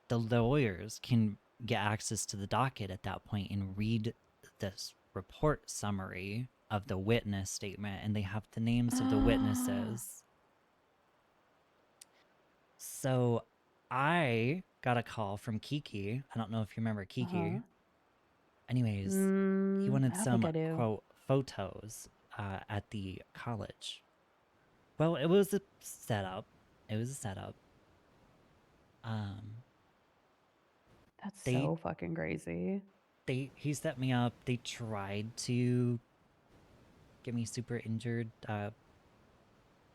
the lawyers can get access to the docket at that point and read this report summary of the witness statement, and they have the names of the witnesses. So I got a call from Kiki. I don't know if you remember Kiki. Uh-huh. Anyways, he I wanted don't think some, I do. quote, photos at the college. Well, it was a setup. It was a setup. That's They so fucking crazy. he set me up. They tried to get me super injured.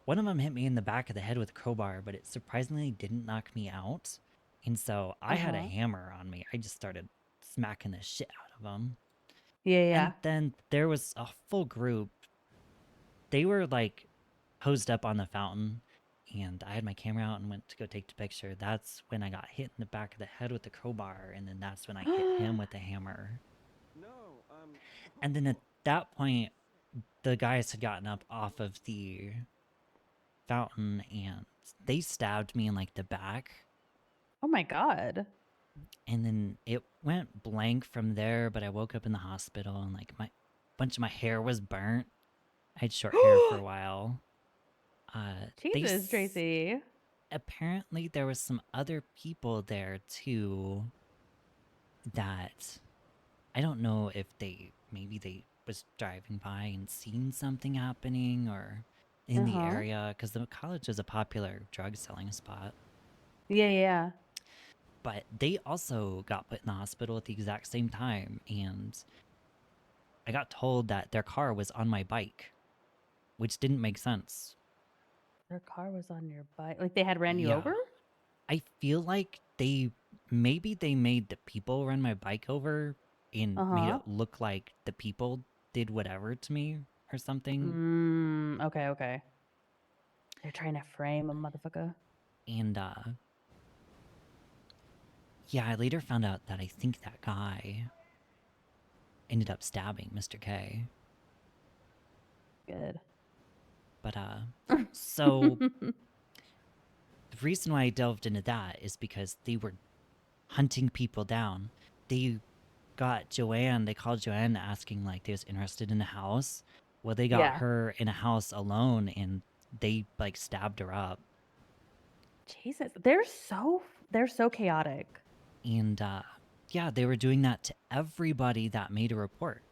One of them hit me in the back of the head with a crowbar, but it surprisingly didn't knock me out. And so I had a Uh-huh. hammer on me. I just started smacking the shit out of them. Yeah, yeah. And then there was a full group. They were like posed up on the fountain, and I had my camera out and went to go take the picture. That's when I got hit in the back of the head with the crowbar, and then that's when I hit him with the hammer. And then at that point, the guys had gotten up off of the fountain, and they stabbed me in like the back. Oh my god. And then it went blank from there, but I woke up in the hospital, and like my bunch of my hair was burnt. I had short hair for a while. Jesus, Tracey. Apparently there was some other people there too that I don't know if maybe they was driving by and seen something happening or in the area, because the college is a popular drug selling spot. Yeah, yeah. But they also got put in the hospital at the exact same time, and I got told that their car was on my bike, which didn't make sense. Their car was on your bike. Like they had ran you Yeah. over? I feel like maybe they made the people run my bike over and made Uh-huh. it look like the people did whatever to me or something. Okay, okay. They're trying to frame a motherfucker. And yeah, I later found out that I think that guy ended up stabbing Mr. K. Good. But so the reason why I delved into that is because they were hunting people down. They got Joanne, they called Joanne asking like they was interested in a house. Well, they got Yeah. her in a house alone, and they like stabbed her up. Jesus, they're so chaotic. And yeah, they were doing that to everybody that made a report.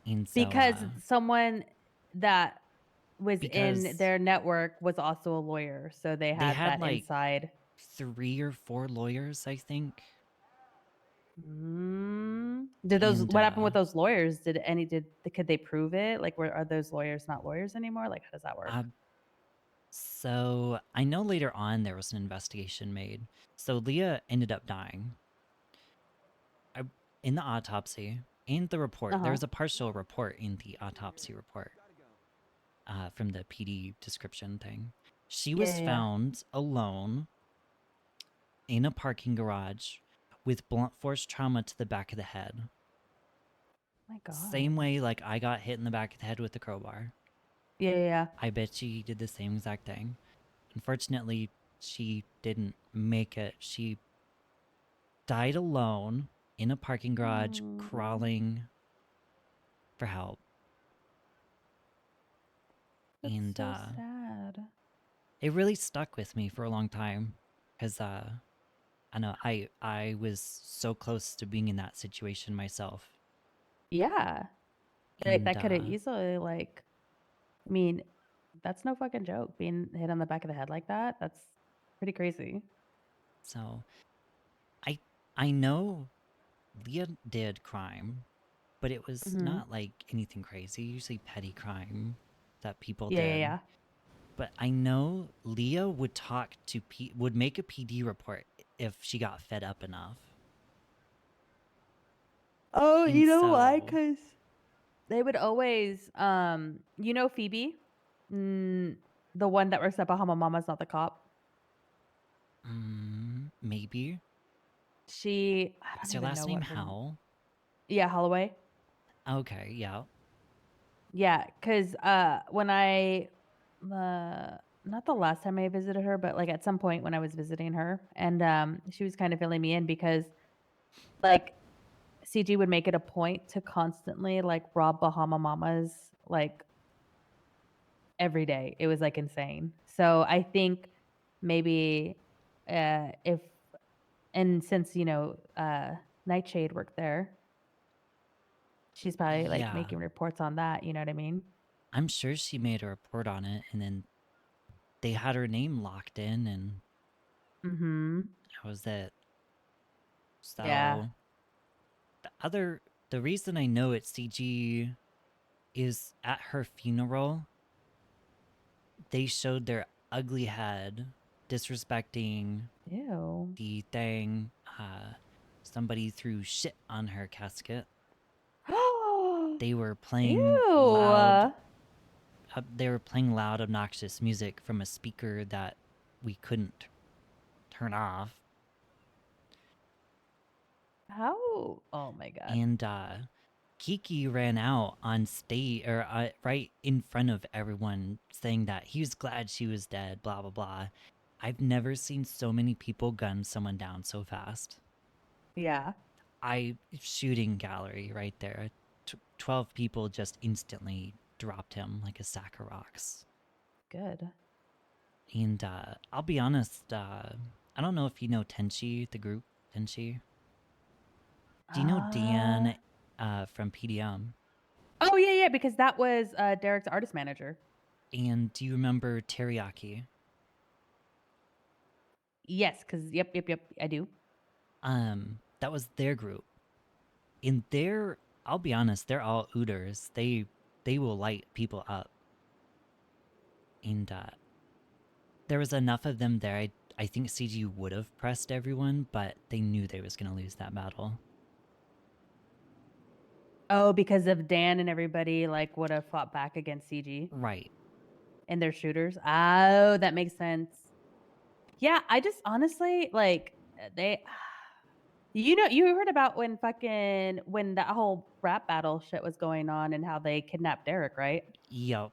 And so Because someone that was in because their network was also a lawyer, so they they had had that like inside. 3 or 4 lawyers, I think. Did those And, what happened with those lawyers? Could they prove it? Like are those lawyers not lawyers anymore? Like how does that work? So I know later on there was an investigation made. So Leah ended up dying. In the autopsy and the report, there was a partial report in the autopsy report from the PD description thing. She was found alone in a parking garage with blunt force trauma to the back of the head. My God. Same way like I got hit in the back of the head with a crowbar. Yeah. I bet she did the same exact thing. Unfortunately, she didn't make it. She died alone in a parking garage, crawling for help. That's And so sad. it really stuck with me for a long time, because I know I was so close to being in that situation myself. Yeah. And That could have easily I mean, that's no fucking joke. Being hit on the back of the head like that, that's pretty crazy. So I know Leah did crime, but it was not like anything crazy, usually petty crime that people did. Yeah. But I know Leah would would make a PD report if she got fed up enough. Oh, And you know why? so- Because they would always, Phoebe? The one that works at Bahama Mama's not the cop. Maybe. She, I Is don't her even last know name what her. Howell? Yeah, Holloway. Okay, yeah. Yeah, because when I, not the last time I visited her, but like at some point when I was visiting her, and she was kind of filling me in because, like, CG would make it a point to constantly like rob Bahama Mamas like every day. It was like insane. So I think maybe if and since Nightshade worked there, she's probably like Yeah. making reports on that. You know what I mean? I'm sure she made a report on it, and then they had her name locked in, and Mm-hmm. that was it. Yeah. So the reason I know it's CG is at her funeral, they showed their ugly head disrespecting Ew. the thing. Somebody threw shit on her casket. They were playing loud. Ew. They were playing loud, obnoxious music from a speaker that we couldn't turn off. How? Oh my god. And Kiki ran out on stage, or right in front of everyone, saying that he was glad she was dead. Blah blah blah. I've never seen so many people gun someone down so fast. Yeah. Shooting gallery right there. 12 people just instantly dropped him like a sack of rocks. Good. And I'll be honest, I don't know if you know Tenchi, the group Tenchi. Do you know Dan from PDM? Oh yeah, because that was Derek's artist manager. And do you remember Teriyaki? Yes, because yep, I do. That was their group. In their, I'll be honest, they're all ooters. They will light people up. And there was enough of them there. I think CG would have pressed everyone, but they knew they was gonna lose that battle. Oh, because of Dan and everybody like would have fought back against CG. Right. And their shooters. Oh, that makes sense. Yeah, I just honestly like they you heard about when that whole rap battle shit was going on and how they kidnapped Derek, right? Yup.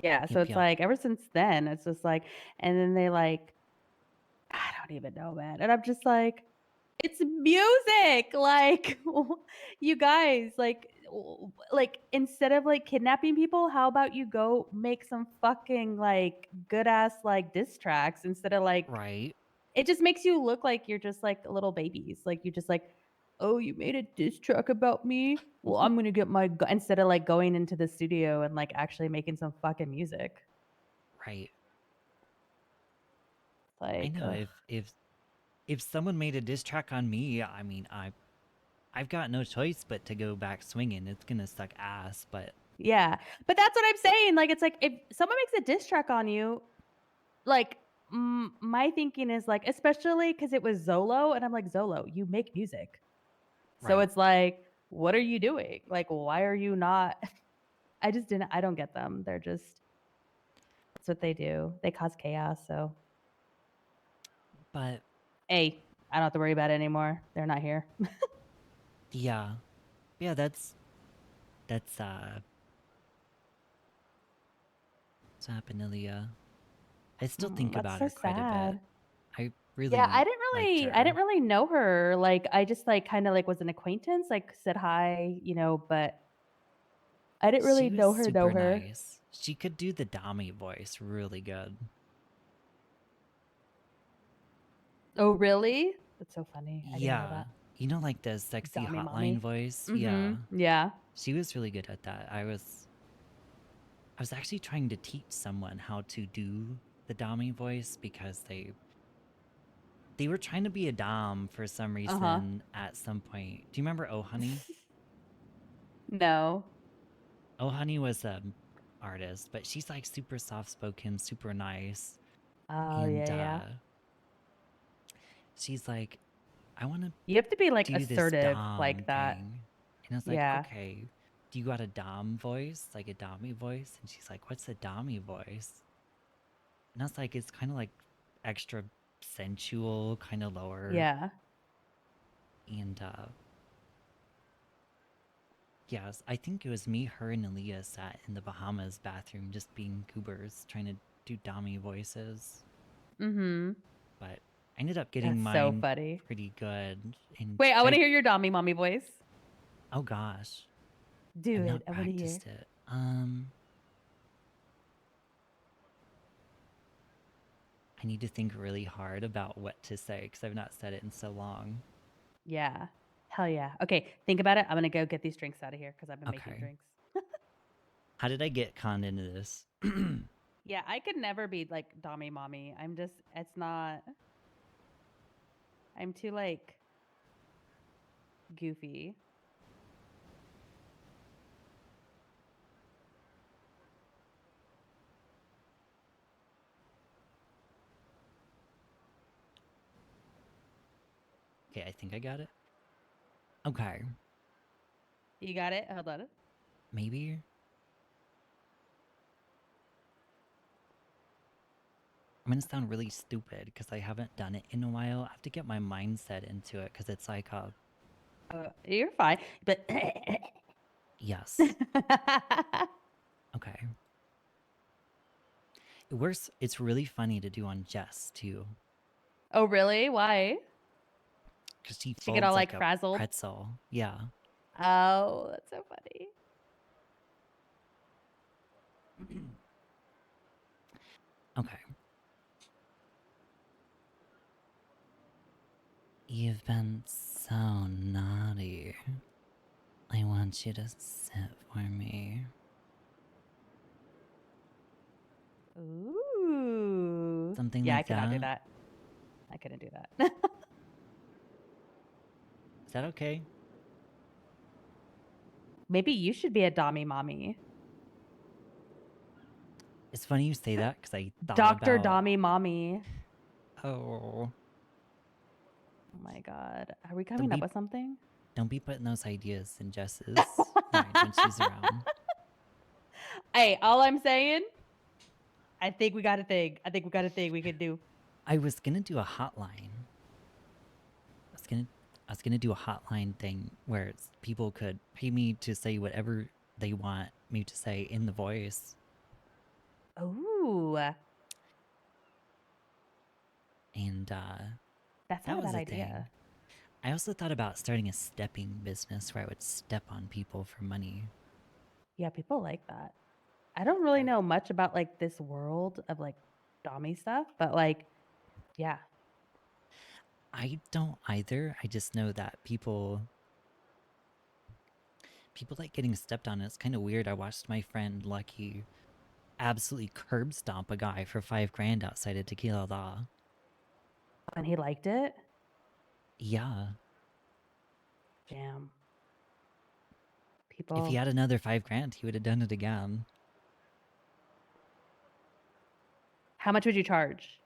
Yeah, so it's Yep. like ever since then, it's just like, and then they like, I don't even know, man. And I'm just like, it's music. Like, you guys, like, instead of like kidnapping people, how about you go make some fucking like good ass like diss tracks instead of like, right. It just makes you look like you're just like little babies. Like you're just like, oh, you made a diss track about me? Well, I'm gonna get my instead of like going into the studio and like actually making some fucking music. Right. Like, I know if someone made a diss track on me, I mean, I've got no choice but to go back swinging. It's gonna suck ass, but yeah, but that's what I'm saying. Like, it's like if someone makes a diss track on you, like my thinking is like, especially because it was Zolo, and I'm like, Zolo, you make music, so Right. it's like, what are you doing? Like, why are you not? I don't get them. They're just, that's what they do. They cause chaos. So, but hey, I don't have to worry about it anymore. They're not here. yeah, that's what's happened to Leah. I still think That's about so her quite a bit. sad. I really Yeah, liked her. I didn't really know her. Like, I just like kind of like was an acquaintance, like said hi, but I didn't really She was know her. super nice. She could do the Dami voice really good. Oh, really? That's so funny. I didn't know Yeah. that. You know, like the sexy Dami hotline mommy. voice? Mm-hmm. Yeah. Yeah. She was really good at that. I was actually trying to teach someone how to do the Dami voice because they were trying to be a Dom for some reason at some point. Do you remember Oh Honey? No. Oh Honey was an artist, but she's like super soft spoken, super nice. Oh, And yeah. she's like, I want to You have to be like do this assertive Dom like that. thing. And I was like, Yeah. okay, "Do you got a dom voice, like a dommy voice?" And she's like, "What's a dommy voice?" And I was like, "It's kind of like extra sensual, kind of lower." Yeah. And yes, I think it was me, her, and Aaliyah sat in the Bahamas bathroom just being goobers, trying to do dommy voices. Mm-hmm. But I ended up getting That's so mine funny. pretty good. And Wait, I want to I- hear your Dommy Mommy voice. Oh gosh, Do I've it. not I want to hear. practiced it. I need to think really hard about what to say because I've not said it in so long. Yeah. Hell yeah. Okay, think about it. I'm gonna go get these drinks out of here because I've been making Okay. drinks. How did I get conned into this? Yeah, I could never be like Dommy Mommy. I'm just, it's not. I'm too like goofy. Okay, I think I got it. Okay, You got it? Hold on. maybe. I'm gonna sound really stupid because I haven't done it in a while. I have to get my mindset into it because it's like You're fine, but yes. Okay. It works. It's really funny to do on Jess too, Oh, really? Why? because she She get all folds like like a frazzled. pretzel. Yeah. Oh, that's so funny. Okay. You've been so naughty. I want you to sit for me. Ooh. Something Yeah, I like could not do that. that. I couldn't do that. Is that okay? Maybe you should be a Dommy Mommy. It's funny you say that because I thought Dr. about. Dommy Mommy. Oh. Oh my god. Are we coming up with something? Don't be putting those ideas in Jess's mind when she's around. Hey, all I'm saying, I think we got a thing. I think we got a thing we could do. I was gonna do a hotline. I was gonna do a hotline thing where people could pay me to say whatever they want me to say in the voice. Ooh. And That's that not a was bad a thing. idea. I also thought about starting a stepping business where I would step on people for money. Yeah, people like that. I don't really know much about like this world of like Dommy stuff, but like, yeah. I don't either. I just know that people like getting stepped on. It's kind of weird. I watched my friend Lucky absolutely curb stomp a guy for $5,000 outside of Tequila Law. And he liked it? Yeah. Damn. If People. he had another $5,000, he would have done it again. How much would you charge?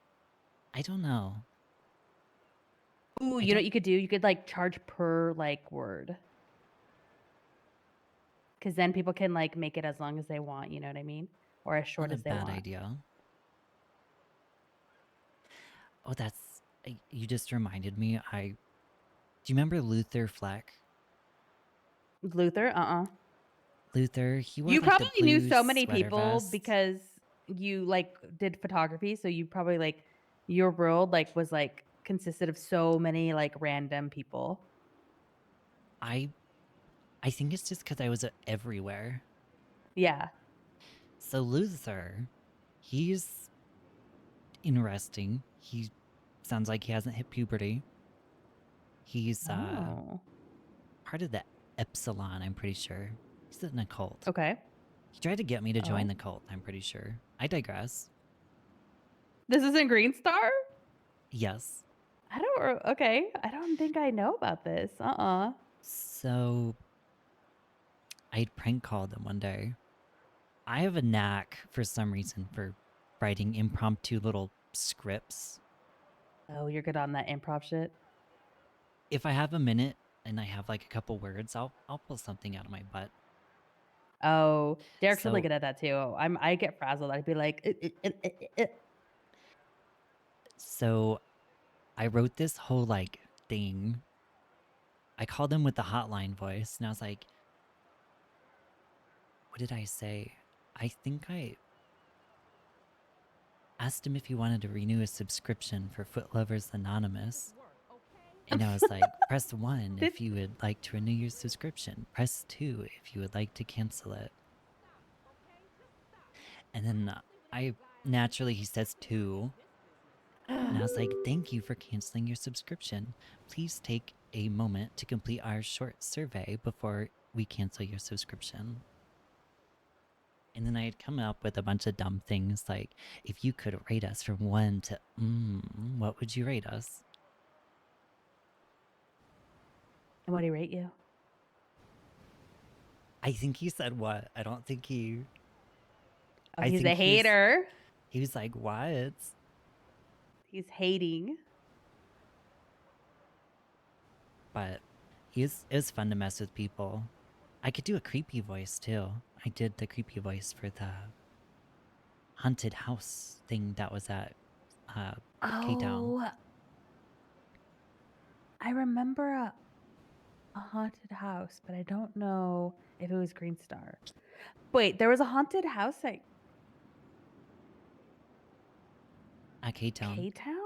I don't know. Ooh, you know what you could do? You could like charge per like word. Because then people can like make it as long as they want, you know what I mean? Or as short Not a as they bad want. idea. Oh, you just reminded me. Do you remember Luther Fleck? Luther? Luther, he wore You like the probably knew blue so many sweater people vest. because you like did photography, so you probably like your world like was like consisted of so many like random people. I think it's just because I was everywhere. Yeah. So Luther, he's interesting. He sounds like he hasn't hit puberty. He's part of the Epsilon, I'm pretty sure. He's in a cult. Okay. He tried to get me to join Oh. the cult, I'm pretty sure. I digress. This isn't Green Star? Yes. Okay. I don't think I know about this. So I'd prank called them one day. I have a knack for some reason for writing impromptu little scripts. Oh, you're good on that improv shit? If I have a minute and I have like a couple words, I'll pull something out of my butt. Oh, Derek's really So- good at that too. I get frazzled. I'd be like, So I wrote this whole like thing. I called him with the hotline voice and I was like, what did I say? I think I asked him if he wanted to renew his subscription for Foot Lovers Anonymous. And I was like, press 1 if you would like to renew your subscription. Press 2 if you would like to cancel it. And then he says 2. And I was like, thank you for canceling your subscription. Please take a moment to complete our short survey before we cancel your subscription. And then I had come up with a bunch of dumb things like, if you could rate us from 1 to what would you rate us? And what do you rate you? I think he said what? I don't think he... Oh, I he's a think he was- hater. He was like, what? He's hating. But it was fun to mess with people. I could do a creepy voice too. I did the creepy voice for the haunted house thing that was at K-Town. Oh, I remember a haunted house, but I don't know if it was Green Star. Wait, there was a haunted house at K-Town. K-Town?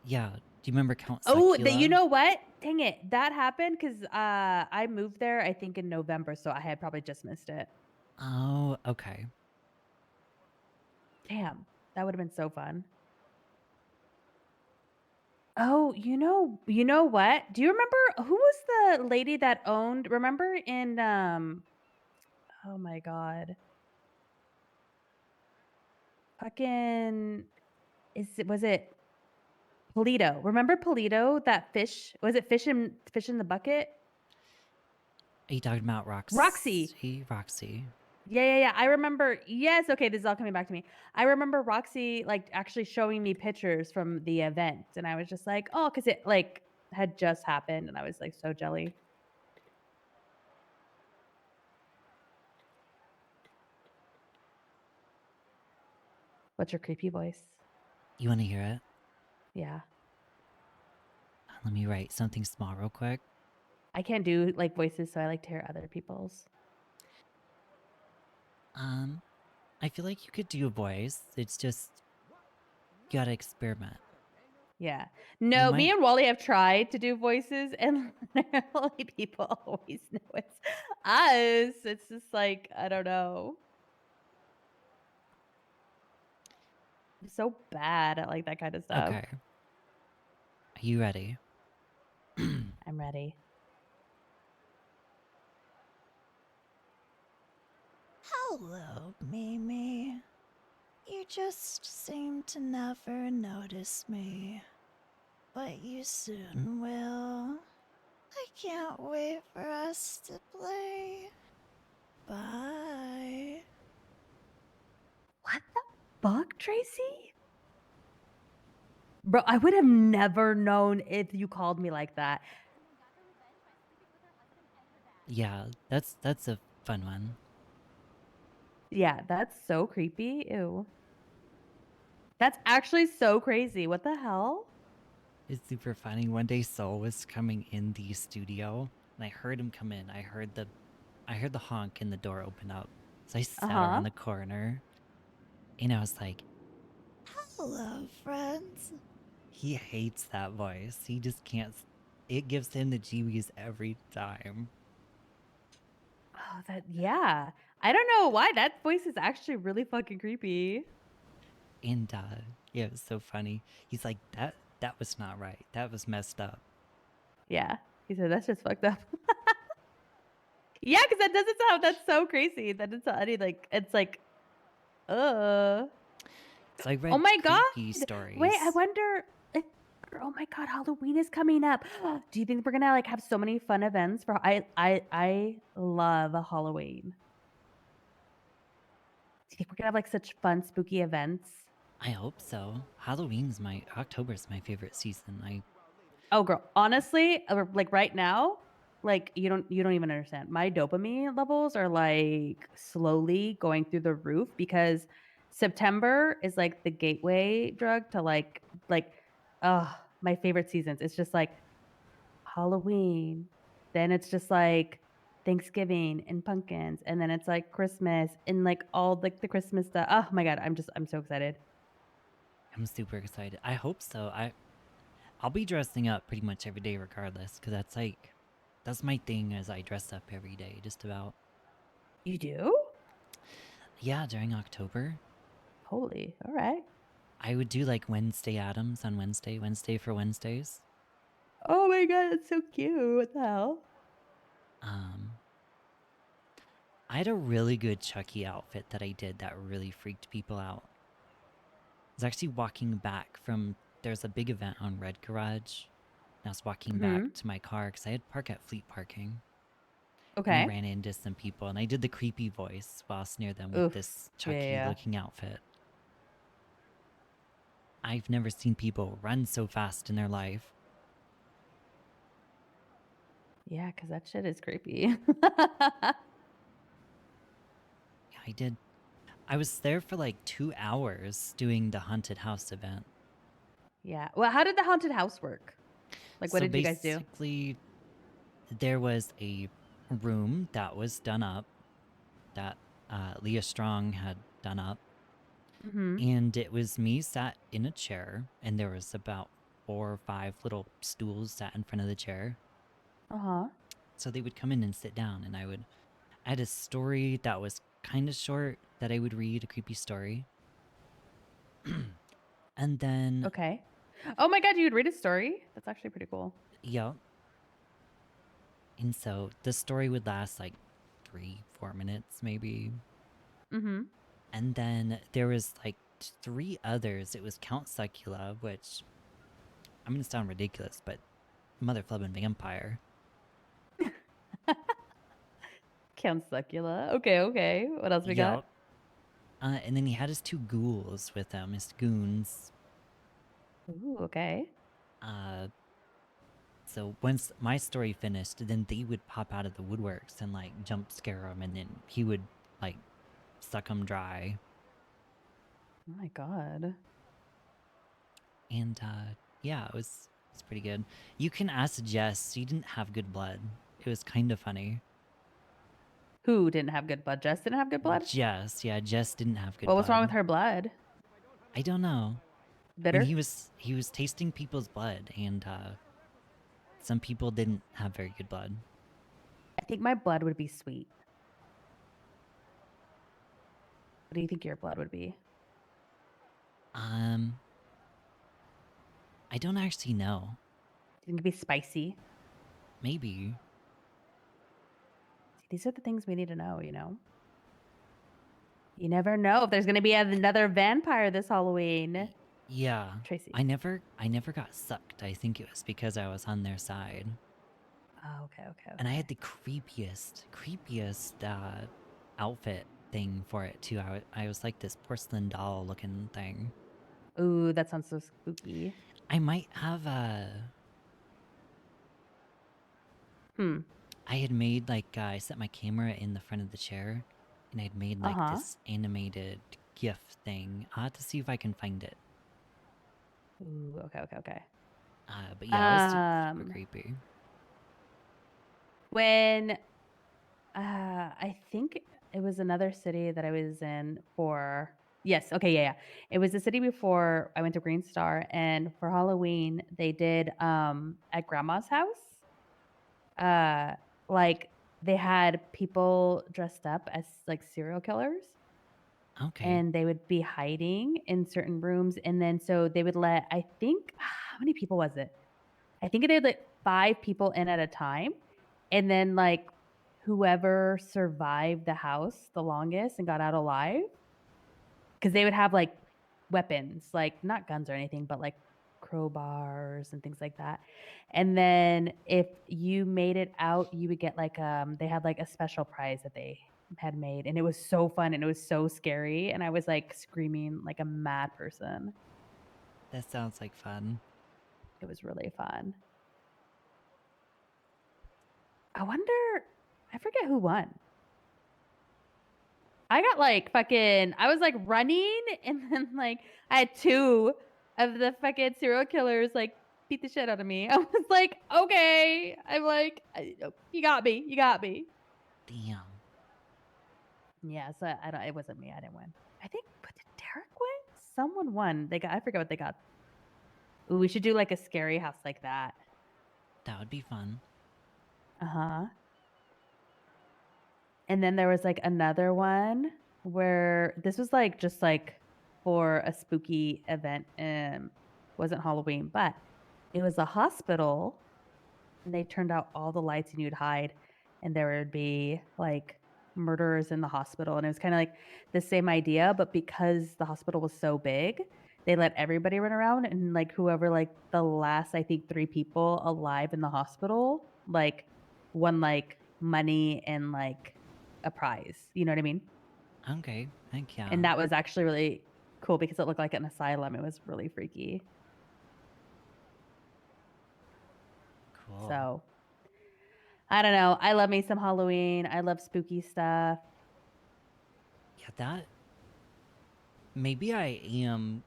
Yeah. Do you remember Count Oh, Succula? you know what? Dang it. That happened because I moved there, I think, in November, so I had probably just missed it. Oh, okay. Damn, that would have been so fun. Oh, you know what? Do you remember who was the lady that owned? Remember in oh my god, fucking was it Polito? Remember Polito? That fish was it fish in the bucket? Are you talking about Roxy? Roxy. Yeah. I remember. Yes. Okay. This is all coming back to me. I remember Roxy like actually showing me pictures from the event, and I was just like, oh, because it like had just happened, and I was like so jelly. What's your creepy voice? You want to hear it? Yeah. Let me write something small real quick. I can't do like voices, so I like to hear other people's. I feel like you could do a voice. It's just you gotta experiment. Yeah. No, me might- and Wally have tried to do voices, and literally people always know it's us. It's just like, I don't know. I'm so bad at like that kind of stuff. Okay. Are you ready? I'm ready. Hello, Mimi. You just seem to never notice me. But you soon will. I can't wait for us to play. Bye. What the fuck, Tracy? Bro, I would have never known if you called me like that. Yeah, that's a fun one. Yeah, that's so creepy. Ew. That's actually so crazy. What the hell? It's super funny. One day Soul was coming in the studio and I heard him come in. I heard the honk and the door open up. So I sat around the corner and I was like, Hello, friends. he hates that voice. He just can't. It gives him the jeebies every time. Oh, yeah. I don't know why. That voice is actually really fucking creepy. And yeah, it was so funny. He's like, that was not right. That was messed up. Yeah. He said, that's just fucked up. Yeah, because that doesn't sound, that's so crazy. That doesn't sound any like, it's like, So I read oh my creepy god. stories. Wait, I wonder if, oh my god, Halloween is coming up. Do you think we're gonna like have so many fun events for, I love Halloween. Do you think we're gonna have like such fun, spooky events? I hope so. October's my favorite season. Oh girl, honestly, like right now, like you don't even understand. My dopamine levels are like slowly going through the roof because September is like the gateway drug to like my favorite seasons. It's just like Halloween, then it's just like Thanksgiving and pumpkins, and then it's like Christmas and like all like the Christmas stuff. Oh my god, I'm so excited. I'm super excited. I hope so. I'll be dressing up pretty much every day regardless, because that's my thing as I dress up every day, just about. You do? Yeah, during October. Holy, all right. I would do like Wednesday Addams on Wednesday for Wednesdays. Oh my god, that's so cute. What the hell? I had a really good Chucky outfit that I did that really freaked people out. I was actually walking back from, there's a big event on Red Garage. And I was walking back to my car because I had park at Fleet Parking. And I Okay. ran into some people and I did the creepy voice whilst near them with Oof, this yeah, yeah. Chucky-looking outfit. I've never seen people run so fast in their life. Yeah, because that shit is creepy. Yeah, I did. I was there for like 2 hours doing the haunted house event. Yeah. Well, how did the haunted house work? Like, what So did you guys do? basically, there was a room that was done up that Leah Strong had done up. Mm-hmm. And it was me sat in a chair, and there was about 4 or 5 little stools sat in front of the chair. Uh-huh. So they would come in and sit down, and I had a story that was kind of short that I would read, a creepy story. And then, Okay. Oh my god, you'd read a story? That's actually pretty cool. yeah. And so the story would last like 3-4 minutes, maybe. Mm-hmm. And then there was like 3 others. It was Count Secula, which I'm gonna sound ridiculous, but mother flubbing vampire. Count Secula. Okay, okay. What else we got? And then he had his 2 ghouls with him, his goons. Ooh, okay. So once my story finished, then they would pop out of the woodworks and like jump scare him, and then he would like suck him dry. Oh my god. And yeah, it's pretty good. You can ask Jess. She didn't have good blood. It was kind of funny. Who didn't have good blood? Jess didn't have good blood? Jess, yeah, Jess didn't have good What blood. was wrong with her blood? I don't know. Bitter? When he was tasting people's blood, and some people didn't have very good blood. I think my blood would be sweet. What do you think your blood would be? I don't actually know. Do you think it'd be spicy? Maybe. See, these are the things we need to know, you know? You never know if there's going to be another vampire this Halloween. Yeah. Tracey. I never got sucked. I think it was because I was on their side. Oh, okay. And I had the creepiest outfit thing for it too. I was like this porcelain doll looking thing. Ooh, that sounds so spooky. I might have I had made like I set my camera in the front of the chair, and I'd made like this animated GIF thing. I'll have to see if I can find it. Ooh, okay. But yeah, it was super creepy. When I think it was another city that I was in for. Yes, okay, yeah. It was the city before I went to Green Star, and for Halloween they did at Grandma's house. Like they had people dressed up as like serial killers. Okay. And they would be hiding in certain rooms, and then so they would let, I think, how many people was it? I think they had like 5 people in at a time, and then like whoever survived the house the longest and got out alive, because they would have like weapons, like not guns or anything, but like crowbars and things like that. And then if you made it out, you would get like they had like a special prize that they had made, and it was so fun and it was so scary, and I was like screaming like a mad person. That sounds like fun. It was really fun. I wonder. I forget who won. I got like fucking. I was like running, and then like I had 2 of the fucking serial killers like beat the shit out of me. I was like, okay. I'm like, you got me. You got me. Damn. Yeah. So I don't. It wasn't me. I didn't win. I think. But did Derek win? Someone won. They got. I forget what they got. Ooh, we should do like a scary house like that. That would be fun. Uh-huh. And then there was like another one where this was like just like for a spooky event. Wasn't Halloween, but it was a hospital and they turned out all the lights and you'd hide and there would be like murderers in the hospital. And it was kind of like the same idea, but because the hospital was so big, they let everybody run around and like whoever like the last, I think 3 people alive in the hospital, like won like money and like a prize. You know what I mean? Okay. Heck yeah. And that was actually really cool because it looked like an asylum. It was really freaky. Cool. So I don't know. I love me some Halloween. I love spooky stuff. Yeah, that. Maybe I am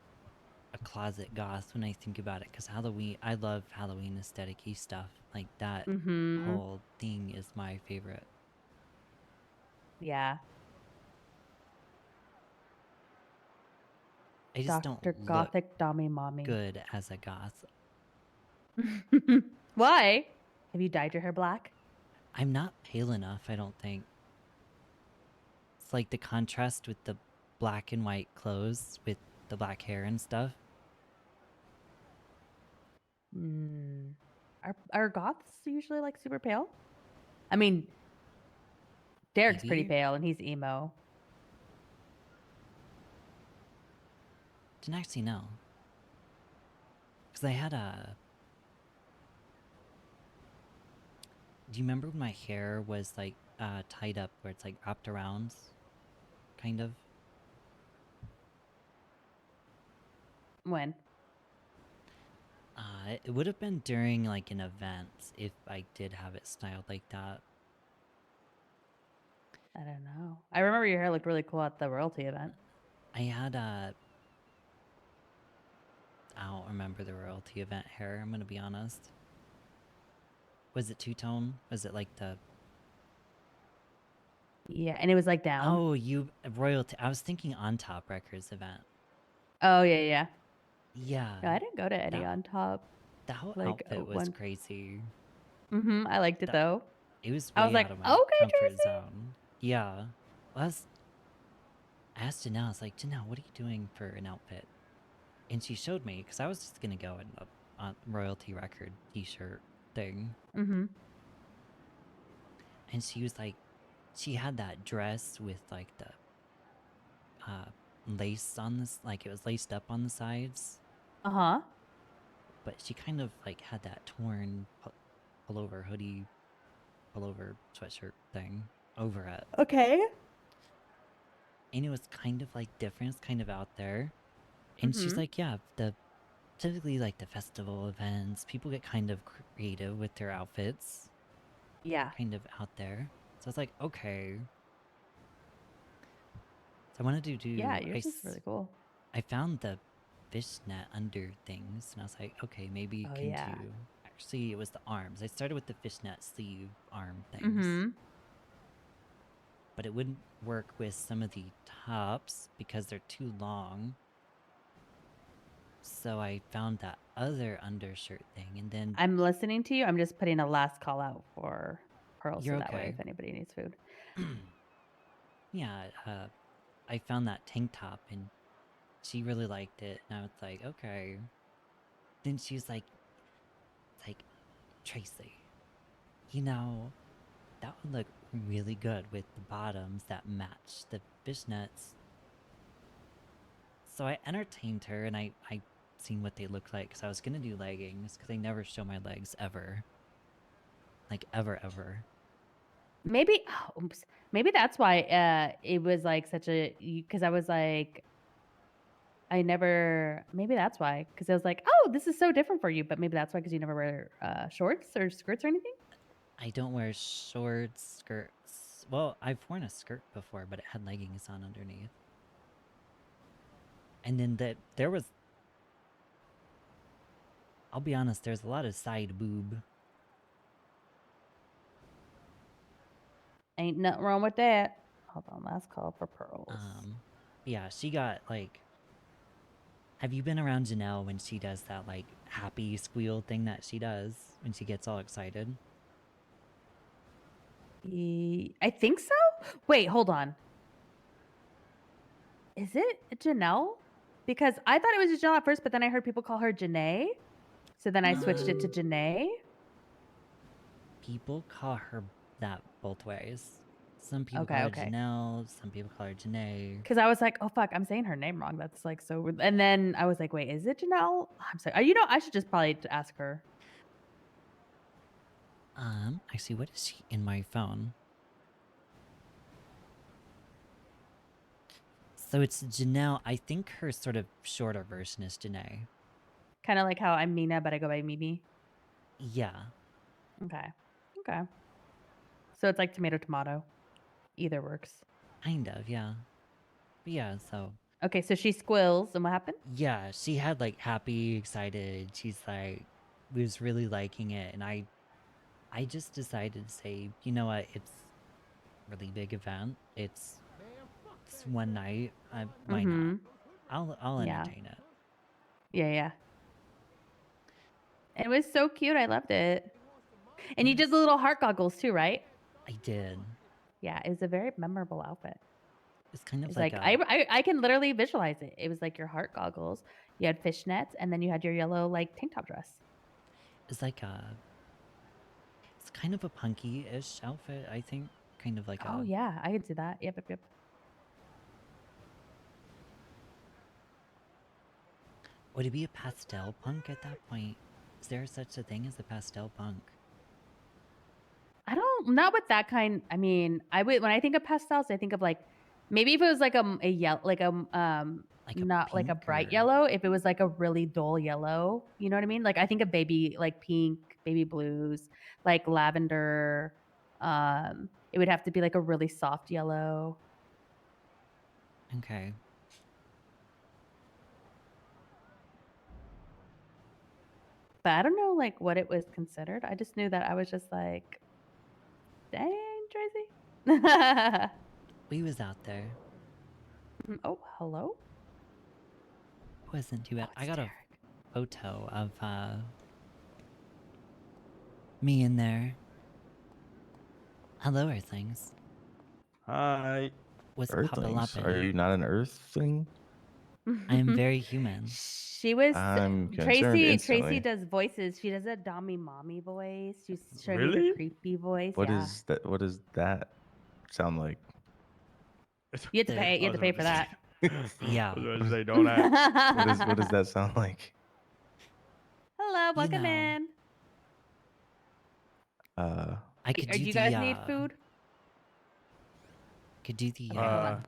a closet goth when I think about it, because Halloween. I love Halloween aesthetic-y stuff. Like that whole thing is my favorite. Yeah. I just don't Dr. look Gothic Dommy Mommy. good as a goth. Why? Have you dyed your hair black? I'm not pale enough, I don't think. It's like the contrast with the black and white clothes with the black hair and stuff. Are goths usually like super pale? I mean, Derek's pretty Maybe? pale and he's emo. Didn't actually know. Because I had a... Do you remember when my hair was like tied up where it's like wrapped around? Kind of? When? It would have been during like an event if I did have it styled like that. I don't know. I remember your hair looked really cool at the royalty event. I had I don't remember the royalty event hair, I'm gonna be honest. Was it two-tone? Was it like the... Yeah, and it was like down. Oh, royalty. I was thinking On Top Records event. Oh, yeah. Yeah. No, I didn't go to any on top. That whole like, outfit was crazy. I liked it though. It was I was way like, out of my okay, comfort Tracey. zone. Yeah. I asked Janelle, I was like, Janelle, what are you doing for an outfit? And she showed me, because I was just going to go in a royalty record t-shirt thing. And she was like, she had that dress with like the lace on this, like it was laced up on the sides. But she kind of like had that torn pullover hoodie, pullover sweatshirt thing over it. Okay. And it was kind of like different, it's kind of out there. And she's like, yeah, typically like the festival events, people get kind of creative with their outfits. Yeah. Kind of out there. So I was like, okay. So I wanted to do... Yeah, yours is really cool. I found the fishnet under things, and I was like, okay, maybe you can do... Actually, it was the arms. I started with the fishnet sleeve arm things. But it wouldn't work with some of the tops because they're too long. So I found that other undershirt thing, and then... I'm listening to you. I'm just putting a last call out for Pearl You're so that way okay. if anybody needs food. Yeah, I found that tank top, and she really liked it, and I was like, okay. Then she was like, Tracey, you know, that would look really good with the bottoms that match the fishnets. So I entertained her, and I seen what they look like, because I was gonna do leggings, because I never show my legs ever. Like, ever. Maybe, maybe that's why it was like such a, because I was like, maybe that's why, because I was like, oh, this is so different for you, but maybe that's why, because you never wear shorts or skirts or anything? I don't wear short skirts. Well, I've worn a skirt before, but it had leggings on underneath. And then there was... I'll be honest, there's a lot of side boob. Ain't nothing wrong with that. Hold on, last call for pearls. Yeah, she got, like... Have you been around Janelle when she does that, like, happy squeal thing that she does when she gets all excited? I think so. Wait, hold on. Is it Janelle? Because I thought it was Janelle at first, but then I heard people call her Janae. So then I switched it to Janae. People call her that both ways. Some people Okay, call her okay. Janelle, some people call her Janae. Because I was like, oh fuck, I'm saying her name wrong. That's like so weird. And then I was like, wait, is it Janelle? I'm sorry. You know, I should just probably ask her. Actually, what is she in my phone? So it's Janelle. I think her sort of shorter version is Janae. Kind of like how I'm Mina, but I go by Mimi. Yeah. Okay. Okay. So it's like tomato, tomato. Either works. Kind of, yeah. But yeah, so... Okay, so she squills, and what happened? Yeah, she had, like, happy, excited. She's, like, was really liking it. And I just decided to say, you know what, it's a really big event. It's one night. Why not? I'll Yeah. entertain it. Yeah, yeah. It was so cute. I loved it. And you did the little heart goggles too, right? I did. Yeah, it was a very memorable outfit. It's kind of It's like like a... I can literally visualize it. It was like your heart goggles. You had fishnets, and then you had your yellow like tank top dress. It's like a... It's kind of a punky-ish outfit, I think. Kind of like Oh a... yeah, I can see that. Yep, yep, yep. Would it be a pastel punk at that point? Is there such a thing as a pastel punk? Not with that kind. I mean, I would when I think of pastels, I think of like maybe if it was like a yellow, like a not like a pink bright or- yellow. If it was like a really dull yellow, you know what I mean? Like I think of baby like pink, baby blues, like lavender. It would have to be like a really soft yellow. Okay. But I don't know like what it was considered. I just knew that I was just like, dang, Tracy. We was out there. Oh, hello. Wasn't too bad. I got a photo of me in there. Hello, Earthlings. Hi. What's Earthlings? poppin'? Are you not an Earthling? I am very human. She was I'm concerned Tracy. instantly. Tracy does voices. She does a Dommy mommy voice. She's showing me Really? her creepy voice. What yeah. is that? What does that sound like? You have to pay. You have to pay for that. Yeah. I was about to say, don't ask. What does that sound like? Hello, welcome know. in. I could Do do you the, guys need food? Could do the Okay, hold on.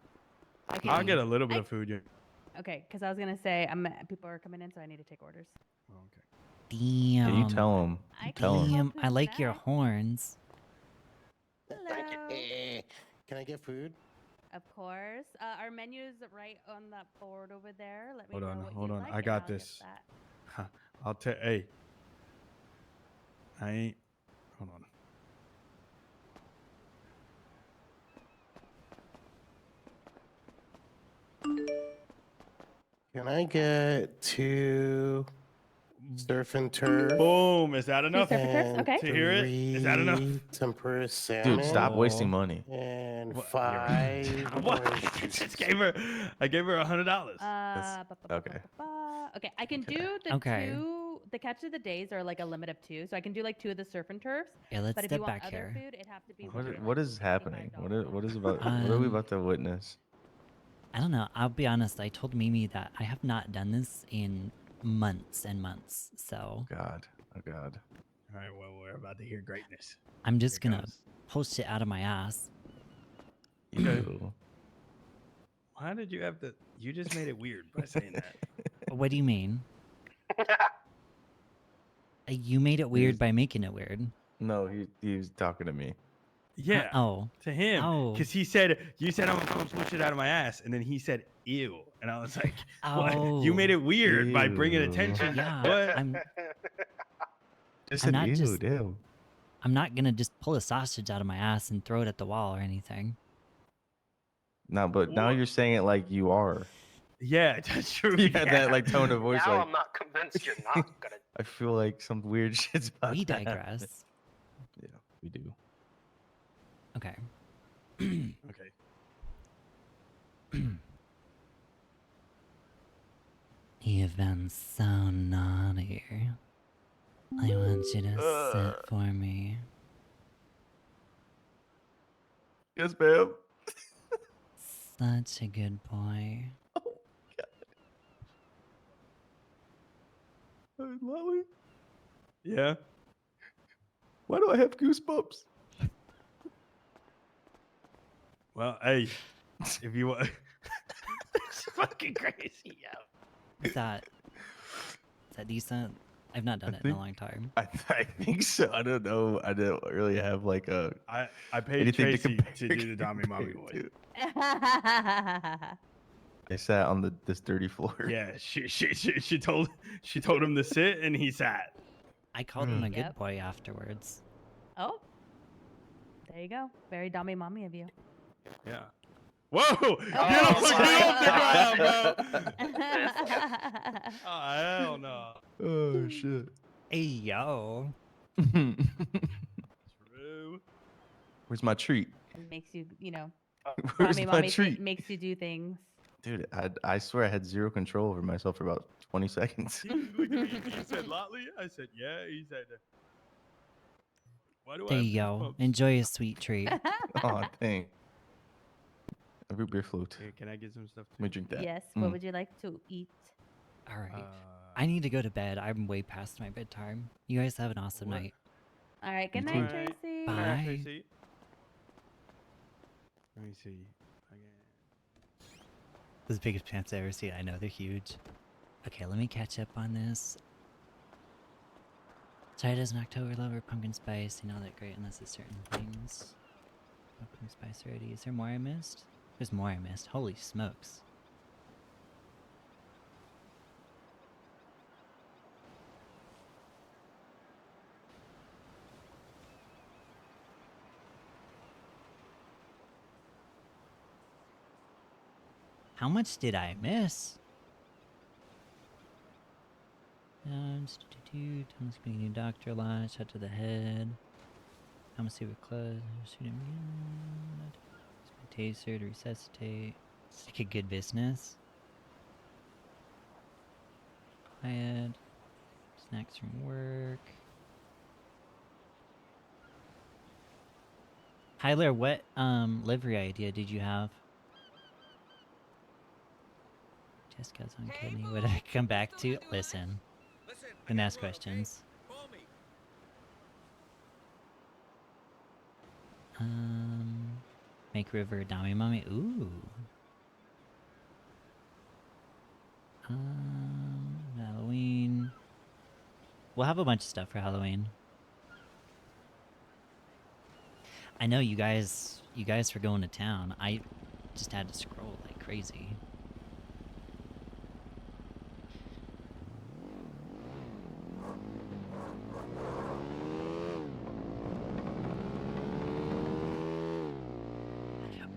Okay. I'll get a little bit of food. Yeah. Okay, because I was gonna say people are coming in, so I need to take orders. Damn. Can you tell him? Tell him. Damn, I like your horns. Hello. Can I get food? Of course. Our menu's right on that board over there. Let me Hold know on, what hold you'd on. like I and got I'll get this. that. I'll tell. Hey, I ain't. Hold on. Can I get 2 surf and turf? Boom! Is that enough? surf and turfs? and Okay. To hear it? Is that enough? 3 tempura salmon. Dude, stop wasting money. And What? 5 What? orange I juices. just gave her. I gave her $100. Okay. Okay, I can do the Okay. 2. The catch of the days are like a limit of 2, so I can do like 2 of the surf and turfs. Yeah, let's but if step you want back other here. food, it'd have to be. What is happening? What is about? What are we about to witness? I don't know. I'll be honest. I told Mimi that I have not done this in months and months. So God. Oh God. All right. Well, we're about to hear greatness. I'm just gonna pull shit out of my ass. Ew. Why did you have to? You just made it weird by saying that. What do you mean? You made it weird by making it weird. No, he was talking to me. Yeah. Oh. To him. Oh. Because he said, you said I'm gonna push it out of my ass. And then he said, ew. And I was like, what? You made Oh. it weird by bringing attention. Yeah. What? Just I'm said, not ew, just. damn. I'm not gonna just pull a sausage out of my ass and throw it at the wall or anything. No, but now you're saying it like you are. Yeah, that's true. You had that like tone of voice. Now like, I'm not convinced you're not gonna. I feel like some weird shit's about We to happen. digress. Yeah, we do. Okay. Okay. You've been so naughty. I want you to sit for me. Yes, ma'am. Such a good boy. Lolly, Yeah. why do I have goosebumps? Well, hey, if you want. It's fucking crazy, yo. Is that decent? I've not done it in a long time. I think so. I don't know. I don't really have like a. I paid anything Tracey compare- to do the Dommy Mommy compare voice. to. I sat on this dirty floor. Yeah, she told him to sit and he sat. I called him a good Yep. boy afterwards. Oh, there you go. Very dummy mommy of you. Yeah. Whoa! Get off the ground, bro! Oh hell no. Oh shit. Hey yo. True. Where's my treat? Makes you, Where's dummy my mommy treat? makes you do things. Dude, I swear I had zero control over myself for about 20 seconds. Look at me. You said Lotley? I said yeah. He said. Why do There I have you go. goosebumps? Enjoy a sweet treat. Oh, dang. A root beer float. Here, can I get some stuff? Let me drink that. Yes. What would you like to eat? All right. I need to go to bed. I'm way past my bedtime. You guys have an awesome night. All right. Good You night, too. Tracy. Bye. Tracy. Let me see. Those biggest pants I've ever seen. I know they're huge. Okay, let me catch up on this. Chai does an October lover, pumpkin spice, not that great unless it's certain things. Pumpkin spice already. Is there more I missed? There's more I missed. Holy smokes. How much did I miss? Thomas getting a new doctor a lot. Shot to the head. Thomas see with clothes. Shoot him again. Use my taser to resuscitate. It's like a good business. Quiet. Snacks from work. Tyler, what livery idea did you have? Jessica's on kidney. Would I come back to? Listen. And ask questions. Make River a Dami Mommy. Ooh. Halloween. We'll have a bunch of stuff for Halloween. I know you guys were going to town. I just had to scroll like crazy.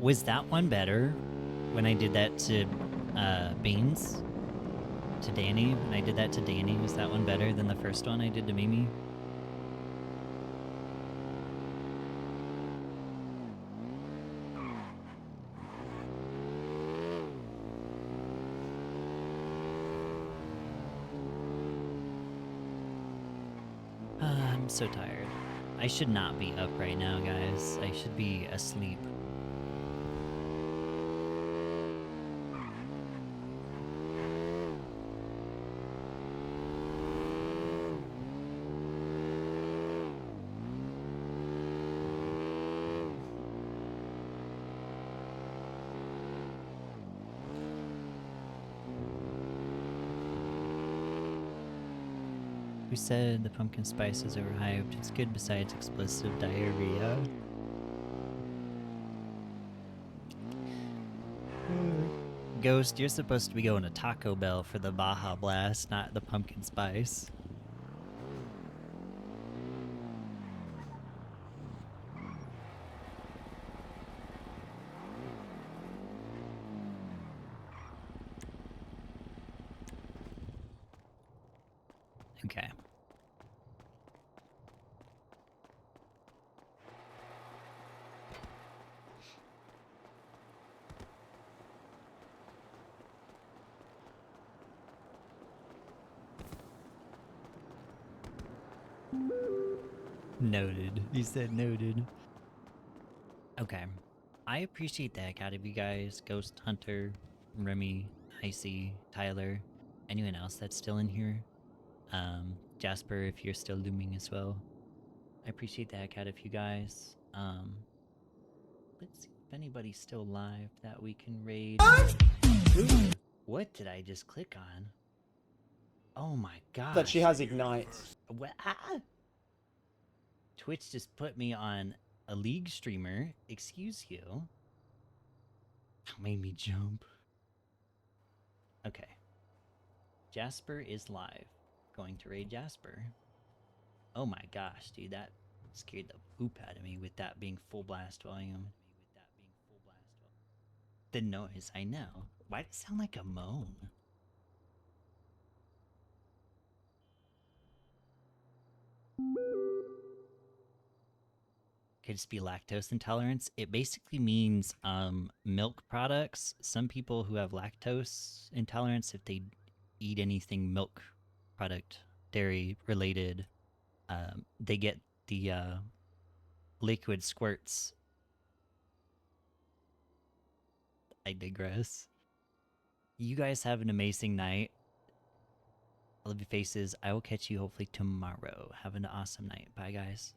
Was that one better when I did that to Beans? To Danny? When I did that to Danny, was that one better than the first one I did to Mimi? I'm so tired. I should not be up right now, guys. I should be asleep. Who said the pumpkin spice is overhyped? It's good besides explosive diarrhea. Ghost, you're supposed to be going to Taco Bell for the Baja Blast, not the pumpkin spice. Okay. Noted. He said noted. Okay. I appreciate the heck out of you guys. Ghost Hunter, Remy, Icy, Tyler, anyone else that's still in here. Jasper, if you're still looming as well. I appreciate the heck out of you guys. Let's see if anybody's still live that we can raid. What did I just click on? Oh my god. That she has Ignite. What? Twitch just put me on a League streamer. Excuse you. That made me jump. Okay. Jasper is live. Going to raid Jasper. Oh my gosh, dude, that scared the poop out of me with that being full blast volume. The noise, I know. Why does it sound like a moan? Could just be lactose intolerance. It basically means milk products. Some people who have lactose intolerance, if they eat anything milk product, dairy related, they get the liquid squirts. I digress. You guys have an amazing night. I love your faces. I will catch you hopefully tomorrow. Have an awesome night. Bye, guys.